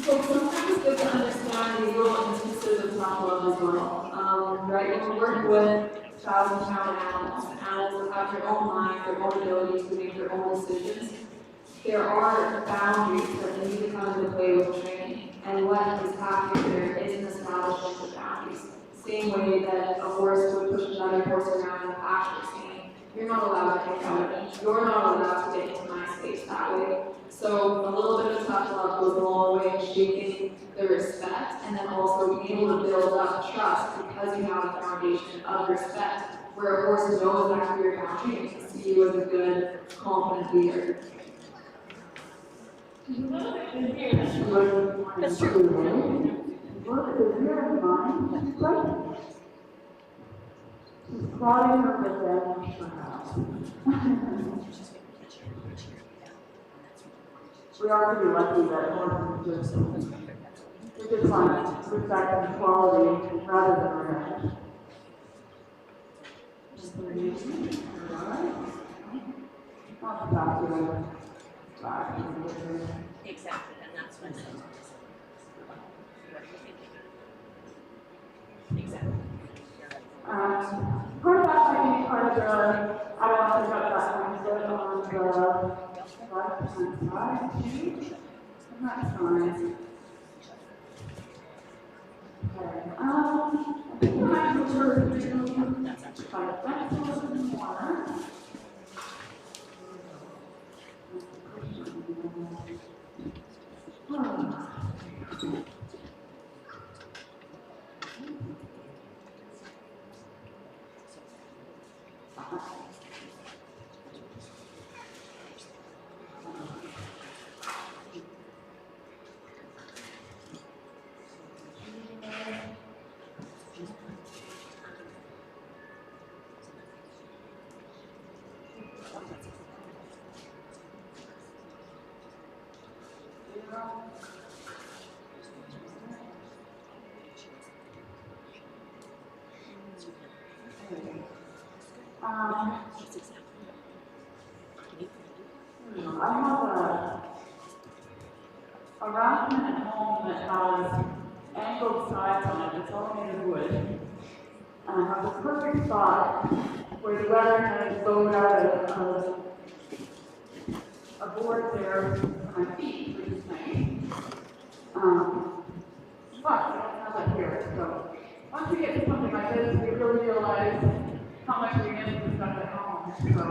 So sometimes it's good to understand these little instances of self-love as well. Right, when we're working with child and child animals, animals have their own mind, their own ability to make their own decisions. There are boundaries that need to come into play with training. And what is happening there is an establishment of boundaries. Same way that a horse would push another horse around in the pasture, saying, you're not allowed to take out of me, you're not allowed to get into my space that way. So a little bit of tough love goes a long way in shaping the respect, and then also being able to build up trust because you have a foundation of respect, where a horse knows exactly your boundary and can see you as a good, confident leader. That's true. Look at the rear of mine. Right. She's plotting her revenge perhaps. We are pretty lucky that horses just want respect and quality rather than revenge. Not the back to them. Exactly, and that's what exactly. Part of that might be part of the, I don't know if I got that mindset on the left-hand side, too. That's fine. Okay, I think I might prefer to try to flex a little bit more. I have a raftman at home that has angled sides on it. It's all made of wood. And I have the perfect spot where the weather has bowed out a board there for my feet, which is nice. But I don't have that here. So once we get to something like this, we really realize how much we miss the stuff at home. So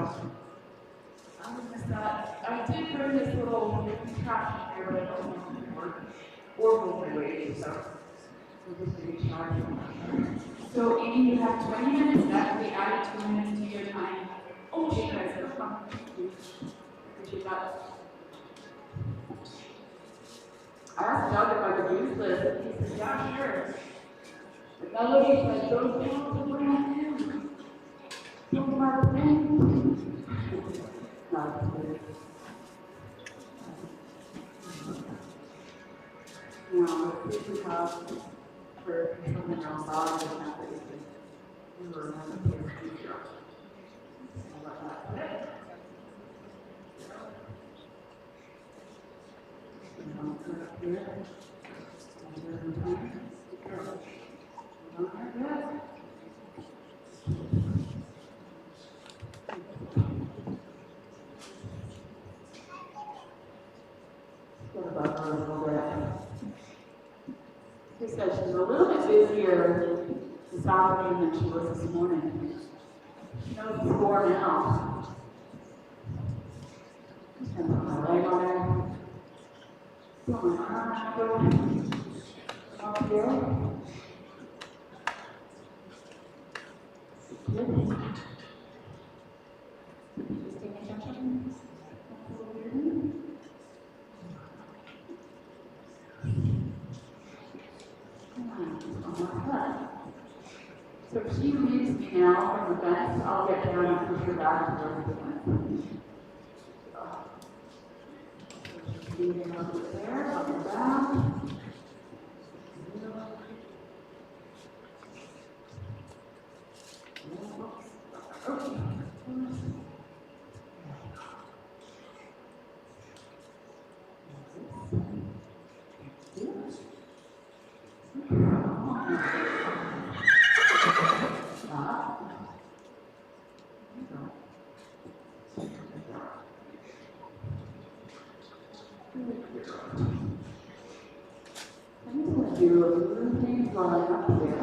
I would miss that. I did bring this little contraption here, but I don't know if it works. Or both ways, so we'll just maybe charge them. So Amy, you have 20 minutes left. We added 2 minutes to your time. Oh, she guys, that's fun. Appreciate that. I asked Doug if I could use this, and he said, yeah, sure. The melody that goes down to brand new. Don't have a thing. Not good. No, this is how for something else, I'll just have to do this. We were on the future. I'll let that fit. She said she's a little bit busier this afternoon than she was this morning. She knows the score now. Just gonna put my leg on her. Put my arm up here. Good. Just take attention. So she leaves me now from the fence, I'll get down and push her back to the fence. Leaving over there, up and down. Okay. I'm just going to do a little thing going up there.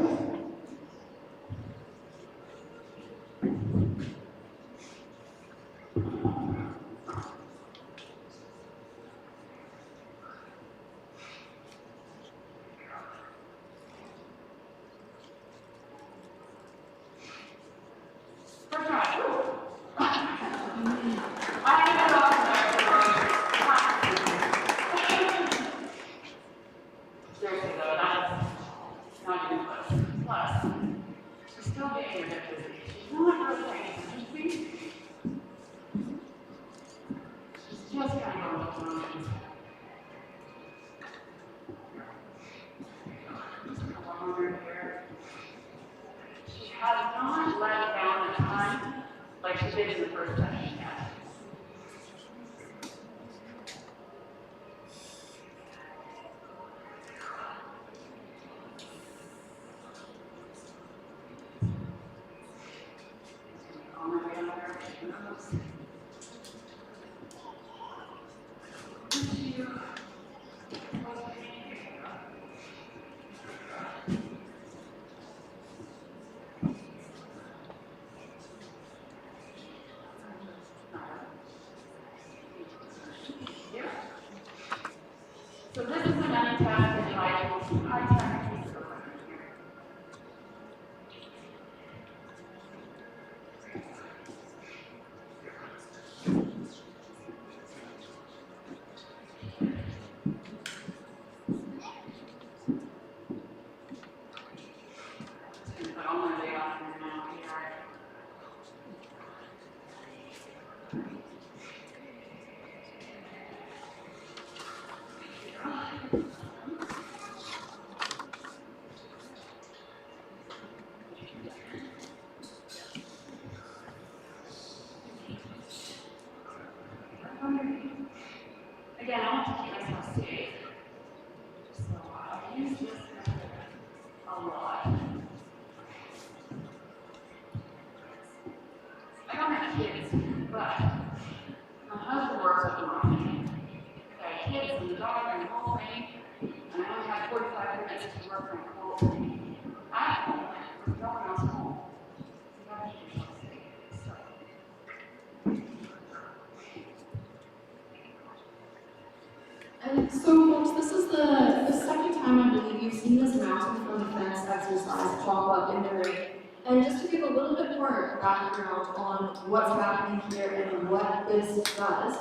So this is an untested high-tech piece of equipment here. Put all my weight off here now here. Again, I want to keep myself safe. So I'll use this a lot. I don't have kids, but my husband works at the market. I have kids and the dog and the whole thing, and I only have 45 minutes to work on the whole thing. I'm home with no one else home. You gotta keep yourself safe. So. And so, folks, this is the second time I believe you've seen this mountain from the fence exercise pop up in the ring. And just to give a little bit more background on what's happening here and what this does,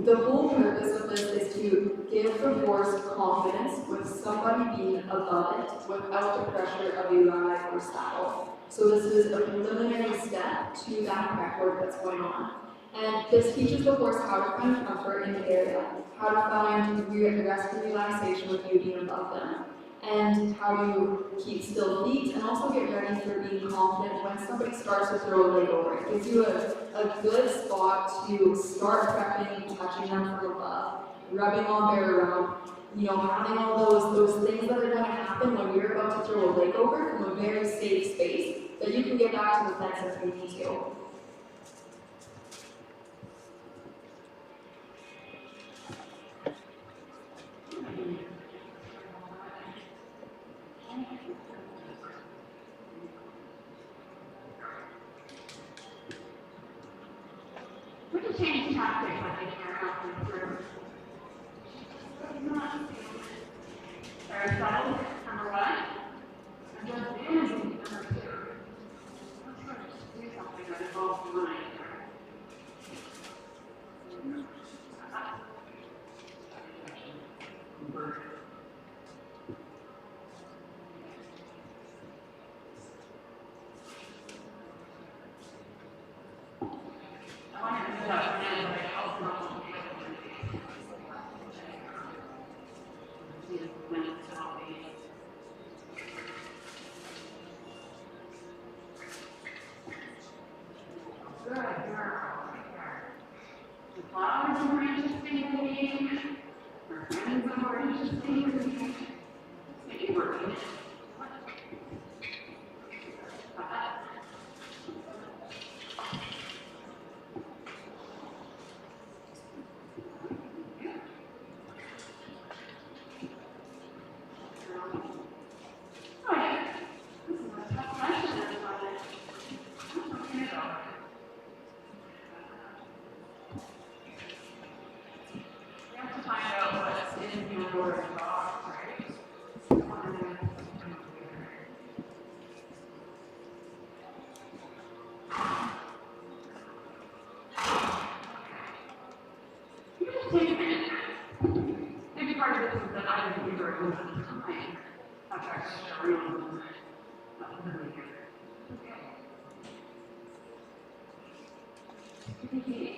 the whole purpose of this is to give the horse confidence with somebody being above it without the pressure of a ride or saddle. So this is a preliminary step to that prep work that's going on. And this teaches the horse how to find comfort in the area, how to find rest and relaxation with you being above them, and how to keep still feet and also get ready for being confident when somebody starts to throw a leg over. It gives you a good spot to start prepping, touching them from above, rubbing on their around, you know, having all those things that are going to happen when you're about to throw a leg over from a very safe space that you can get back to the fence if you need to. We can change tactics I think here halfway through. Very subtle, number one. And just managing number two. Let's try to do something that involves the mind. Flowers are more interesting to me. Her friends are more interesting to me. Maybe working. Take a minute. Maybe part of this is that I didn't do very much at the time. After I started around. Okay.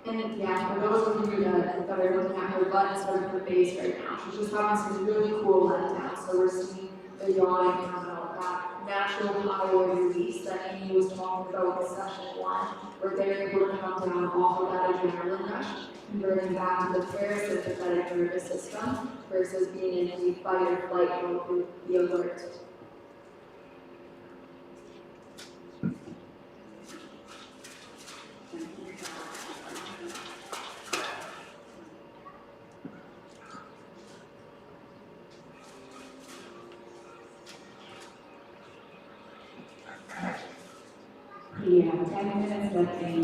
And yeah, for those of you that are looking at her butt instead of her face right now, she's just having some really cool letdown. So we're seeing the yawning come out, that natural power release that Amy was talking about in session 1, where they're able to come down off of that adrenaline rush, converting back to the parasympathetic nervous system versus being in the fight or flight mode through the alert. Yeah, 10 minutes left in.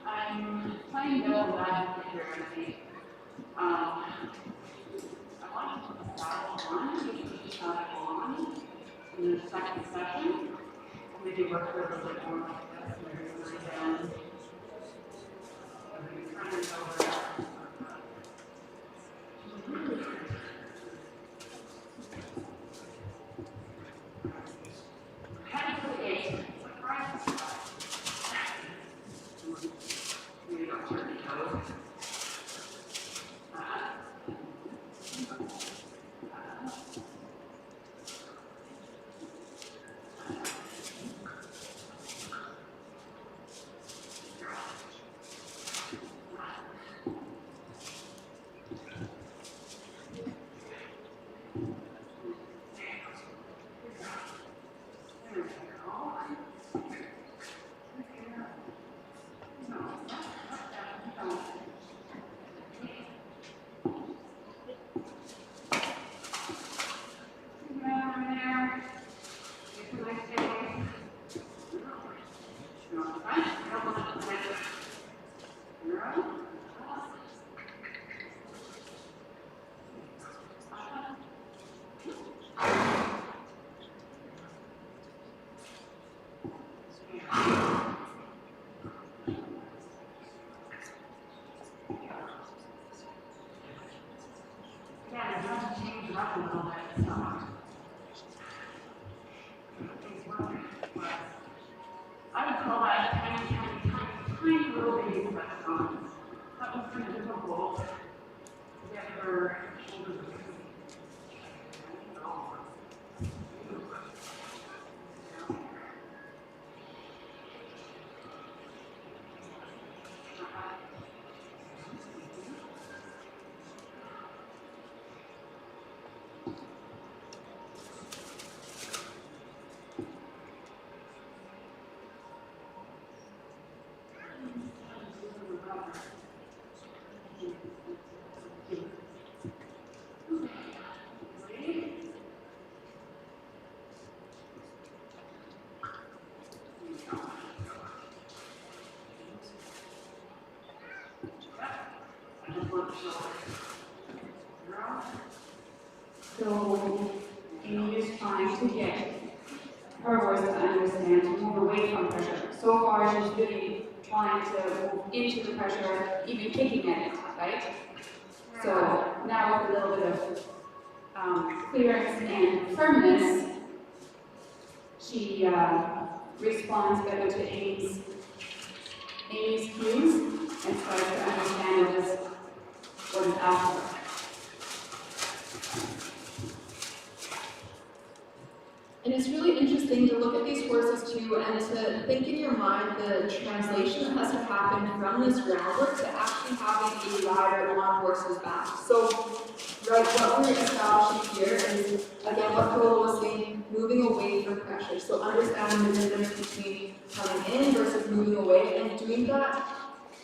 I'm playing devil's advocate here, I think. I want to start on, just to start on in the second session. Maybe work for a little bit more like this, where it's really down. Turn it over. Head to the 8. Right. Maybe don't turn your toes. I would call that a tiny little baby question. That was pretty difficult to get her shoulders to So Amy is trying to get her horse to understand to move away from pressure. So far, she's really trying to move into the pressure, even kicking at it, right? So now with a little bit of clearance and firmness, she responds better to Amy's cues and starts to understand what is after. And it's really interesting to look at these horses too and to think in your mind the translation that has to happen from this groundwork to actually having a rider on a horse's back. So, right, what we're establishing here is, again, what Colt was saying, moving away from pressure. So understanding the difference between coming in versus moving away and doing that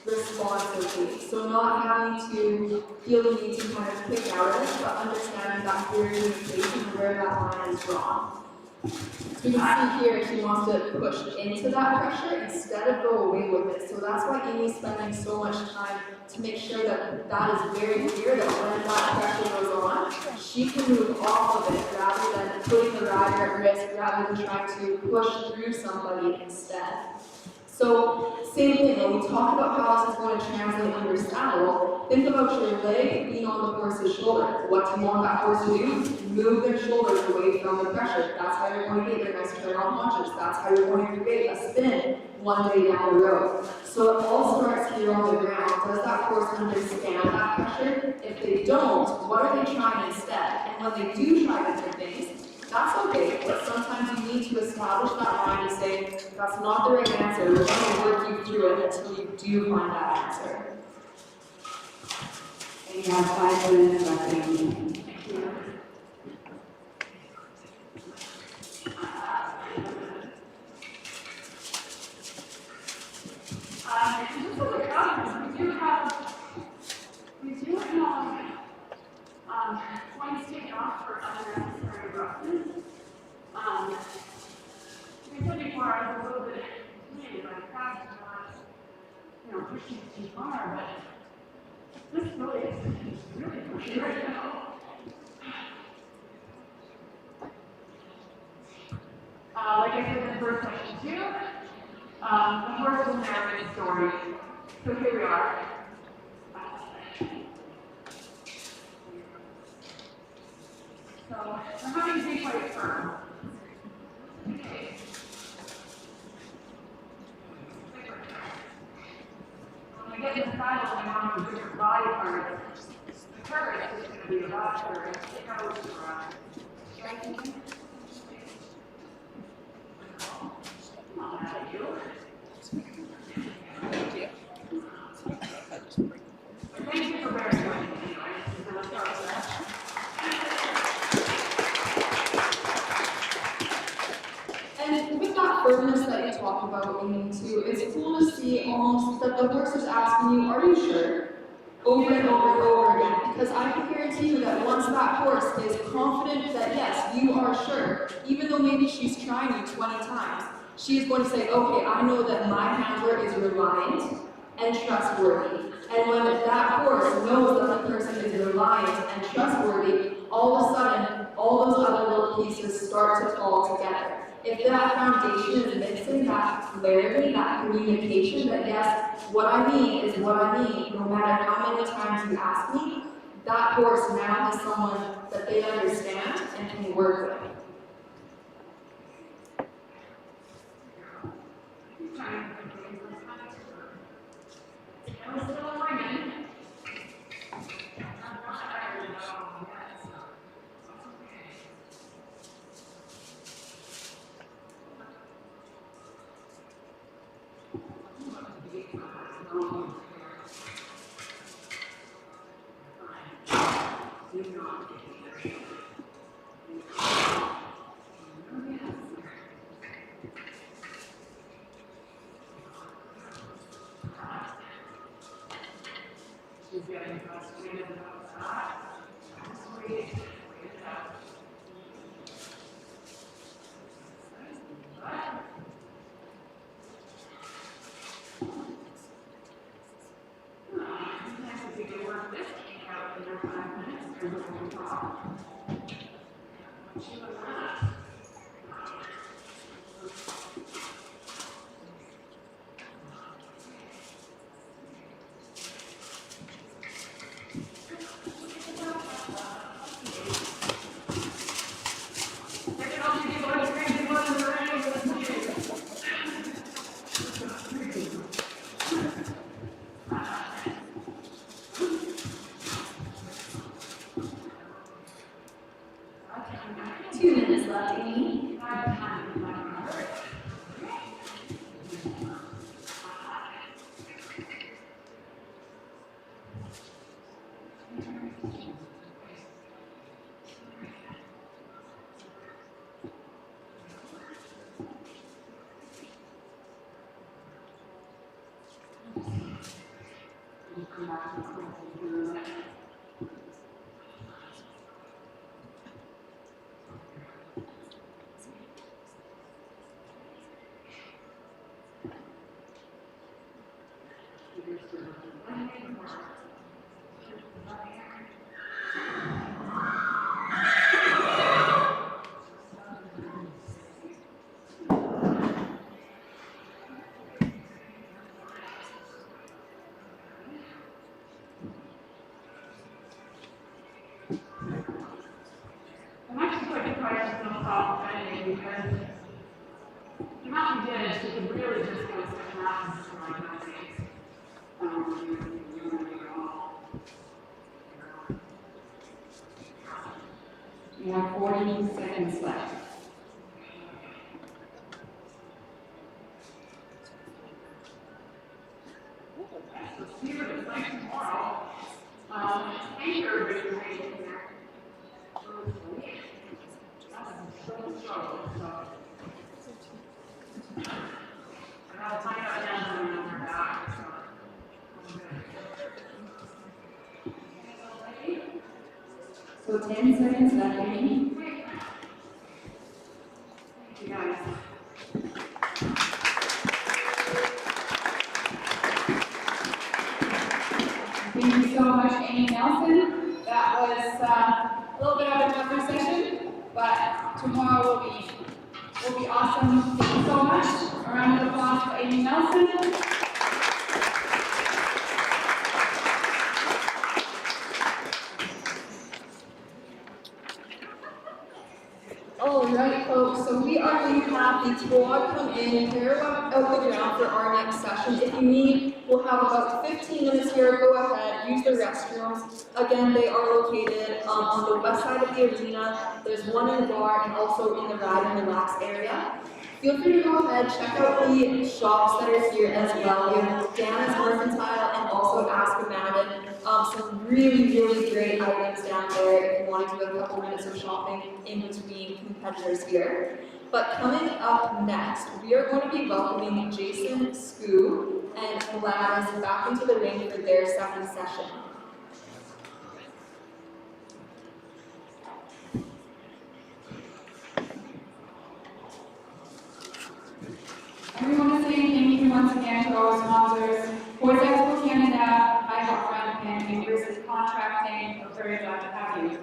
responsibly. So not having to feel the need to kind of kick out of it, but understanding that clear communication and where that line is drawn. So you can see here, she wants to push into that pressure instead of go away with it. So that's why Amy's spending so much time to make sure that that is very clear, that when that pressure goes on, she can move off of it rather than putting the rider at risk, rather than trying to push through somebody instead. So, same thing, when we talk about how this is going to translate under saddle, think about your leg being on the horse's shoulder. What do you want that horse to do? Move their shoulders away from the pressure. That's how you're going to get their nice turn on punches. That's how you're going to create a spin one day down the road. So it all starts here on the ground. Does that horse understand that pressure? If they don't, what are they trying instead? And when they do try different things, that's okay, but sometimes you need to establish that line and say, that's not the right answer, we're going to work you through it until you do find that answer. And you have 5 minutes left, Amy. Thank you. Just for the comments, we do have points taken off for unnecessary roughness. We said before I was a little bit intimidated by the fact not, pushing too far, but this really is really pushy right now. Like I said in the first section too, the horse will narrate the story. So here we are. So we're having to be quite firm. Okay. When we get in the saddle, we want to different body parts. The courage is going to be about courage. The courage is around. Striking. Thank you for bearing with me. And with that firmness that you talk about, Amy, too, it's cool to see almost that the horse is asking you, are you sure? Over and over and over again. Because I can guarantee you that once that horse is confident that yes, you are sure, even though maybe she's trying you 20 times, she is going to say, okay, I know that my handler is reliant and trustworthy. And when that horse knows that the person is reliant and trustworthy, all of a sudden, all those other little pieces start to fall together. If that foundation is missing, that clarity, that communication, that yes, what I mean is what I mean, no matter how many times you ask me, that horse now has someone that they understand and can work with. This 2 minutes left, Amy. I'm actually quite surprised it's not stop training because the amount we did, we could really just go second round and my noses. We have 40 seconds left. See what it's like tomorrow. Thank you everybody for being here. I'll tie that down when we're back. So 10 seconds left, Amy. You guys. Thank you so much, Amy Nelson. That was a little bit of a tougher session, but tomorrow will be awesome. Thank you so much. A round of applause for Amy Nelson. Alright folks, so we are going to have the squad come in and clear out the ground for our next session. If you need, we'll have about 15 minutes here. Go ahead, use the restrooms. Again, they are located on the west side of the arena. There's one in the bar and also in the ride and relax area. Feel free to go ahead, check out the shops that are here as well. We have Dana's Mercantile and also Ask a Madden. Some really great items down there if you want to do a couple minutes of shopping in between competitors here. But coming up next, we are going to be welcoming Jason, Scoo, and Gladys back into the ring for their second session. Everyone is saying thank you once again to our sponsors, Horse Expo Canada, Waterton Lakes National Park, Contracting. We're very glad to have you.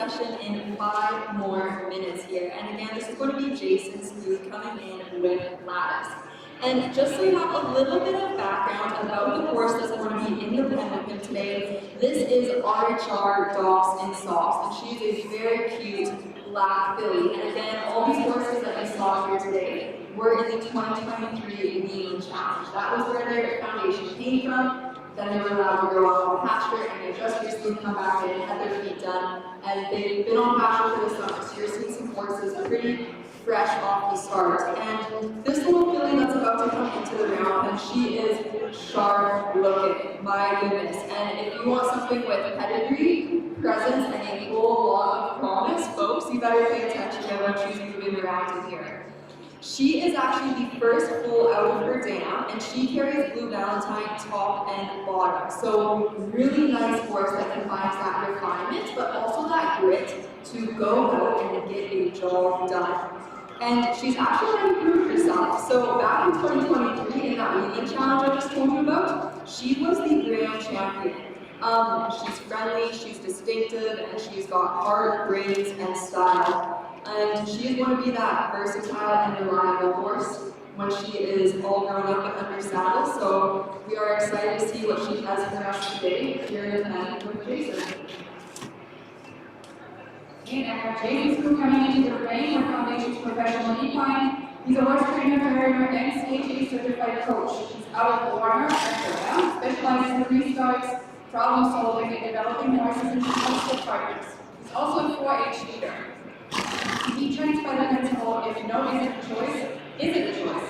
session in 5 more minutes here. And again, this is going to be Jason's booth coming in with Lattice. And just so you have a little bit of background about the horse that's going to be in the pen with him today, this is RHR Dogs and Socks, and she's a very cute black filly. And again, all these horses that you saw here today were in the 2023 Weanling Challenge. That was where their foundation came from. Then they were allowed to go off on pasture, and they just recently come back in, had their feet done, and they've been on pasture for the summer. So you're seeing some horses pretty fresh off the start. And this little filly that's about to come into the round, and she is sharp looking, my goodness. And if you want something with pedigree, presence, and a whole lot of promise, folks, you better pay attention to when she's moving around in here. She is actually the first foal out of her dam, and she carries Blue Valentine top and bottom. So really nice horse that combines that refinement, but also that grit to go out and get a job done. And she's actually already proved herself. So back in 2023, in that Weanling Challenge I just told you about, she was the grand champion. She's friendly, she's distinctive, and she's got heart, brains, and style. And she is going to be that versatile and reliable horse when she is all grown up and under saddle. So we are excited to see what she has for us today here in the pen with Jason. And I have Jason's crew coming into the ring with Foundation's Professional Equine. He's a horse trainer, farrier, and CHA certified coach. He's out of Warner, Amsterdam, specializes in restarts, problem solving, and developing horses into successful partners. He's also a 4-H leader. He trains by the principle, if no isn't a choice, isn't a choice.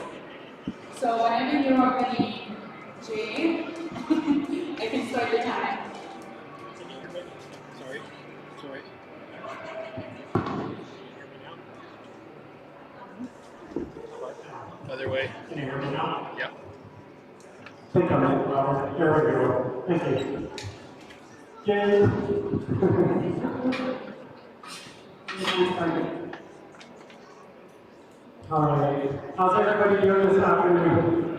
So whenever you are ready, Jay, I can start your time. Sorry. Other way. Can you hear me now? Yeah. I think I'm in. Well, there we go. Thank you. Jay. All right. How's everybody doing this afternoon?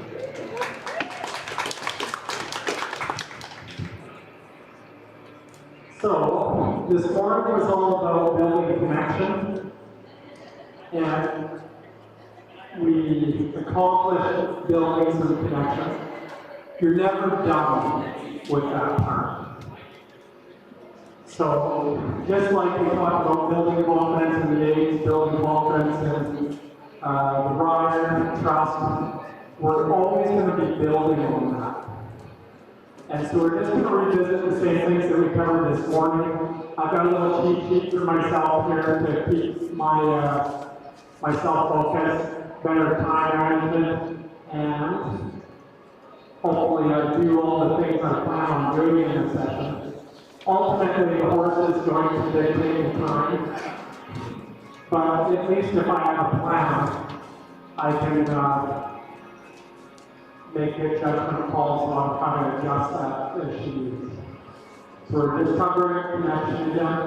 So, this morning was all about building a connection, and we accomplished building some connection. You're never done with that part. So, just like we talked about building confidence in the aids, building confidence in the rider, trust, we're always going to be building on that. And so we're just going to revisit the same things that we covered this morning. I've got a little cheat sheet for myself here to keep my myself focused, better time management, and hopefully I do all the things I plan on doing in this session. Ultimately, the horse is going to dictate the time, but at least if I have a plan, I can make good judgment calls on how to adjust that as she needs. So we're just covering connection again.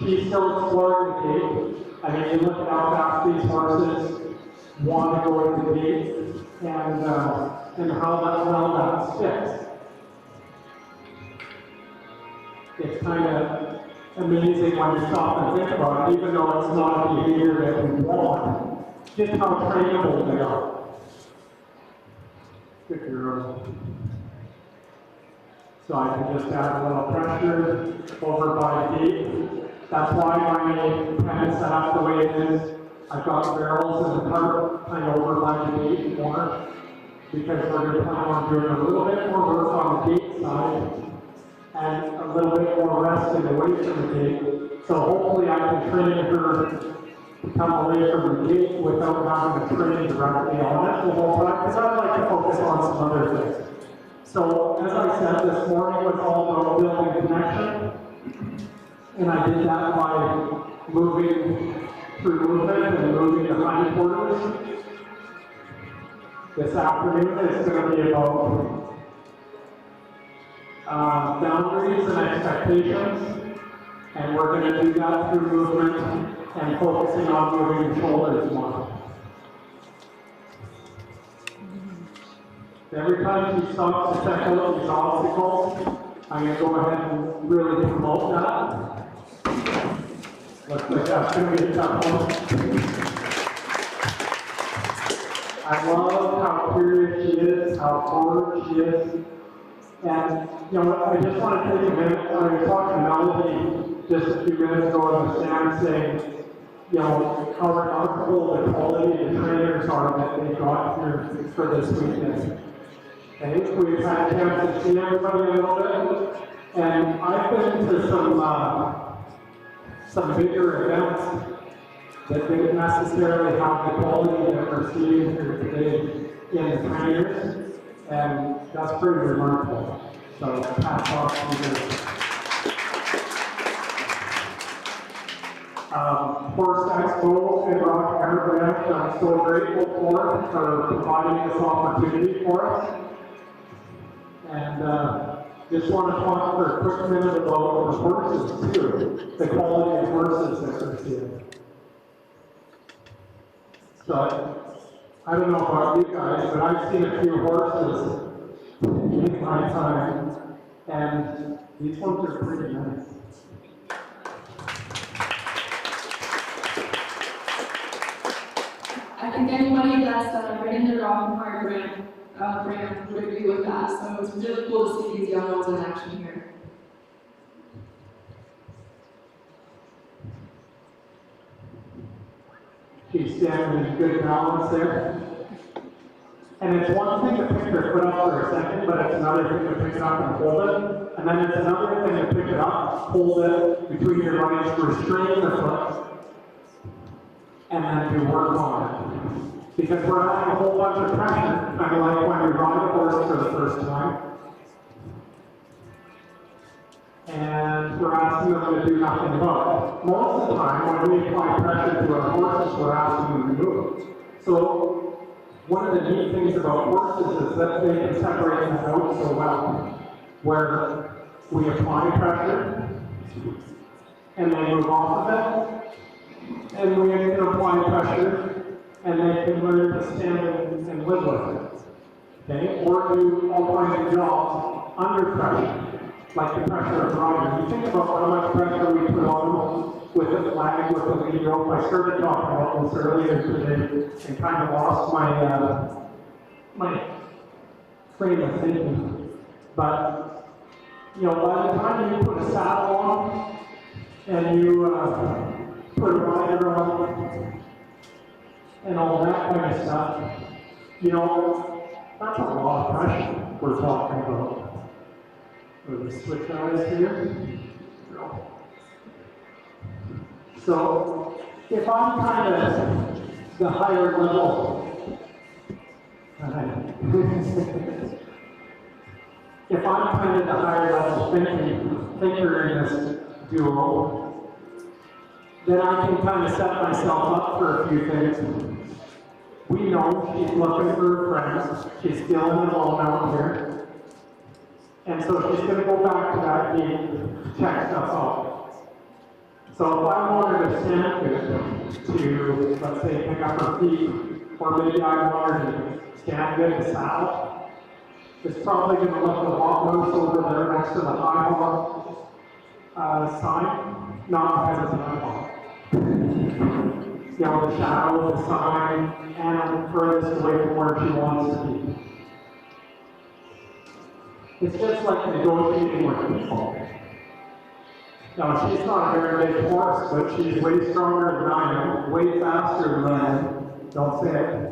She's still exploring the gate. I mean, you look at how fast these horses want to go in the gate and how that sticks. It's kind of amazing when you stop and think about it, even though it's not a behavior that we want, just how trainable they are. Good girl. So I can just add a little pressure over by the gate. That's why my pen is set up the way it is. I've got barrels in the cart kind of over by the gate more, because we're going to plan on doing a little bit more work on the gate side and a little bit more resting away from the gate. So hopefully I can train her to come away from the gate without having to train directly on it the whole time, because I'd like to focus on some other things. So as I said, this morning was all about building connection, and I did that by moving through movement and moving the hindquarters. This afternoon is going to be about boundaries and expectations, and we're going to do that through movement and focusing on moving the shoulders more. Every time you stop to check out these obstacles, I'm going to go ahead and really promote that. Looks like that's going to be a tough one. I love how curious she is, how forward she is. And, you know, I just want to take a minute. I was talking to Melody just a few minutes ago in the stand saying, you know, how remarkable the quality of the trainers are that they got here for this weekend. Okay, we've had a chance to see everybody a little bit. And I've been to some bigger events that didn't necessarily have the quality that we're seeing here today in the trainers, and that's pretty remarkable. So hats off to you guys. Horse Expo and Rock Ranch, I'm so grateful for providing this opportunity for us. And just want to talk for a quick minute about the horses too, the quality of horses that we're seeing. So, I don't know about you guys, but I've seen a few horses in my time, and these ones are pretty nice. I think anybody that's ridden the Rock and Hard brand would agree with that. So it's really cool to see these young ones in action here. She's standing in good balance there. And it's one thing to pick her foot up for a second, but it's another thing to pick it up and hold it. And then it's another thing to pick it up, hold it between your legs, restrain the foot, and then do work on it. Because we're adding a whole bunch of pressure, kind of like when you ride a horse for the first time. And we're asking them to do nothing but it. Most of the time, when we apply pressure to our horses, we're asking them to move. So, one of the neat things about horses is that they can separate them out so well, where we apply pressure, and they move off of it, and we can apply pressure, and they can learn to stand and live with it. Okay? Or do all kinds of jobs under pressure, like the pressure of riding. You think about how much pressure we put on with a flag, with a lead rope. I started talking about this earlier today and kind of lost my frame of thinking. But, you know, by the time you put a saddle on and you put a rider on and all that kind of stuff, you know, that's a lot of pressure we're talking about. We'll just switch eyes here. So, if I'm kind of the higher level, if I'm kind of the higher level thinker in this duo, then I can kind of set myself up for a few things. We know she's looking for her friends. She's feeling alone out here. And so she's going to go back to that gate to check stuff out. So if I want her to stand good, to, let's say, pick up her feet, or maybe I want her to stand good to saddle, it's probably going to look a lot worse over there next to the high hog sign, not because it's an high hog. You know, the shadow of the sign, and furthest away from where she wants to be. It's just like negotiating with people. Now, she's not a very big horse, but she's way stronger than I am, way faster than I am. Don't say it.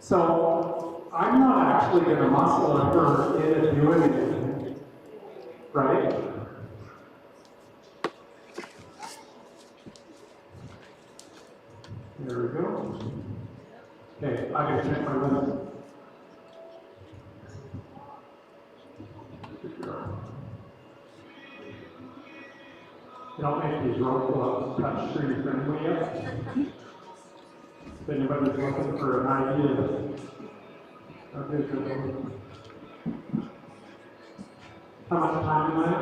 So, I'm not actually going to muscle her into doing anything, right? There we go. Okay, I gotta check my limit. You don't make these rope gloves touch screen friendly yet. If anybody's looking for an idea of visual. How much time am I at?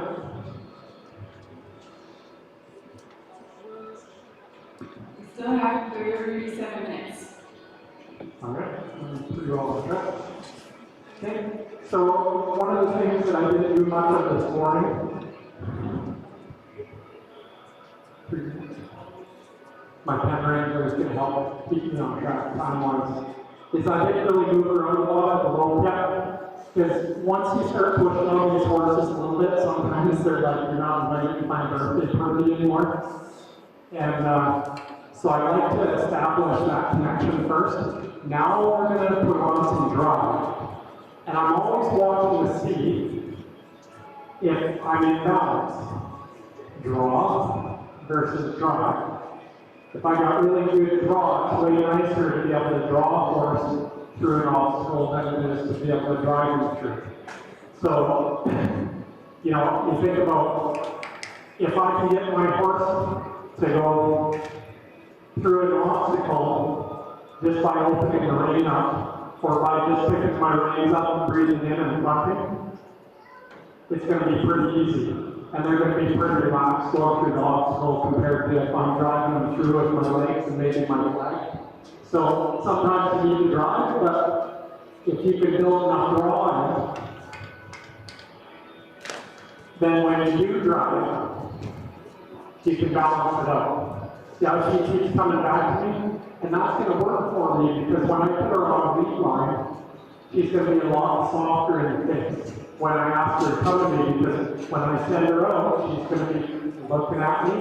We still have 37 minutes. Alright, I'm pretty well on track. Okay, so one of the things that I didn't do much of this morning My pen ranger is going to help keep me on track time-wise. Is I didn't really move around a lot at the low yet, because once you start pushing on these horses a little bit, sometimes they're like, you're not invited to my birthday party anymore. And so I like to establish that connection first. Now we're going to put on some drive. And I'm always watching to see if I'm in balance. Draw versus drive. If I got really good draw, it's way nicer to be able to draw a horse through an obstacle than it is to be able to drive him through. So, you know, you think about if I can get my horse to go through an obstacle just by opening the rein up, or by just picking my reins up and breathing in and bucking, it's going to be pretty easy. And they're going to be pretty relaxed going through the obstacle compared to if I'm driving them through with my legs and maybe my flag. So sometimes you need to drive, but if you can build enough draw on it, then when you do drive, you can balance it out. See how she keeps coming back to me? And that's going to work for me because when I put her on a lead line, she's going to be a lot softer in the face when I ask her to come to me, because when I send her out, she's going to be looking at me.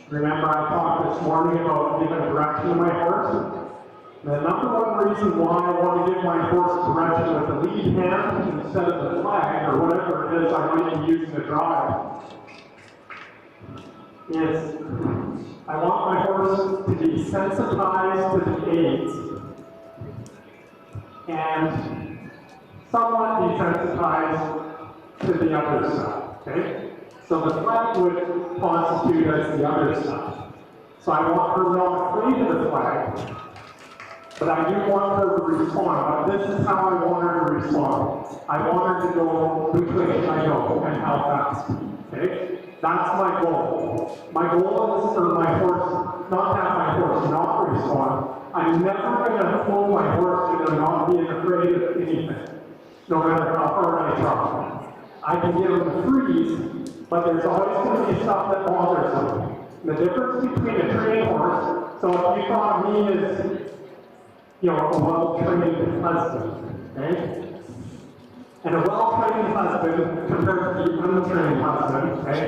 Remember I talked this morning about giving direction to my horse? The number one reason why I want to give my horse direction with the lead hand instead of the flag, or whatever it is I might be using to drive, is I want my horse to be sensitized to the aids and somewhat desensitized to the other stuff, okay? So the flag would constitute as the other stuff. So I want her not to flee to the flag, but I do want her to respond. But this is how I want her to respond. I want her to go which way should I go and how fast, okay? That's my goal. My goal is for my horse, not to have my horse not respond. I'm never going to pull my horse into not being afraid of anything, no matter how hard I try. I can get him to freeze, but there's always going to be stuff that bothers him. The difference between a trained horse, so if you thought of me as, you know, a well-trained husband, okay? And a well-trained husband compared to the untrained husband, okay?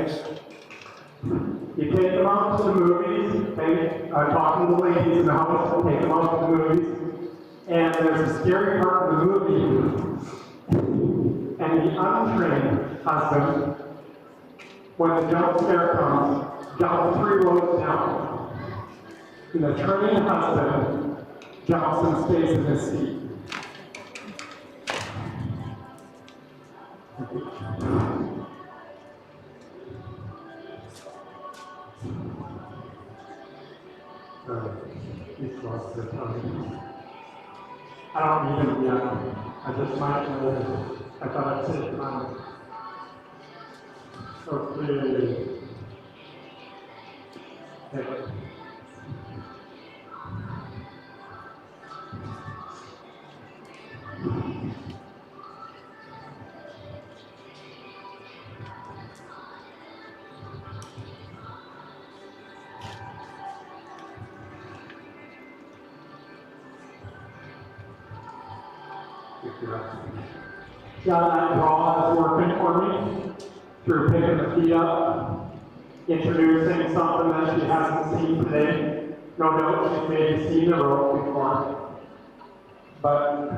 You take them out to the movies, okay? I'm talking to the ladies in the house, take them out to the movies, and there's a scary part of the movie, and the untrained husband, when the jump scare comes, jumps 3 rows down. And the trained husband jumps and stays in his seat. He's lost their time. I don't need him yet. I just might I thought I'd take time. Okay. Yeah, that draw is working for me through picking the feet up, introducing something that she hasn't seen today. No doubt she's maybe seen the rope before, but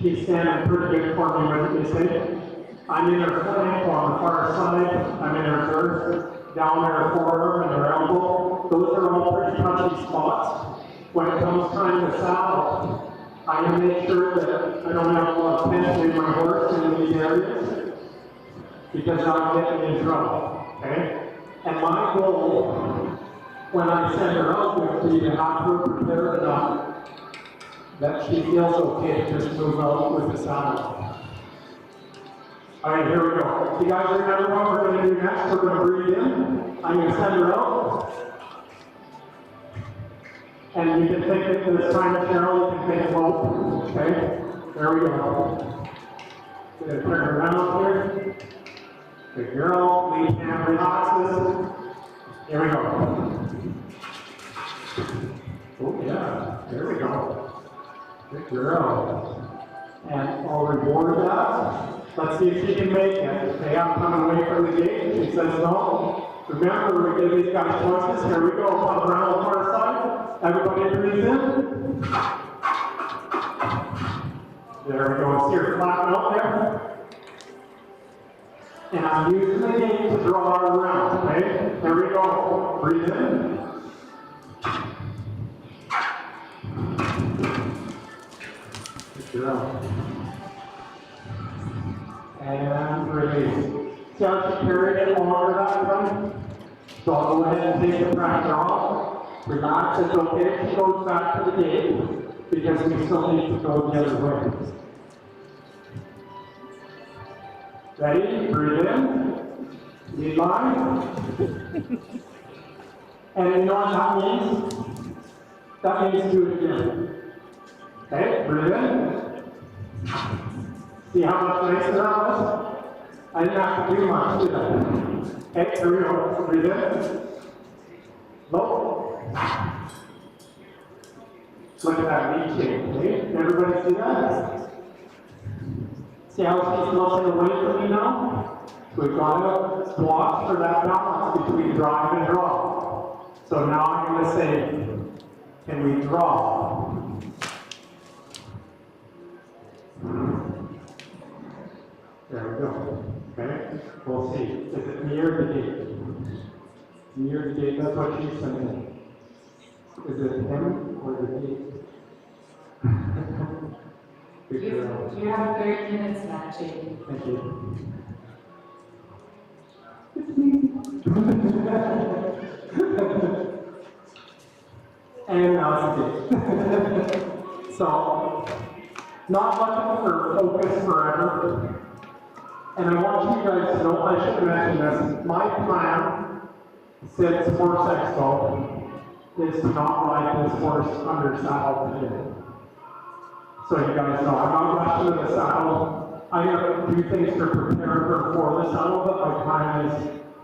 she's standing pretty good for me when you say. I'm in her flank on the far side, I'm in her girth, down her forearm and her elbow. Those are all pretty touchy spots. When it comes time to saddle, I am to make sure that I don't have a lot of tension in my horse in these areas, because I'm getting in trouble, okay? And my goal, when I send her out, would be to have her prepared enough that she feels okay to just move out with the saddle. All right, here we go. You guys remember what we're going to do next? We're going to breathe in. I'm going to send her out. And you can take it to this time, Cheryl, you can take a rope, okay? There we go. Good, turn around here. Good girl, lead hand relaxes. Here we go. Oh yeah, there we go. Good girl. And I'll reward that. Let's see if she can make it. Okay, I'm coming away from the gate. She says no. Remember, we give these guys choices. Here we go. Up around the far side. Everybody breathe in. There we go. See her flapping out there. And I'm using the gate to draw her around. Okay? There we go. Breathe in. Good girl. And release. See how she carried it longer that time? So I'll go ahead and take the pressure off. Relax, it's okay if she goes back to the gate because we still need to go the other way. Ready? Breathe in. Lead line. And you know what that means? That means do it again. Okay, breathe in. See how much nicer that was? I didn't have to do much, did I? Okay, here we go. Breathe in. Low. Look at that lead change, okay? Everybody see that? See how she's looking away from me now? We've got to watch for that balance between drive and draw. So now I'm going to say, can we draw? There we go. Okay? We'll see. Is it near the gate? Near the gate, that's what she's saying. Is it him or the gate? You have 30 minutes left, Jamie. Thank you. And now it's the gate. So, not looking for focus forever. And I want you guys to know, I should mention this, my plan since Horse Expo is to not ride this horse under saddle today. So you guys know, I'm not rushing to the saddle. I'm going to do things to prepare her for the saddle, but my plan is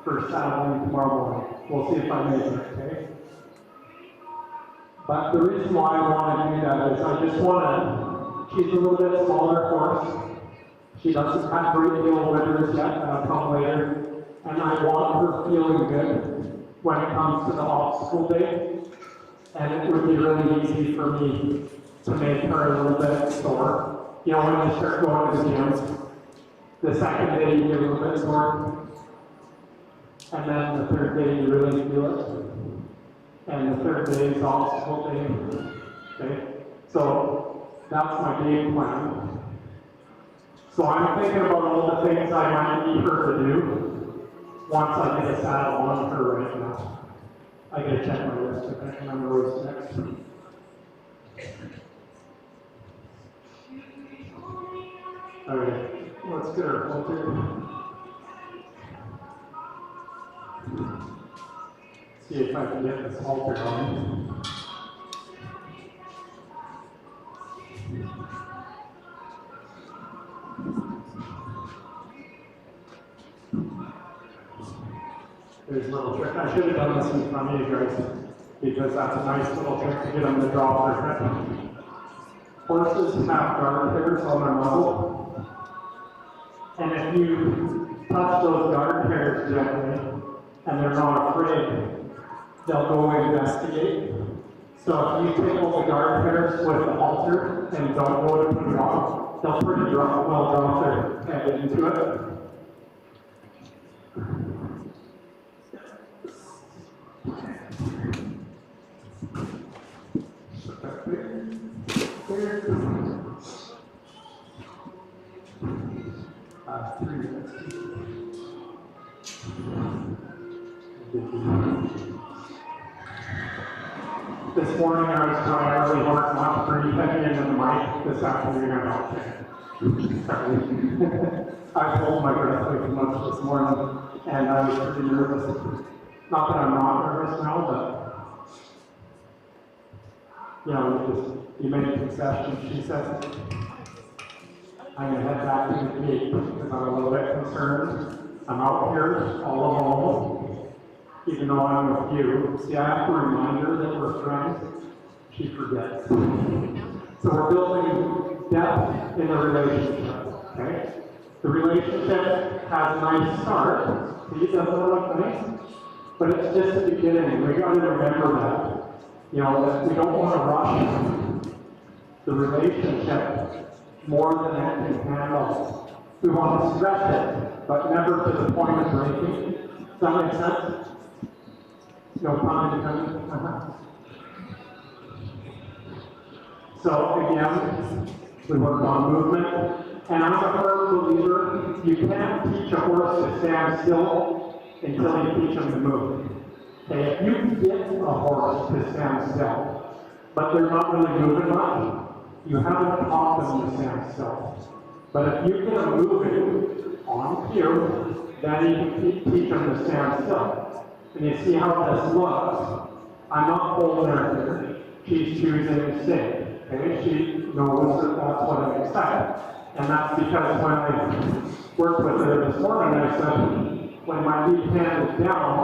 for saddling tomorrow morning. We'll see if I make it, okay? But the reason why I want to do that is I just want to, she's a little bit smaller horse. She doesn't have great deal of withers yet, that'll come later. And I want her feeling good when it comes to the obstacle day. And it would be really easy for me to make her a little bit sore. You know, when you start going to the gym, the second day you get a little bit sore. And then the third day you really feel it. And the third day is obstacle day. Okay? So that's my game plan. So I'm thinking about all the things I might need her to do once I get a saddle on her right now. I gotta check my list if I can remember what's next. Alright, let's get her halter. See if I can get this halter on. There's a little trick. I should have done this in front of you guys because that's a nice little trick to get them to draw their head. Horses have guard hairs on their muzzle. And if you touch those guard hairs gently and they're not afraid, they'll go investigate. So if you tickle the guard hairs with the halter and don't go to the draw, they'll pretty well drop their head into it. This morning I was trying really hard not to breathe heavy into the mic. This afternoon I'm not. I pulled my breath away too much this morning and I was pretty nervous. Not that I'm not nervous now, but you know, you make concessions. She says, I'm gonna head back to the gate because I'm a little bit concerned. I'm out here all alone, even though I'm with you. See, I have to remind her that we're friends. She forgets. So we're building depth in the relationship, okay? The relationship has a nice start. See, doesn't it look nice? But it's just the beginning. We gotta remember that. You know, that we don't want to rush the relationship more than it can handle. We want to stretch it, but never to the point of breaking. Does that make sense? No pun intended. So again, we work on movement, and I'm a firm believer, you can't teach a horse to stand still until you teach him to move. Okay, if you can get a horse to stand still, but they're not really moving much, you haven't taught them to stand still. But if you get them moving on cue, then you can teach them to stand still. And you see how this looks. I'm not holding her. She's choosing to stay. Okay? She knows that that's what I expect. And that's because when I worked with her this morning, I said, when my lead hand is down,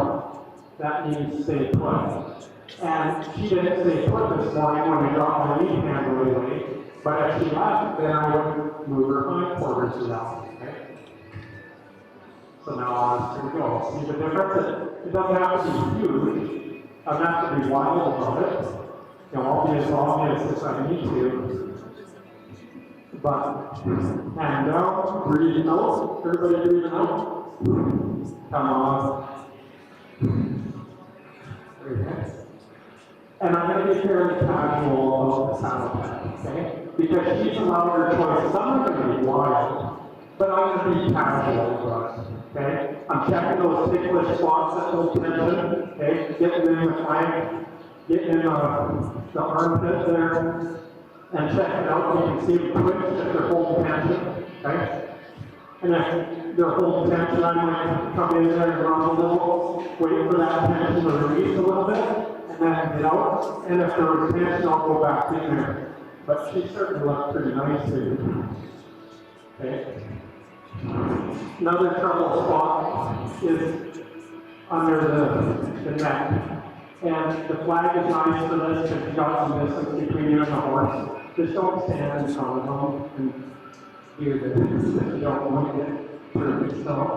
that means stay put. And she didn't stay put this morning when I dropped my lead hand really late. But if she left, then I would move her hindquarters down. Okay? So now I'll ask her to go. See the difference? It doesn't have to be huge. It doesn't have to be wild about it. You know, I'll be as obvious as I need to. But hand down, breathing out. Everybody breathing out. Come on. Okay. And I'm going to be fairly casual about the saddle pad, okay? Because she's allowed her choices. I'm not going to be wild, but I'm going to be casual about it, okay? I'm checking those ticklish spots that don't tension, okay? Getting in the flank, getting in the armpit there, and checking out. You can see them twitch if they're holding tension, okay? And if they're holding tension, I might come in there and run a little, wait for that tension to release a little bit, and then get out. And if there's tension, I'll go back in there. But she certainly looks pretty nice too. Okay. Another trouble spot is under the neck. And the flag is nice for this because you got some distance between you and the horse. Just don't stand in front of them and do this if you don't want to get perfect stuff.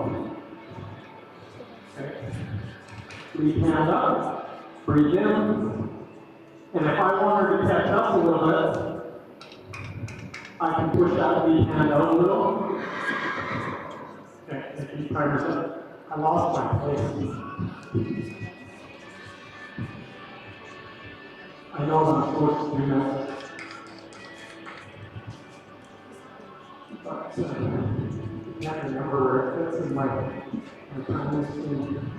Okay. Lead hand up, breathe in. And if I want her to catch up a little bit, I can push that lead hand out a little. Okay, if you try to, I lost my place. I know I'm supposed to do that. But I can't remember where it fits in my time machine.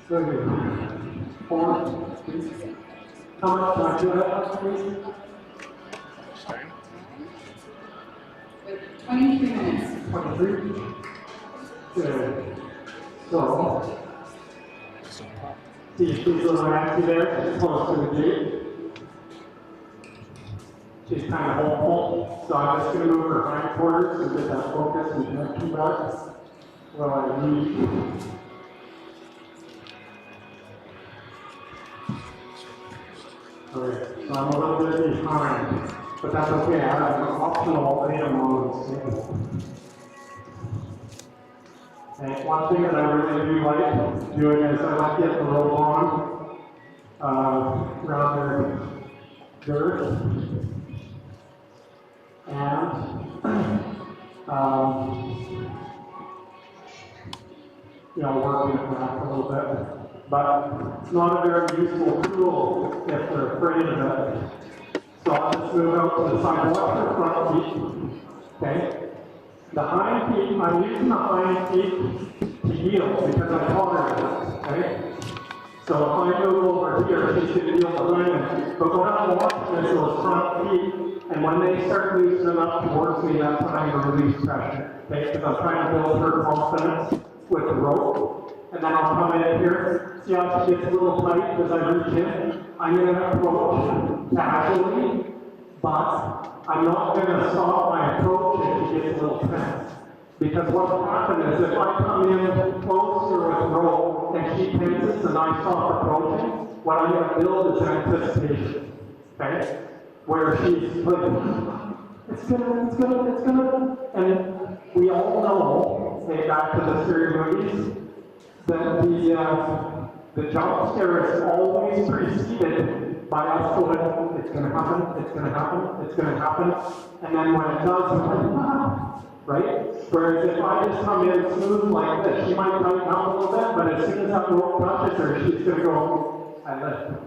So good. 4, 3. How much time do I have, please? Time? 23 minutes. 23? Good. So, see, she's a little empty there, close to the gate. She's kind of hopeful, so I'm just going to move her hindquarters and get that focus and connection back. Well, I need. Okay, so I'm a little bit behind, but that's okay. I have an optional item on the table. And one thing that I really do like doing is I like getting the rope on around their girth. And you know, working it back a little bit. But it's not a very useful tool if they're afraid of it. So I'll just move out to the side. Watch their front feet. Okay? The hind feet, I'm using the hind feet to yield because I tolerated it. Okay? So if I move over here, she should yield behind me. But what I'm watching is those front feet, and when they start loosening up towards me, that's when I'm going to release pressure. Okay? Because I'm trying to build her confidence with the rope. and then I'll come in here. See how she gets a little tight as I reach in? I'm going to approach casually, but I'm not going to stop my approach if she gets a little tense. Because what will happen is if I come in closer with rope and she tenses and I stop approaching, what I'm going to build is anticipation. Okay? Where she's like, it's gonna, and we all know, say back to the scary movies, that the jump scare is always preceded by us going, it's gonna happen, it's gonna happen, it's gonna happen, and then when it does, I'm like, ah, right? Whereas if I just come in smooth like this, she might tighten up a little bit, but as soon as that rope touches her, she's gonna go, I lift.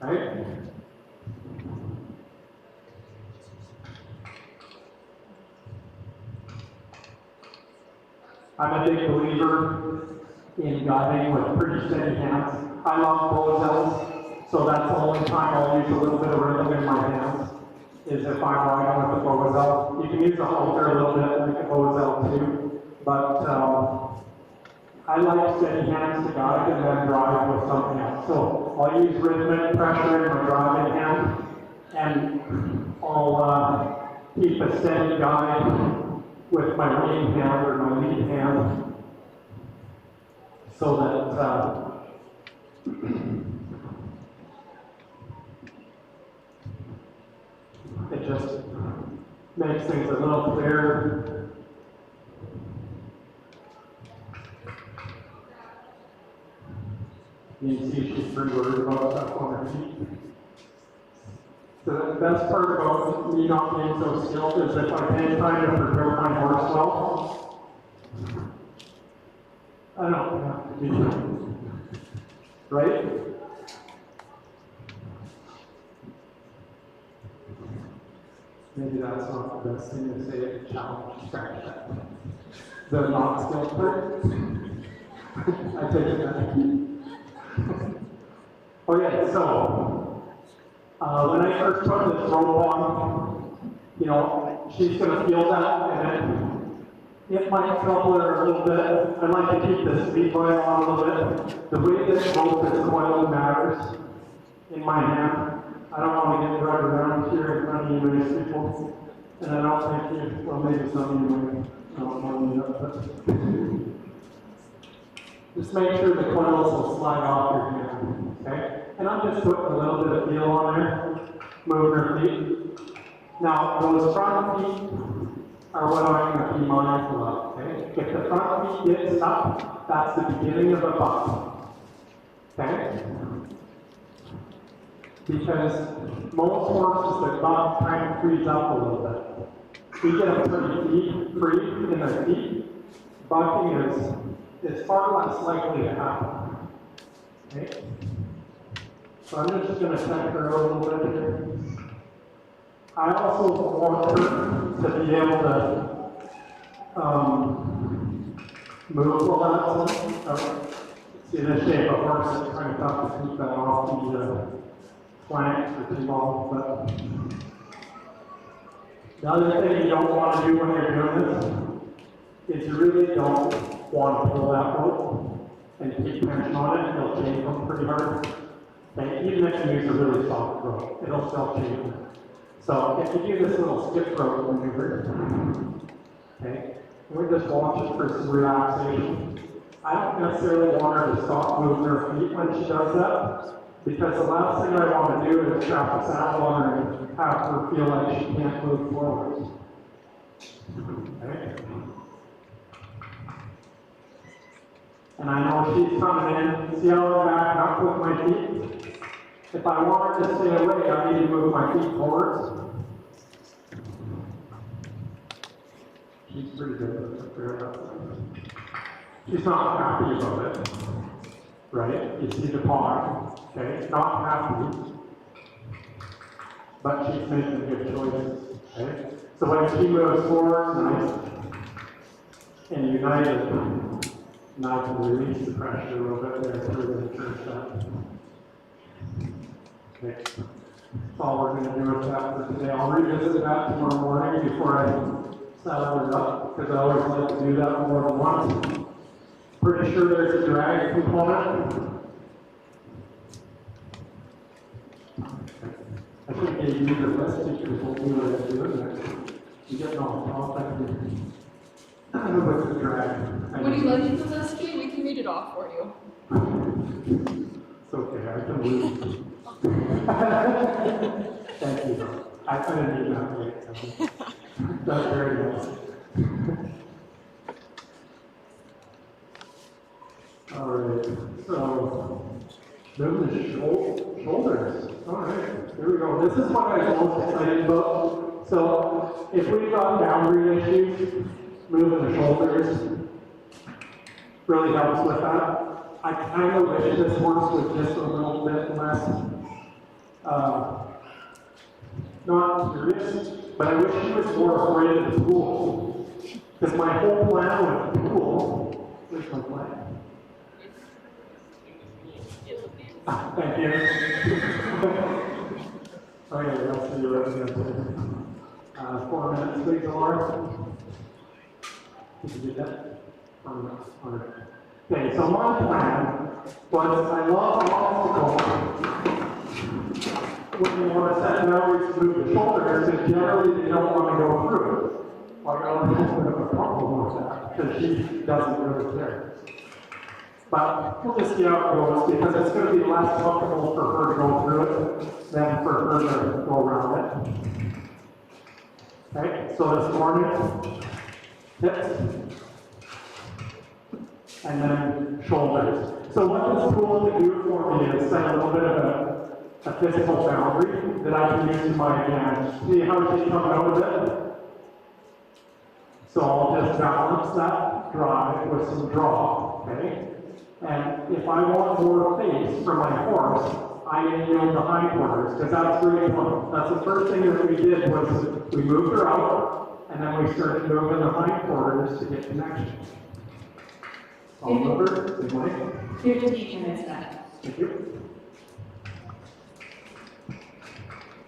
Right? I'm a big believer in guiding with pretty steady hands. I love bowzells, so that's the only time I'll use a little bit of rhythm in my hands, is if I'm riding with a bowzel. You can use a halter a little bit like a bowzel too, but I like steady hands to guide and then drive with something else. So I'll use rhythmic pressure in my driving hand, and I'll keep a steady guide with my main hand or my lead hand, so that it just makes things a little clearer. You can see she's pretty worried about stuff on her feet. So the best part about me not being so skilled is if I take time to prepare my horse well, I don't have to do that. Right? Maybe that's not the best thing to say at a challenge. Scratch that. The not skilled part. I take it back. Okay, so when I first put this rope on, you know, she's going to feel that, and it might trouble her a little bit. I like to keep the speed going on a little bit. The way this rope is coiled matters in my hand. I don't want to get dragged around here in front of you nice people. And I don't think you, well, maybe some of you don't want me up, but just make sure the coils will slide off your hand, okay? And I'm just putting a little bit of feel on there, moving her feet. Now, those front feet are what I'm going to be mindful of, okay? If the front feet gets up, that's the beginning of a buck, okay? Because most horses that buck kind of freeze up a little bit. We get them pretty free in their feet. Bucking is far less likely to happen. Okay? So I'm just going to check her a little bit here. I also want her to be able to move a lot. See this shape of horse, it's kind of tough to keep that off the flanks or too long. But the other thing you don't want to do when you're doing this is you really don't want to pull that rope and keep tension on it. It'll chafe them pretty hard. And even if you use a really soft rope, it'll still chafe them. So if you do this little skip rope maneuver, okay, we just watch it for some relaxation. I don't necessarily want her to stop moving her feet when she does that, because the last thing I want to do is strap a saddle on her and have her feel like she can't move forward. Okay. And I know she's coming in. See how I'm back up with my feet? If I want her to stay away, I need to move my feet forwards. She's pretty good at it. She's not happy about it, right? You see the paw, okay? Not happy, but she's making good choices, okay? So when she moves forward, nice and united, now I can release the pressure a little bit there through the church step. Okay, that's all we're going to do with that for today. I'll revisit that tomorrow morning before I saddle her up, because I always like to do that more than once. Pretty sure there's a drag component. I think they use the rest teachers will do what they're doing next. You get all the I don't know what's the drag. Would you like the list, Kate? We can read it off for you. It's okay, I can lose. Thank you. I didn't need that yet. That's very nice. All right, so moving the shoulders. All right, here we go. This is what I was most excited about. So if we've got boundary issues, moving the shoulders really helps with that. I kind of wish this horse was just a little bit less, not curious, but I wish he was more afraid of the pool. Because my whole plan with the pool, where's my plan? Thank you. Okay, let's see what I'm going 4 minutes, please, Laura. Did you get that? 4 minutes. All right. Okay, so my plan was I love obstacles. When you want to set boundaries to move the shoulders, and generally they don't want to go through it. Well, I got a little bit of a problem with that because she doesn't really care. But we'll just see how it goes because it's going to be less comfortable for her to go through it than for her to go around it. Okay, so this morning, hips, and then shoulders. So what this tool will do for me is set a little bit of a physical boundary that I can use to my advantage. See how she comes out of it? So I'll just balance that drive with some draw, okay? And if I want more face for my horse, I yield the hindquarters, because that's really important. That's the first thing that we did was we moved her out, and then we started moving the hindquarters to get connection. All over, good morning. 15 minutes left. Thank you.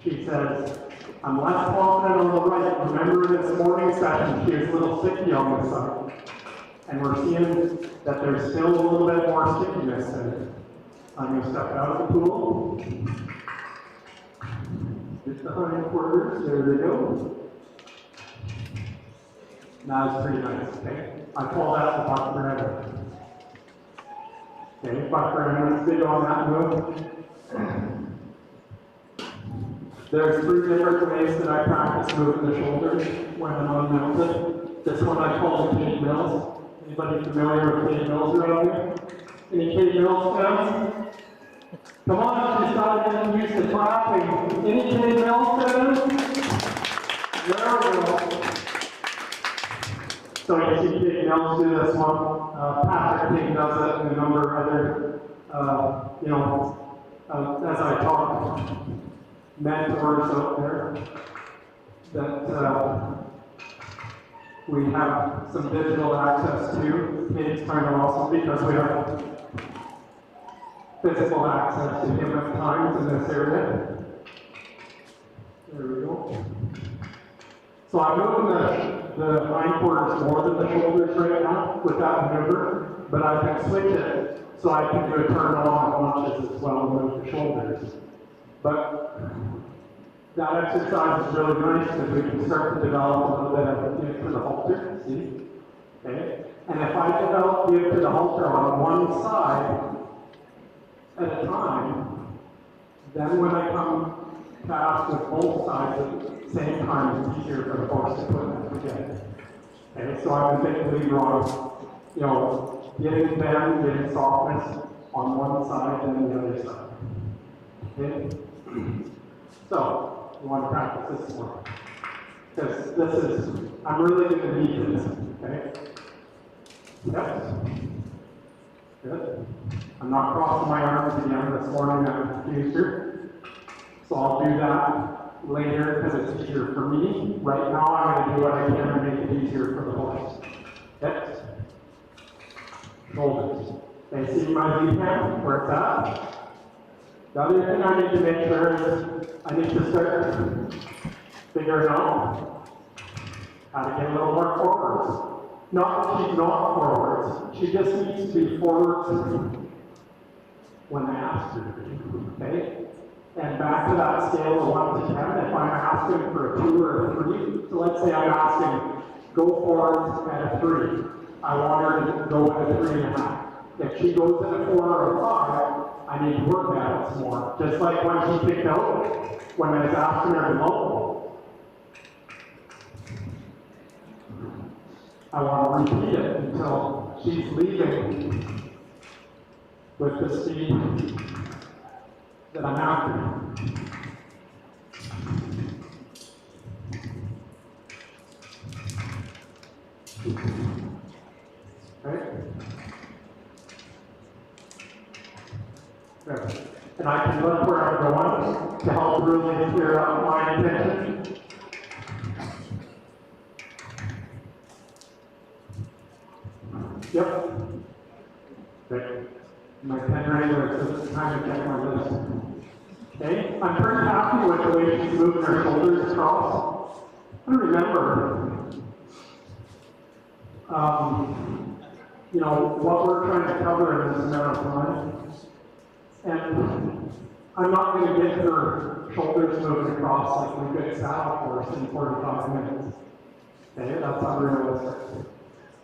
She says, I'm less confident on the right. Remember this morning session, she was a little sticky on the side. And we're seeing that there's still a little bit more stickiness in it. I'm going to step out of the pool. Get the hindquarters, there we go. That's pretty nice, okay? I call that the buck forever. Okay, buck forever, let's sit on that move. There's 3 different ways that I practice moving the shoulders when I'm unmounted. This one I call the Kate Mills. Anybody familiar with Kate Mills around here? Any Kate Mills fans? Come on, she's got to get used to clapping. Any Kate Mills fans? There we go. So you see Kate Mills do this one. Patrick King does it, and a number of other, as I talk, mentors out there that we have some digital access to. It's kind of awesome because we have physical access to him at times in this area. There we go. So I'm moving the hindquarters more than the shoulders right now with that maneuver, but I can switch it so I can do a turn on lunges as well and move the shoulders. But that exercise is really nice because we can start to develop a little bit of a give to the halter, see? Okay? And if I develop give to the halter on one side at a time, then when I come past with both sides at the same time, it's easier for the horse to put them together. Okay? So I'm a big believer on, getting bend, getting softness on one side and the other side. Okay? So, you want to practice this one. Because I'm really going to need this, okay? Yes. Good. I'm not crossing my arms again this morning, I'm confused here. So I'll do that later because it's easier for me. Right now, I'm going to do what I can to make it easier for the horse. Yes. Shoulders. They see my lead hand where it's at. The other thing I need to make sure is I need to start figuring out how to get a little more forward. Not that she's not forwards, she just needs to be forwards when I ask her to be, okay? And back to that scale of 1 to 10, if I'm asking for a 2 or a 3, so let's say I'm asking, go forward at a 3. I want her to go at a 3.5. If she goes at a 4 or a 5, I need to work at it some more. Just like when she kicked out, when I was asking her to low, I want to repeat it until she's leaving with the speed that I'm after. Right? Good. And I can look where I'm going to help really clear up my intention. Yep. Okay. My pen right where it says it's time to check my list. Okay, I'm pretty happy with the way she's moving her shoulders across. I remember, you know, what we're trying to cover in this amount of time. And I'm not going to get her shoulders moving across like we could saddle horse in 45 minutes. Okay, that's unrealistic.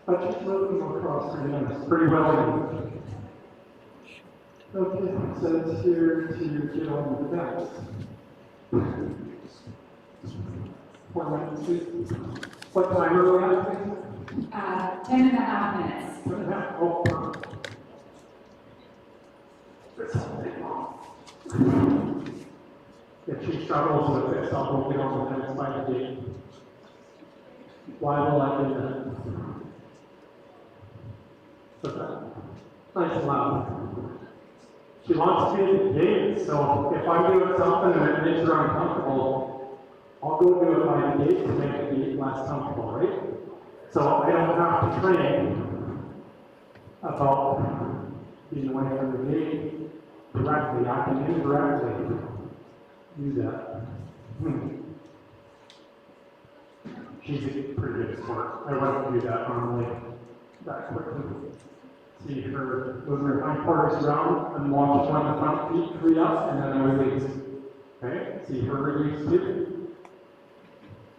But she's moving across 3 minutes pretty well. Okay, it says here to get on the fence. 4 minutes, please. What time are we at, please? 10.5 minutes. 10.5, oh, perfect. There's something wrong. If she struggles with this, I'll go get on the fence by the gate. Why will I do that? Okay. Nice and loud. She wants to be at the gate, so if I'm doing something and it makes her uncomfortable, I'll go do it by the gate to make the gate less comfortable, right? So I don't have to train about being away from the gate directly. I can indirectly do that. She's a pretty good sport. I wouldn't do that normally that quickly. See her moving her hind quarters around and watch when the front feet free up and then I release. Okay? See her release too.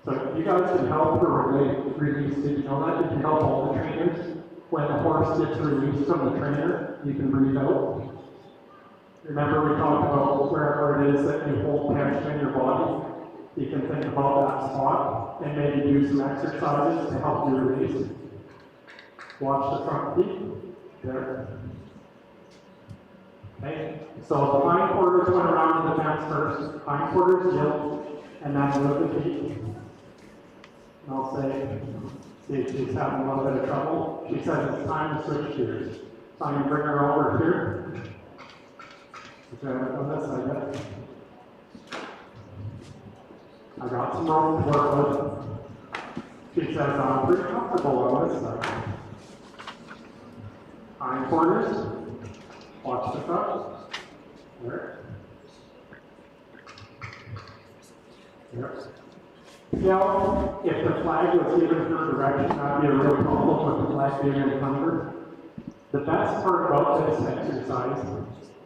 So you guys can help her release. Did you know that? You can help all the trainers. When the horse gets released from the trainer, you can breathe out. Remember we talked about wherever it is that you hold tension in your body. You can think about that spot and maybe do some exercises to help you release. Watch the front feet. There. Okay. So the hind quarters went around the fence first. Hind quarters yield, and then move the feet. And I'll say, see if she's having a little bit of trouble. She says it's time to switch gears. So I'm going to bring her over here. On this side. I got some room to work with. She says I'm pretty comfortable on this side. Hind quarters. Watch the front. There. There. Now, if the flag was given her direction, that'd be a real problem with the flag being in front of her. The best part about this exercise,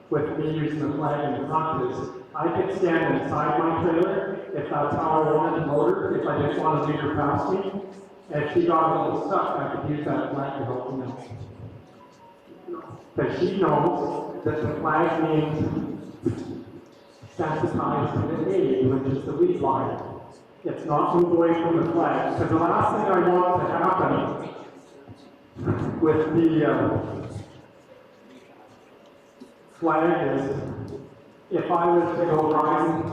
with me using the flag in front, is I could stand inside my trailer if that's how I wanted to load her, if I didn't want to leave her past me. And if she got a little stuck, I could use that flag to help me out. Because she knows that the flag means sensitized to the aid, which is the lead line. It's not move away from the flag. Because the last thing I want to happen with the flag is if I was to go riding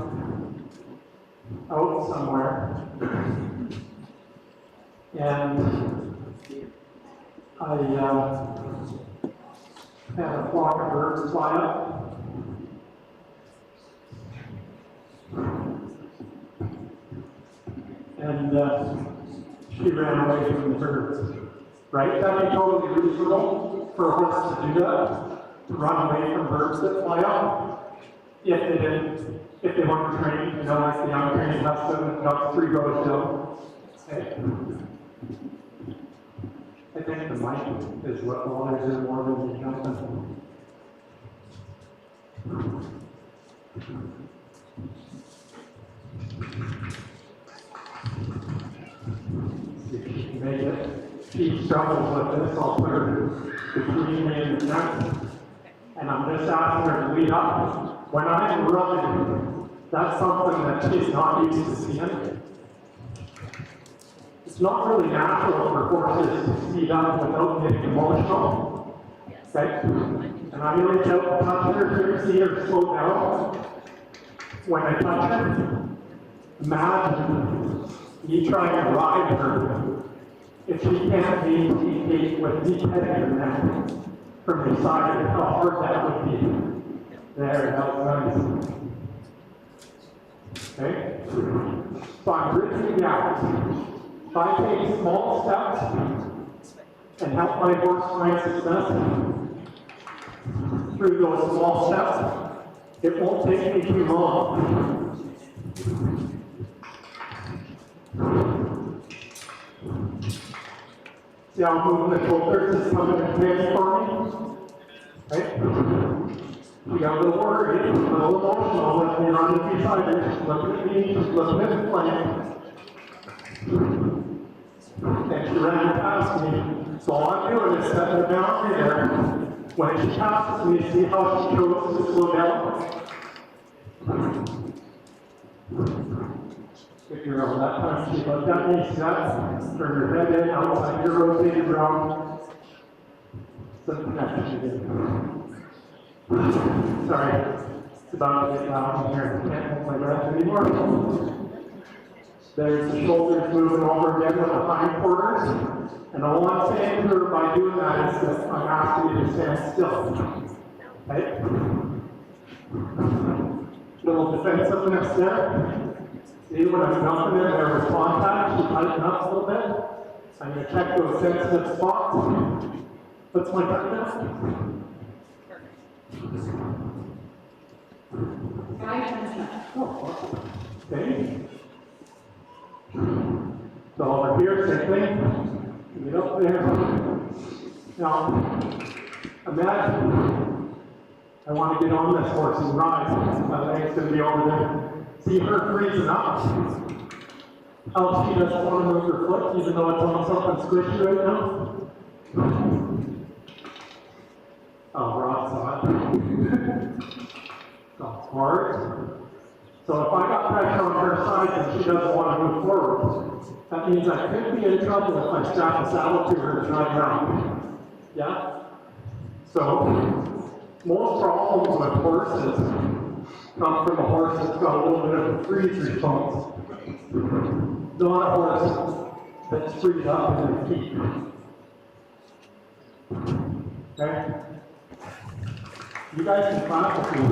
out somewhere and I had a flock of birds fly up. And she ran away from the birds. Right? That'd be totally reasonable for a horse to do that, to run away from birds that fly up. If they weren't trained, you know, like the untrained lesson, not 3 rows down. Okay. I think the mic is what bothers him more than the jumping. If she can make it, she struggles with this, I'll put her between me and the neck. And I'm just asking her to lead up. When I'm running, that's something that she's not used to seeing. It's not really natural for horses to speed up without getting emotional. Okay? And I reach out and touch her to see her slow down. When I touch her, imagine me trying to ride her. If she can't be with me petting her neck from the side, how hard that would be. There, that was nice. Okay? So I'm bridging gaps. If I take small steps and help my horse find success through those small steps, it won't take me too long. See how I'm moving the shoulders is coming in place for me? Right? You got a little worried, a little emotional when you're on the beside her. Look at me, look at the plan. And she ran past me. So all I'm doing is setting her boundary there. When she passes me, see how she chose to slow down? Good girl, that time she looked at me, set, turn her head in, outside your rotated around. Some connection again. Sorry, it's about to get loud in here. I can't hold my breath anymore. There's the shoulders moving over again with the hindquarters. And all I'm saying to her by doing that is that I'm asking you to stand still. Okay? Little defensiveness there. See when I'm dumping it, there was contact, she tightened up a little bit. I'm going to check those sensitive spots. What's my turn? Oh, okay. So over here, same thing. Get up there. Now, imagine I want to get on this horse and ride. My leg's going to be over there. See her freezing up. How she doesn't want to move her foot, even though it's on something squishy right now. Oh, Rob saw it. So hard. So if I got pressure on her side and she doesn't want to move forward, that means I could be in trouble if I strap a saddle to her and drive around. Yeah? So, most problems with horses come from a horse that's got a little bit of a freeze response. Not a horse that's freed up in their feet. Okay? You guys can clap with me.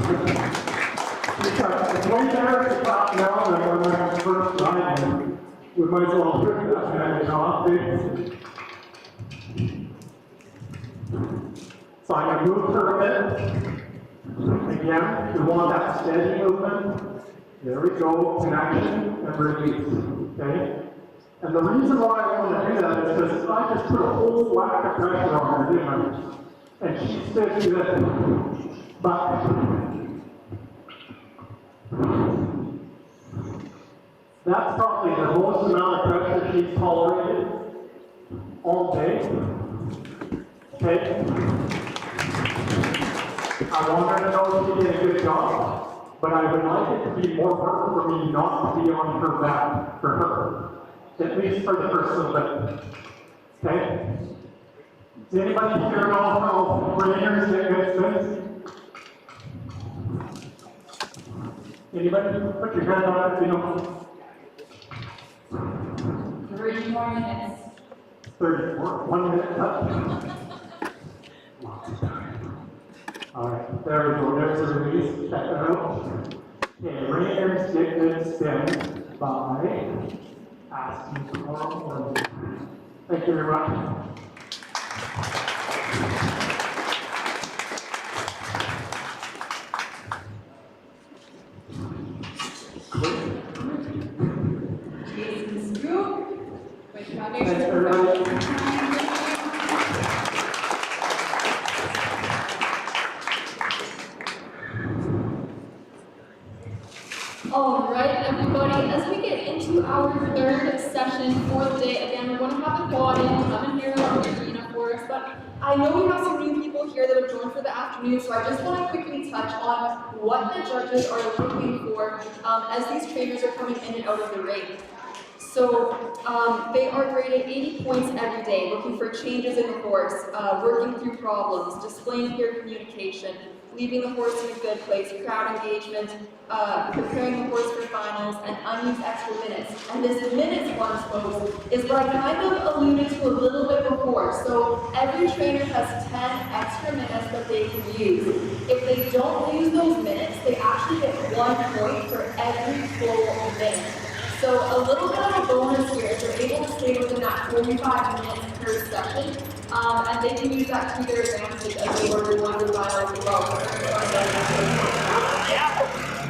It's way better to clap now than when I was first riding. We might as well do that kind of off. So I'm going to move her a bit. Again, we want that steady movement. There we go, connection and release. Okay? And the reason why I want to do that is because I just put a whole whack of pressure on her, didn't I? And she stood good. But that's probably the most amount of pressure she's tolerated all day. Okay? I want her to know she did a good job, but I would like it to be more work for me not to be on her back for her. At least for the first little bit. Okay? Does anybody here know how trainers get good sense? Anybody? Put your hand on it if you know. 3 more minutes. 34. 1 minute left. Alright, there we go. There's a release. Check it out. Okay, trainers get good spin by asking for more. Thank you very much. Jason's group with Thanks, everybody. our third session for the day. Again, we're going to have a quad in, come in here on the arena for us, but I know we have some new people here that have joined for the afternoon, so I just want to quickly touch on what the judges are looking for as these trainers are coming in and out of the ring. So they are graded 80 points every day, looking for changes in the horse, working through problems, displaying clear communication, leaving the horse in a good place, crowd engagement, preparing the horse for finals, and unused extra minutes. And this minutes one, folks, is what I kind of alluded to a little bit before. So every trainer has 10 extra minutes that they can use. If they don't use those minutes, they actually get 1 point for every full minute. So a little bit of a bonus here is they're able to stay within that 45 minutes per session, and they can use that to their advantage as they work towards the finals as well.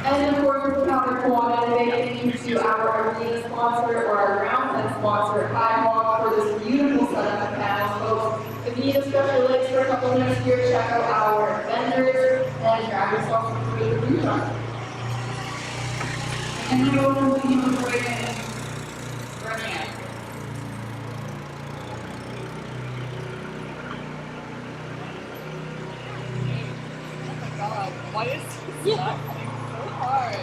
And of course, with our quad, they get into our arena sponsor or our ground sponsor, High for this beautiful setup of panels, folks. If you need a special links for a couple minutes here, check out our vendors and grab yourself some great food truck. And then we'll continue to bring in Bernier. Oh my god, why is this happening so hard?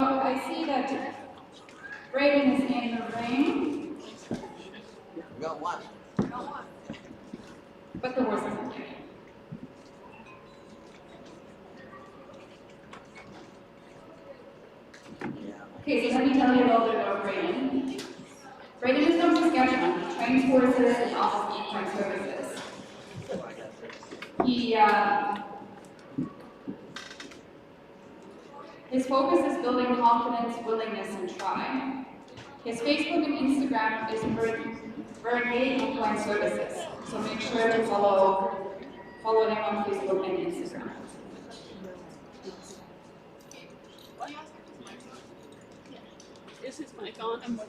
I see that Brayden is in the ring, We got one. but the horse isn't there. Okay, so let me tell you a little bit about Brayden. Brayden is from Saskatchewan. He trains horses and offers equine services. His focus is building confidence, willingness, and try. His Facebook and Instagram is Brigade Equine Services, so make sure to follow them on Facebook and Instagram. Is his mic on?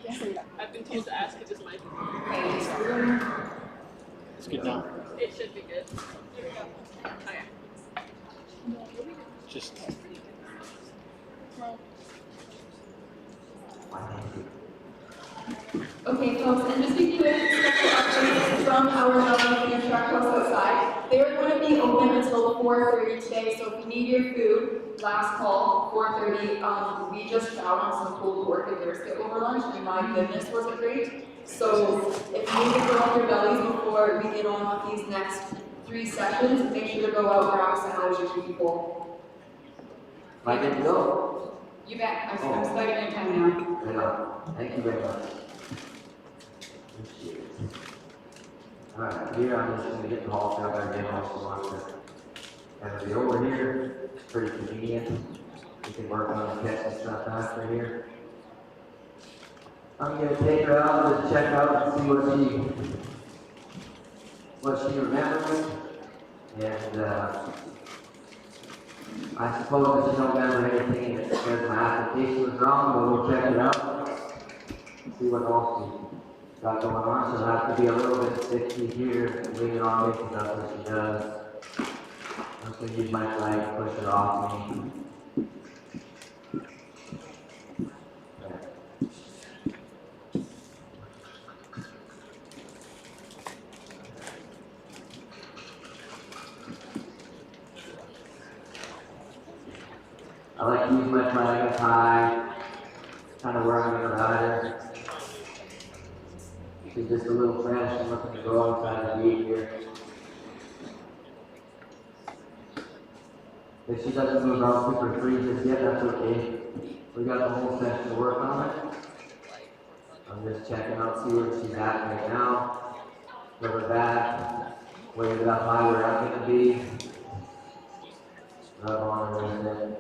Yes. I've been told to ask if his mic is on. Okay, It's good now. It should be good. Here we go. Okay. Just Okay, folks, and just to give you special updates from our lovely truck house outside. They are going to be open until 4:30 today, so if you need your food, last call, 4:30. We just found some pulled pork and brisket over lunch, and my goodness, was it great. So if you need to fill up your bellies before we get on with these next 3 sessions, make sure to go out, grab a sandwich or 2 people. Am I good to go? you bet. I'm starting your time now. Right on. Thank you very much. Appreciate it. Alright, here I'm just gonna get the halter out there again also on it. And the over here, it's pretty convenient. We can work on the catch and stuff after here. I'm gonna take her out to check out and see what she remembers. And I suppose if she don't remember anything, it's because my application was wrong, but we'll check it out. See what else she got going on. She'll have to be a little bit sticky here, leaning on me, because that's what she does. I'm just gonna use my flag, push it off me. I like to use my flag up high, kind of where I'm going to ride her. She's just a little fresh and looking to go outside the gate here. If she doesn't move out super free just yet, that's okay. We got the whole session to work on it. I'm just checking out, see where she's at right now. Rub her back, wave it up high where I'm going to be. Rub on her a little bit.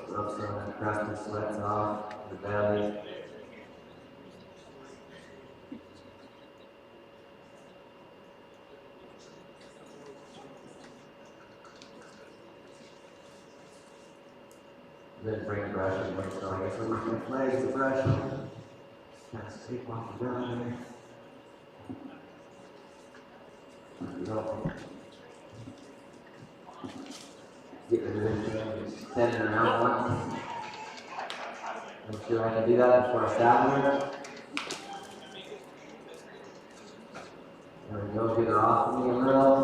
Rub some of that crusty sweats off the belly. Then bring a brush in, so I guess we'll use my legs to brush. Kind of sweep off the ground there. There we go. Get rid of this, just send it around once. Make sure I can do that before I saddle her. There we go, get her off me a little.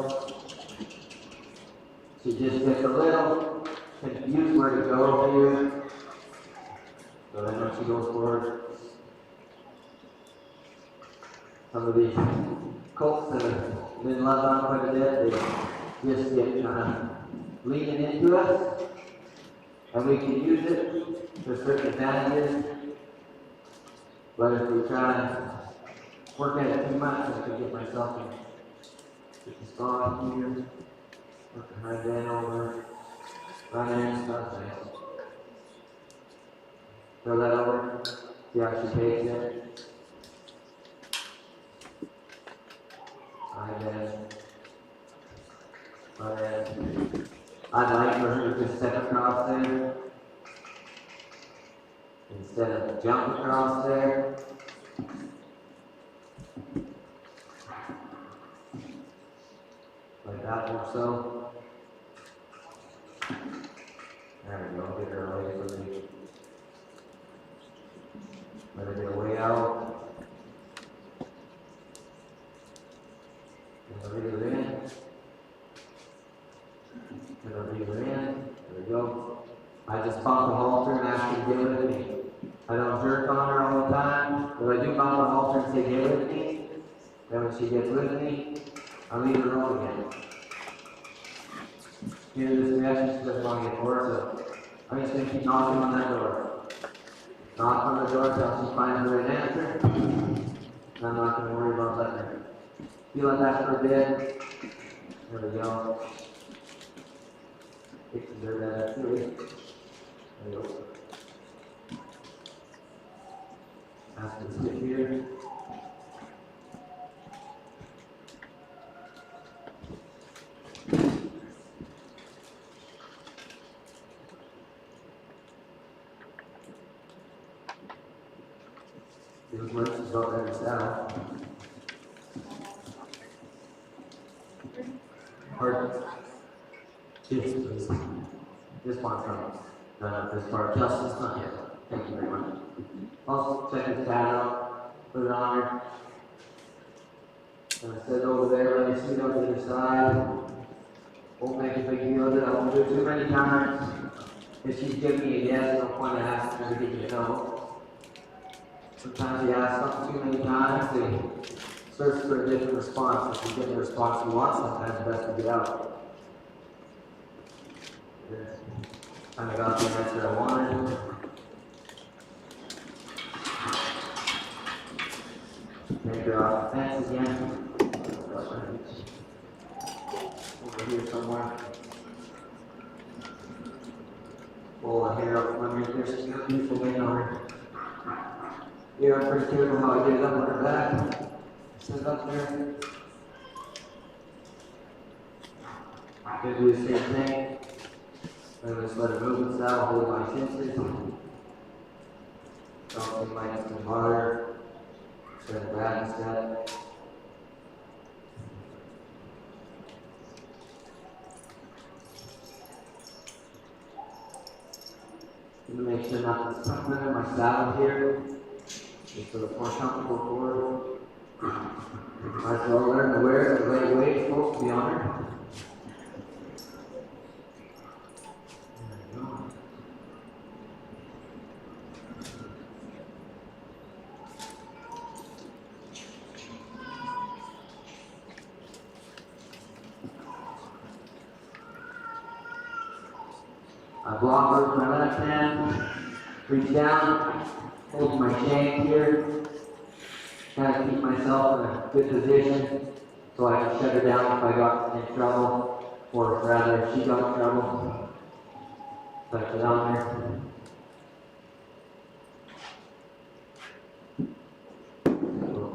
She just gets a little confused where to go here. So then when she goes forward, some of these colts that have been loved on quite a bit, they just get kind of leaning into us, and we can use it for certain advantages. But if we try to work at it too much, I can get myself in the spot here, working right down over, right in stuff. Throw that over, see how she takes it. I'd like for her to just step across there instead of jump across there. Like that or so. There we go, get her away from me. Let her get away out. And reel her in. If I do mount the halter and say get with me, then when she gets with me, I leave her alone again. Here this reaction, she doesn't want to get bored, so I'm just going to keep knocking on that door. Knock on the door until she finds the right answer, and I'm not going to worry about letting her. Feel like that for a bit. There we go. Kick the dirt out of that silly. There we go. Ask her to sit here. These works is about there to saddle. Pardon? This one from this part. Justice, not yet. Thank you very much. Also, check his pad out, put it on her. And I said over there, let me see it on the other side. Won't make a big deal of it. I won't do it too many times. If she's giving me a yes, no point in asking her to give me a no. Sometimes you ask something too many times, they search for a different response. If you get the response you want, sometimes it's best to get out. Kind of got the answer I wanted. Take her off the fence again. Over here somewhere. Pull the hair up from underneath there. She's got a beautiful mane on her. Yeah, I'm pretty careful how I get it up on her back. Sit it up there. Gonna do the same thing. I'm gonna just let it move itself, hold my senses. Don't like some water. Set it back instead. I'm gonna make sure not to tuck under my saddle here. Just so it's more comfortable for her. Might as well learn to wear it the right way it's supposed to be on her. I block her with my left hand, reach down, hold my shank here, kind of keep myself in a good position so I can shut her down if I got in trouble, or rather if she got in trouble. Touch it on there.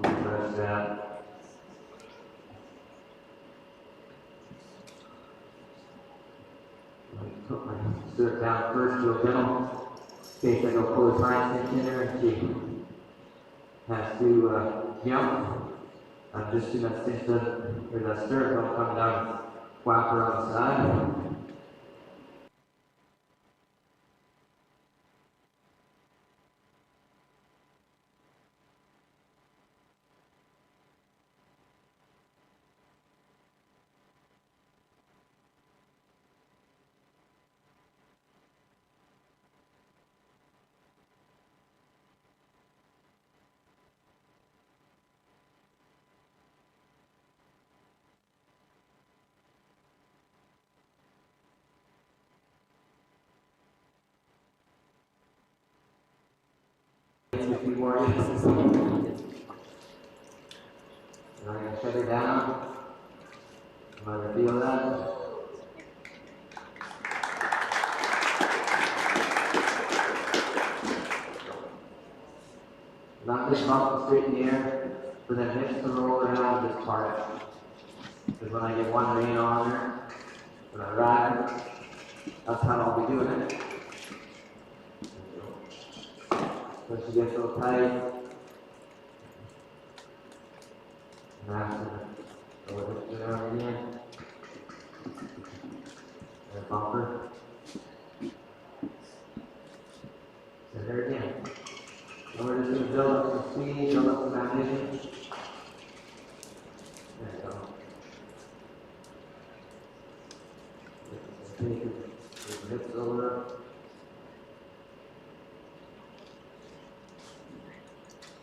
Press that. Put my stirrup down first to a middle, in case I go pull his hind cinch in there and she has to jump. I'm just doing that cinch doesn't, or that stirrup don't come down and whap her on the side. A few more inches. And I'm going to shut her down. I'm going to feel that. Not just bump straight in the air, but then hips to roll around this part. Because when I get one rein on her, when I ride her, that's how I'll be doing it. When she gets so tight, and after go lift it out again, and bump her. And there again. And we're just going to build up some speed, build up some ammunition. There you go. Take the hips over.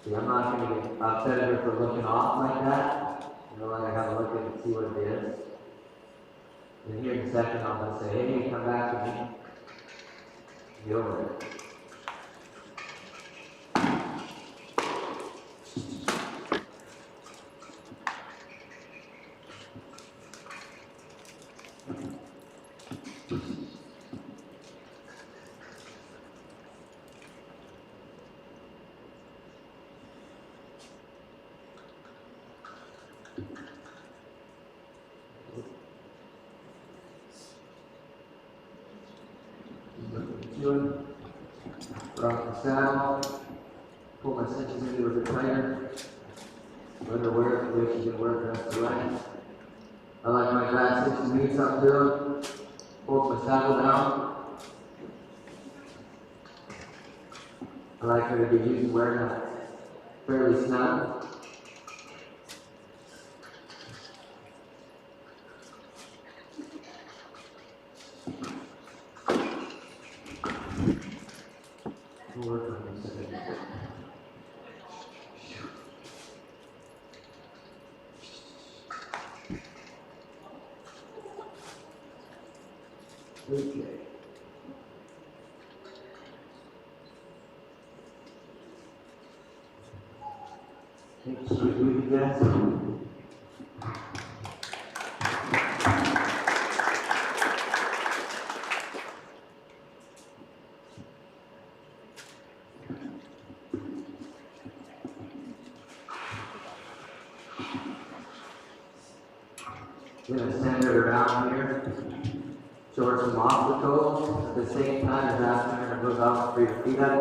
See, I'm not gonna get upset at her for looking off like that. You know, like I gotta look at it and see what it is. And here in a second, I'm gonna say, hey, come back to me. Get over it. Drop the saddle, pull my cinches into a bit tighter, let her wear it the way she's been wearing the rest of the way. I like my guy 60 meters up to him, hold my saddle down. I like her to be used to wearing that fairly snug. Okay. Thanks for doing that. I'm going to send her around here. Show her some obstacles. At the same time as asking her to move out and free her feet up.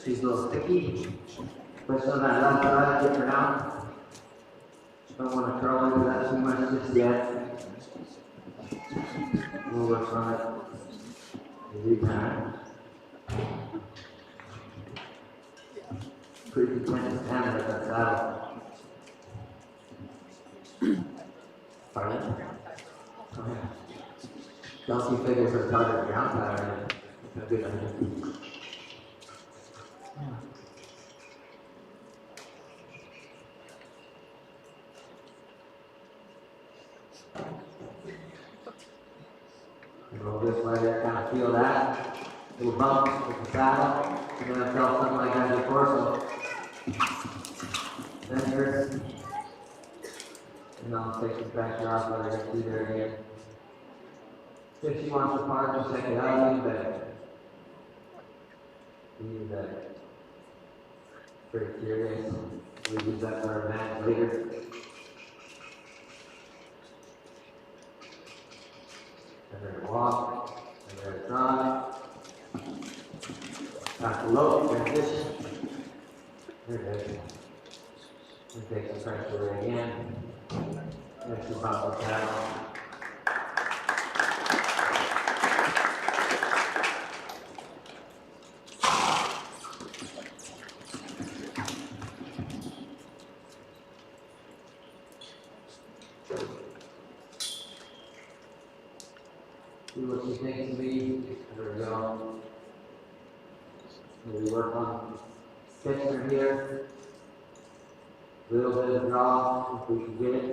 She's a little sticky. Push on that left side, get her down. Don't want to curl into that too much just yet. We'll work on it every time. Pretty content to stand at that saddle. Pardon? Okay. Chelsea figures her target ground pattern. A good idea. Go this way there, kind of feel that. Little bump with the saddle. You're going to feel something like that before, so. Then here's. Take some pressure off, let her get through there again. If she wants to park, just take it out, even better. Even better. Pretty curious. We use that for our advantage later. And then walk, and then drive. Back to low, transition. There it is. And take some pressure away again. Next to bump the saddle. See what she thinks of me. There we go. Maybe work on catching her here. A little bit of draw if we can get it.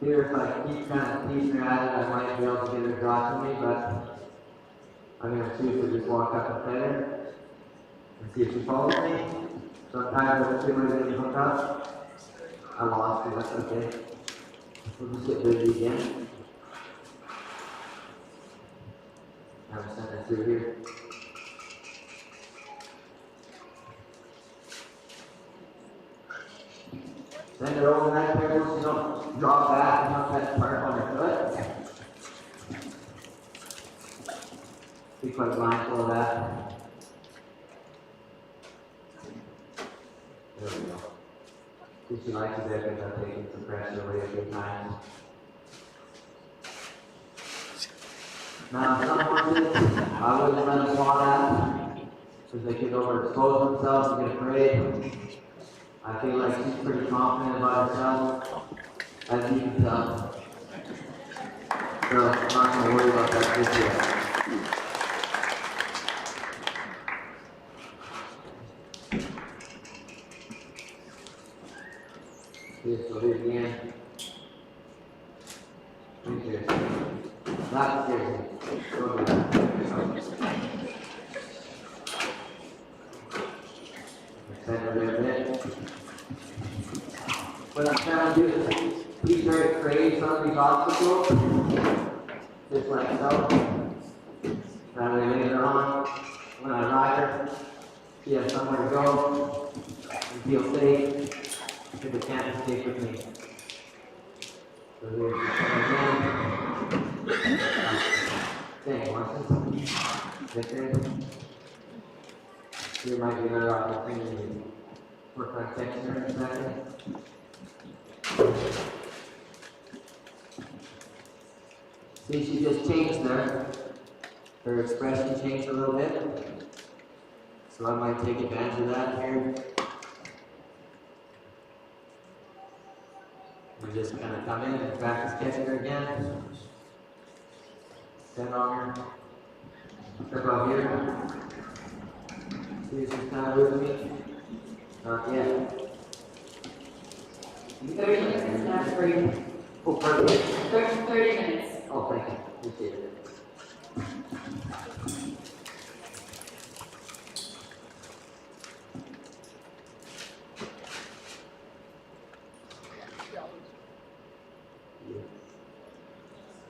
Here, if I keep kind of teasing her at it, I might be able to get her draw to me, but I'm going to choose to just walk up and pet her and see if she follows me. Sometimes if she was getting hooked up, I lost her, that's okay. We'll just get busy again. Now send it through here. Send it over that table so you don't draw back and not that part on your foot. Be quite mindful of that. There we go. If she likes it, because I'm taking some pressure away a few times. Now, some horses, I wouldn't let them fall out because they could overexpose themselves and get afraid. I feel like she's pretty confident about herself, as you can tell. So I'm not going to worry about that just yet. Yes, so do it again. Thank you. Not seriously. Go do that. Extend a little bit. What I'm trying to do is be very creative on these obstacles. Just like so. That way later on, when I ride her, she has somewhere to go and feel safe if it can't escape with me. So here's again. Dang, horses. Victor. Here might be another opportunity to work on texture in a second. See, she just changed there. Her expression changed a little bit. So I might take advantage of that here. And just kind of come in and practice catching her again. Stand on her. Step out here. See if she's kind of with me. Not yet. 30 minutes left for you. Oh, pardon me. 30 minutes. Oh, thank you. Appreciate it.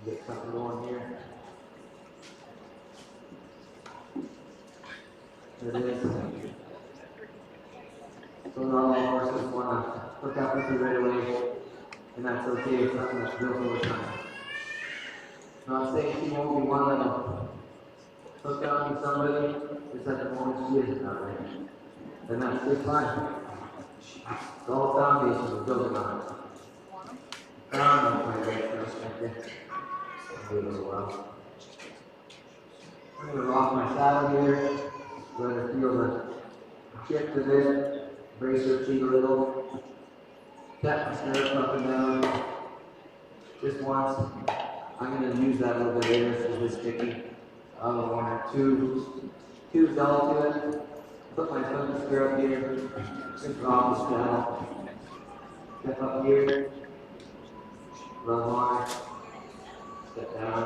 Get something going here. There it is. So not all horses want to hook up with you right away, and that's okay. It's something that's built over time. Not saying she won't be one that will hook up with somebody just at the moment she isn't that way. And that's just fine. It's all foundation we're building on it. I'm my right first, thank you. Do it as well. I'm going to rock my saddle here. Let her feel the shift of it. Brace her feet a little. Tap my stirrup up and down. Just once. I'm going to use that a little bit later if it's sticky. I don't want too dull to it. Put my foot in the stirrup here. Just rock the saddle. Step up here. Rub on. Step down.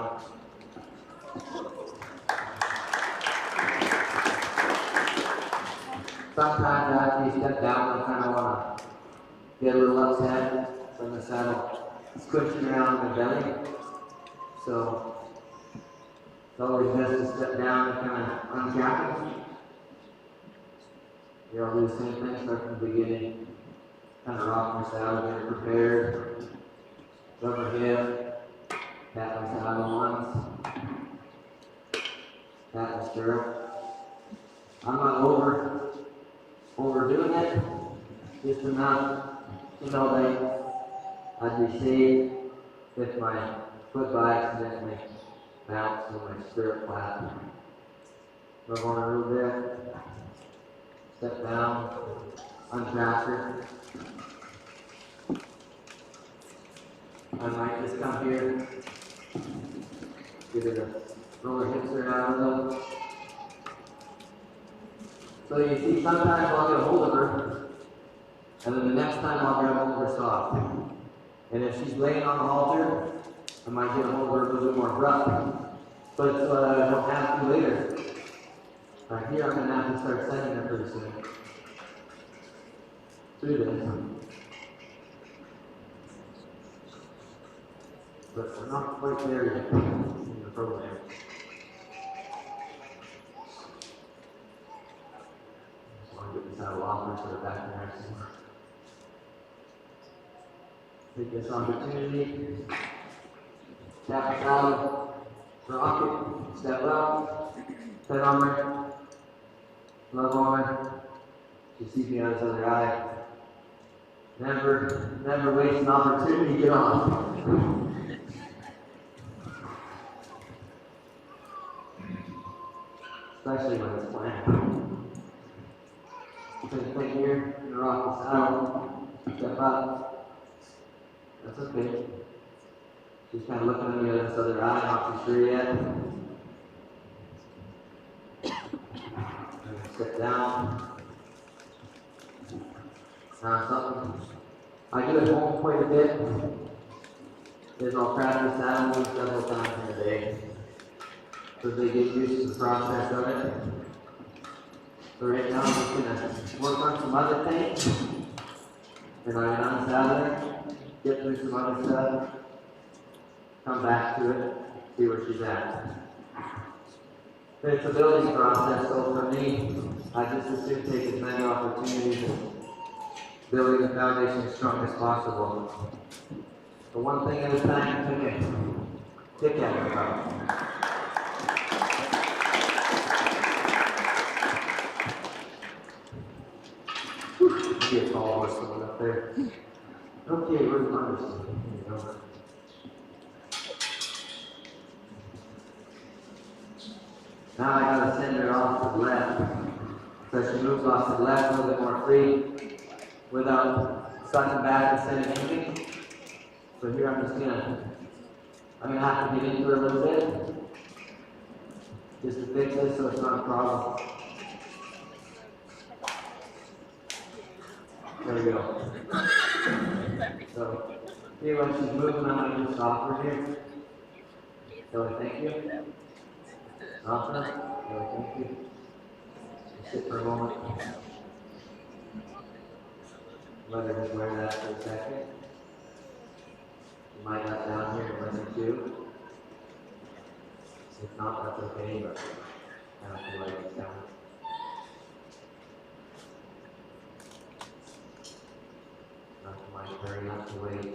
Sometimes after you step down, I kind of want to get a little upset when the saddle is squishing around in the belly. So it's always best to step down and kind of uncap it. Here I'll do the same thing, start from the beginning. Kind of rock my saddle, get it prepared. Rub my hip. Tap my saddle once. Tap my stirrup. I'm not overdoing it. Just enough to know that I'd be safe if my foot by accidentally bounced on my stirrup flap. Rub on a little bit. Step down. Untrap her. I might just come here, get her to roll her hips around a little. So you see, sometimes I'll get a hold of her, and then the next time I'll grab hold of her soft. And if she's laying on the halter, I might get a hold of her a little bit more abrupt. But I don't have to later. Right here, I'm going to have to start sending her pretty soon. Through this. But we're not quite there yet in the program. Just want to get this out of locker so they're back in there somewhere. Take this opportunity. Tap the saddle. Rock it. Step up. Pet on her. Love on her. She sees me on his other eye. Never waste an opportunity to get on. Especially when it's planned. Same thing here, you rock the saddle, step up. That's okay. She's kind of looking at me on this other eye, not too sure yet. Step down. Now something I do at home quite a bit. Is I'll practice saddle moves several times in a day, so they get used to the process of it. So right now I'm just gonna work on some other things, and I'm unsaddle her, get through some other stuff, come back to it, see where she's at. It's a building process, so for me, I just assume take as many opportunities and building the foundation as strong as possible. So one thing at a time, kick at it about. See a tall horse coming up there. Okay, where's the numbers? Here you go. Now I gotta send her off to the left. So she moves off to the left a little bit more free without sucking back and sending anything. So here I'm gonna have to get into her a little bit just to fix this so it's not a problem. There we go. So see when she's moving, I'm gonna just stop her here. So thank you. Stop her. So thank you. Just sit for a moment. Let her just wear that for a second. You might have down here and listen to. If not, that's okay, but I don't feel like it's down. Not to mind, very not to wait.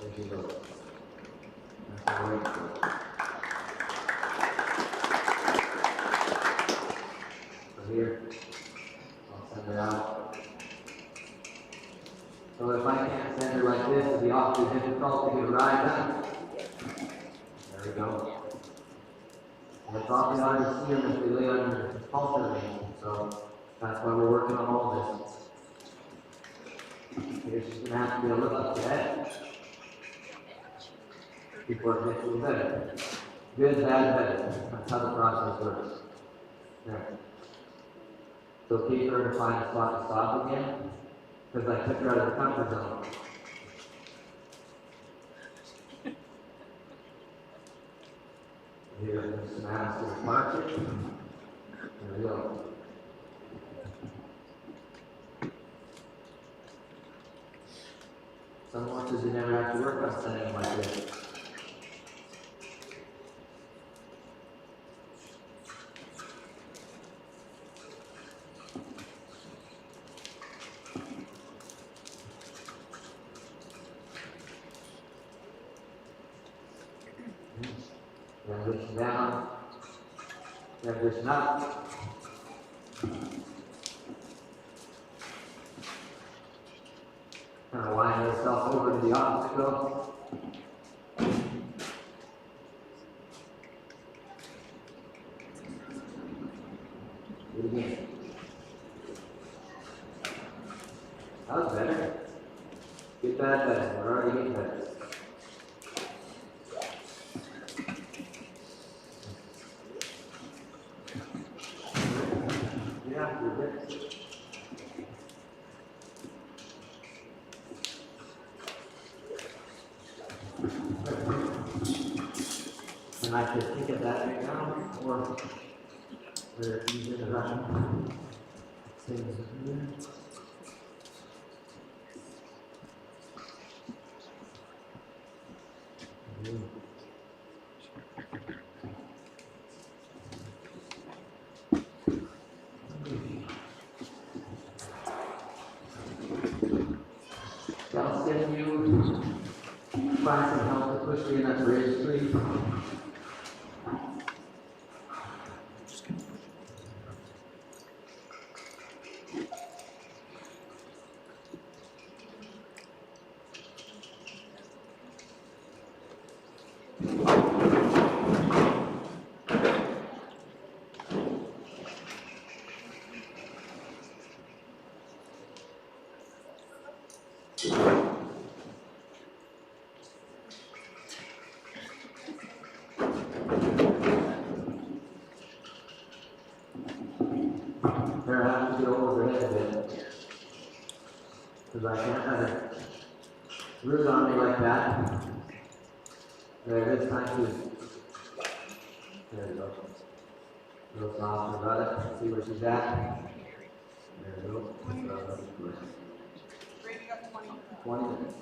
There she goes. That's the way. Here, I'll send her out. So if I can't send her like this, it'll be awfully difficult to get a ride done. There we go. And it's awfully hard to see them if they lay on your halter rein, so that's why we're working on all this. Here she's going to have to be a little up to that before it gets a little better. Good, bad, better. That's how the process works. There. So keep her to find a spot to stop again, because I took her out of the comfort zone. Here, there's some ass to the market. There we go. Some horses you never have to work on sending them like this. Transition down, transition up. Kind of wind yourself over to the obstacle. Do it again. That was better. Get that better. We're already getting better. And I could think of that right now, or we're using the Russian things here. I'll send you, find some help to push me in that bridge, please. Because I can't have it root on me like that. There, this time too. There we go. A little softer about it. See where she's at. There we go. 20 minutes.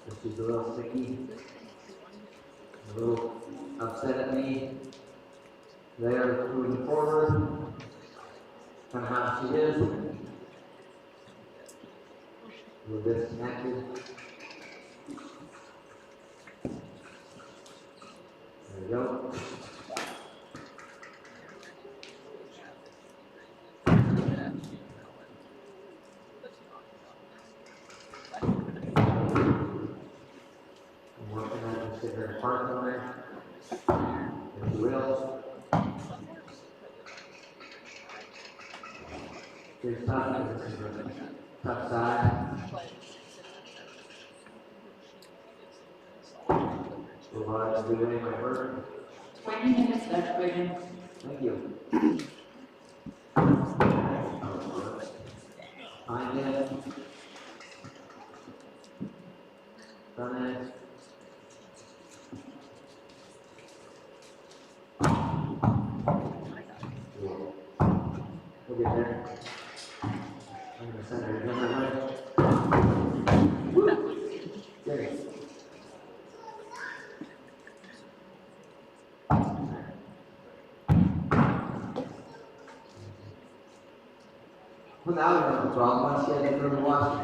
So she's a little sticky, a little upset at me. There, moving forward. Kind of how she is. A little disconnected. There we go. I'm working on just get her apart on there. There's the wheels. Here's tough, this is a tough side. Move on to doing my work. 20 minutes left, Reagan. Thank you. Hind end. Front end. We'll get there. I'm going to send her again that way. Woo! There you go. Well, now we have a problem. Once you get through the water.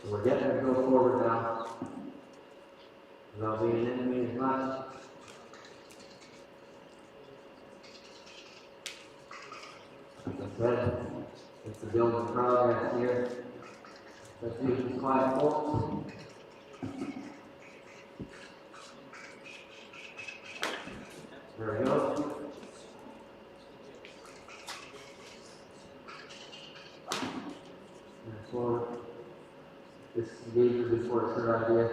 So we're getting her to go forward now. Without being an enemy as much. Like I said, it's a building progress here. Let's do some quiet folks. There we go. And forward. Disengage her before it's her idea.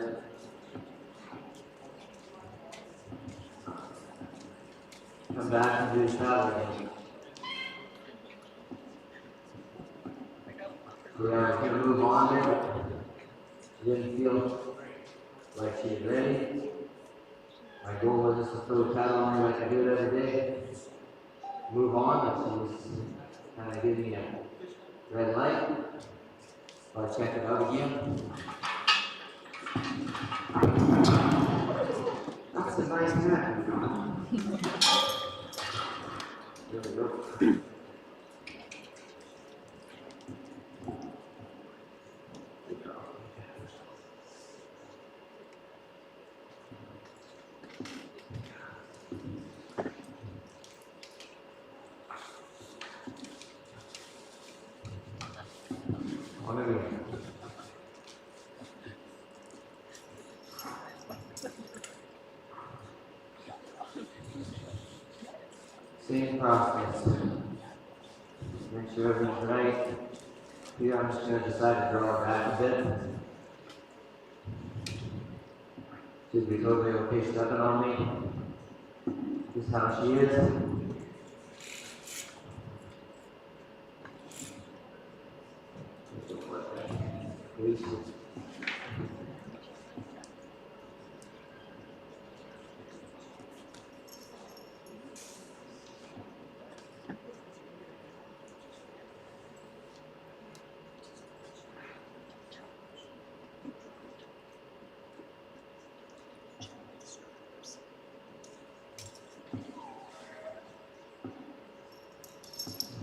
Come back and do the saddle again. We are going to move on there. She didn't feel like she was ready. My goal was just to throw a paddle on her like I do it every day. Move on, and she was kind of giving me a red light. So I checked it out again. That's a nice mat. There we go. Same process. Make sure everything's right. Here I'm just going to decide to draw her back a bit. She'll be totally okay stepping on me. This is how she is.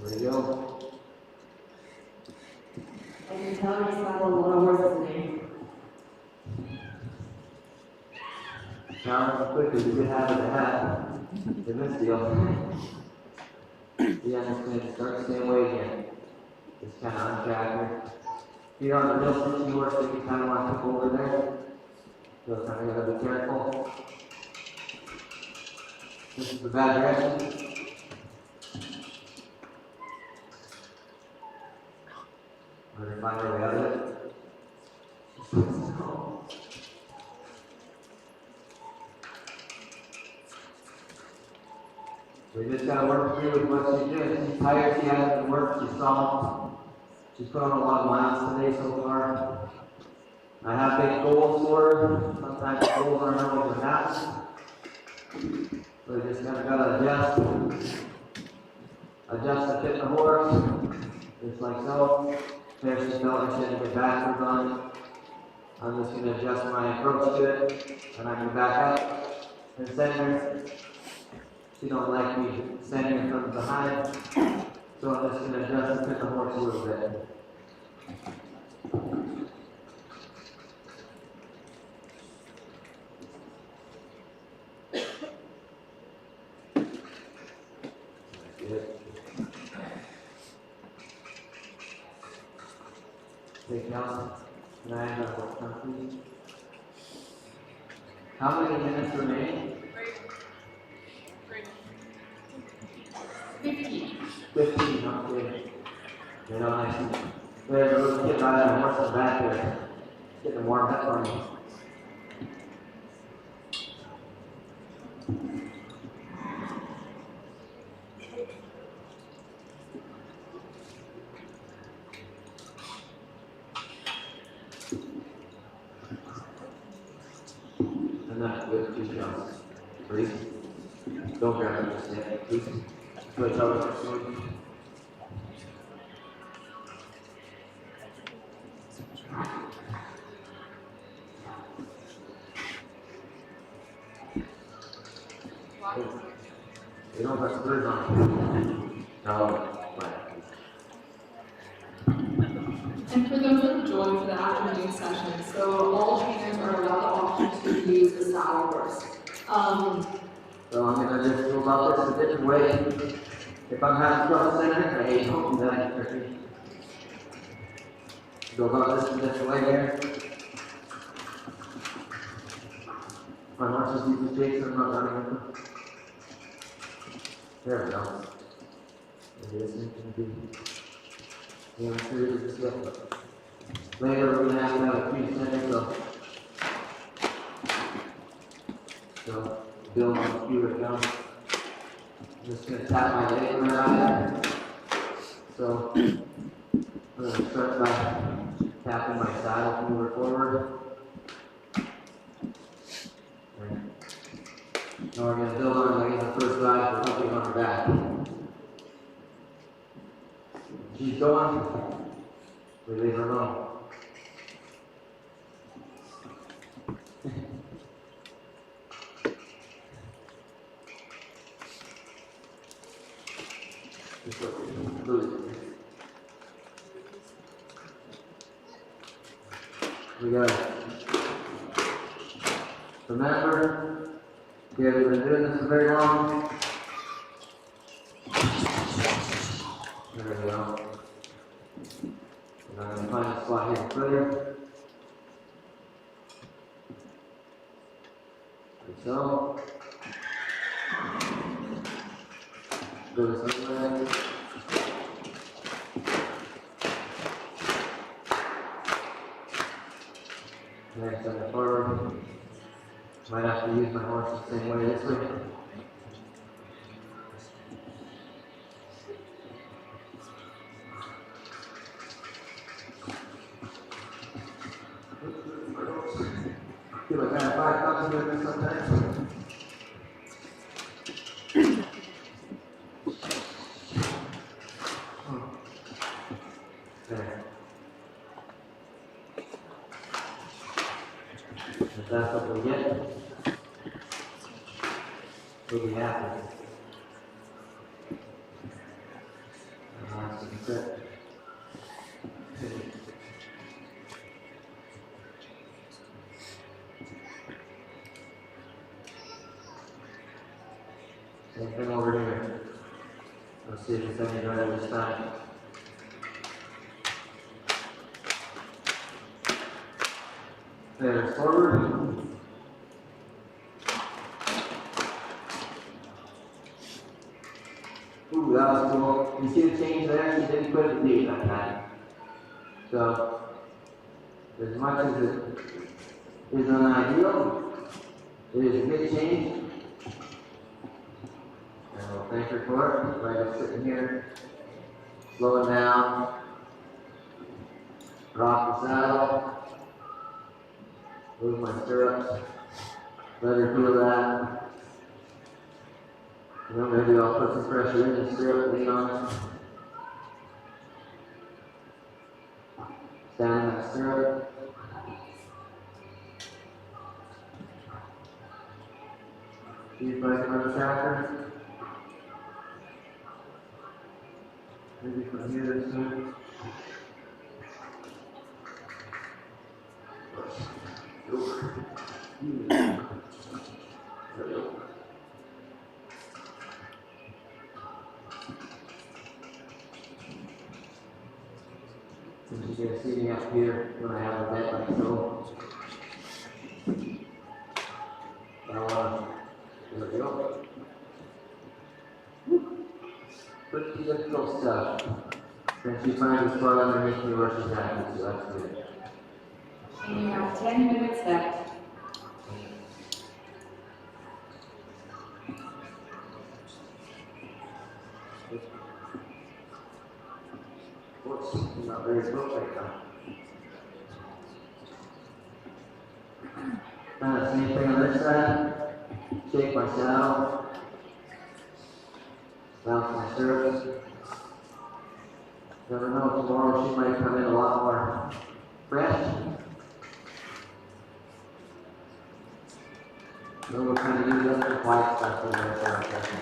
There you go. I can tell you saddle a lot of horses today. Now, quickly, we could have it hat in this deal. Yeah, it's going to start the same way again. Just kind of untrack her. Here on the middle stitching work, so you kind of want to hook over there. So kind of got to be careful. This is the bad direction. We're gonna find our way out of it. We just gotta work through with what she's doing. She's tired, she hasn't worked, she's soft. She's put on a lot of miles today so far. I have big goals for her. Sometimes the goals aren't always what happens. So we just kinda gotta adjust to fit the horse. Just like so. There she felt like she had to get backwards on it. I'm just gonna adjust my approach to it. And I'm gonna back up and send her. She don't like me sending her from behind. So I'm just gonna adjust and fit the horse a little bit. Anything else? Can I have a please? How many minutes remain? 15. 15, okay. You know, I see. There's a little kid riding a horse in the back there. Getting them warmed up for me. And that's good, 2 shots. Breathe. Don't grab it, just stand. Please. Good job. You don't have birds on. No. And for those that joined for the afternoon session, so all trainers are allowed the option to use the saddle horse. So I'm going to just go about this a different way. If I'm having trouble center, I hate home that tricky. Go about this a different way here. My horse is using shakes, I'm not running with them. There we go. It is going to be. Yeah, I'm sure it's just later we're going to have a few center, so build on a few accounts. I'm just going to tap my leg around there. So I'm going to start by tapping my saddle to move it forward. Now we're going to build on like the first ride for something on her back. She's going. We leave her alone. We gotta remember, we haven't been doing this for very long. There we go. And I'm going to find a spot here further. Like so. Go this way. Next, on the forward. Might have to use my horse the same way this way. Feel like I have 5 thumbs in there sometimes. There. If that's what we get, we'll be happy. That's it. Same thing over here. Let's see if it's any better this time. There, forward. Ooh, that was cool. You see the change there? She didn't put it deep that time. So, as much as it is unideal, it is a good change. And I'll thank her for it. By just sitting here, slowing down, drop the saddle, move my stirrups, let her feel that. You know, maybe I'll put some pressure in the stirrup, lean on it. Stand in that stirrup. See if I can untrack her. Maybe from here this time. Over. There we go. And you can see me up here when I have a bed like so. There we go. Pretty difficult stuff. And she finds the spot underneath me where she's happy, so that's good. And you have 10 minutes left. Whoops, I'm not very close right now. Same thing on this side. Shake my saddle. Bounce my stirrups. Never know, tomorrow she might come in a lot more fresh. So we'll kind of use up the quiet stuff in there for a second.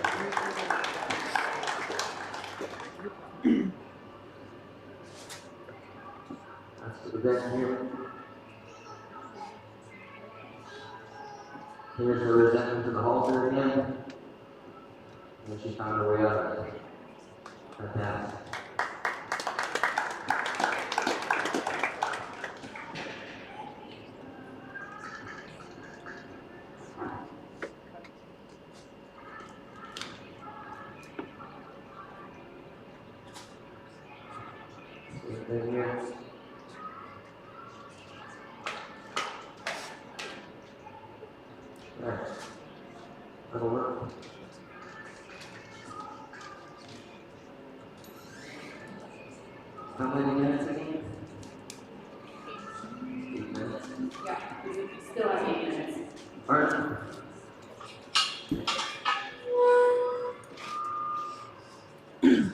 That's the best here. Here's the resentment to the halter again. And she found her way out of it. Fantastic. Same thing here. There. That'll work. How many minutes again? 8 minutes. Yeah, still has 8 minutes. Alright.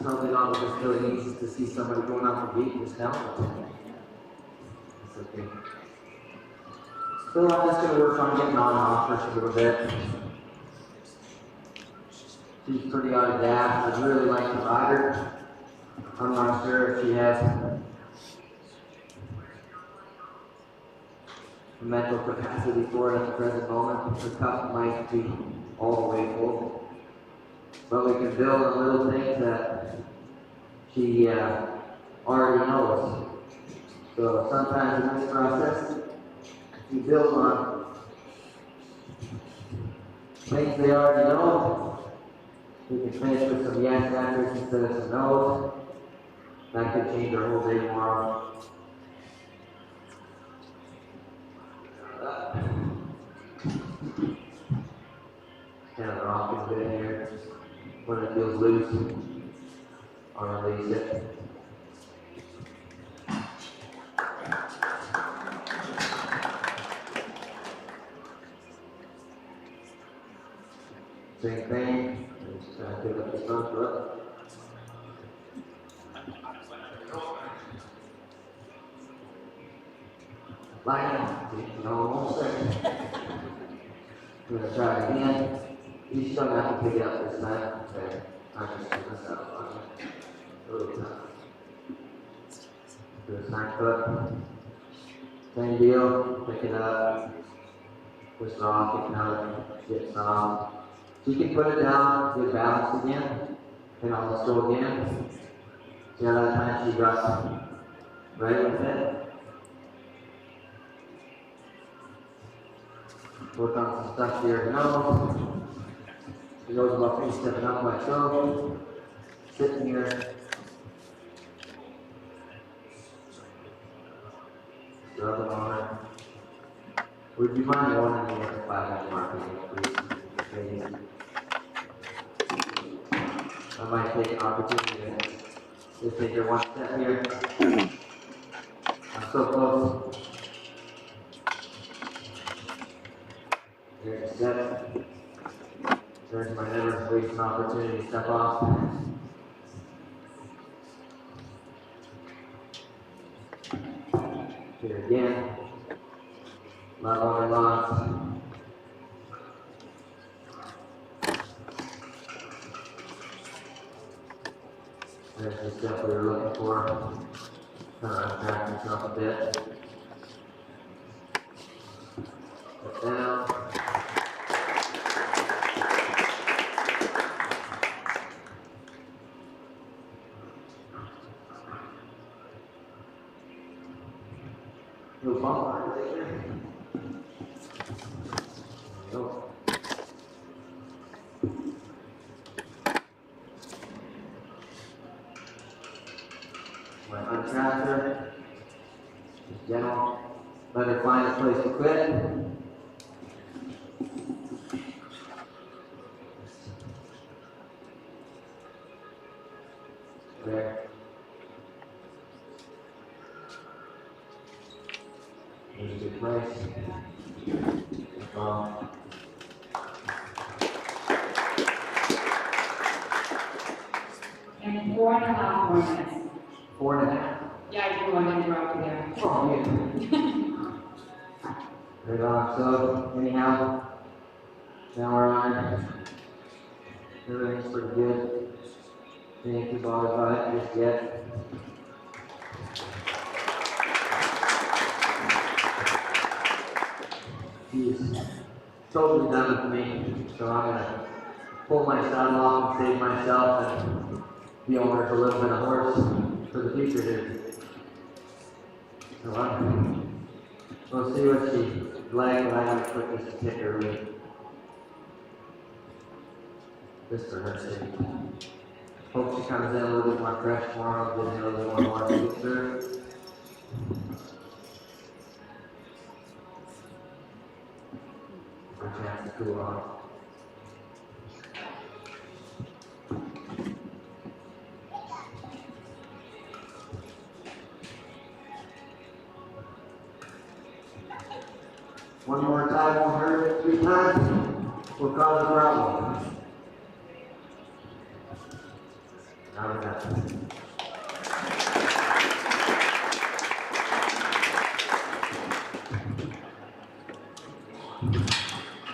Probably not what this really needs is to see somebody going out the gate just now. That's okay. So I'm just going to work on getting on and off her a little bit. She's pretty out of gas. I'd really like to ride her. I'm not sure if she has the mental capacity for it at the present moment. The cup might be all the way full. But we can build on little things that she already knows. So sometimes in this process, you build on things they already know. We can finish with some yes answers instead of some no's. That could change our whole day tomorrow. Kind of rocking a bit here. When it feels loose, I'll release it. Same thing. Just trying to pick up the front foot. Line up. Almost there. I'm going to try it again. You still have to pick it up this time. Okay. I'm just going to mess up. A little tough. Do a snack foot. Same deal. Pick it up. Push it off. Pick it up. Get soft. So you can put it down, get balanced again, and I'll just go again. See how that time she got right with it. Work on some stuff here now. She knows about me stepping up like so. Sitting here. Would you mind warning me at the 500 mark, please? I might take an opportunity to take her one step here. I'm so close. There's a step. There's my never wasting opportunity to step off. Here again. Love all my lots. There's the step we were looking for. Kind of unpack myself a bit. Step down. No bump right there. There we go. My untrapped her. Just gentle. Let her find a place to quit. There. There's a good place. And 4.5 more minutes. 4.5. Yeah, I do want to interrupt you there. Oh, yeah. Right on. So, anyhow, now we're on. Everything's pretty good. Can't keep bothered by it just yet. He's totally done with me, so I'm gonna pull my saddle off and save myself and be owner of a little bit of horse for the future here. So we'll see what she's like when I have to put this sticker with. Just for her sake. Hope she comes in a little bit more fresh tomorrow, gives me a little bit more to get through. For a chance to cool off. One more time, won't hurt it 3 times. We'll cause a problem. Now we're done.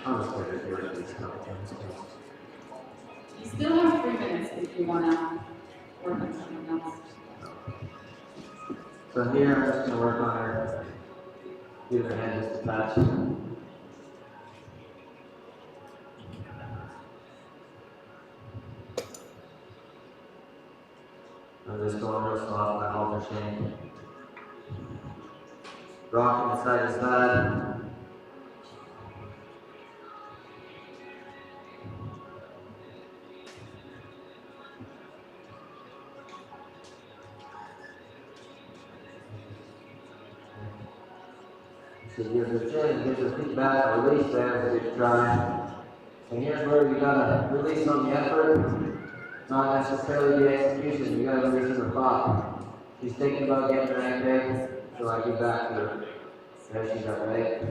I'm just going to do it these couple times. You still have 3 minutes if you want to work on something else. So here I'm just going to work on her. Give her head just a touch. I'm just going real soft, my halter chain. Rocking side to side. So gives her chin, gives her feet back, release there as it's dry. And here's where you gotta release on the effort, not necessarily the execution, you gotta release in the thought. She's thinking about getting her anchor, so I get back to her. There she got right.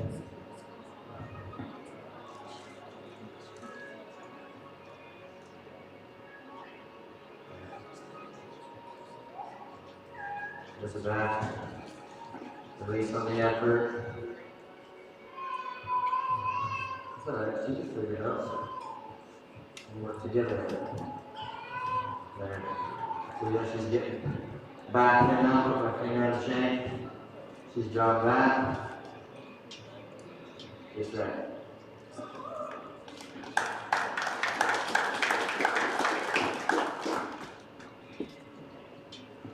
There's the back. Release on the effort. It's alright, she can figure it out. And work together. There. So yeah, she's getting back here now, put my finger on the chain. She's drawing back. Just right.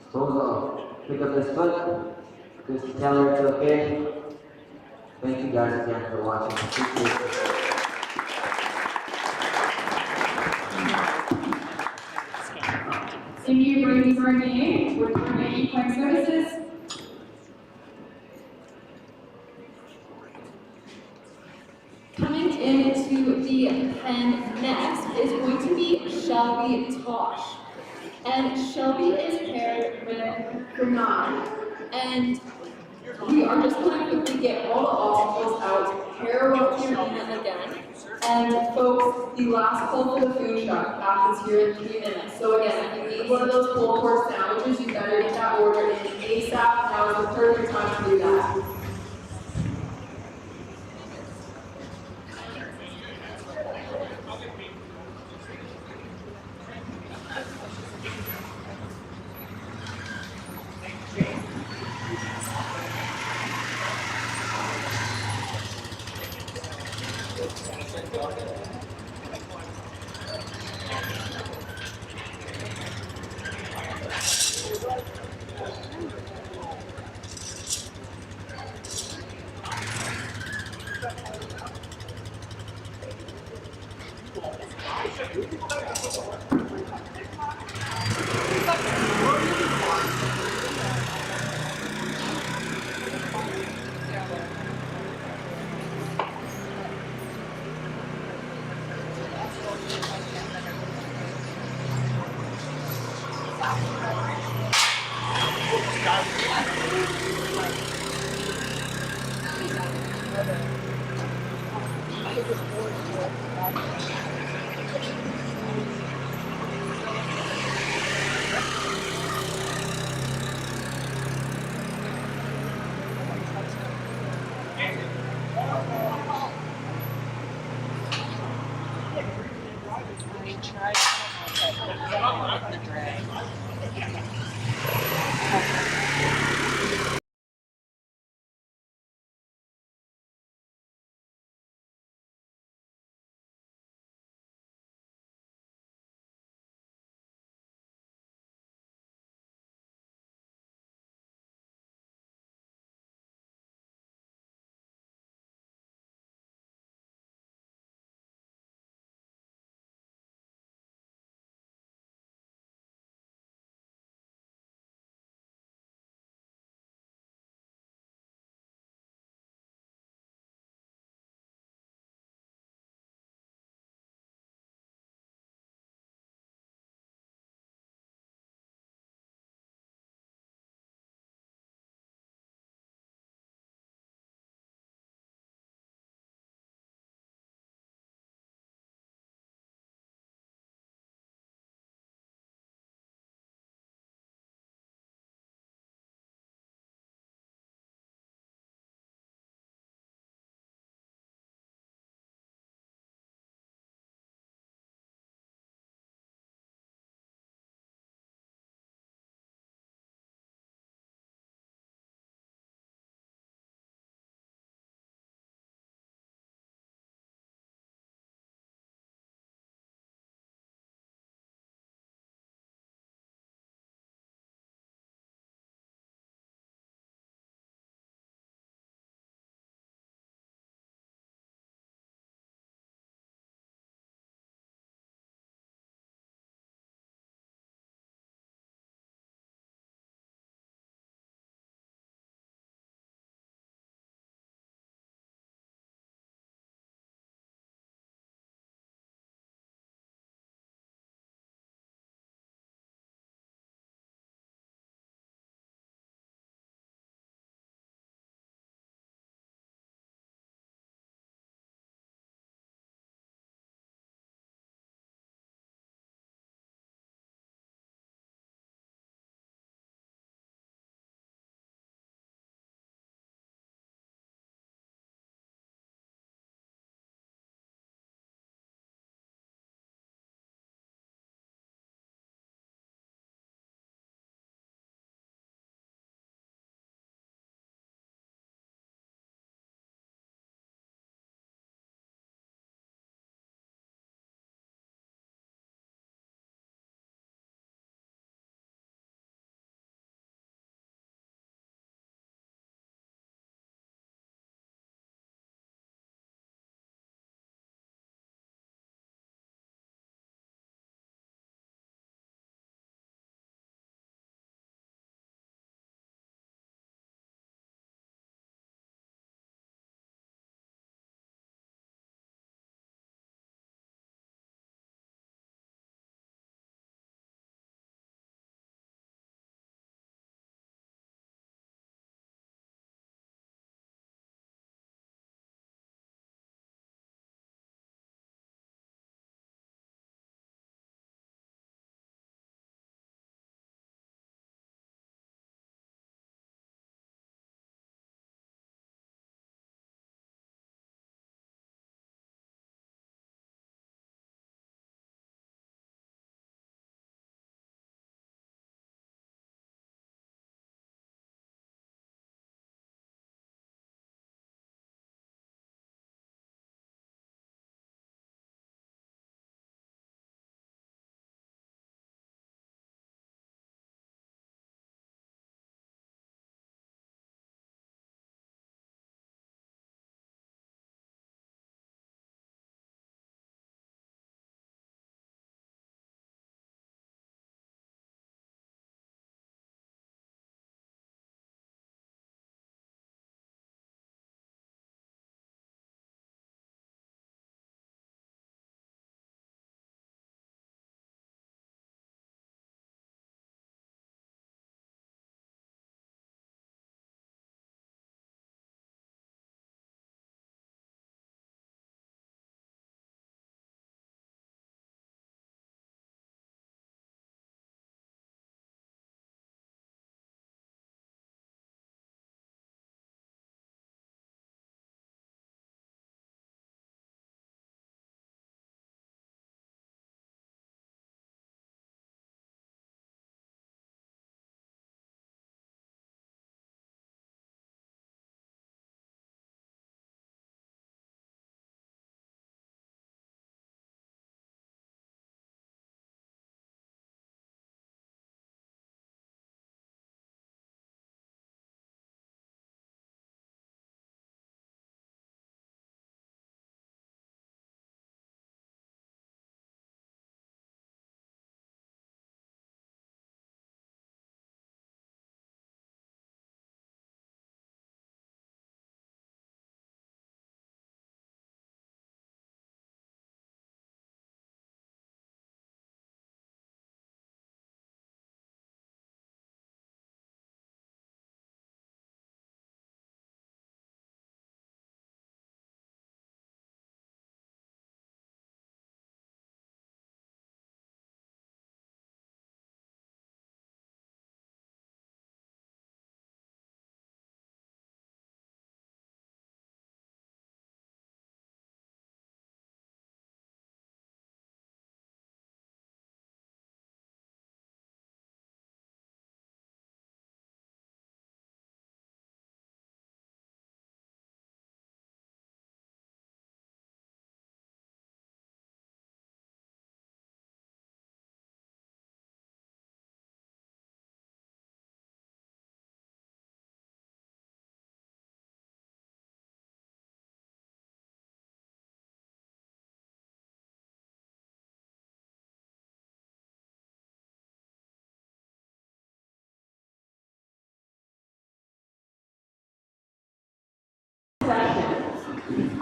Suppose I'll pick up this foot. Just to tell her it's okay. Thank you guys again for watching. Appreciate it. Cindy Brady Bernier with Bernier Equine Services. be penned next is going to be Shelby Tosh. And Shelby is paired with Bernard. And we are just going to quickly get all the obstacles out, pair up your unit again. And folks, the last call for the food truck happens here in 3 minutes. So again, if you need one of those full course sandwiches, you better get that order in ASAP. Now is the perfect time to do that.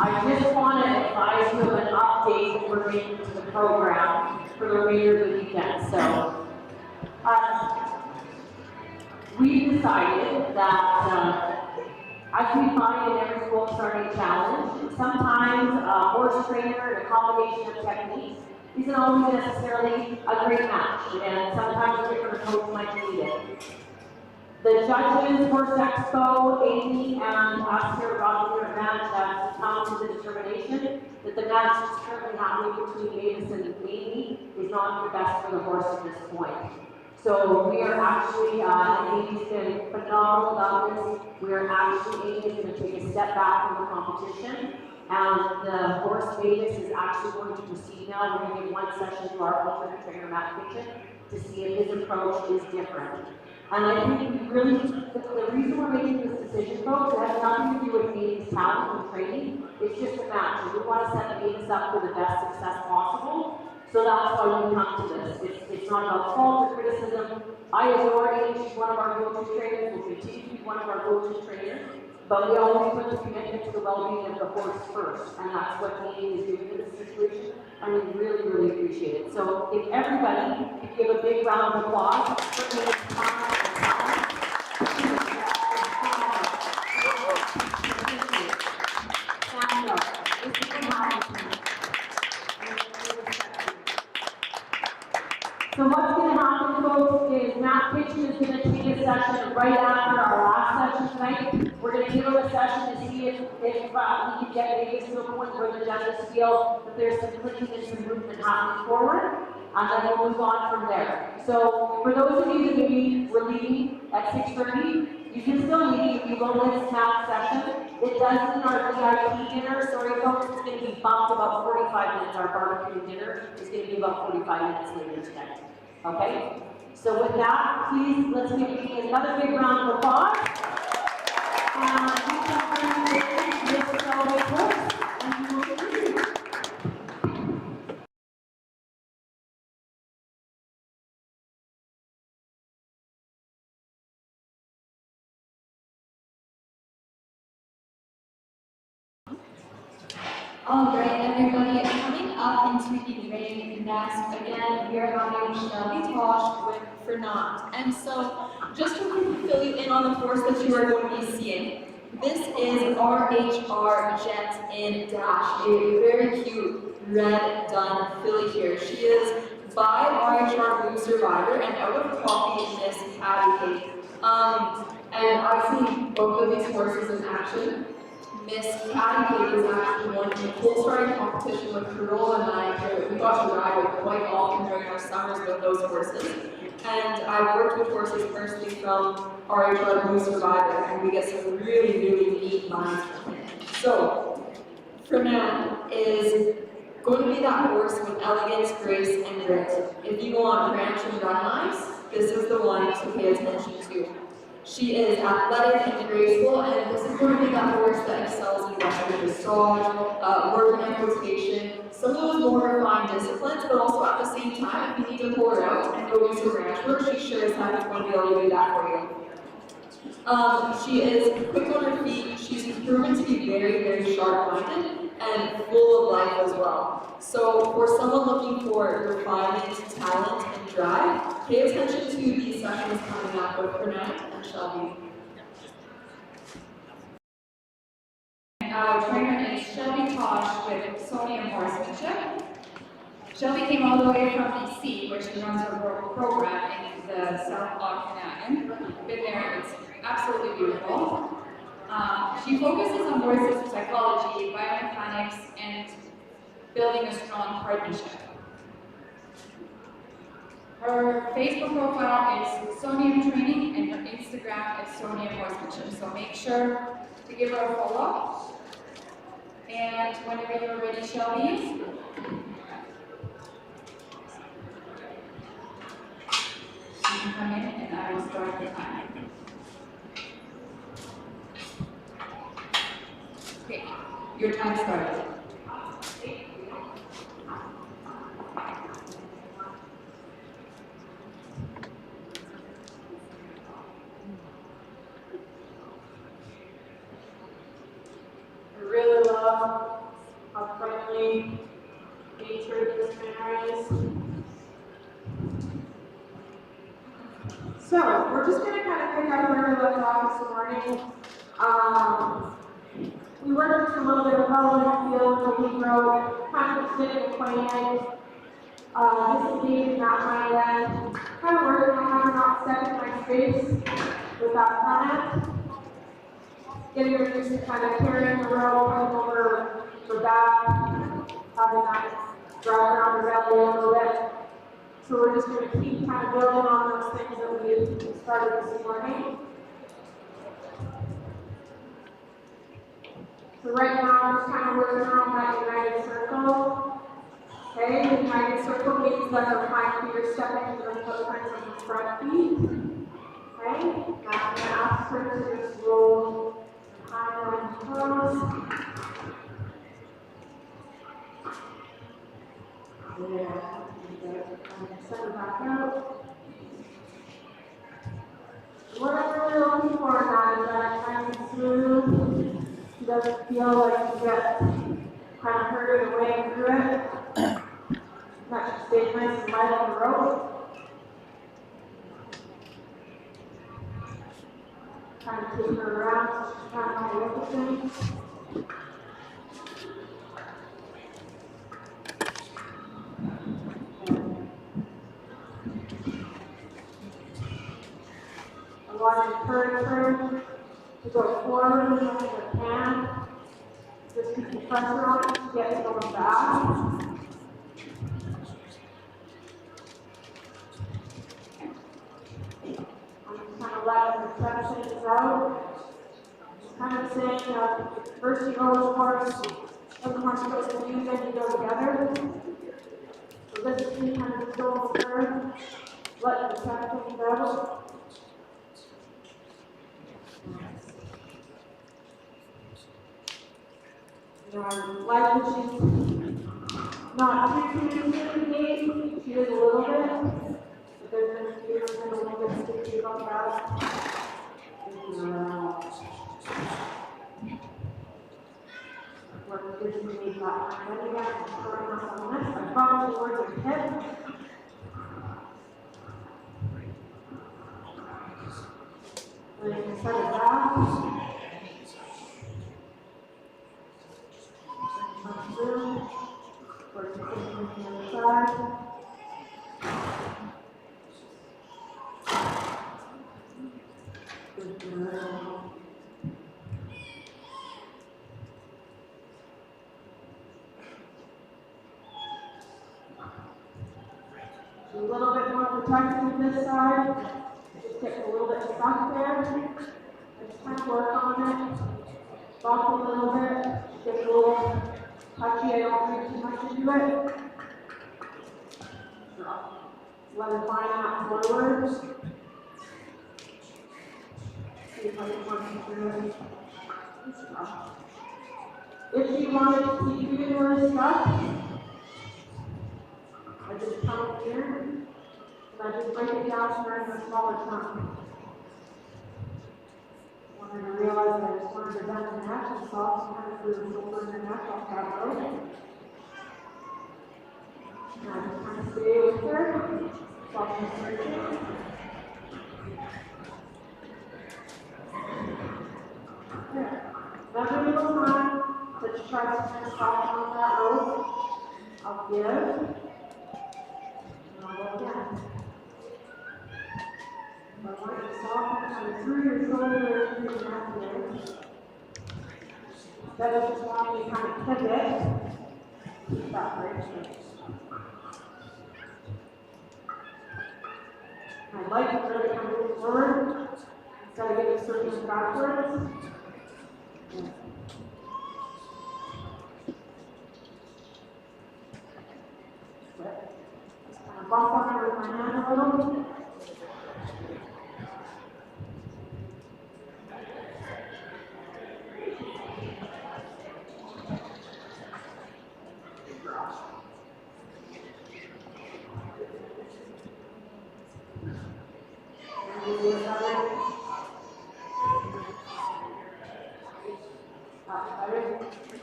I just want to advise you of an update that we're making to the program for the remainder of the weekend. So, we decided that as we find in every Colt Starting challenge, sometimes a horse trainer and a combination of techniques isn't always necessarily a great match, and sometimes a different approach might be needed. The judges, Horse Expo, Amy, and us here at Waterton Lakes have come to the determination that the match that's currently happening between Mavis and Amy is not the best for the horse at this point. So we are actually, Amy's been phenomenal about this. We are actually, Amy is going to take a step back from the competition. And the horse Mavis is actually going to proceed now. We're going to give one session to our alternate trainer, Matt Kitchen, to see if his approach is different. And I think we really, the reason we're making this decision, folks, it has nothing to do with Amy's talent and training. It's just a match. And we want to set Mavis up for the best success possible. So that's why we come to this. It's not about fault or criticism. I adore Amy. She's one of our go-to trainers. Will continue to be one of our go-to trainers. But we always put the commitment to the well-being of the horse first. And that's what Amy is doing in this situation. And we really, really appreciate it. So if everybody could give a big round of applause for Amy's time. So what's going to happen, folks, is Matt Kitchen is going to take a session right after our last session tonight. We're going to give him a session to see if we can get Vegas to a point where the judges feel that there's some clicking and some movement happening forward, and then we'll move on from there. So for those of you that maybe were leaving at 6:30, you can still leave if you will miss Matt's session. It does mean our VIP dinner, sorry folks, it's going to be bumped about 45 minutes. Our barbecue dinner is going to be about 45 minutes later tonight. Okay? So with that, please, let's give Amy another big round of applause. And we can bring in Mr. Shelby first, and you will continue. All right, everybody, coming up into the ring next, again, we are having Shelby Tosh with Fernand. And so, just to fill you in on the horse that you are going to be seeing, this is RHR Jet in Dash, a very cute red dun filly here. She is by RHR Blue Survivor and out of Coffee Miss Patty Cake. And I've seen both of these horses in action. Miss Patty Cake was actually one in the Colt Starting competition with Carola and I. We got to ride with quite often during our summers with those horses. And I've worked with horses personally from RHR Blue Survivor, and we get some really, really neat lines from him. So, Fernand is going to be that horse with elegance, grace, and grit. If you want ranch and run lines, this is the one to pay attention to. She is athletic and graceful, and this is going to be that horse that excels in western dressage, word equitation, some of those more refined disciplines, but also at the same time, if you need to pull her out and go do some ranch work, she sure as heck is going to be able to do that for you. She is quick on her feet. She's proven to be very, very sharp-minded and full of life as well. So for someone looking for refinement, talent, and drive, pay attention to these sessions coming up with Fernand and Shelby. Our trainer is Shelby Tosh with Sodium Horsemanship. Shelby came all the way from BC, where she runs her program in the South Okanagan. Been there, it's absolutely beautiful. She focuses on horses psychology, biomechanics, and building a strong partnership. Her Facebook profile is Sodium Training, and her Instagram is Sodium Horsemanship. So make sure to give her a follow. And whenever you're ready, Shelby, you can come in and I will start the time. Okay, your time started. I really love gauge where this trainer is. So we're just going to kind of pick up where we left off this morning. We worked just a little bit of following the field, looking road, kind of sitting acquainted, disengaging that hind end, kind of working on how to not step in my space with that front end. Getting her used to kind of carrying the rope, putting over her back, having that drive around her belly a little bit. So we're just going to keep kind of building on those things that we started this morning. So right now, I'm just kind of working on that united circle. Okay, the united circle means that the hind feet are stepping into the footprints of the front feet. Okay, now I'm going to ask her to just roll high and close. Yeah, set her back out. What I'm really looking for now is that kind of smooth. She doesn't feel like she gets kind of hurting away through it. That she stays nice and light on the rope. Trying to take her around so she's trying to look at things. I want to encourage her to go forward as much as I can. Just keep the pressure on it to get it going back. I'm just kind of letting her step things out. Just kind of saying, first you go with the horse, then the horse goes with you, then you go together. So this is me kind of just going with her, letting her step things out. I like that she's not too engaged. She is a little bit, but there's been a few that are a little bit sticky about that. What gives me that hind end again? I'm throwing us on this. I follow towards her hip. Then you can set it back. Through, work the thing on the other side. Good girl. A little bit more protected on this side. Just get a little bit stuck there. Just kind of work on it. Bump a little bit. Get a little touchy, I don't think too much into it. Let her find that forward. See if I can work through it. If you wanted to keep doing where it's stuck, I just come here and I just break it down to her in a smaller chunk. I want her to realize that I just wanted her down in the neck and soft and kind of through the shoulder and the neck off that rope. And I just kind of stay with her, soft and stretching. There. Every little time that she tries to kind of soften on that rope, I'll give, and I'll go again. If I want you to soften kind of through your shoulder, through your neck there. Instead of just wanting to kind of pivot, keep that right shape. I'd like to really kind of move forward instead of getting circles backwards. Just kind of bump on her with my hand a little.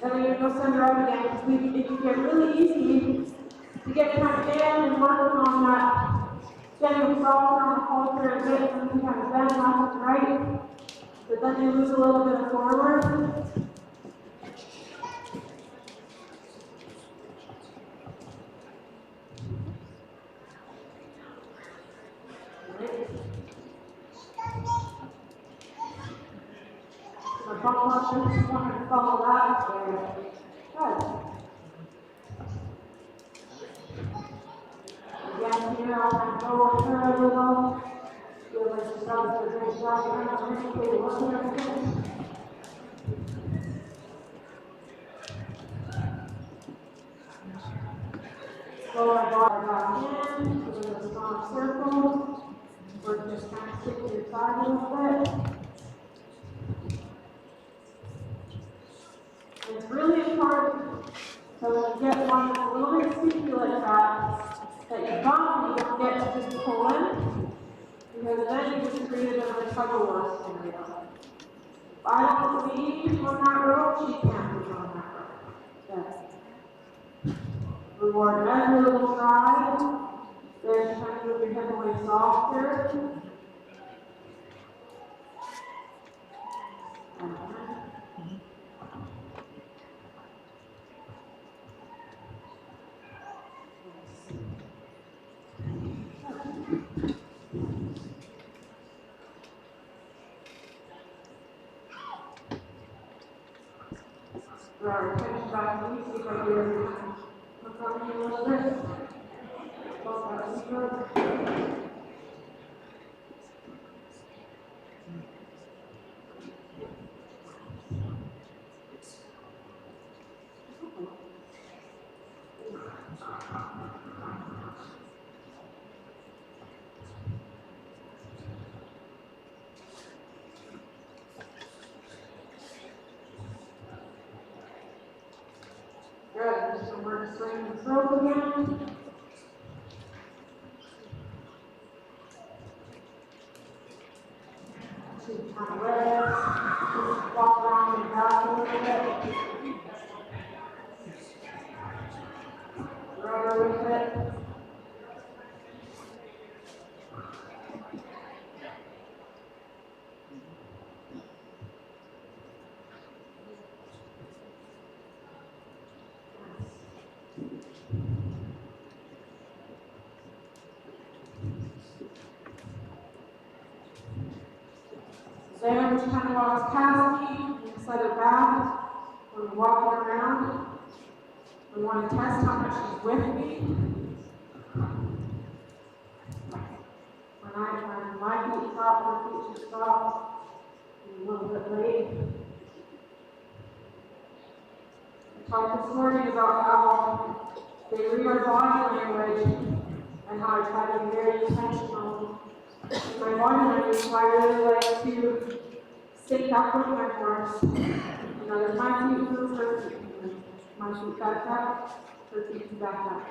Then we go send her out again to it can get really easy to get kind of in and working on that, getting yourself on the halter a bit, and you kind of bend left and right, but then you lose a little bit of forward. So bump up, just want to follow that. Good. Again, here I'll kind of go with her a little. Feel like she's done a great job. You're not really working everything. Slow our body back in, give it a strong circle. We're just kind of stick to your side a little bit. And it's really important, so when you get one that's a little bit sticky like that you bump and you don't get to just pull in, because then you just create a bit of a tug-of-war scenario. If I don't lead on that rope, she can't lead on that rope. Yes. Reward every little try. There's trying to move your hip away softer. Right, finish back to you, see if I do everything. Look up here a little bit. Both sides good. Good, so we're just swinging the throat again. Two kind of legs, just walk around and back a little bit. Rubber with it. There, just kind of walks past me, and set it back. We're walking around. We want to test how much she's with me. When my feet stop, her feet should stop. A little bit late. I talked this morning about how they read our body language and how I try to be very intentional. My body language, so I really like to sit back with my horse. You know, my feet move, her feet move. My feet back up, her feet back up.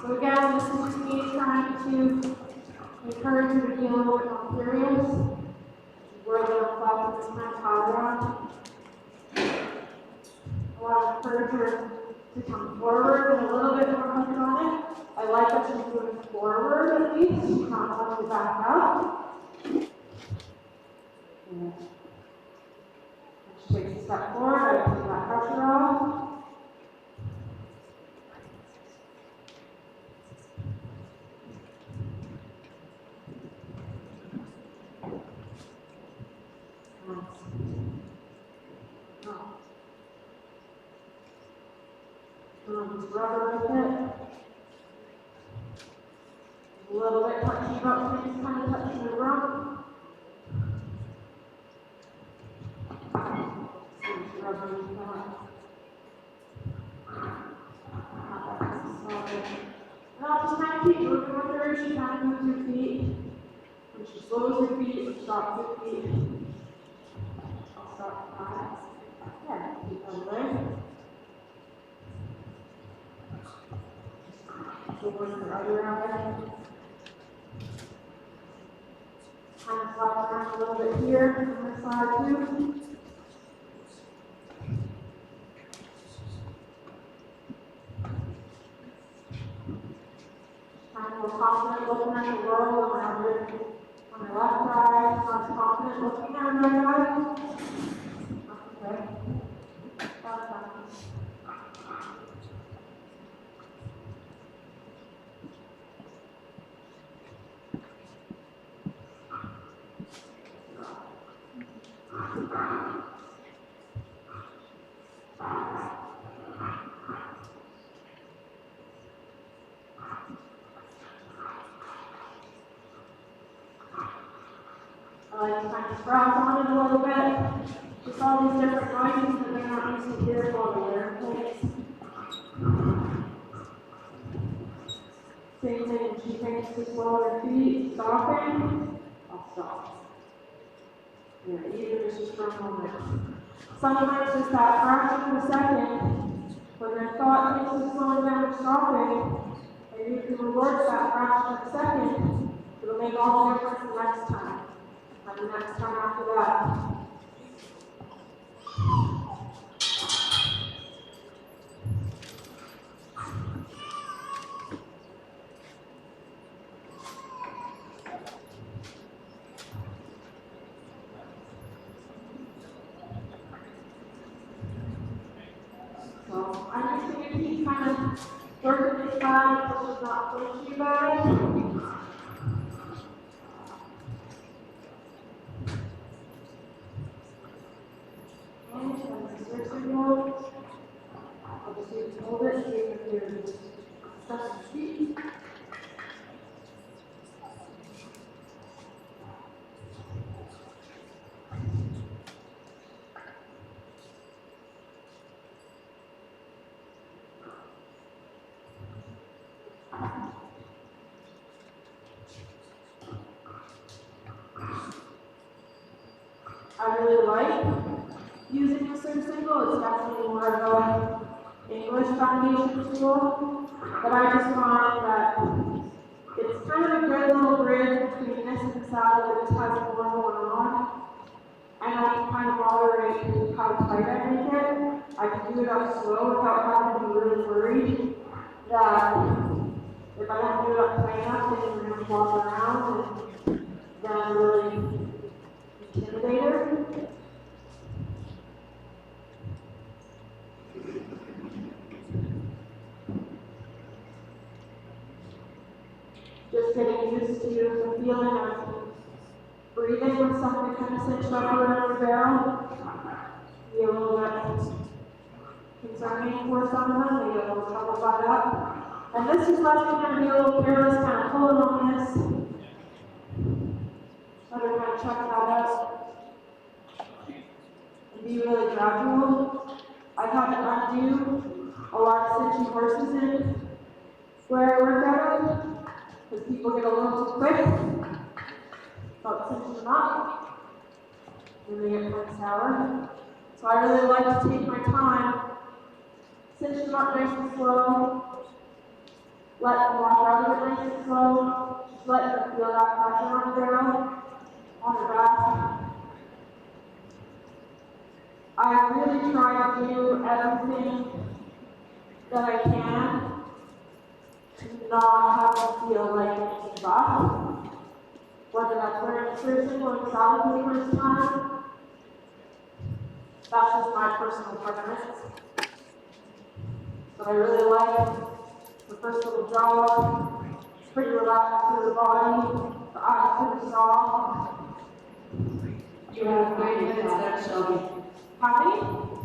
So again, this is just me trying to encourage you to be a little bit more curious. Where the reflect this kind of power on. I want to encourage her to come forward and a little bit more hooked on it. I like that she's moving forward at least. She's not going back up. And she takes a step forward, I take that pressure off. Just rubber with it. A little bit touchy about things, kind of touching the rump. Just rubber with that. And I'll just kind of keep moving with her. She kind of moves her feet. When she slows her feet, or stops her feet. I'll start 5, 10, keep on leg. So work the other arm. Kind of slide around a little bit here on this side too. Kind of more confident looking at the world around it. On the left side, not confident looking at the right side. Okay. That's fine. I like to kind of scratch on it a little bit. Just all these different noises that they're not used to hearing while they're wearing plates. Same thing, when she thinks to slow her feet, stopping, I'll stop. Yeah, even just a strong moment. Sometimes just that fraction of a second, when their thought thinks to slowing down or stopping, and you can reward that fraction of a second, it'll make all the difference the next time. And the next time after that. So I'm just going to keep kind of working this side, which is not pushing you guys. I'll just need to hold it, see if you're just pressing your feet. I really like using the surf single. It's definitely more of an English foundation tool, but I just find that it's kind of a good little bridge between this and the saddle that just has more going on. And I can kind of moderate how tight I make it. I can do it up slow without having to be really worried that if I don't do it up tight enough, then you're going to walk around and then really intimidate her. Just getting used to the feeling of breathing with something kind of cinched up around the barrel. Be a little bit concerning for some of them, they get a little trouble by that. And this is left me going to be a little careless, kind of pulling on this. Let her kind of check that out. And be really gradual. I've had to undo a lot of cinching horses in where I work at. Because people get a little too quick about cinching them up, and they get quite sour. So I really like to take my time, cinch them up nice and slow, let them walk out of it nice and slow, just let them feel that pressure on the barrel, on the back. I really try to do everything that I can to not have to feel like it's rough. Whether that's wearing a surgeon or a saddle for the first time. That's just my personal preference. But I really like the first little jog. It's pretty relaxed through the body, the eyes pretty soft. You have 30 minutes left, Shelby. How many?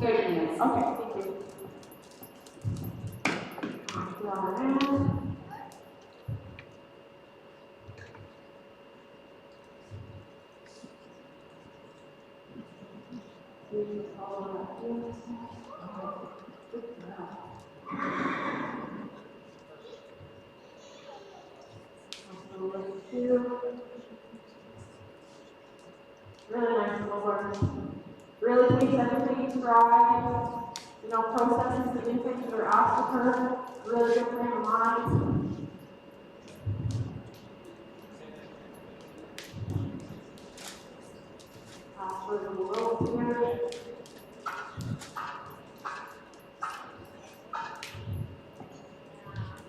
30 minutes. Okay, thank you. Draw in. Really nice little horse. Really takes everything in stride. You know, processes the new things that are asked of her. Really good frame of mind. For the little here.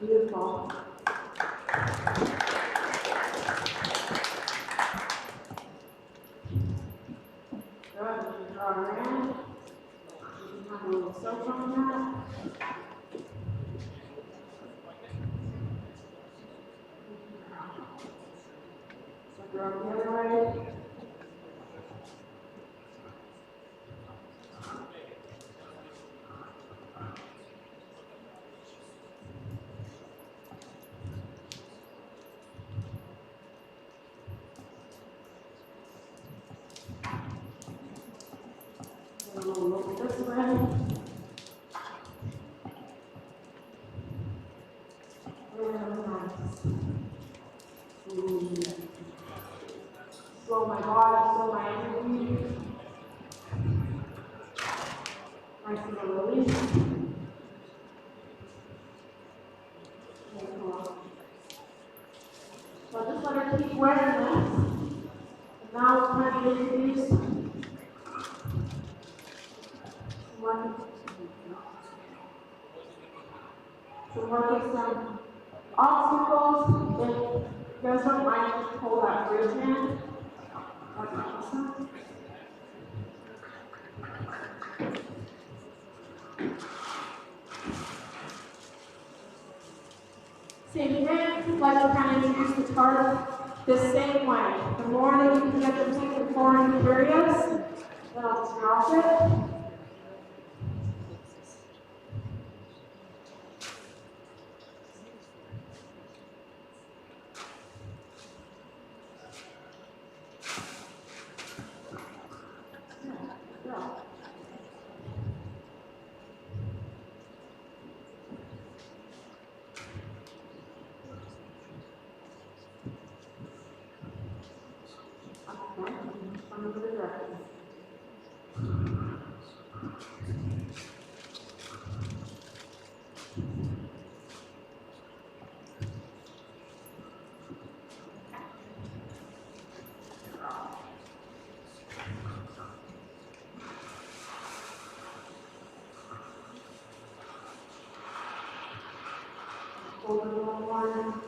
Beautiful. Good, you can draw her in. You can have a little soak on that. So draw the other way. A little look this way. Really nice. Slow my body, slow my energy. Nice little release. So just let her keep wearing this. And now it's time to introduce some obstacles. If you guys don't mind, just pull that bridge in. That's awesome. Same thing, like to kind of introduce the cart the same way. The more that you can get them thinking forward and curious, then I'll just drop it. Hold it on one.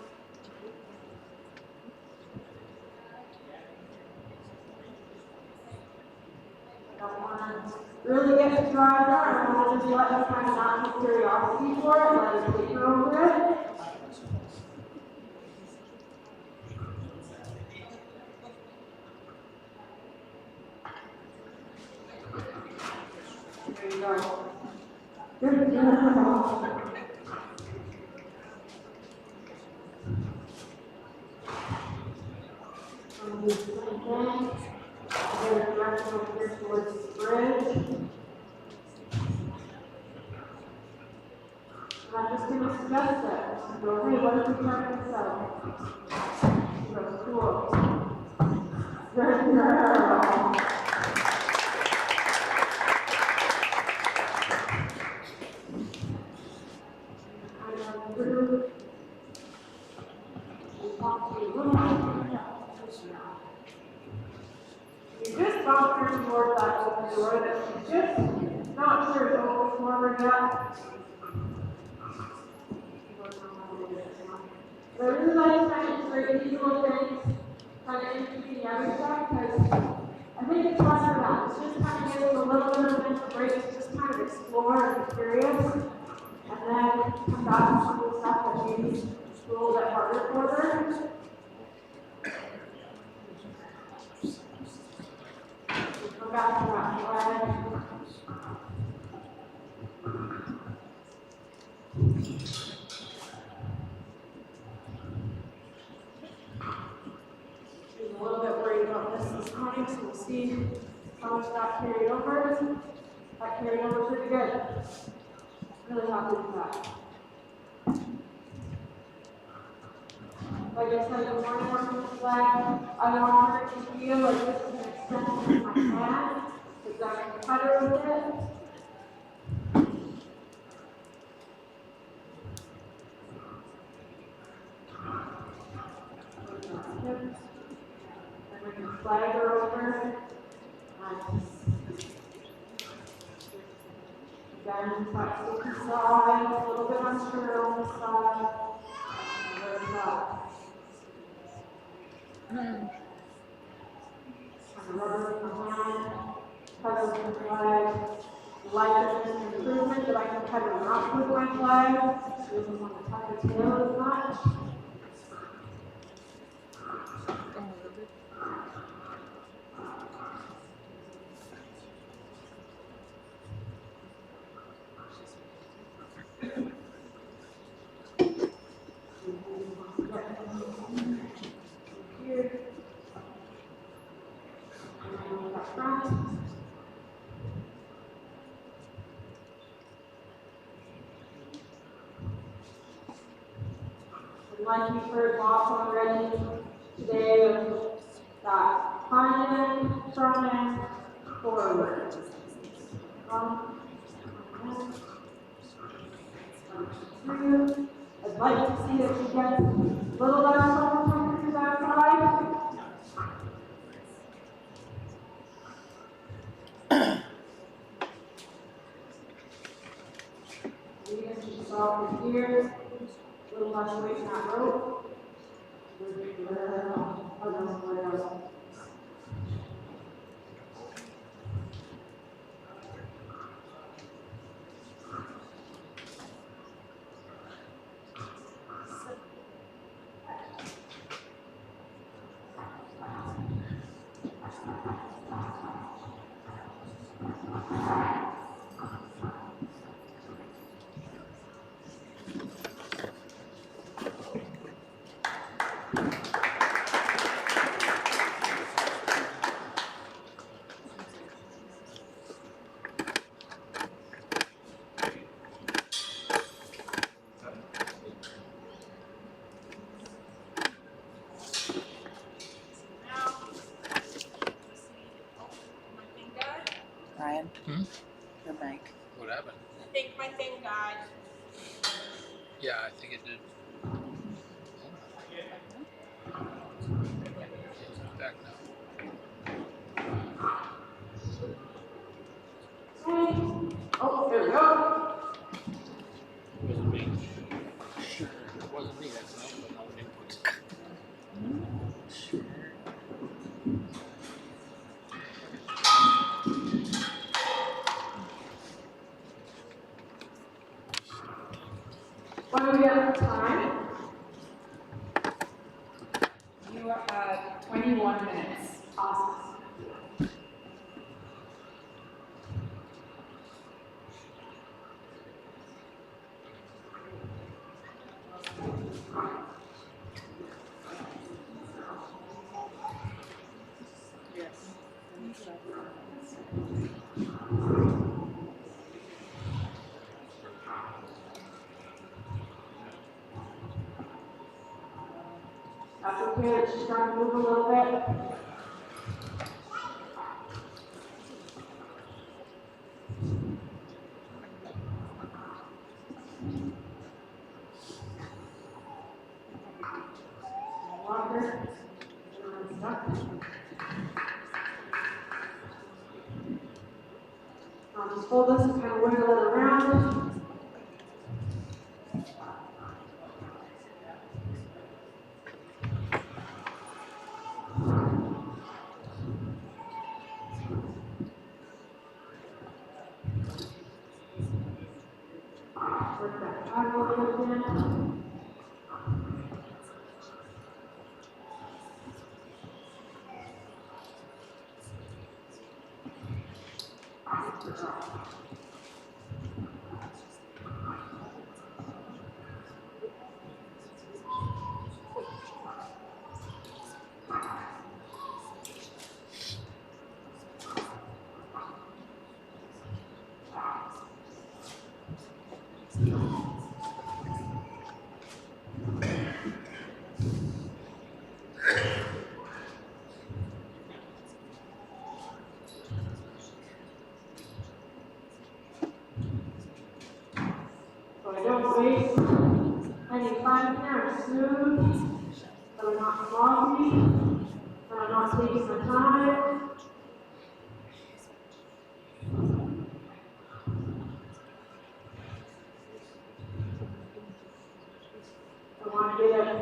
Don't want to really get to drive her. I want to just let her kind of not have curiosity for it, let her take her over it. There you go. Good girl. Here towards the bridge. And I'm just going to suggest it. So go, hey, what if we try this out? She goes, cool. Good girl. You just bump her towards that open door that she's just not sure is open for her yet. So I really like kind of integrate these little things, kind of introducing the other stuff, because I think it's less for that. It's just kind of giving a little bit of a mental break to just kind of explore and be curious, and then come back to some of the stuff that maybe is a little bit harder for her. Go back to that flag. She's a little bit worried about this morning, so we'll see how much that carried over. That carried over pretty good. Really happy with that. Like I said, the morning working with the flag, I want her to feel like this is an Just with my hand, because I can cutter with it. And we can slide her over. Again, quite sticky side, a little bit unsure on the side. And very flat. And rubber in the hand, cover with the flag. Like this improvement that I can cut her out with my flag. She doesn't want to tuck the tail as much. Here. And up front. Like you've heard lots already today of that hind end, front end, forward. Through. I'd like to see if we get a little less coming through that side. Lead into soft gears. A little less weight in that rope. Ryan? Your mic. What happened? I think my thing died. Yeah, I think it did. It's back now. Oh, there we go. It wasn't me. It wasn't me. That's not what no input. What do we have for time? You are at 21 minutes. Awesome. That's okay, it's just trying to move a little bit. Longer. I'll just hold this and kind of wiggle it around. Work that arm a little bit. waist. Any fine here and smooth. So I'm not sloppy. So I'm not taking my time. I want to get it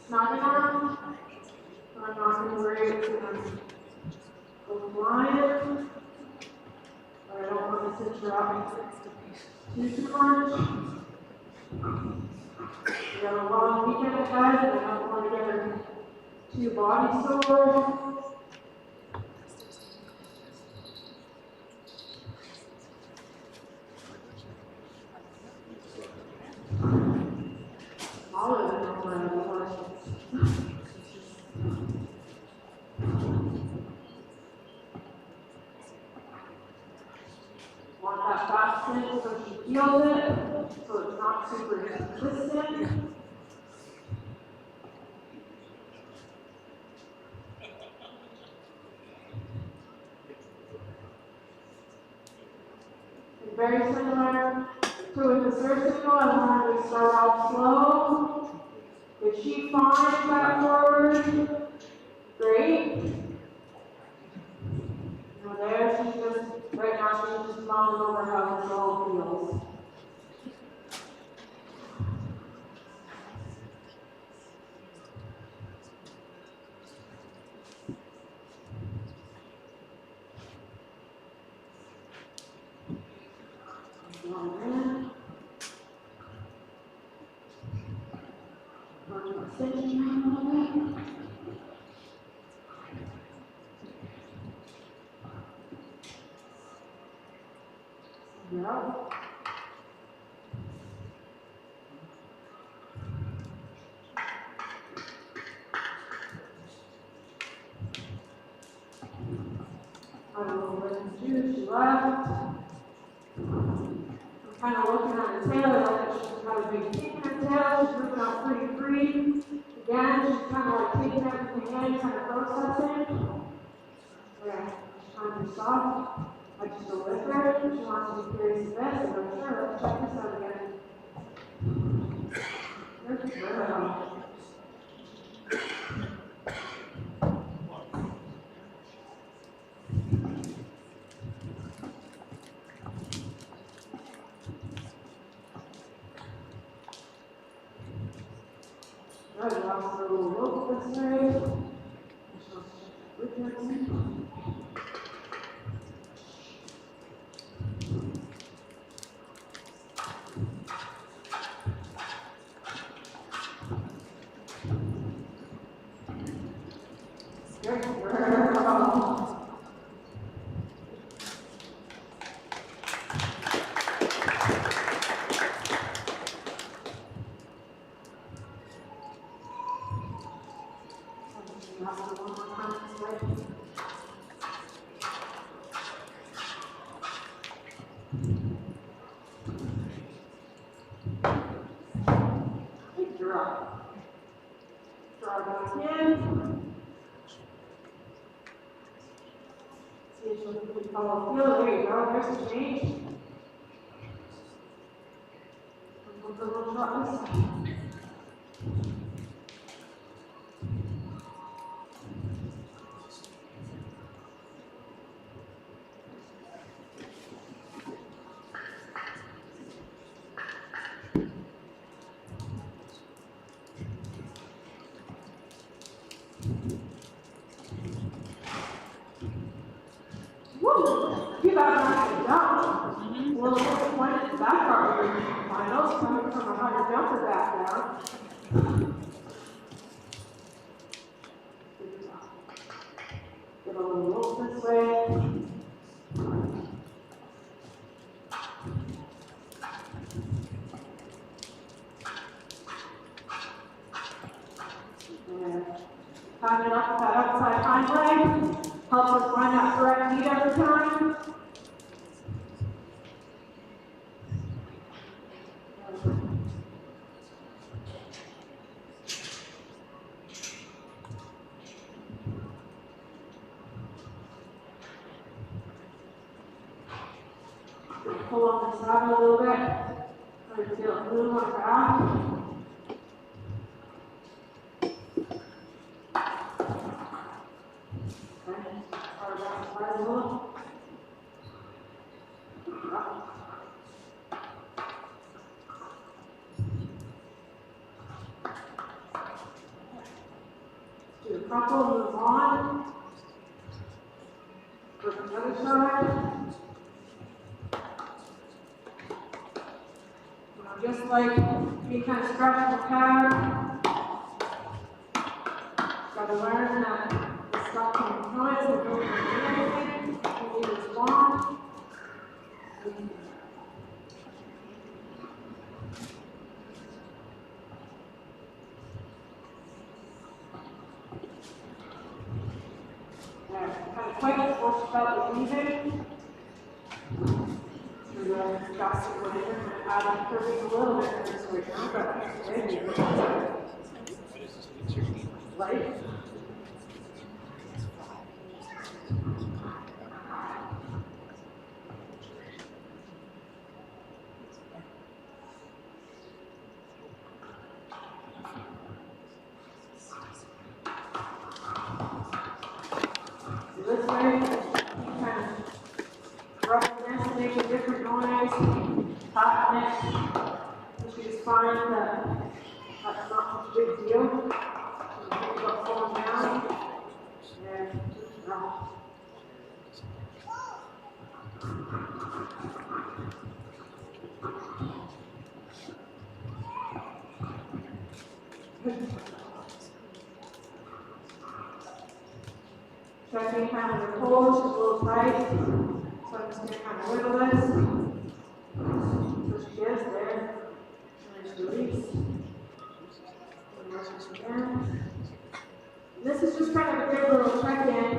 snug enough. So I'm not going to worry it's going to go blind. But I don't want to stitch her up too much. We got a long weekend ahead, and I don't want to get her too body sore. Smaller than what I was. Want that fast spin so she feels it, so it's not super consistent. And very similar to with the surf signal, I want her to start off slow. If she finds that forward, great. There, she's just, right now, she's just mulling over how this all feels. Yeah. I don't know what to do. She left. I'm kind of looking at her tail, like she's got a big kick in her tail. She's moving out pretty free. Again, she's kind of like taking everything in, kind of processing. Yeah, she's trying to stop. I just go with her. She wants to be curious of this, and I'm sure. Let's check this out again. Good girl. Good, lost a little rope this way. Good girl. Draw back in. See if we can follow feel. There you go. There's the change. We'll go a little drop this side. Woo! You got a nice jump. A little disappointed in that part of your finals coming from a higher jumper background. Get a little rope this way. And time it up with that outside hind leg. Helps us find that correct knee every time. Pull on the side a little bit. Try to feel a little more back. Okay, hard back side a little. Do a couple, move on. For the other side. Just like you kind of scratch the pad, got to learn that the stuff can noise and don't do anything. You need to respond. Kind of quick, force felt easy. Through the gusset later and add curving a little bit in this way now, but right? This way, kind of rub this and make a different noise, tapping it, which is fine, that's not a big deal. Think about falling down, and just rock. Checking kind of the pose, a little tight. So I'm just going to kind of wiggle this. Push this there. And just release. And rest this again. This is just kind of a good little check-in.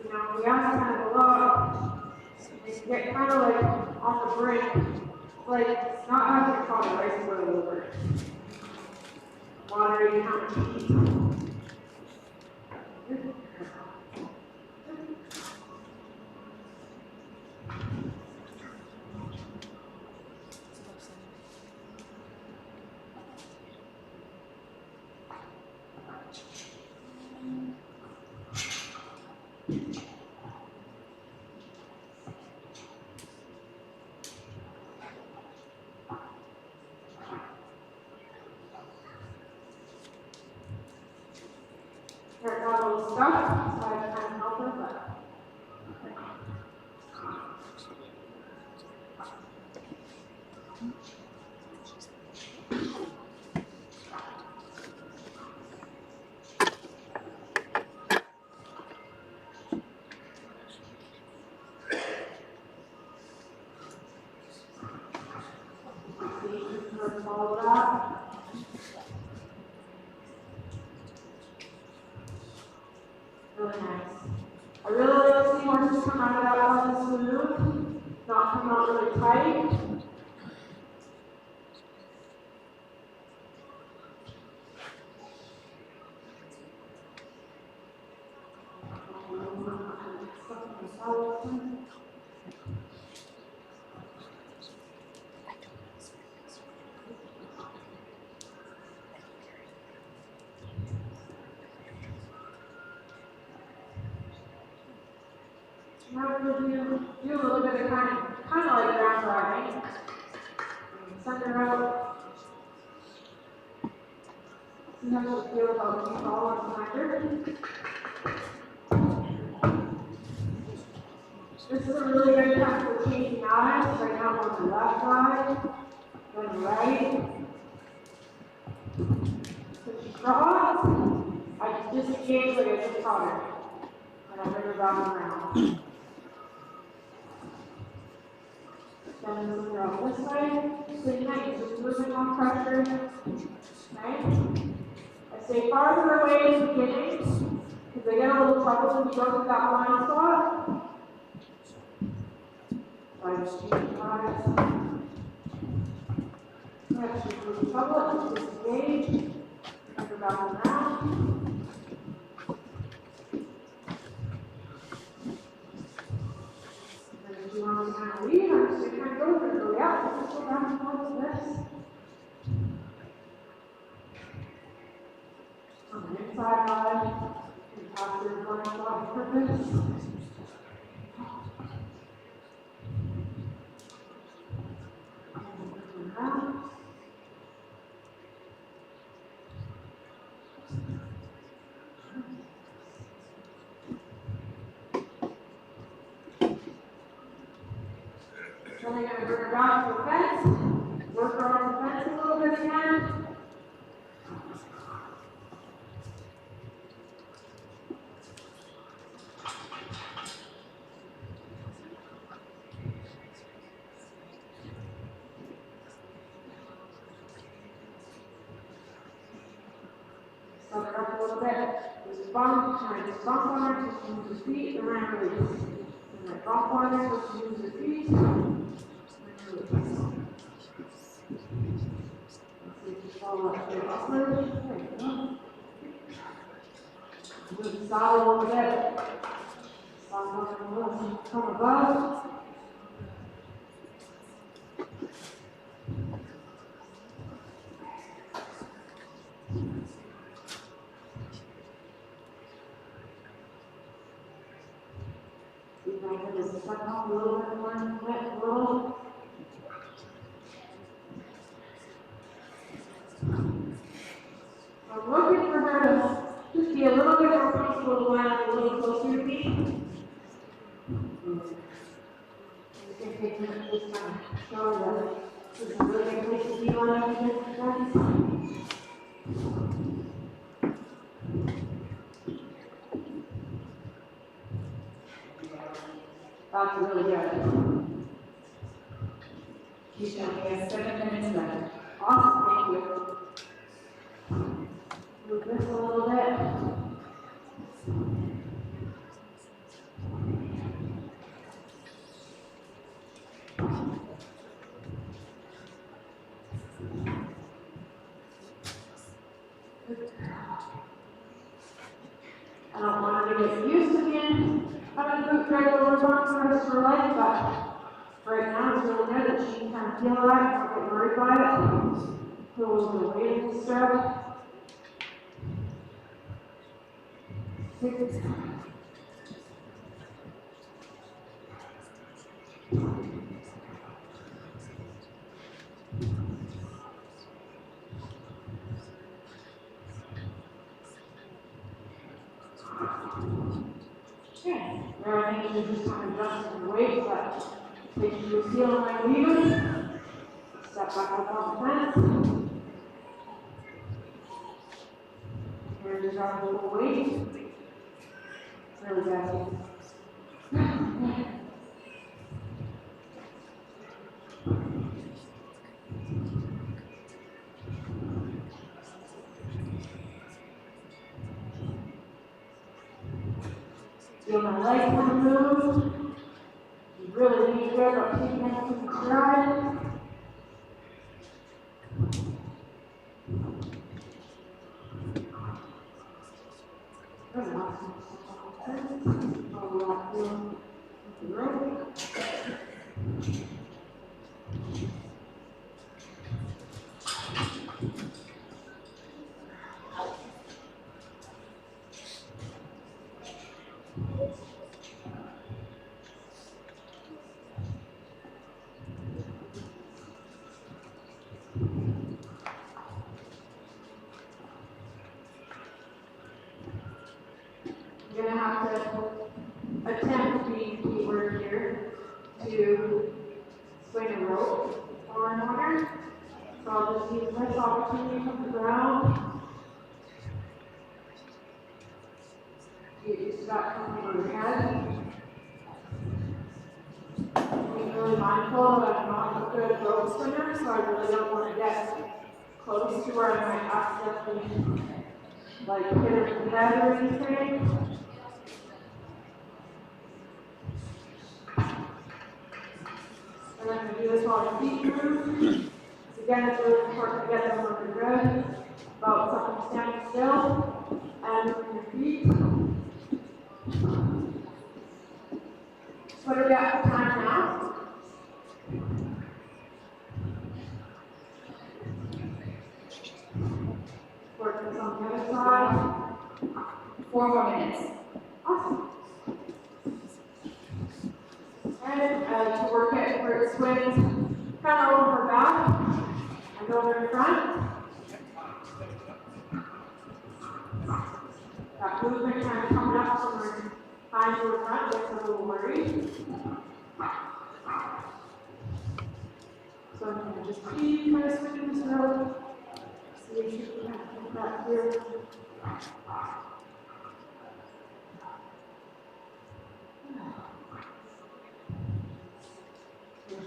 You know, we ask kind of a lot. And you get kind of like on the brink. Like, not having caught a rice boil over it. Moderating how much you eat. Here, got a little stuff, so I kind of help her, but. Follow that. Really nice. I really like to see horses come out of that one smooth, not come out really tight. Now we're going to do a little bit of kind of like ground riding. Send her out. See how she'll feel about being all on the This is a really good time for changing eyes. Right now I'm on the left side, then right. So she draws, I disengage like I just caught her. And I bring her back around. Then move her out this way. So you might just moving off pressure. Okay? I stay farther away in the beginning, because they get a little trouble when you go to that blind spot. So I just change eyes. Next, you move the trouble, disengage. Bring her back around. You want to kind of leave, I'm just going to go over and go, yeah, this is what down towards this. On the inside line, and pass your front line for this. And around. Then we're going to bring her down to the fence, work her on the fence a little bit again. Start her up a little bit. Just bump, try to bump on her, just use your feet around her release. And then bump on her, just use your feet. Follow up there upward. There you go. Move solid a little bit. Solid up a little. Come above. See if I can just suck up a little bit more. Wet a little. I'm looking for her to just be a little bit more comfortable to land a little closer to me. You can take this time. Show her that this is a really good place to be on everything. That's really good. Keisha, we have 7 minutes left. Awesome, thank you. Move this a little bit. I don't want her to get used to being having boot drag over front for the rest of her life, but right now it's really good that she can kind of feel that, not get worried by it. Pull the weight in the stirrup. 6. Okay, where I think you just kind of adjust your weight, but take your heel like leaving. Step back up on the fence. Here you drop a little weight. Really good. Feel my legs want to move. You really need to go about taking that to the stride. Very awesome. Follow that through with the rope. You're going to have to attempt to be keyword here to swing a rope or an order. So I'll just use this opportunity from the ground. Get used to that coming over your head. Being really mindful that I'm not a good rope swinger, so I really don't want to get close to where I might accidentally like hit her in the head or anything. And then we do this while your feet move. So again, it's really important to get them looking good. About something standing still and moving your feet. What are we at for time now? 4 more minutes. Awesome. And to work it where it swings kind of over her back and over in front. That movement kind of coming up from her behind to her front gets a little worried. So I'm going to just keep kind of swinging this road. See if she can kind of get that here.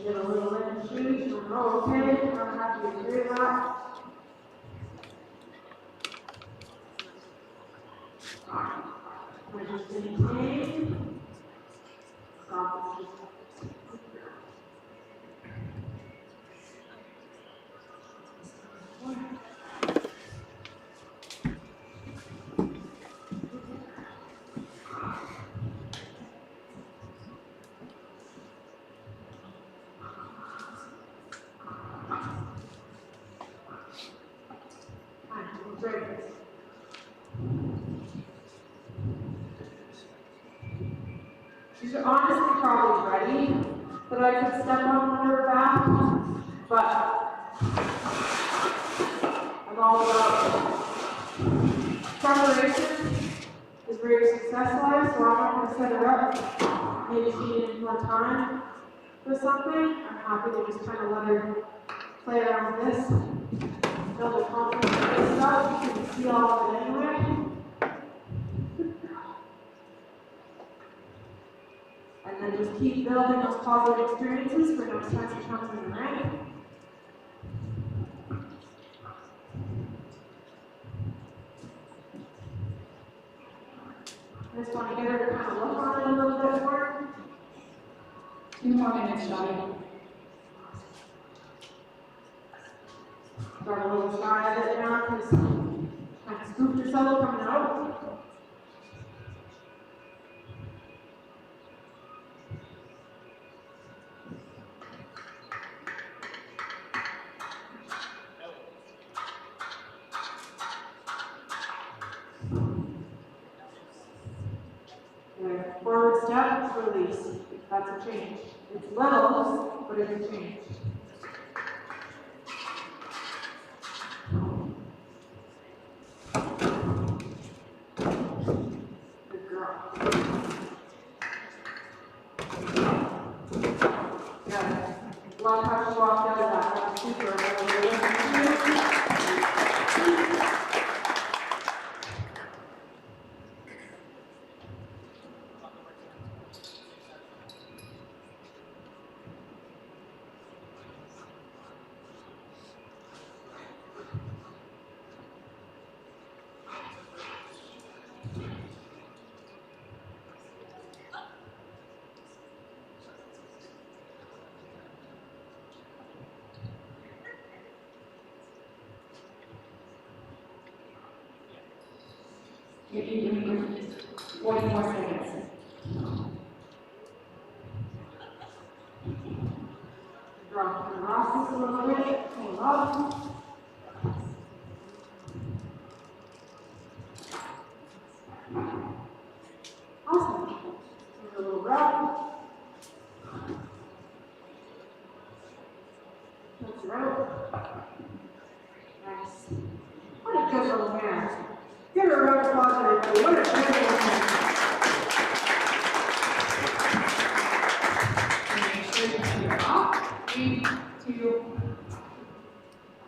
Get a little in the shoes, oh, okay, I'm not happy to do that. We're just maintain. Stop. She's honestly probably ready that I could step on her back, but I'm all about preparation is where your success lies, so I'm not going to set her up. Maybe she needed more time for something. I'm happy to just kind of let her play around with this, build her confidence in this stuff. You can see all of it anyway. And then just keep building those positive experiences for next time she comes in the ring. I just want to get her to kind of look on it a little bit more. 2 more minutes, Shelby. Got a little shy of it now because kind of scooped herself coming out. Forward step, release. That's a change. It's little, but it's a change. Good girl. Good. Love how she walked out of that. That's super. Give you 40 more seconds. Drop the rosters a little bit. Hold up. Awesome. Give a little rub. Touch her out. Nice. What a good little man. Give her a round of applause, everybody. What a great little man. Make sure you turn it off. 3, 2.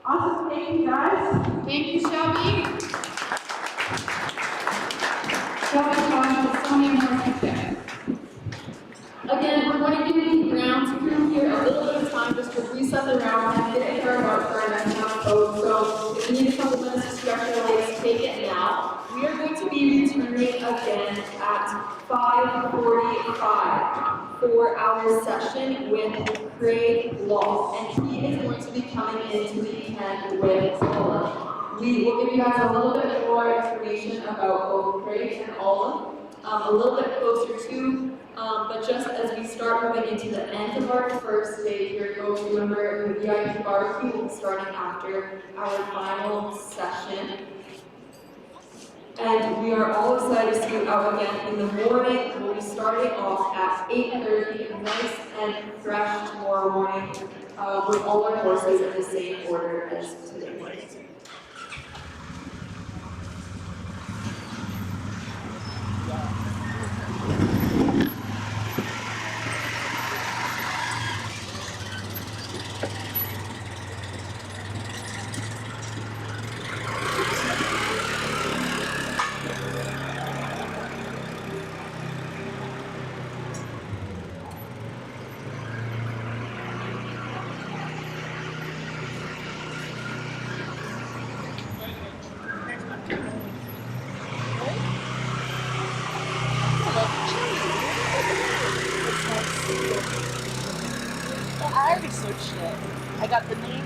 Awesome. Thank you, guys. Thank you, Shelby. Shelby's going to so many more things there. Again, we're going to give the grounds crew here a little bit of time just to reset the round and get a hair mark for our next round code. So if you need a couple minutes to stretch your legs, take it now. We are going to be returning again at 5:45 for our session with Craig Law, and he is going to be coming into the pen with Ola. We will give you guys a little bit more information about both Craig and Ola a little bit closer to. But just as we start moving into the end of our first day here, folks, remember the VIP barbecue will be starting after our final session. And we are all excited to see you out again in the morning. We'll be starting off at 8:30, nice and fresh tomorrow morning, with all our horses in the same order as today. I already switched it. I got the name.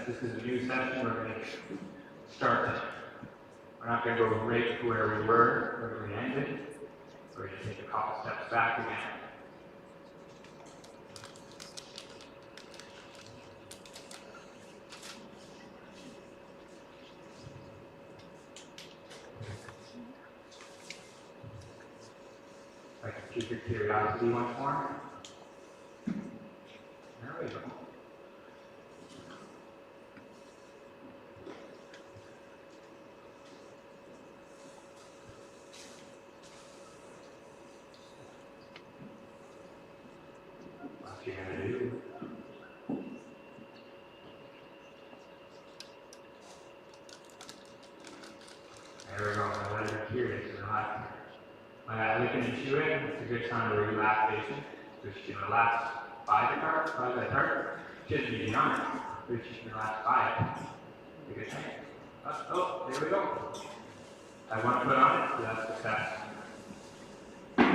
this is a new session, we're going to start. We're not going to go right to where we were, where we ended. We're going to take a couple steps back again. I can keep your curiosity once more. There we go. What you're going to do. There we go. Now let her curious and relax. When I look into it, it's a good sign of relaxation. So she can relax by the cart. She doesn't need to on it, but she can relax by it. A good thing. Oh, there we go. I want to put on it, so that's success. Nice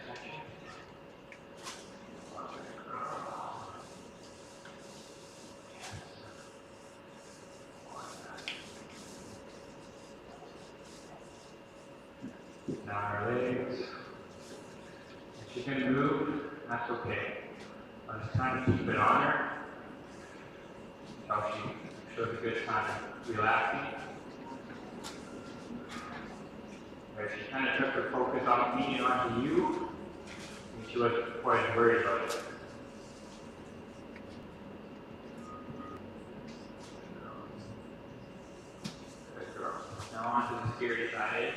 stretching. Down our legs. If she's going to move, that's okay. I'm just trying to keep it on her. Until she shows a good sign of relaxing. Where she kind of took her focus off me and onto you. And she wasn't quite worried about it. Good girl. Now onto the scary side.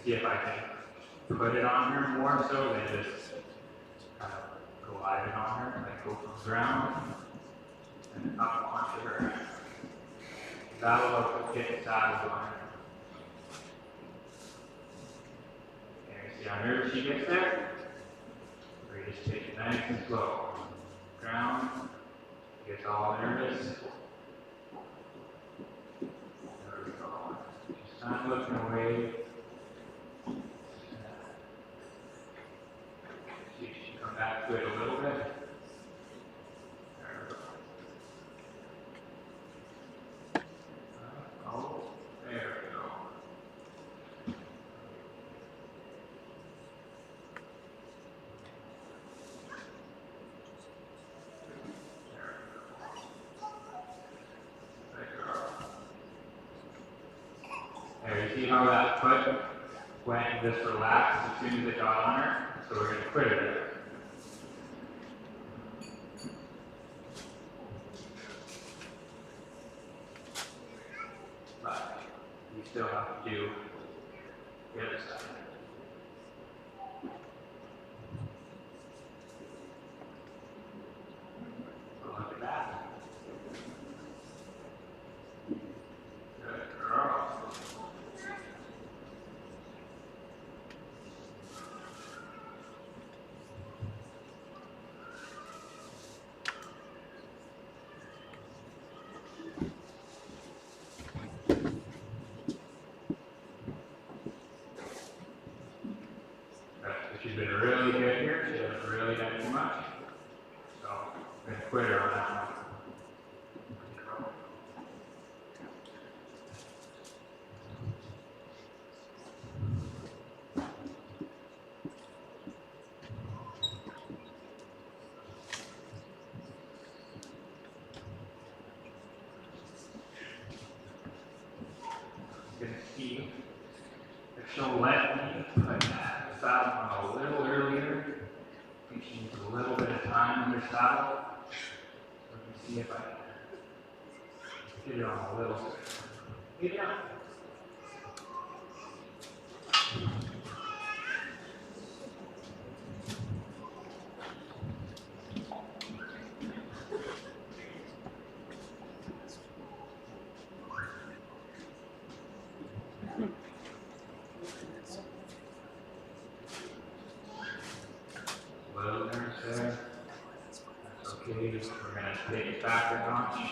See if I can put it on her more so than just kind of glide it on her, like go from the ground and up onto her. That'll help get the saddle on her. And you see how nervous she gets there? We just take it nice and slow. Ground, gets all nervous. There we go. Just not looking away. Back to it a little bit. There we go. Oh, there we go. There, you see how that foot went and just relaxed as soon as it got on her? So we're going to put it there. But you still have to do the other side. So look at that. Good girl. She's been really good here. She hasn't really done too much. So I'm going to quit her on that one. I'm going to see if she'll let me put that saddle on a little earlier. I think she needs a little bit of time in her saddle. Let me see if I can get it on a little bit. Get it on. Okay, we're gonna take it back a notch.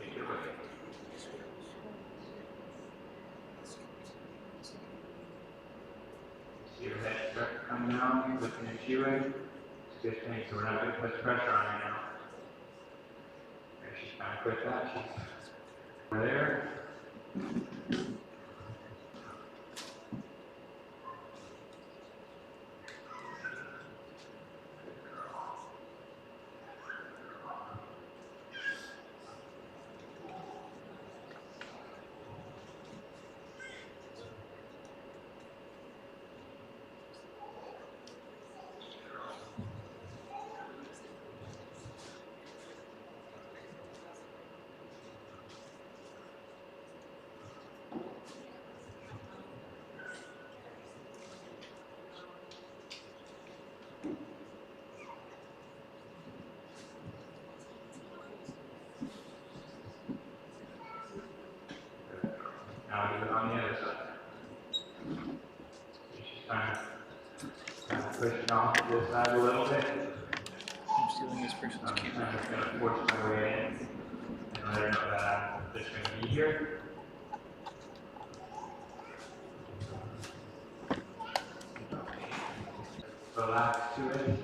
Take it away. See your head start coming down, lifting your shoe in. It's a good thing, so we're not going to put pressure on her now. There, she's trying to quit that. She's over there. Now do it on the other side. She's trying to push it off to this side a little bit. I'm stealing this person's I'm camera. just going to force my way in and let her know that I'm just going to be here. Relax to it.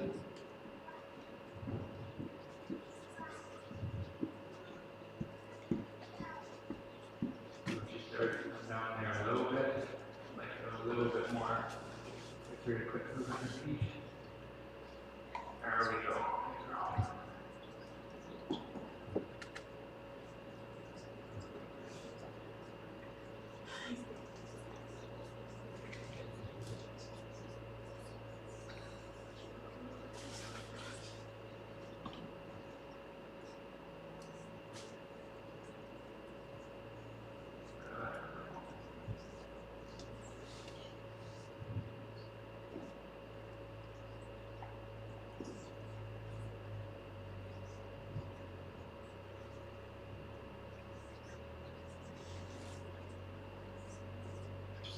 She starts to come down there a little bit, like a little bit more. Very quick move on her feet. There we go.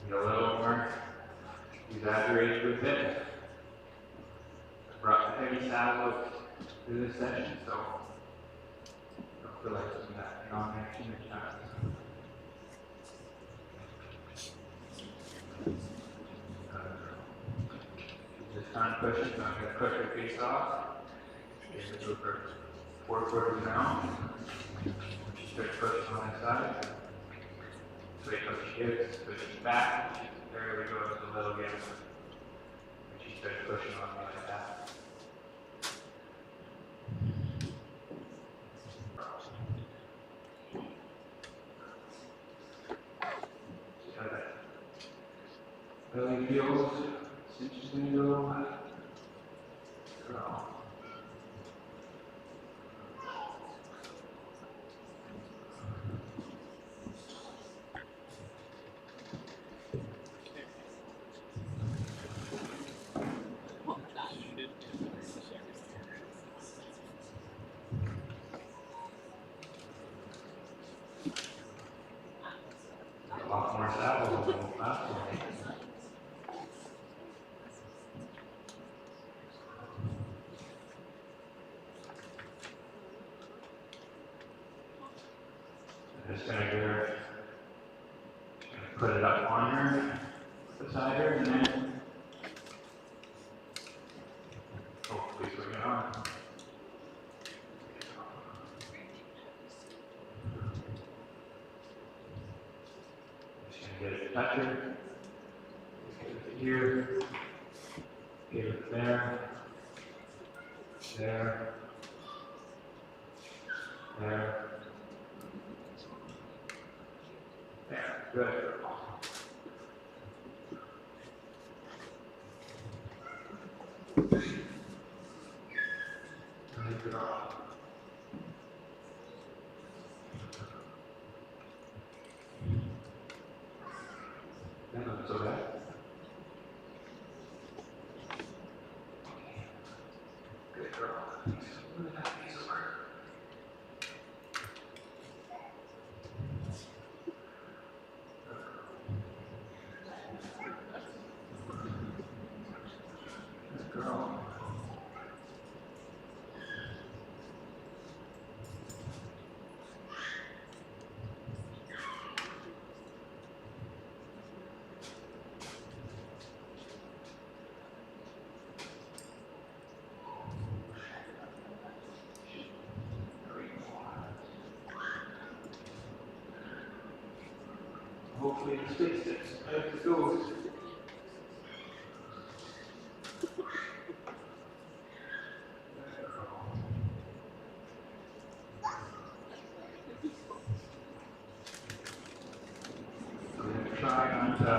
A little more exaggerated with it. I brought the Peppy San to this session, so I don't feel like putting that non-action at times. Just time pushing, so I'm going to push her face off. Give it over 4/4 now. Start pushing on this side. Wait till she gets, push it back. There we go, the little gap. And she starts pushing on me like that. So that belly feels, cinches in a little bit. Girl. A lot more saddles than the last one. I'm just gonna get her, put it up on her, beside her, and then hopefully swing it on. Just gonna get it, touch her, get it here, get it there, there, there. There, good. Lift it off. That looks so bad. Good girl. Look at that piece of work. hopefully the space sticks as it goes. So we're going to try not to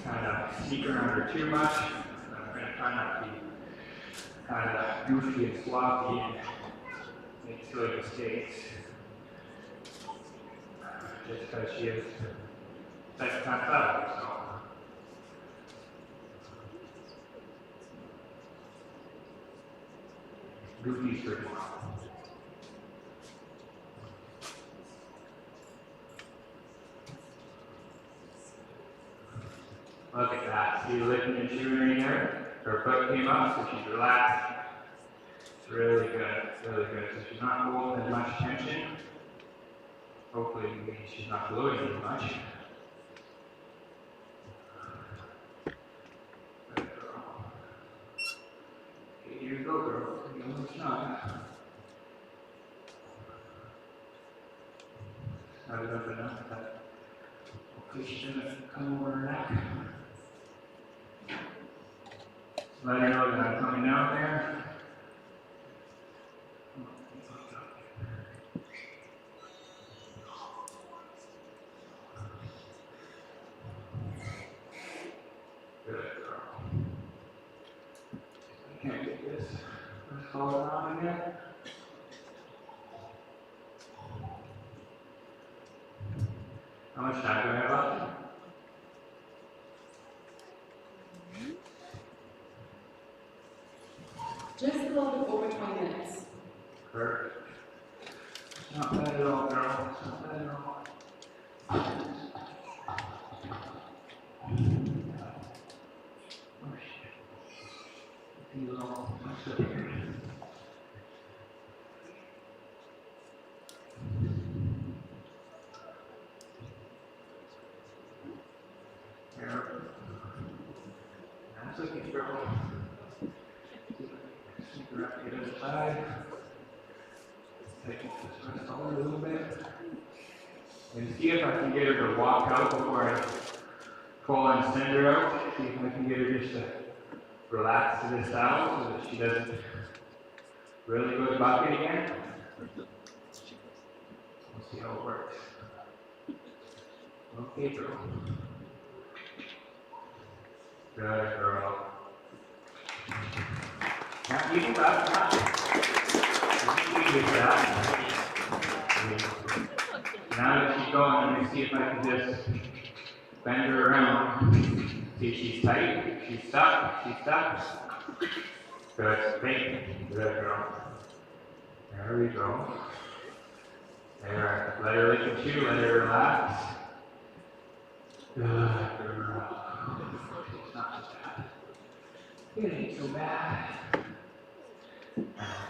kind of sneak around her too much. I'm going to try not to be kind of goofy and sloppy and make silly mistakes. Just because she is second time out, so. Goofy's pretty well. Look at that. See the licking and chewing in there? Her foot came up, so she's relaxed. It's really good, really good. So she's not holding as much tension. Hopefully it means she's not bloating as much. Good girl. Okay, here you go, girl. No, it's not. Not enough enough, but hopefully she's gonna come over her neck. Let her know that I'm coming down there. Good girl. I can't get this. Let's fall around again. How much time do I have left? Just a little bit over 20 minutes. Perfect. Not bad at all, girl. Not bad at all. Oh shit. Feel all messed up here. There. That's okay, girl. Sneak her up to the other side. Take this rest over a little bit. And see if I can get her to walk out before I pull and send her out. See if I can get her just to relax to the saddle so that she doesn't really go to bucket again. We'll see how it works. Okay, girl. Good girl. Now you can grab that. Now that she's going, let me see if I can just bend her around. See, she's tight, she's stuck, she's stuck. Good, straight. Good girl. There we go. There, let her lick and chew, let her relax. Good girl. It's not so bad. It ain't so bad.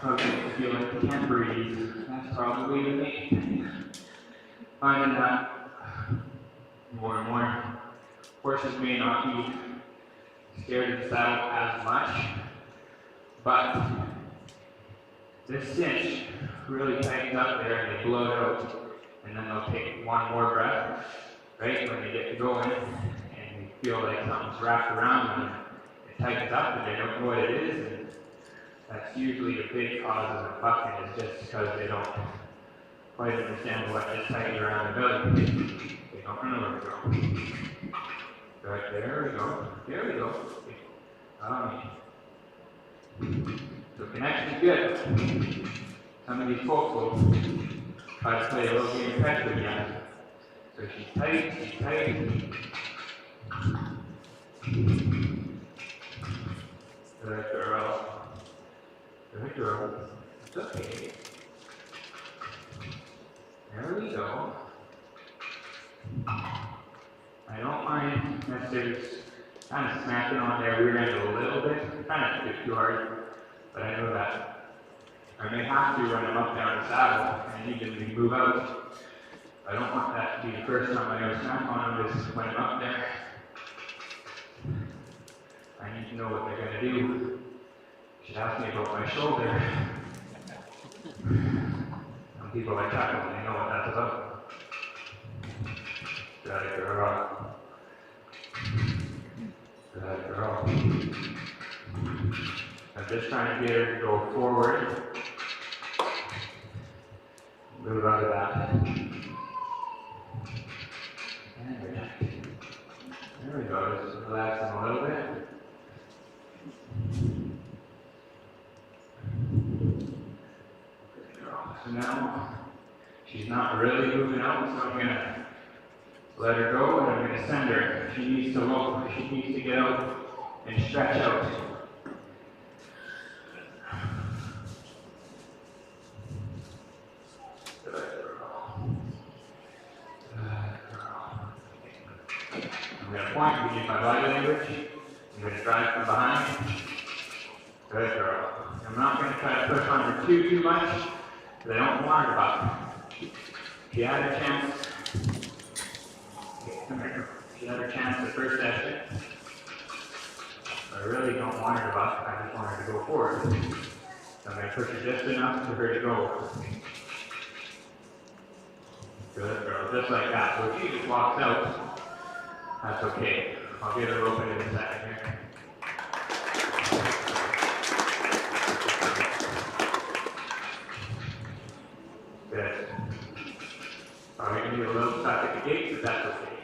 Okay, I feel like you can't breathe. That's probably the main thing. Finding that more and more horses may not be scared of the saddle as much, but this cinch really tightens up there and they blow it out, and then they'll take one more breath, right, when they get going, and they feel like something's wrapped around them, it tightens up and they don't know what it is, and that's usually a big cause of a bucking, is just because they don't quite understand what is tightening around the belly. They don't know where to go. Right, there we go. There we go. So connection's good. Some of these folks will try to play a little game of catch with you. So she's tight, she's tight. Good girl. Good girl. It's okay. There we go. I don't mind necessarily kind of smacking on their rear end a little bit. Kind of too hard, but I know that I may have to when I'm up down the saddle and need them to move out. I don't want that to be the first time I ever smack on them, is when I'm up there. I need to know what they're going to do. You should ask me about my shoulder. Some people like that when they know what that's about. Good girl. Good girl. I'm just trying to get her to go forward. Move out of that. There we go. Just relax them a little bit. Good girl. So now she's not really moving out, so I'm going to let her go and I'm going to send her. She needs to look. She needs to get out and stretch out. Good girl. Good girl. I'm going to point and use my body language. I'm going to drive from behind. Good girl. I'm not going to try to push on her too much, because I don't want her to buck. She had her chance. Okay, come here. She had her chance the first session. But I really don't want her to buck. I just want her to go forward. So I'm going to push her just enough for her to go. Good girl. Just like that. So if she just walks out, that's okay. I'll get her open in a second here. Good. Probably going to need a little stuck at the gate, but that's okay.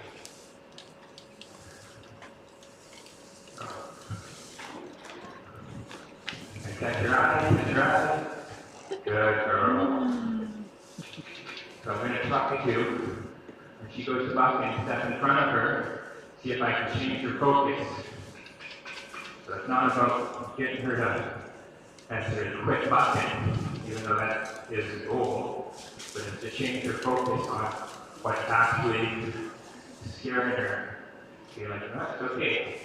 And catch your eye, catch your eye. Good girl. So I'm going to talk to you. When she goes to buck and step in front of her, see if I can change her focus. So it's not about getting her to answer a quick bucking, even though that is the goal, but it's to change her focus on what's actually scaring her. Be like, no, it's okay.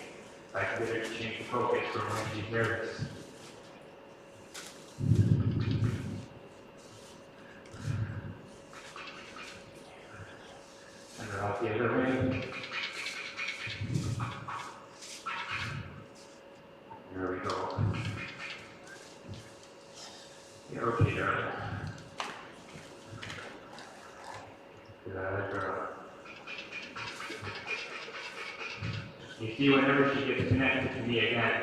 I can get her to change the focus from when she's nervous. Send her out the other way. There we go. Yeah, okay, darling. Good girl. You see, whenever she gets connected to me again,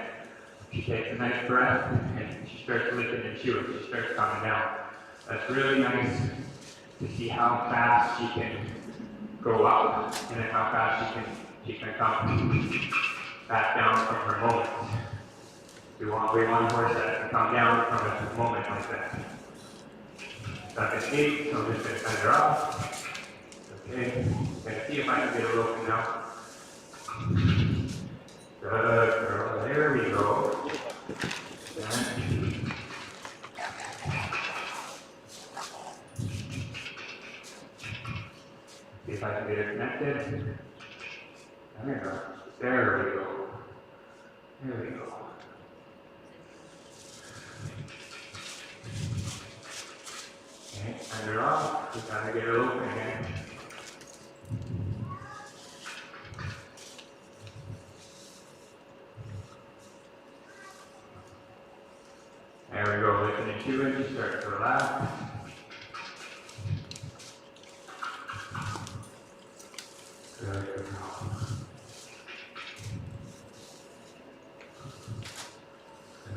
she takes a nice breath and she starts licking and chewing. She starts calming down. That's really nice to see how fast she can go up and then how fast she can come back down from her moment. We want a horse that can come down from a moment like that. Stuck at 8, so I'm just going to send her off. Okay, I'm going to see if I can get her open now. Good girl, there we go. See if I can get her connected. There we go. There we go. There we go. Okay, send her off. Just gotta get her open again. There we go, lifting and chewing, start to relax. Good girl.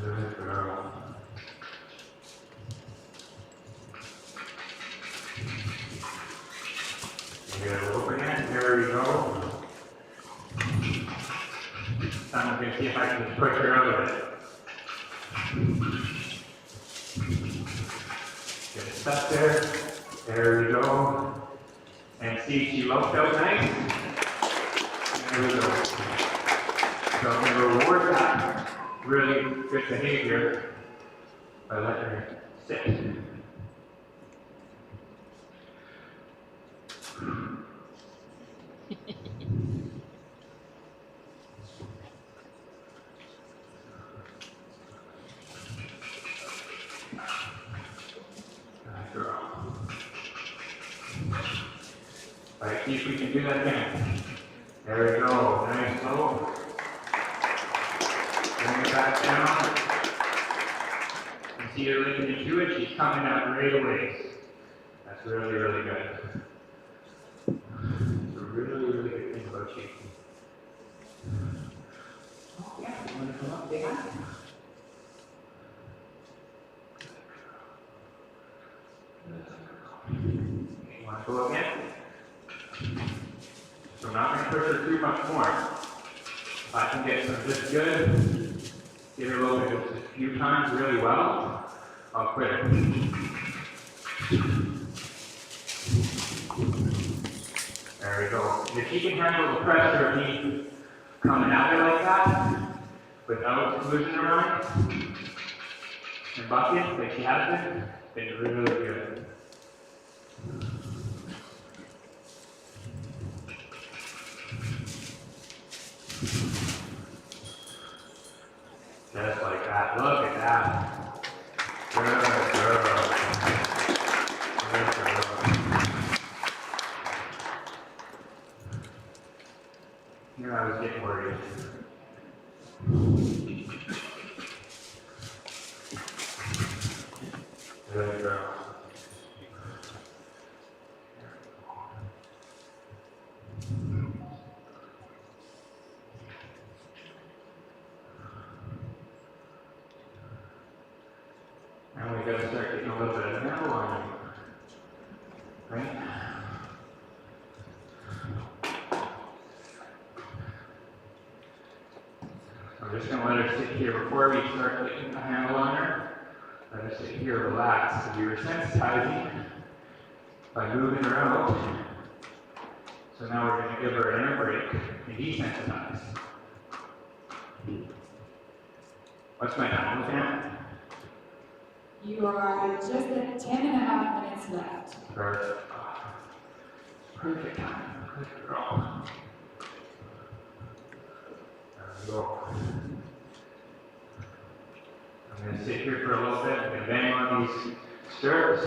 Good girl. Get her open again, there we go. I'm going to see if I can push her out of it. Get it stuck there. There we go. And see, she loped out nice. There we go. So I'm going to reward that really good behavior by letting her sit. Alright, see if we can do that again. There we go, nice low. Bring it back down. You see her licking and chewing, she's coming out right away. That's really, really good. It's really, want to come up? Say hi. You want to go again? So I'm not going to push her too much more. If I can get some just good, get her a little bit, just a few times really well, I'll quit it. There we go. If she can handle the pressure of me coming at her like that, without losing her mind, and bucket, like she has been really good. Just like that. Look at that. Good girl. Good girl. Here I was getting worried. Good girl. Now we gotta start getting a little bit of handle on you. Right? I'm just gonna let her sit here before we start getting a handle on her. Let her sit here, relax. So we were sensitizing by moving her out. So now we're gonna give her an air brake and desensitize. What's my time, Sam? You are just at 10.5 minutes left. Perfect. Perfect time. Good girl. There we go. I'm going to sit here for a little bit. I'm going to bang on these stirrups.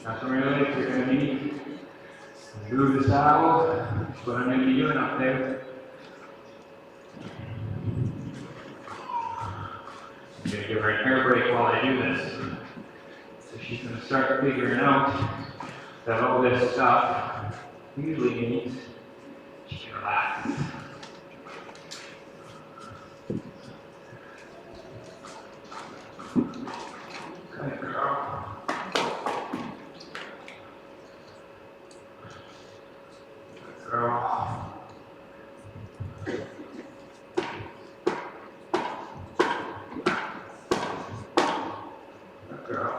Nothing really. You're going to need. Move the saddle. That's what I'm going to be doing up there. I'm going to give her an air brake while I do this. So she's going to start figuring out that all this stuff usually means she can relax. Good girl. Good girl. Good girl.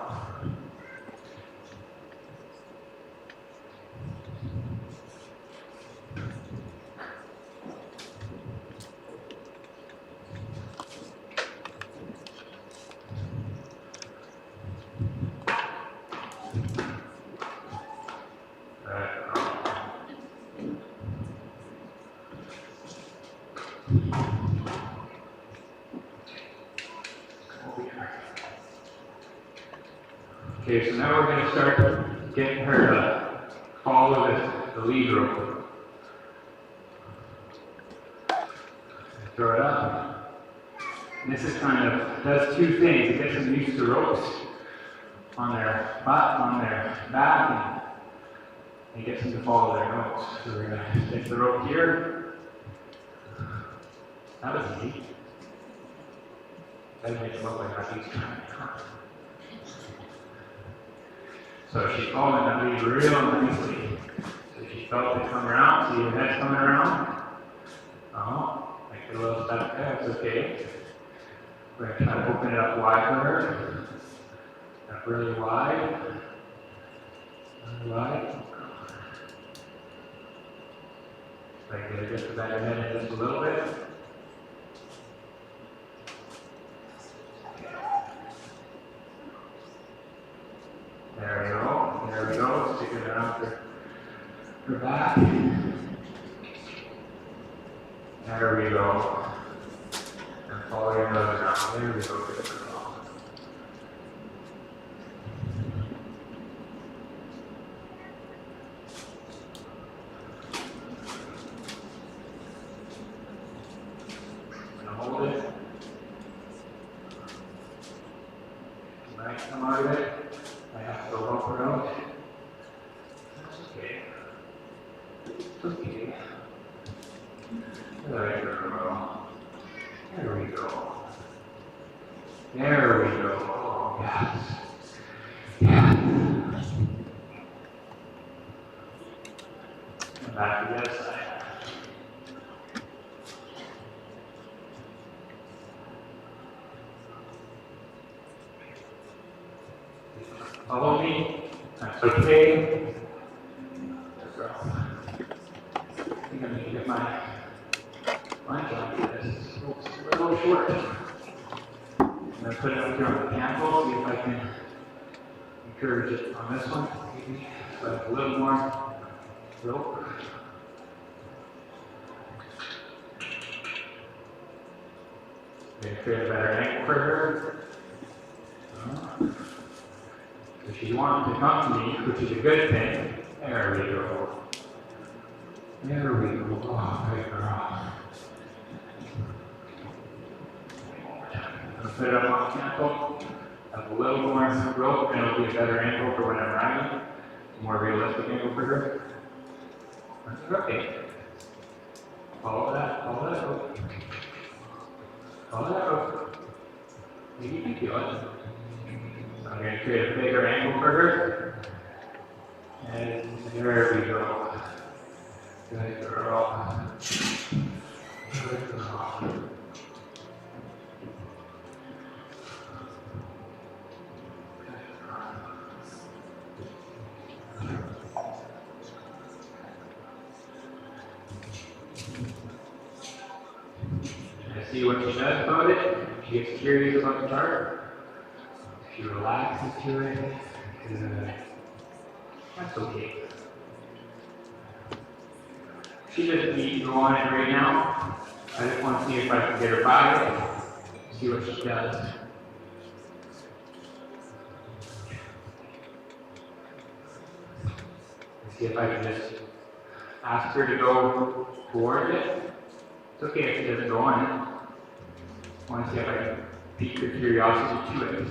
Okay, so now we're going to start getting her to follow the lead rope. Throw it up. And this is kind of, does two things. It gets them used to ropes on their butt, on their back, and it gets them to follow their nose. So we're going to stick the rope here. That was easy. That makes it look like I'm easy. So she's following that lead real nicely. So she felt it come around. See her head coming around? Make it a little step there. That's okay. We're going to try to open it up wide for her. Up really wide. Really wide. Like get her just to bend her head in just a little bit. There we go. There we go. Stick it around her back. There we go. And follow your nose around. There we go. Good girl. I'm gonna hold it. Might come out of it. I have to go help her out. That's okay. It's okay. There we go. There we go. There we go. Oh, yes. Yeah. And back to the other side. Follow me. That's okay. Good girl. I think I'm going to get my line on this. It's a little short. I'm going to put it up here on the canvas, see if I can encourage it on this one. Maybe so a little more rope. Going to create a better angle for her. So she's wanting to come to me, which is a good thing. There we go. There we go. Oh, good girl. I'm going to put it up on the cantle. Have a little more rope, and it'll be a better angle for when I'm riding. More realistic angle for her. That's okay. Follow that rope. Follow that rope. Maybe you can feel it. So I'm going to create a bigger angle for her. And there we go. Good girl. Good girl. See what she does about it. She gets curious about the chart. She relaxes to it. That's okay. She doesn't need to go on it right now. I just want to see if I can get her by it. See what she does. See if I can just ask her to go towards it. It's okay if she doesn't go on it. I want to see if I can pique her curiosity to it.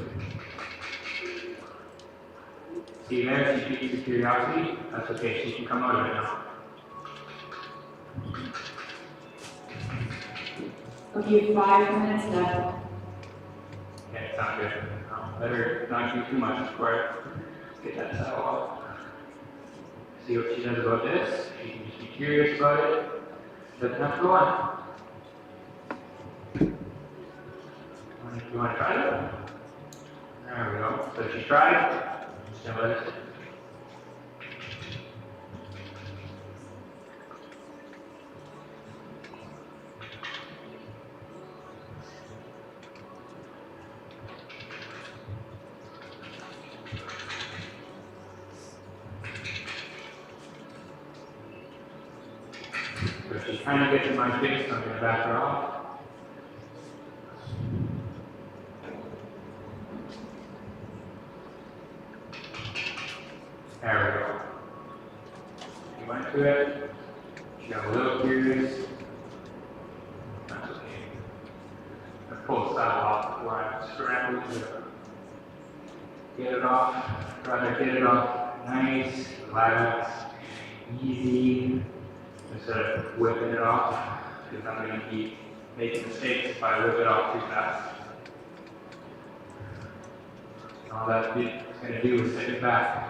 See there, she piques her curiosity. That's okay, she can come out of it now. Okay, 5 minutes left. Okay, sounds good. Let her not do too much before I get that saddle out. See what she does about this. She can just be curious about it. Doesn't have to go on. You want to try it? There we go. So she tried. Now let it. So she's trying to get to my face, so I'm going to back her off. There we go. She went to it. She got a little curious. That's okay. I pull the saddle off before I scramble to get it off. Try to get it off nice, relax, easy, instead of whipping it off. Because I'm going to be making mistakes if I whip it off too fast. All that's going to do is set it back.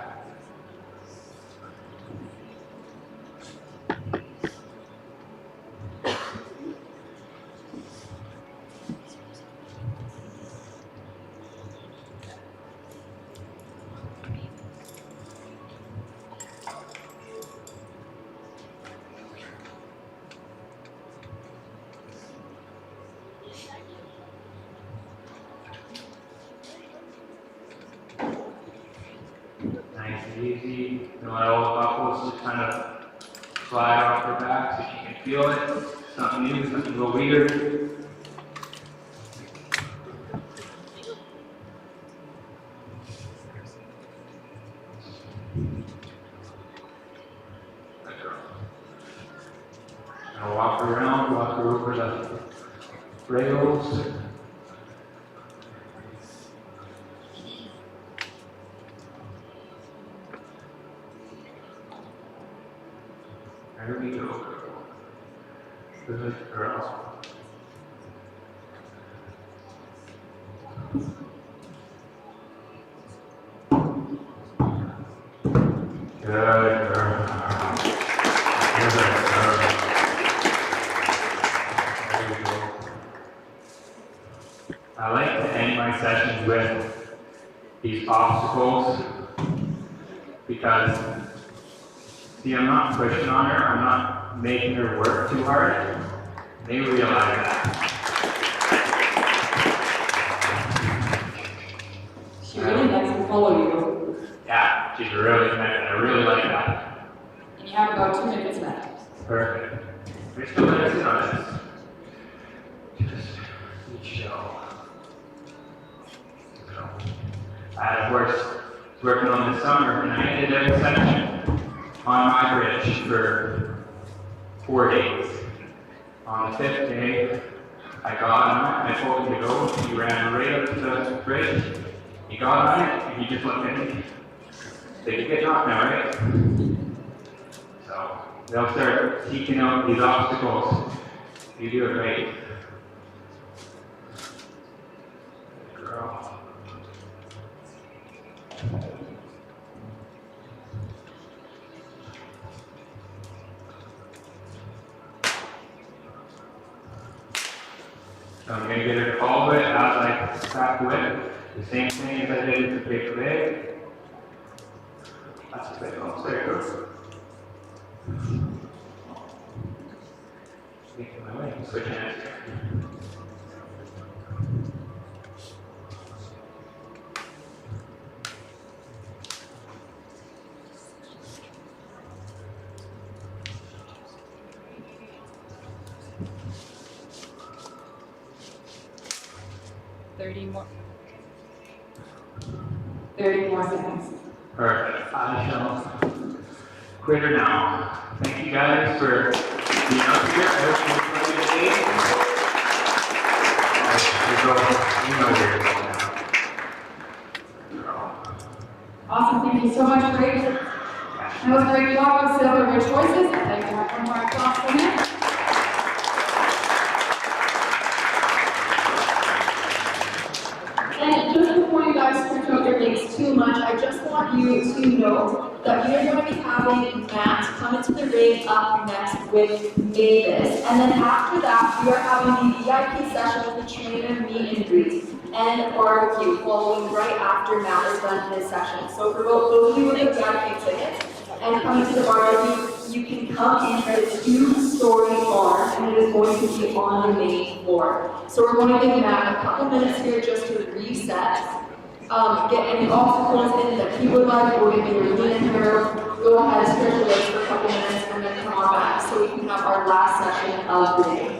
Nice and easy. Don't let all the buckles just kind of slide off her back so she can feel it. It's not new, it's nothing to go weird. Now walk her around, walk her over the rails. There we go. Good girl. Good girl. Good girl. There you go. I like to end my sessions with these obstacles because, see, I'm not pushing on her, I'm not making her work too hard. They realize that. She really likes to follow you. Yeah, she's really nice. I really like that. And you have about 2 minutes left. Perfect. We're still minutes in on this. Just chill. I, of course, was working on this summer, and I ended up section on my bridge for 4 days. On the 5th day, I got on it, I told him to go, he ran right up to the bridge, he got on it, and he just looked at me. So you get knocked now, right? So, they'll start seeking out these obstacles. You do it right. Good girl. So I'm going to get her to follow it as I tap with the same thing as I did with the big leg. That's a bit close. There it goes. Making my way. Switch hands here. More. 30 more seconds. Perfect. I shall quit her now. Thank you guys for being up here. I hope you enjoyed the day. You know where you're going now. Awesome, thank you so much, great. That was a great job with several of your choices. I'd like to have one more applause for him. And just before you guys switch out your links too much, I just want you to know that we are going to be having Matt come into the ring up next with Mavis. And then after that, we are having the VIP session with the trainer meet and greet and barbecue following right after Matt is done his session. So for those of you with the VIP tickets and coming to the barbecue, you can come in at a 2-story bar and it is going to be on the main floor. So we're going to give Matt a couple minutes here just to reset. Get any obstacles in that he would like, or if you're leaning her, go ahead, stretch your legs for a couple minutes and then come on back so we can have our last session of the day.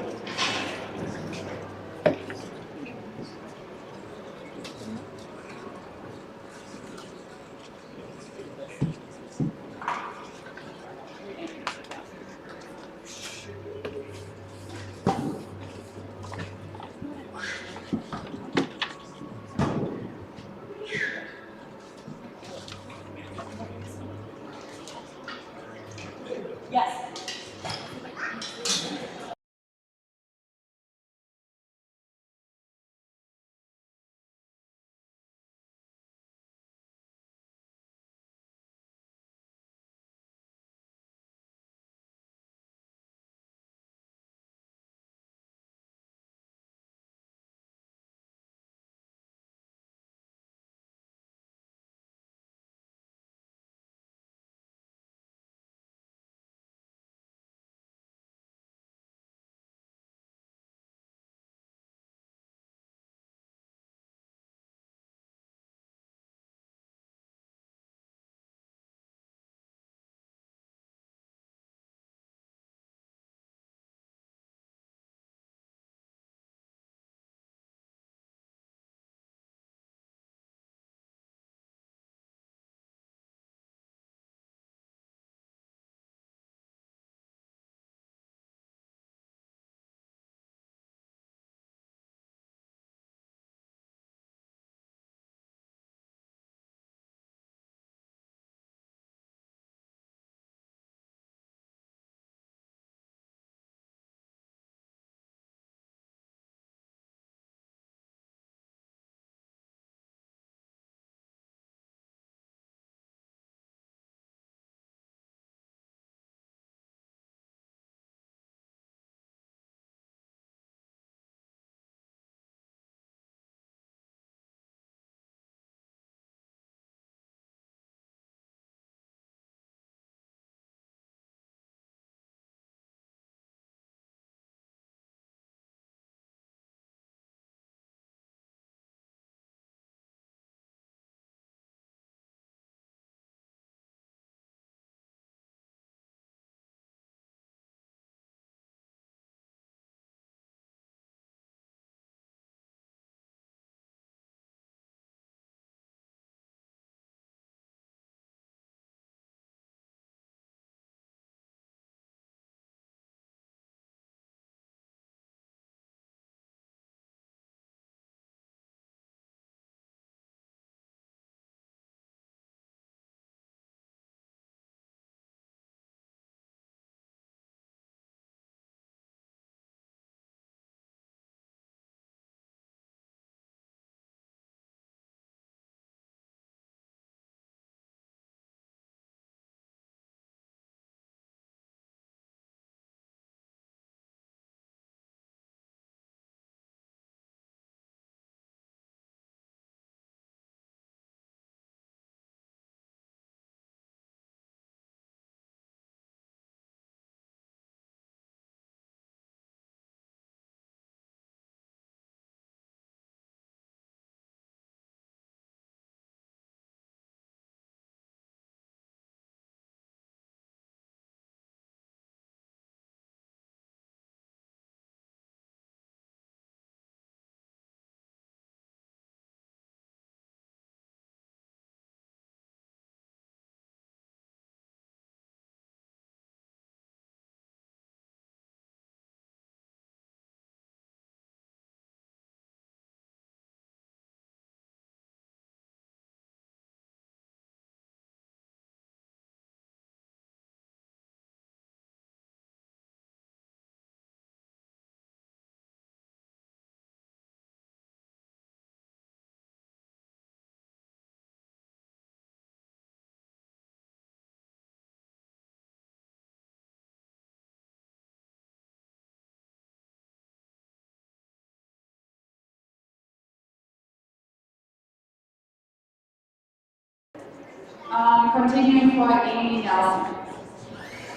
Continuing for Amy Nelson.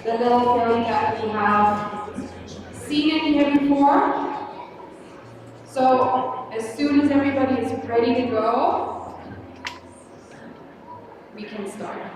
The little filly that we have seen in here before. So as soon as everybody is ready to go, we can start.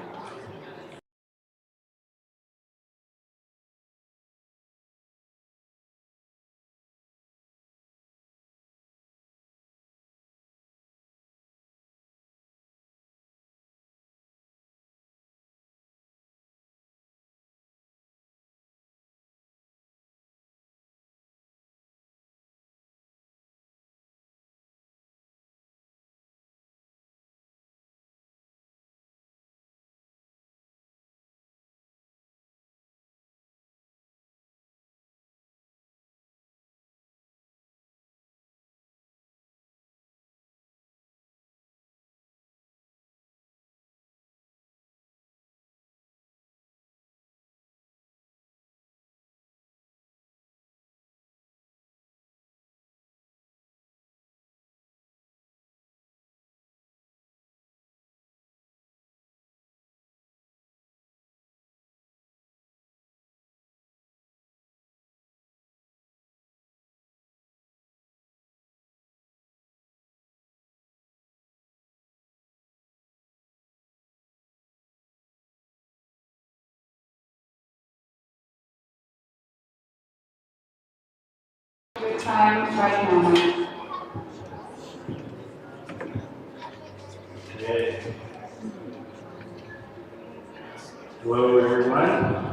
Your time right now. Okay. Hello, everyone.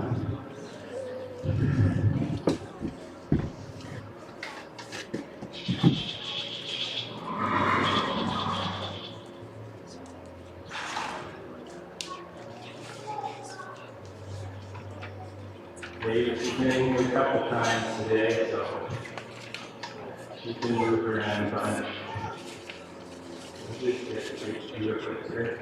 They've been a couple times today, so she can move around a bunch. We'll just get straight to it quicker.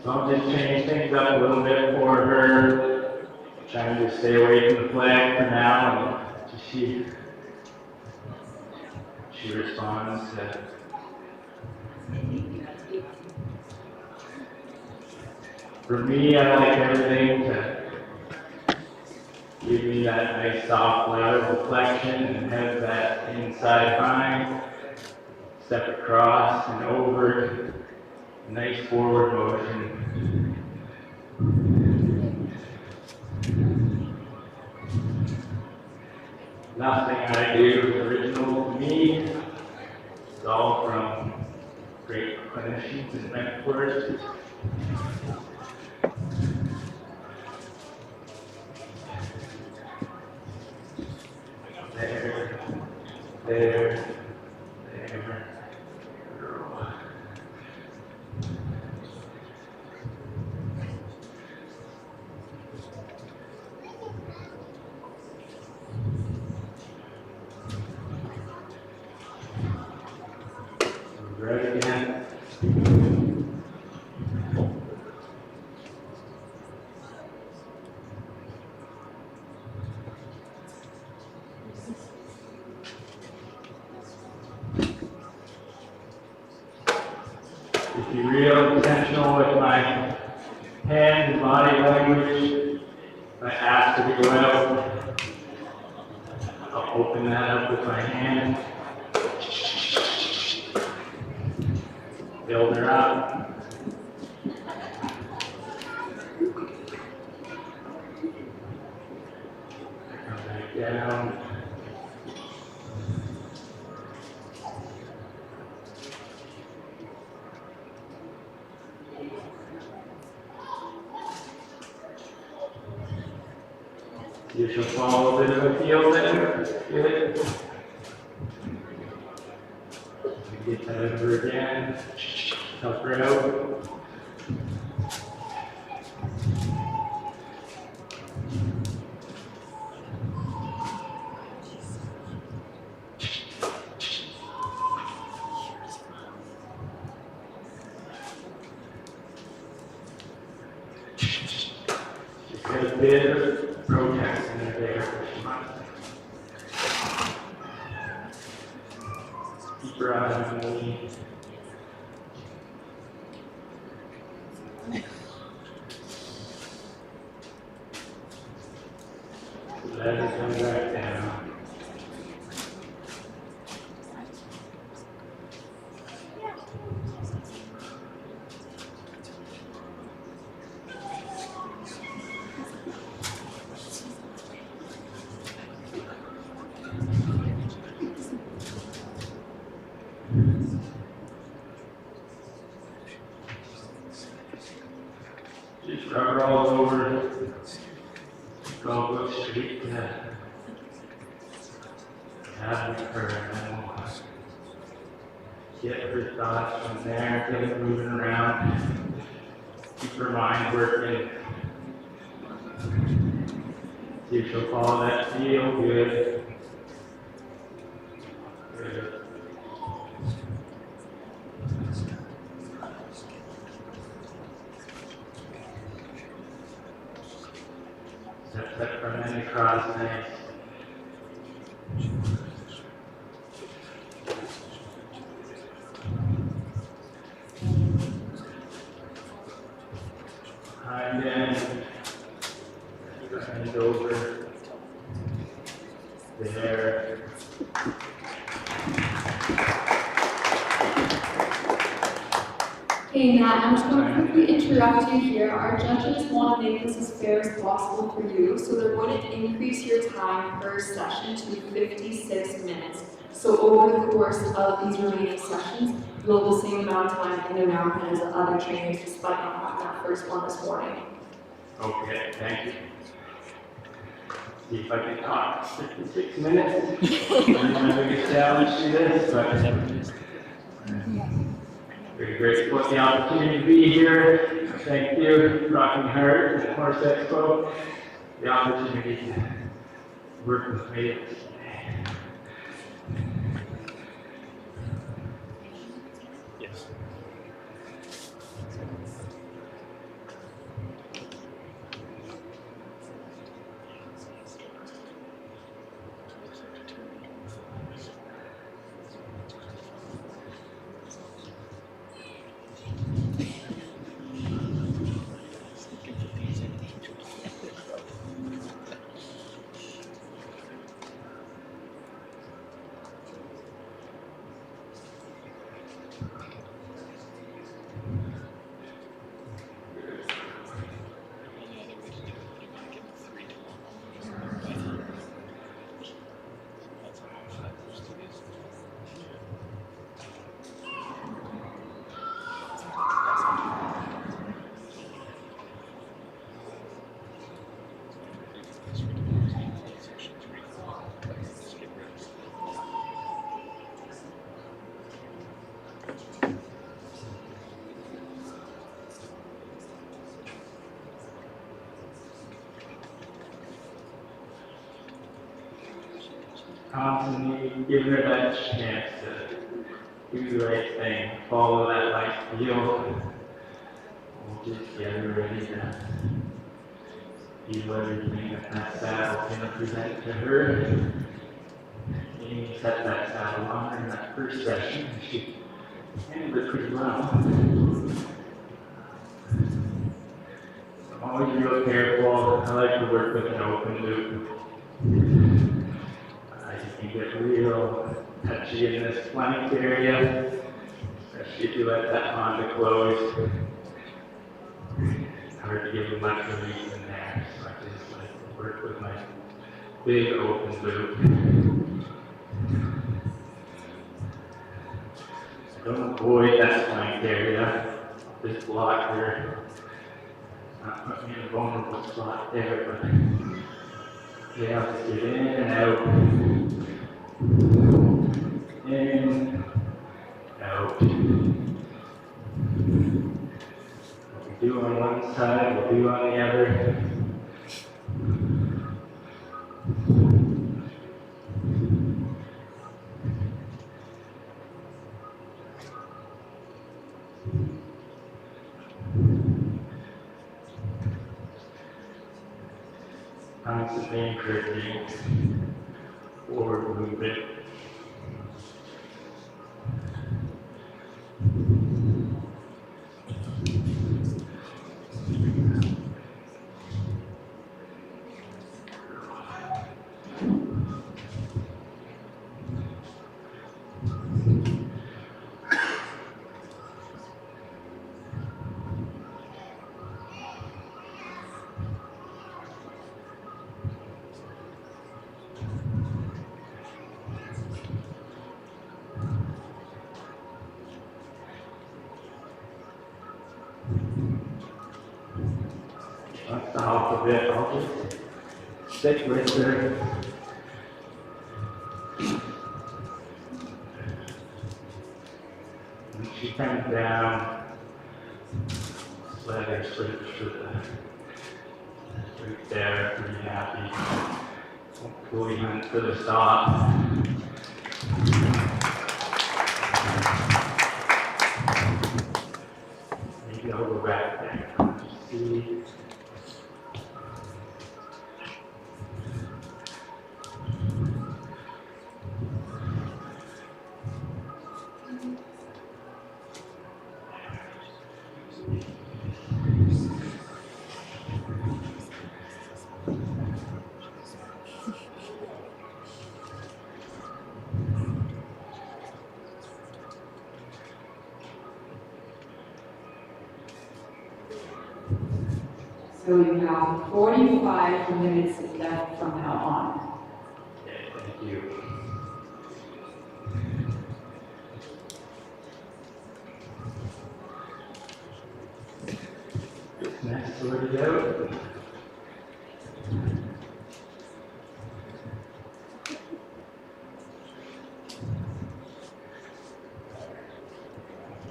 So I'm just changing things up a little bit for her, trying to stay away from the flag for now, and she responds. For me, I like everything to give me that nice soft lateral deflection and have that inside hind, step across and over. Nice forward motion. Nothing I do is original to me. It's all from great clinicians and mentors. There, there, there. Right again. Just be real intentional with my hand and body language. I ask her to go out. I'll open that up with my hand. Build her up. Come back down. You should follow a bit of a feel there. Good. Get that over again. Help her out. Just get a bit of protest in there. Keep your eyes on the knee. Let it come back down. Just rub her all over. Go straight to have her and get her thoughts from there, get it moving around. Keep her mind working. See if she'll follow that feel. Good. Good. Step that front end across, nice. Hind end, bend over, there. Hey Matt, I'm just going to quickly interrupt you here. Our judges want to make this as fair as possible for you, so they're going to increase your time per session to 56 minutes. So over the course of these remaining sessions, you'll have the same amount of time in the mountain as the other trainers, despite not having that first one this morning. Okay, thank you. See if I can talk 56 minutes. I'm my biggest challenge to this, but very grateful for the opportunity to be here. Thank you, Rocking Heart and Horse Expo, the opportunity to work with me. Yes. Constantly give her that chance to do the right thing, follow that light feel. We'll just get her ready to do everything that saddle can present to her. Amy set that saddle on her in that first session, and she handled it pretty well. I'm always real careful. I like to work with an open loop. I You can get real touchy in this flank area, especially if you let that Honda close. It's hard to give them much release in there, so I just like to work with my big open boot. Don't avoid that flank area. This block here, not put me in a vulnerable spot there, but yeah, I'll just get in and out. In, out. What we do on one side, we'll do on the other. Constantly encouraging forward movement. That's the half of it. I'll just stick with her. When she comes down, just let her switch to the right there, pretty happy. Fully hunt to the stop. Maybe I'll go back there. Just see. So you have 45 minutes left from now on. Okay, thank you. Next, sort it out.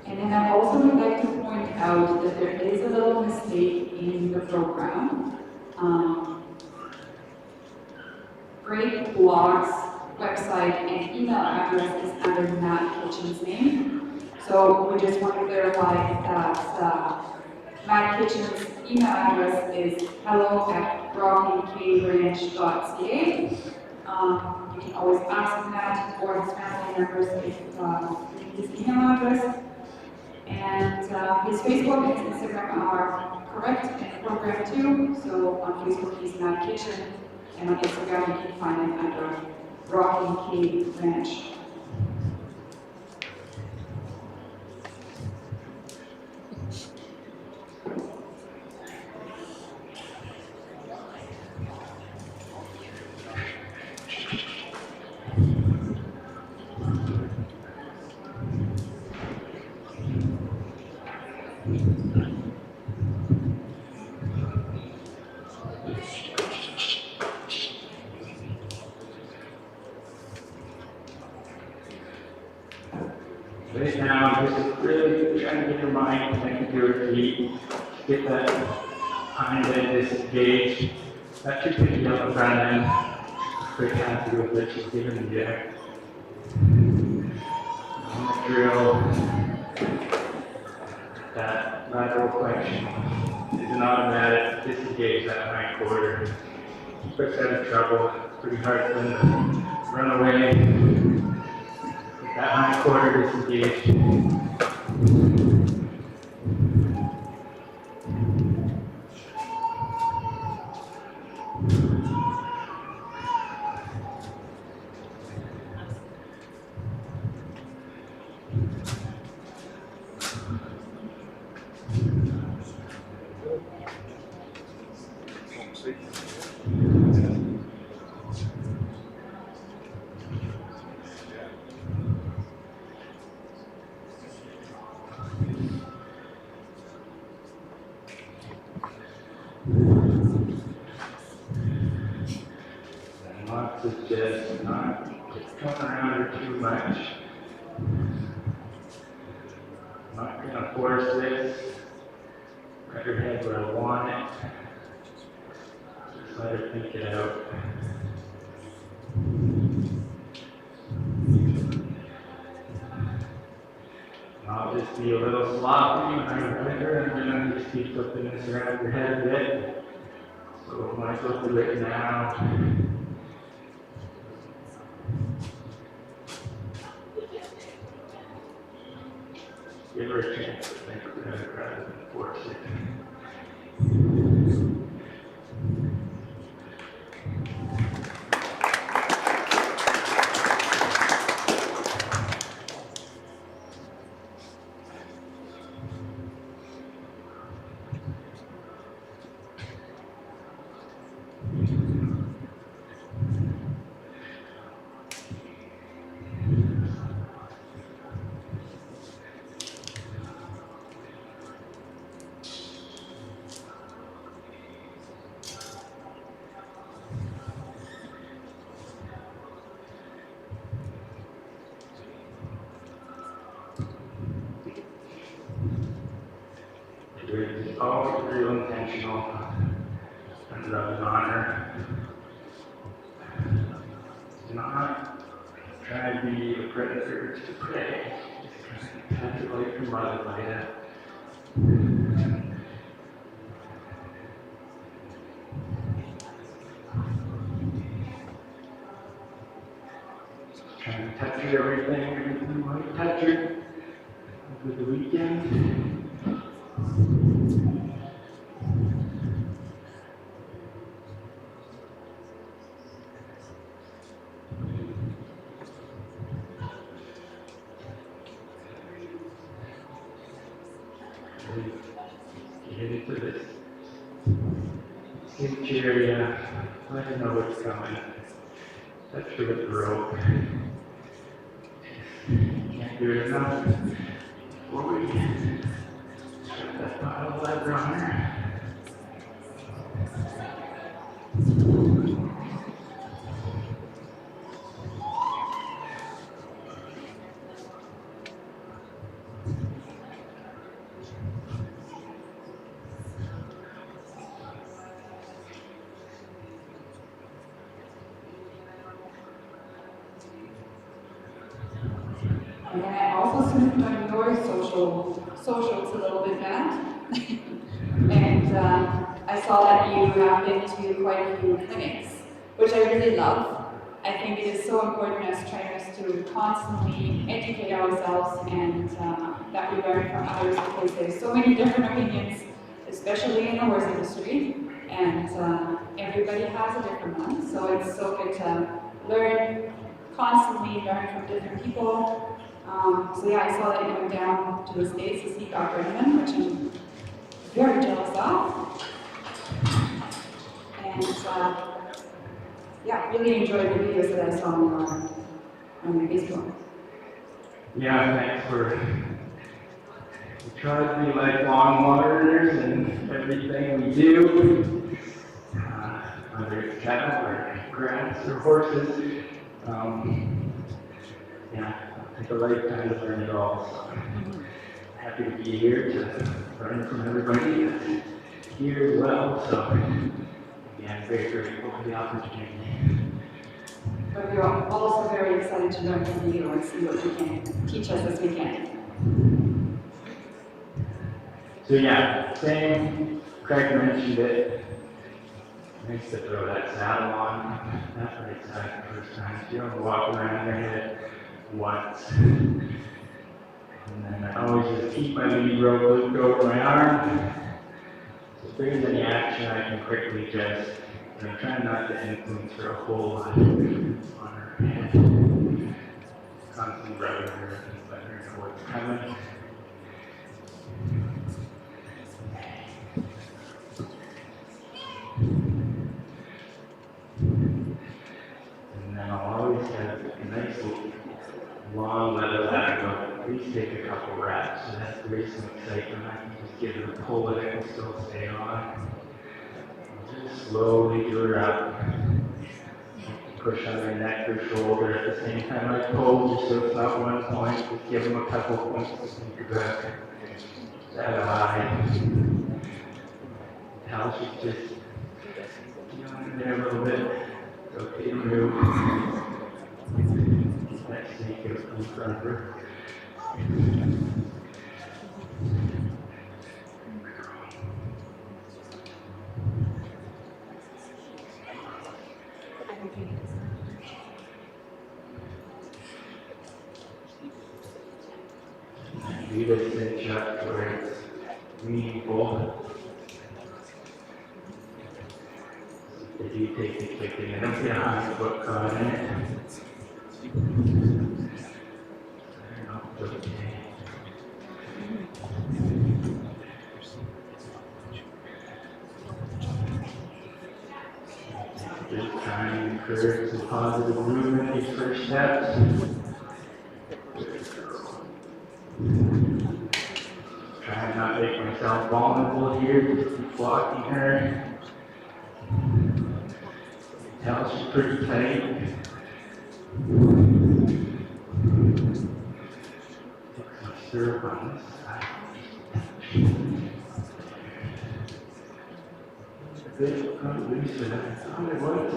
And then I also would like to point out that there is a little mistake in the program. Great Blog's website and email address is under Matt Kitchen's name. So we just want to clarify that Matt Kitchen's email address is hello@rockingkranch.ca. You can always ask Matt or his family members if his email address. And his Facebook and Instagram are correct and programmed too. So on Facebook he's Matt Kitchen, and on Instagram you can find him under Rocking K Ranch. Right now, just really trying to get your mind connected to your feet. Get that hind end disengaged. That should pick you up the front end. Pretty happy with it, just giving the jack. On the drill, that lateral flexion is an automatic. Disengage that hind quarter. Puts out of trouble. It's pretty hard for them to run away. That hind quarter disengaged. to just not come around her too much. I'm not going to force this. Let her head where I want it. Just let her think it out. I'll just be a little sloppy when I ride her, and then I just keep flipping this around her head a bit. So when I go through it now, give her a chance to think about it rather than force it. It's always real intentional and rubbing on her. Not try to be the predator to prey. Just try to like your mother like that. Trying to touch her everything like touch her over the weekend. Get into this hinge area, let her know what's coming. Touch her with the rope. Can't do it enough. Before we shut that bottle of leather on her. And then I also snooped on your socials a little bit, Matt. And I saw that you have been to quite a few clinics, which I really love. I think it is so important as trainers to constantly educate ourselves and that we learn from others, because there's so many different opinions, especially in the horse industry, and everybody has a different one. So it's so good to constantly learn from different people. So yeah, I saw that you went down to the States to see Dr. Inman, which I'm very jealous of. And yeah, really enjoyed the videos that I saw on your Facebook. Yeah, thanks for. We try to be lifelong learners in everything we do, whether it's cattle or grass or horses. Yeah, it's a lifetime to learn it all. So happy to be here to learn from everybody that's here as well. So yeah, I'm very grateful for the opportunity. But we are also very excited to learn from you and see what you can teach us as we can. So yeah, same, Craig mentioned it. Nice to throw that saddle on. That's right side the first time. So you don't walk around your head once. And then I always just keep my lead rope looped over my arm. So if there's any action, I can quickly just, I'm trying not to influence her a whole lot on her head. Constantly rubbing her and letting her know what's coming. And then I'll always have a nice long leather ladder, at least take a couple wraps. So that's the some excitement. I can just give her a pull and it will still stay on. Just slowly do her up. push on their neck or shoulder at the same time I pull, just so it's not 1 point, just give them a couple points to think about. That eye. Now she's just, there a little bit, rotate and move. That snake out in front of her. Leave it cinch up where it's meaningful. If you take the kick in, I don't see a high foot caught in it. Okay. Just trying to encourage some positive movement these first steps. Trying not to make myself vulnerable here, just keep blocking her. Tell she's pretty tight. Take some syrup on this side. Good, got loose with that. That's all it was.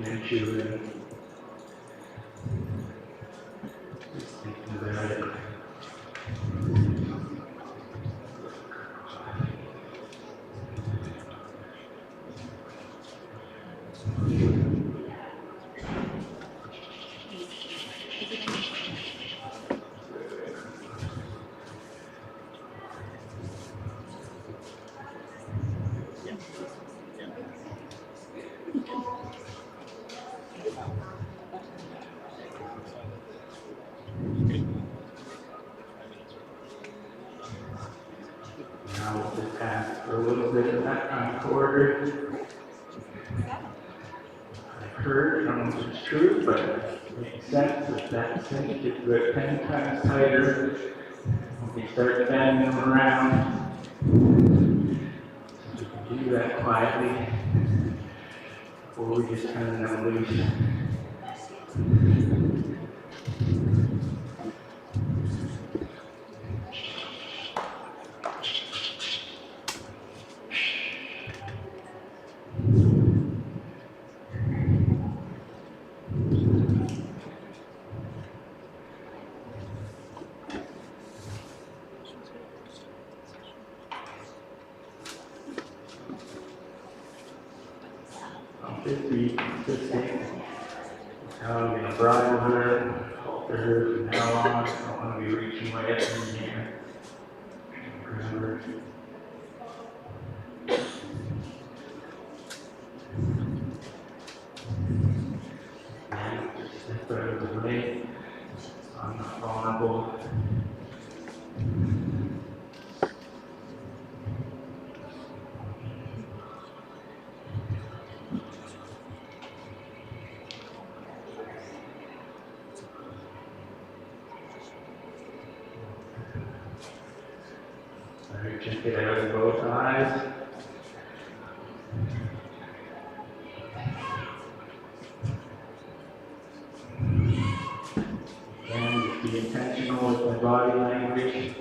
And chew it. Just thinking about it. Now we'll just ask for a little bit of that kind of quarter. I've heard, I don't know if it's true, but it makes sense that that cinch gets about 10 times tighter when we start bending them around. So we can do that quietly before we just turn them loose. Just be consistent. Now I'm going to bridle her, halter her from now on. I don't want to be reaching way up in here. Remember. And just step out of the way. I'm not vulnerable. Just get out of both eyes. And just be intentional with my body language.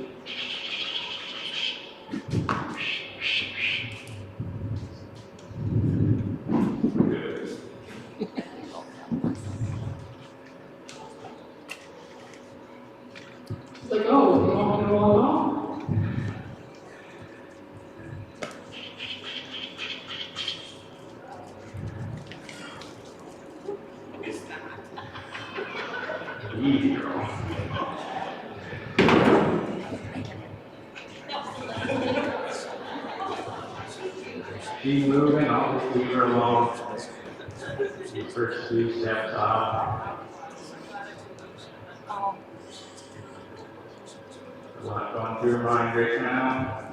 Good. It's like, oh, you want me to roll along? Easy, girl. Keep moving, I'll just leave her alone. First 2 steps off. a lot going through her mind right now.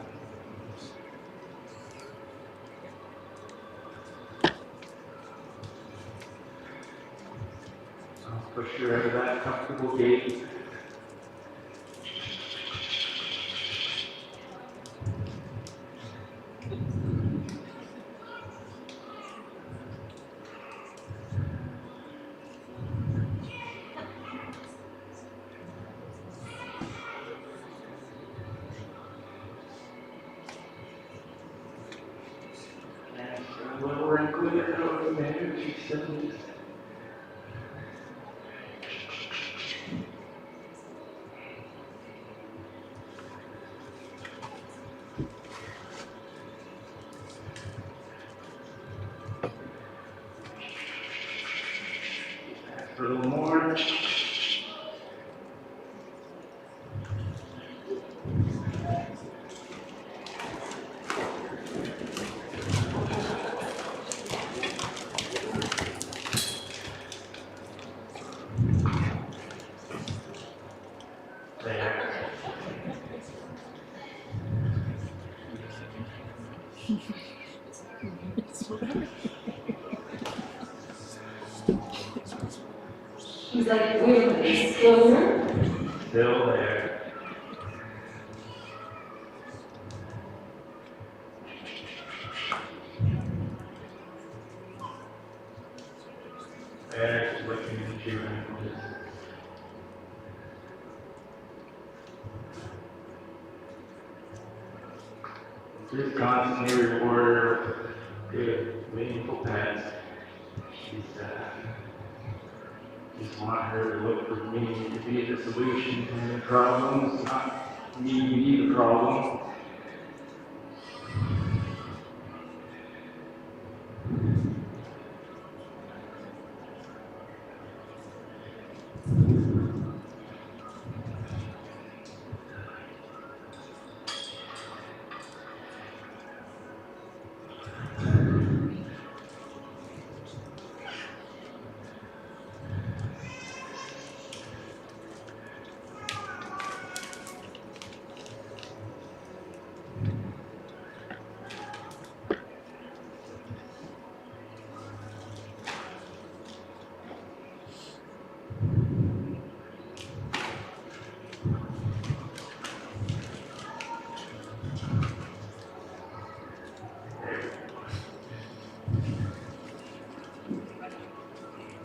I'll push her out of that comfortable gait. Lower and clear over there, she's still a little more. She's like, wait, it's still here? Still there. There, she's looking at you. Just constantly reward her with good, meaningful pets. Just want her to look for me to be the solution to the problems, not me to be the problem.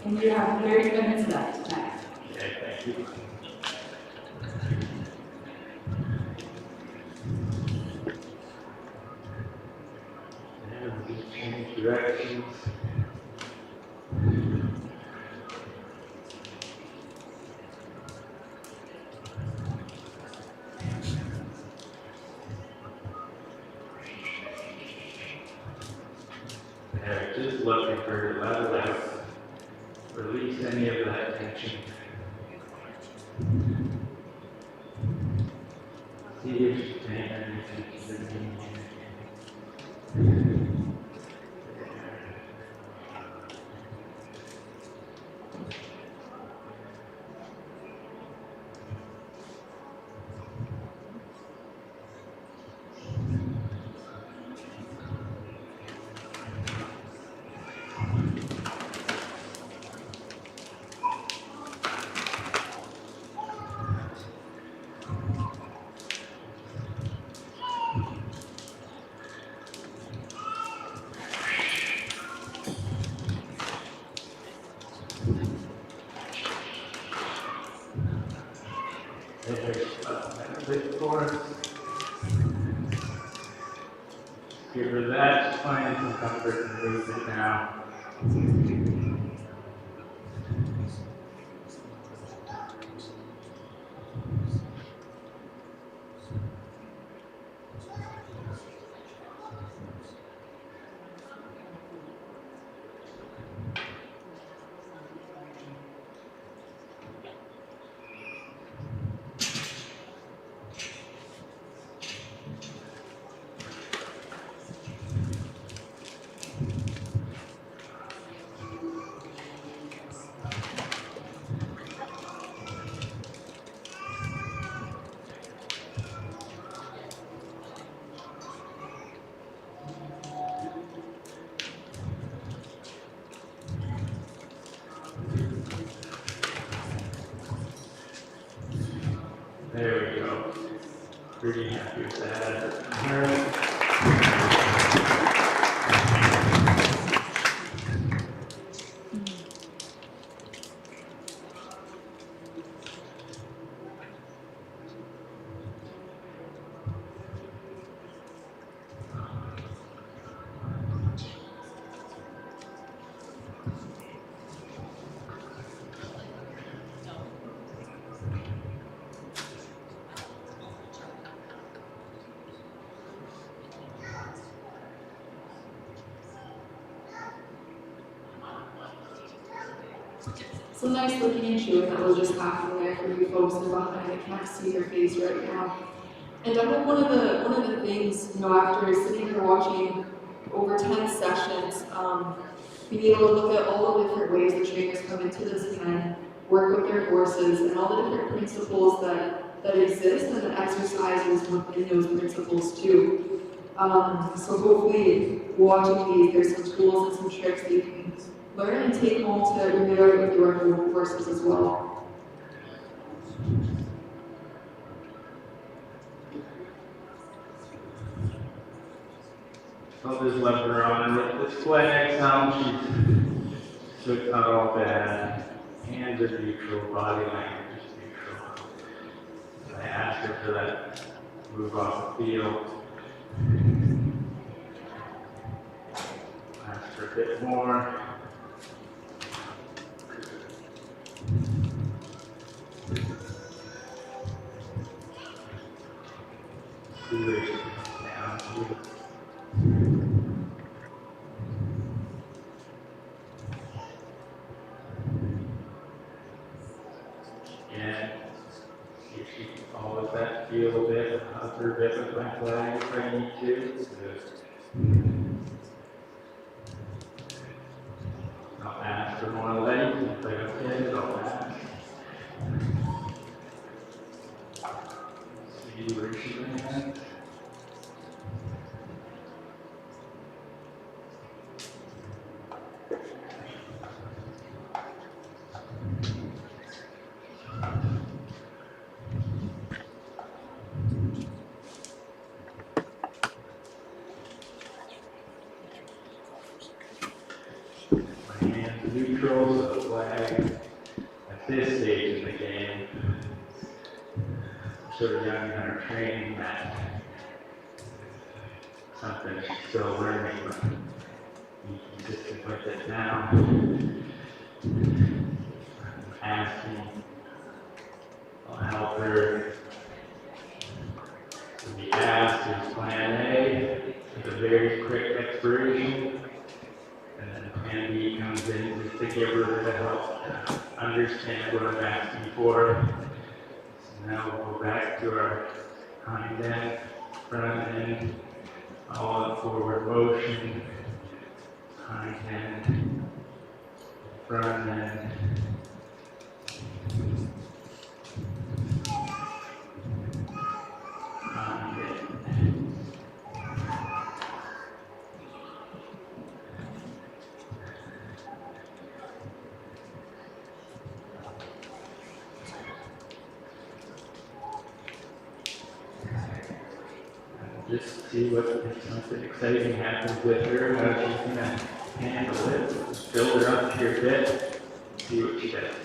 And you have 30 minutes left. Next. Okay, thank you. And we just change directions. Yeah, just looking for her to level out. Release any of that tension. See if you can anything. Give her that, just find some comfort and release it now. Pretty happy with that. It's a nice looking shoe that was just happening there for you folks in the behind. I can't see her face right now. And I hope one of the things, you know, after sitting here watching over 10 sessions, being able to look at all the different ways the trainers come into this pen, work with their horses, and all the different principles that exist, and the exercises within those principles too. So hopefully, watching these, there's some tools and some tricks that you can learn and take home to remember with your horses as well. I'll just let her on with this flag sound. So it's not all bad. Hands are neutral, body language is neutral. I asked her for that move off the field. Ask her a bit more. And if she follows that field a bit, hug her a bit with my flag if I need to. I'll ask for more legs if I don't get it, I'll ask. See where she lands. Neutral, so the flag at this stage in the game. Sort of young in our training that something she's still learning, but be consistent with it now. Asking, I'll help her to be asked is plan A with a very quick expiration. And then plan B comes in just to give her the help understand what I'm asking for. So now we'll go back to our hind end, front end, all in forward motion, hind end, front end. Hind end. Just see what, if something exciting happens with her, how she's going to handle it, build her up here a bit, see what she does.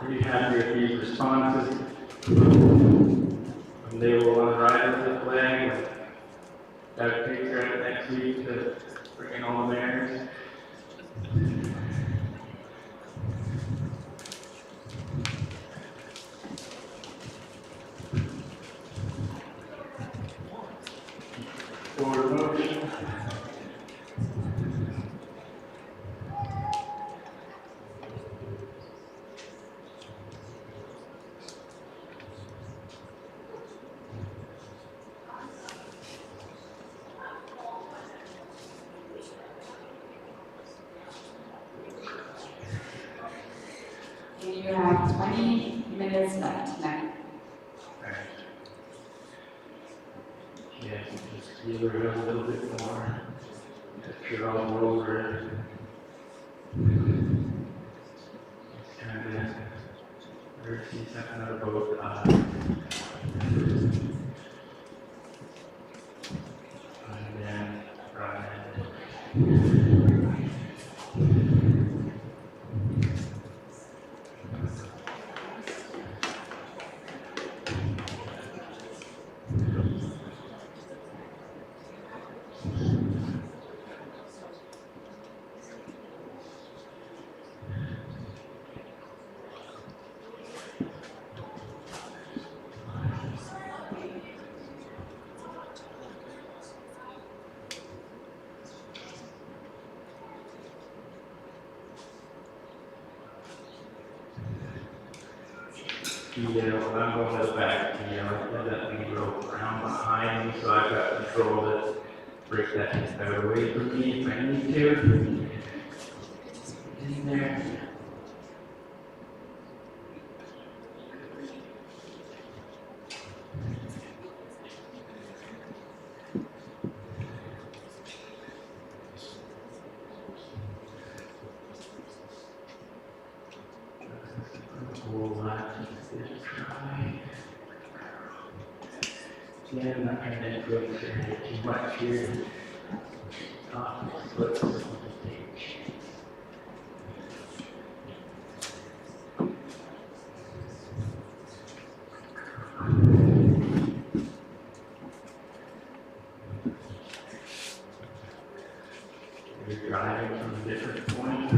pretty happy with these responses. And they will want to ride with the flag. Got a picture at it next week to bring in all the mariners. Forward motion. You have 20 minutes left tonight. Yeah, just give her a little bit more. Just get all over it. Just kind of, see something about, and then, well, I'm going to the back, let that thing go around behind me, so I've got control to break that out away from me if I need to. In there. Yeah, I'm not trying to go too much here. But you're driving from a different point.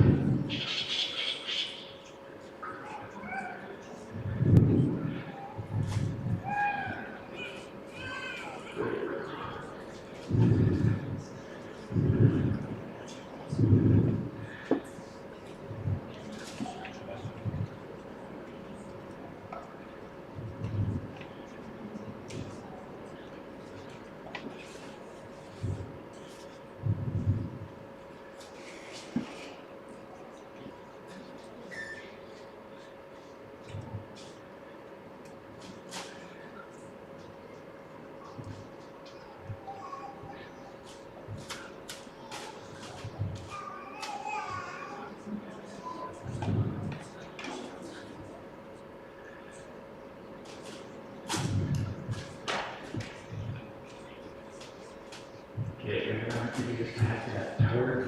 Okay, and then after you just pass that tower.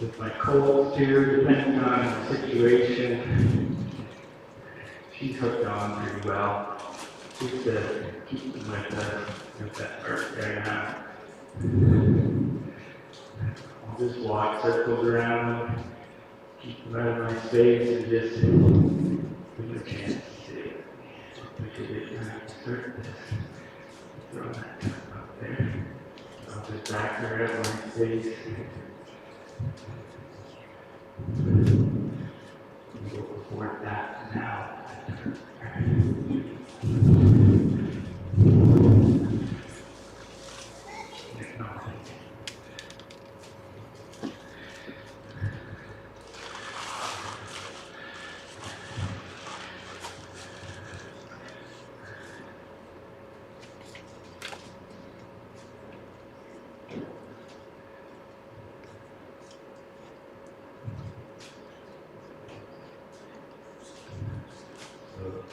With my Colt here, depending on the situation, she's hooked on pretty well. Just to keep them with that part there now. I'll just walk circles around them, keep them out of my space, and just give them a chance to see. We should start this. Throw that up there. I'll just back her out of my space. Go before that now.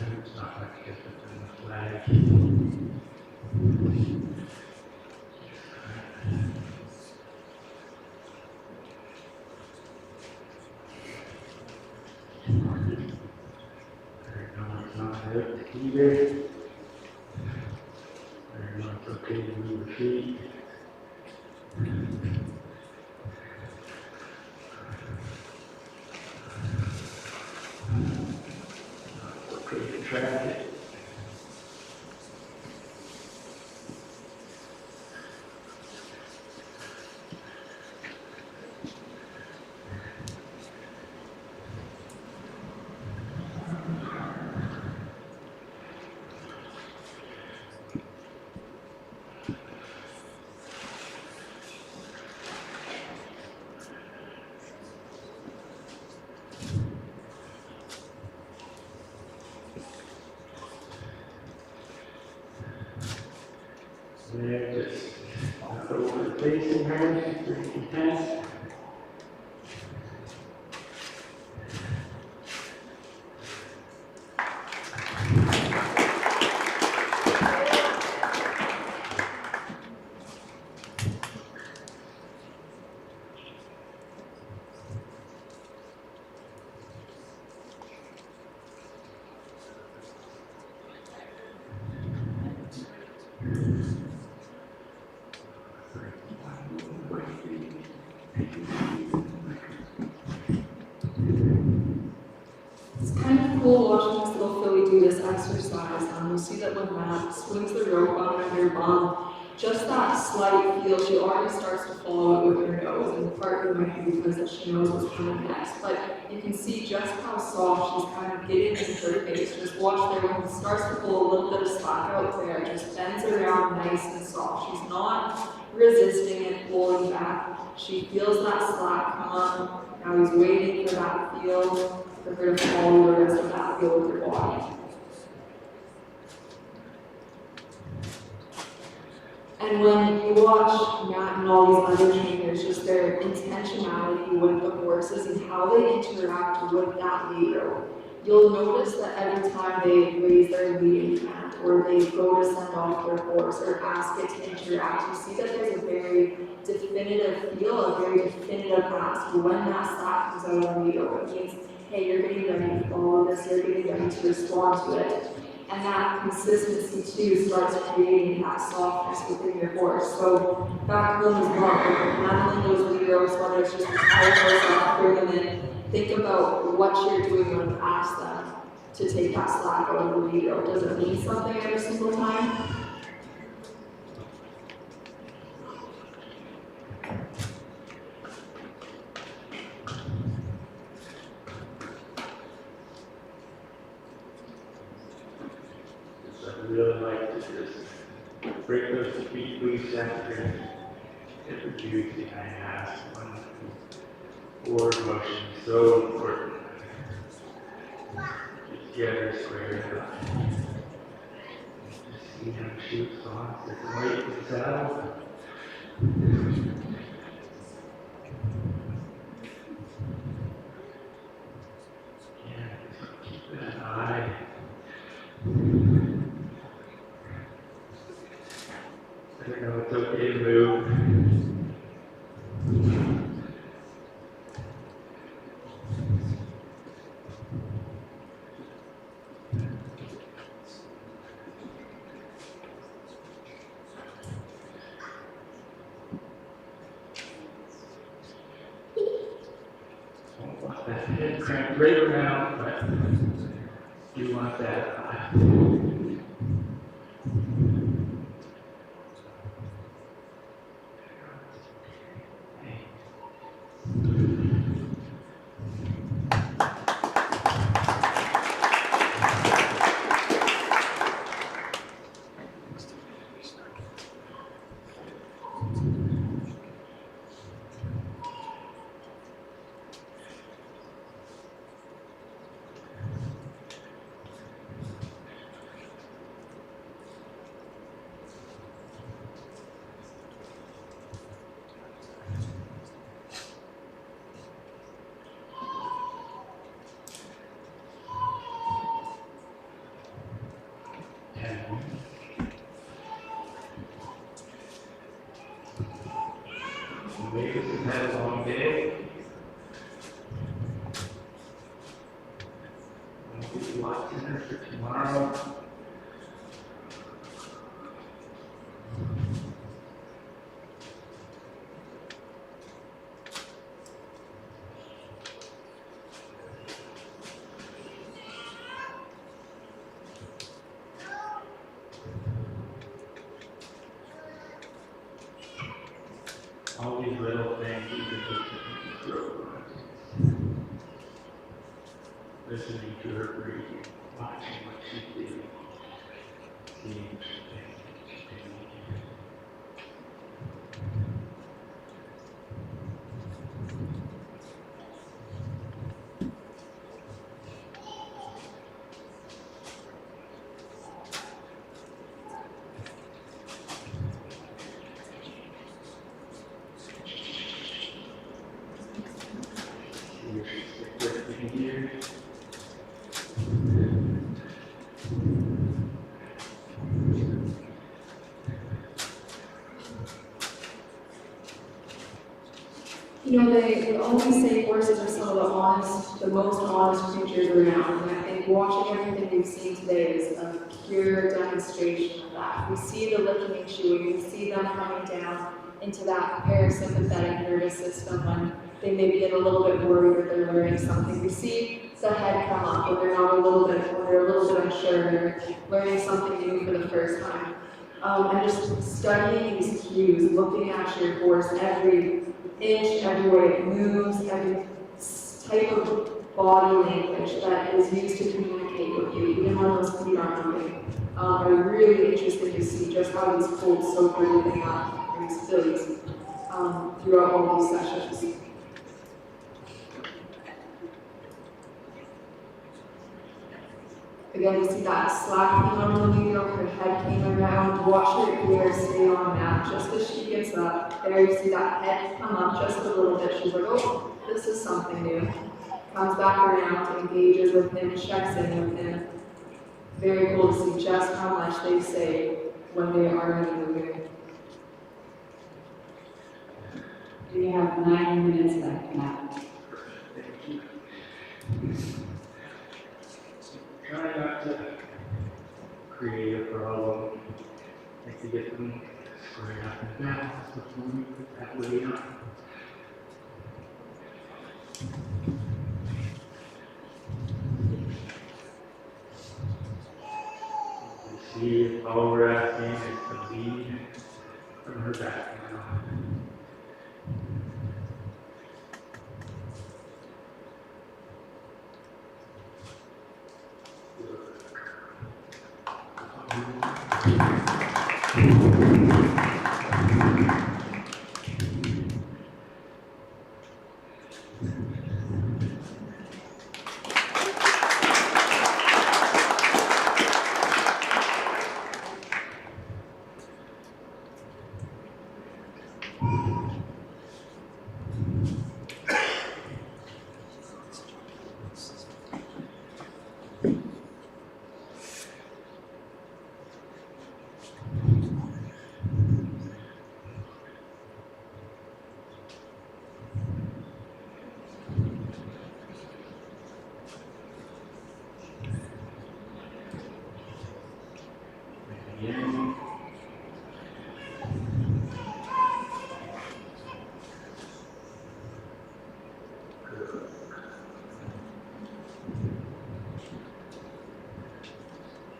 It's not much different than the flag. Either. Very much okay to move your feet. Okay to track it. There, just knock over the facing her, pretty intense. It's kind of cool watching this little filly do this exercise. You see that when Matt swings the rope behind her bum, just that slight feel, she already starts to follow it with her nose, and part of it might be because that she knows what's coming next. But you can see just how soft she's kind of getting into her face. Just watch there when it starts to pull a little bit of slack out there, just bends around nice and soft. She's not resisting and pulling back. She feels that slack come up. Now he's waiting for that feel, for her to follow the rest of that feel with her body. And when you watch Matt and all these other trainers, just their intentionality with the horses and how they interact with that lead rope, you'll notice that every time they raise their leading hand or they go to send off their horse or ask it to interact, you see that there's a very definitive feel, a very definitive ask. When that slack comes out of the lead rope, it means, hey, you're getting ready to follow this, you're getting ready to respond to it. And that consistency too starts creating that softness within your horse. So back home as well, when you're handling those lead ropes, whether it's just a tight horse or after them in, think about what you're doing when you ask them to take that slack out of the lead rope. Does it mean something every single time? I really like to just break those feet loose after introducing I ask one forward motion, so important. Just get her squared up. Just see how she responds. It's weight to the saddle. Yeah, just keep that eye. I don't know, it's okay to move. Don't want that head cramped right around, but you want that eye. Blood Center for tomorrow. All these little things you can just throw. Listening to her breathing, watching what she's doing, seeing here. You know, they always say horses are some of the most honest creatures around, and I think watching everything we've seen today is a pure demonstration of that. We see the licking and chewing, we see them coming down into that parasympathetic nervous system when they maybe get a little bit worried or they're learning something. We see the head come up when they're a little bit unsure, they're learning something new for the first time. And just studying these cues, looking at your horse every inch, every way it moves, every type of body language that is used to communicate with you, even when those feet aren't moving. Are really interested to see just how these colts soak everything up, these fillies, throughout all these sessions. Again, you see that slacking on the wheel, her head came around, watch her ears stay on that. Just as she gets up, there you see that head come up just a little bit. She's like, oh, this is something new. Comes back around, engages with him, checks in with him. Very cool to see just how much they say when they are moving. We have 9 minutes left, Matt. Try not to create a problem. Like to get them squared up and down before we put that weight on. See if all we're asking is to lead from her back now.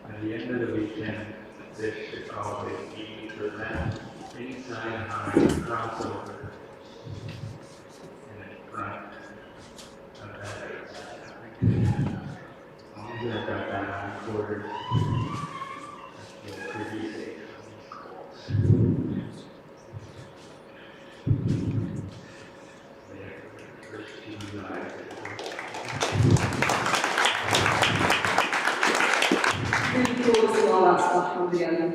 At the end of the weekend, this should always be for that inside high crossover in front of that outside. As long as I've got that on quarter, I feel pretty safe on these colts. They're the first 2 rides. Pretty cool to see all that stuff come together.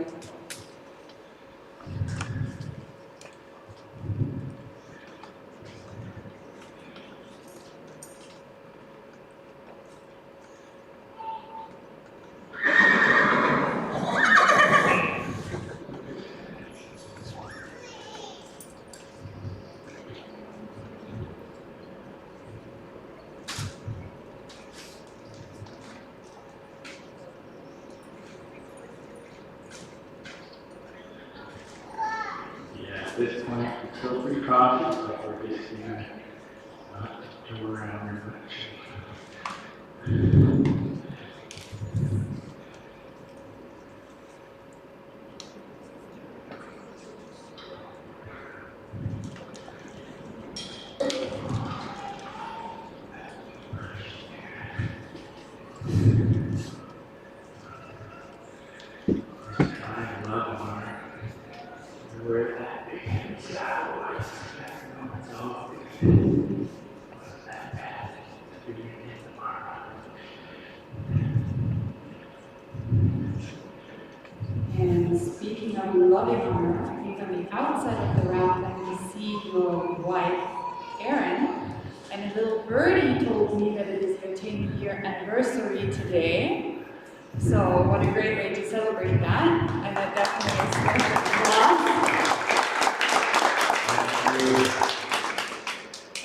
at this point, we're still pretty cautious, but we're just gonna go around her much. And speaking of loving her, I think on the outside of the wrap, I can see your wife, Erin, and a little birdie told me that it is their 10-year anniversary today. So what a great way to celebrate that. And that definitely is special.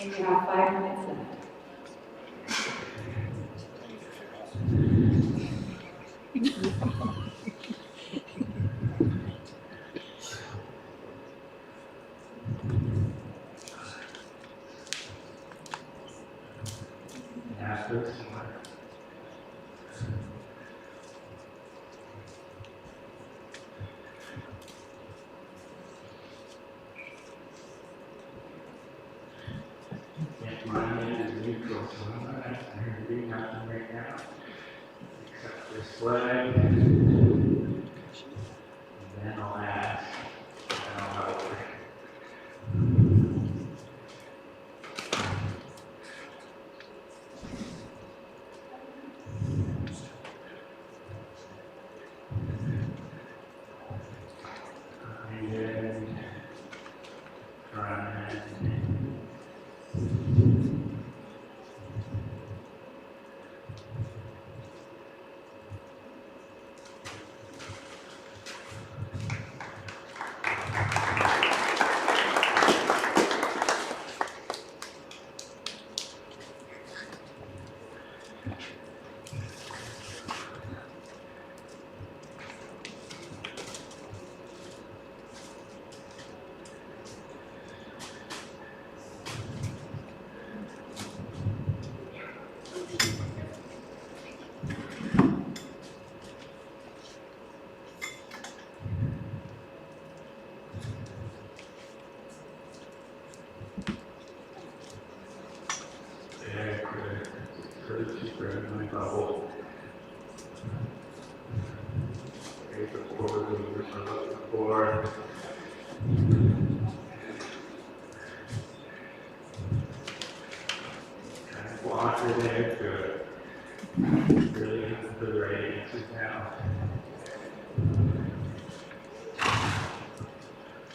And you have 5 minutes left. Flag, and then I'll ask, and I'll have it. And then,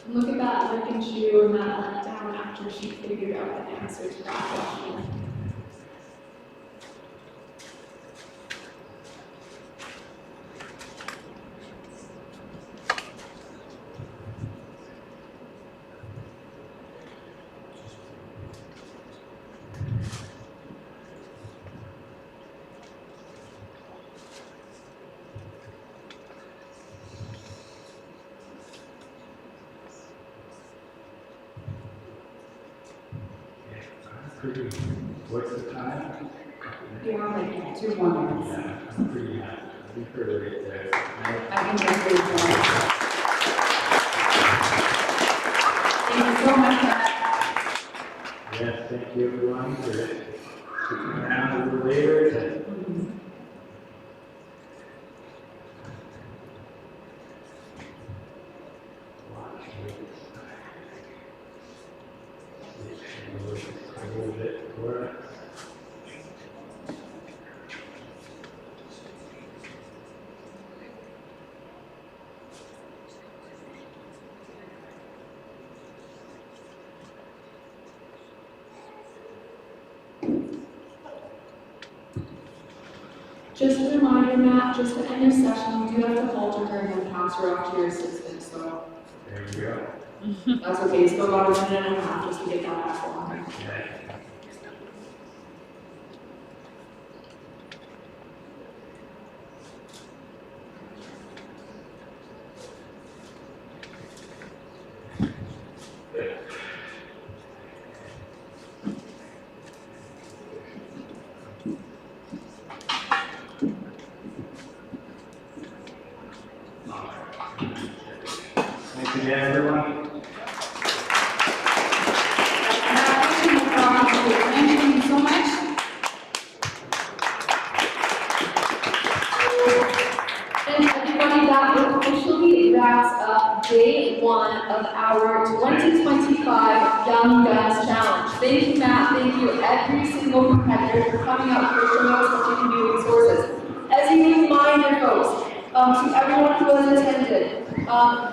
Look at that look and chew and that let down after she figured out the answer to that question. What's the time? You want like 2 more minutes. Yeah, I'm pretty happy. I'll be further right there. I can just read more. Thank you so much for that. Yes, thank you everyone for sticking around a little later. Just a reminder, Matt, just to end your session, you do have to halter her and then pass her off to your assistant, so. There you go. That's okay, still about a minute and a half just to get that back on her. Okay. Thanks again, everyone. Thank you so much. And everybody, that officially wraps up day 1 of our 2025 Young Guns Challenge. Thank you, Matt. Thank you, every single competitor, for coming out here showing us what you can do with these horses. As a reminder, folks, to everyone who has attended,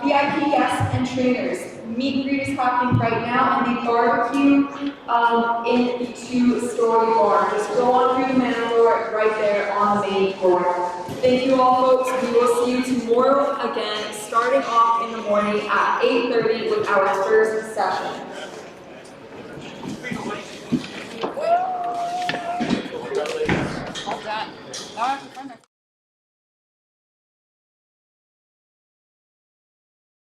VIP guests and trainers, meet and greet is happening right now, and the barbecue in the 2-story barn. Just go on through the main door right there on the main floor. Thank you all, folks. We will see you tomorrow again, starting off in the morning at 8:30 with our first session.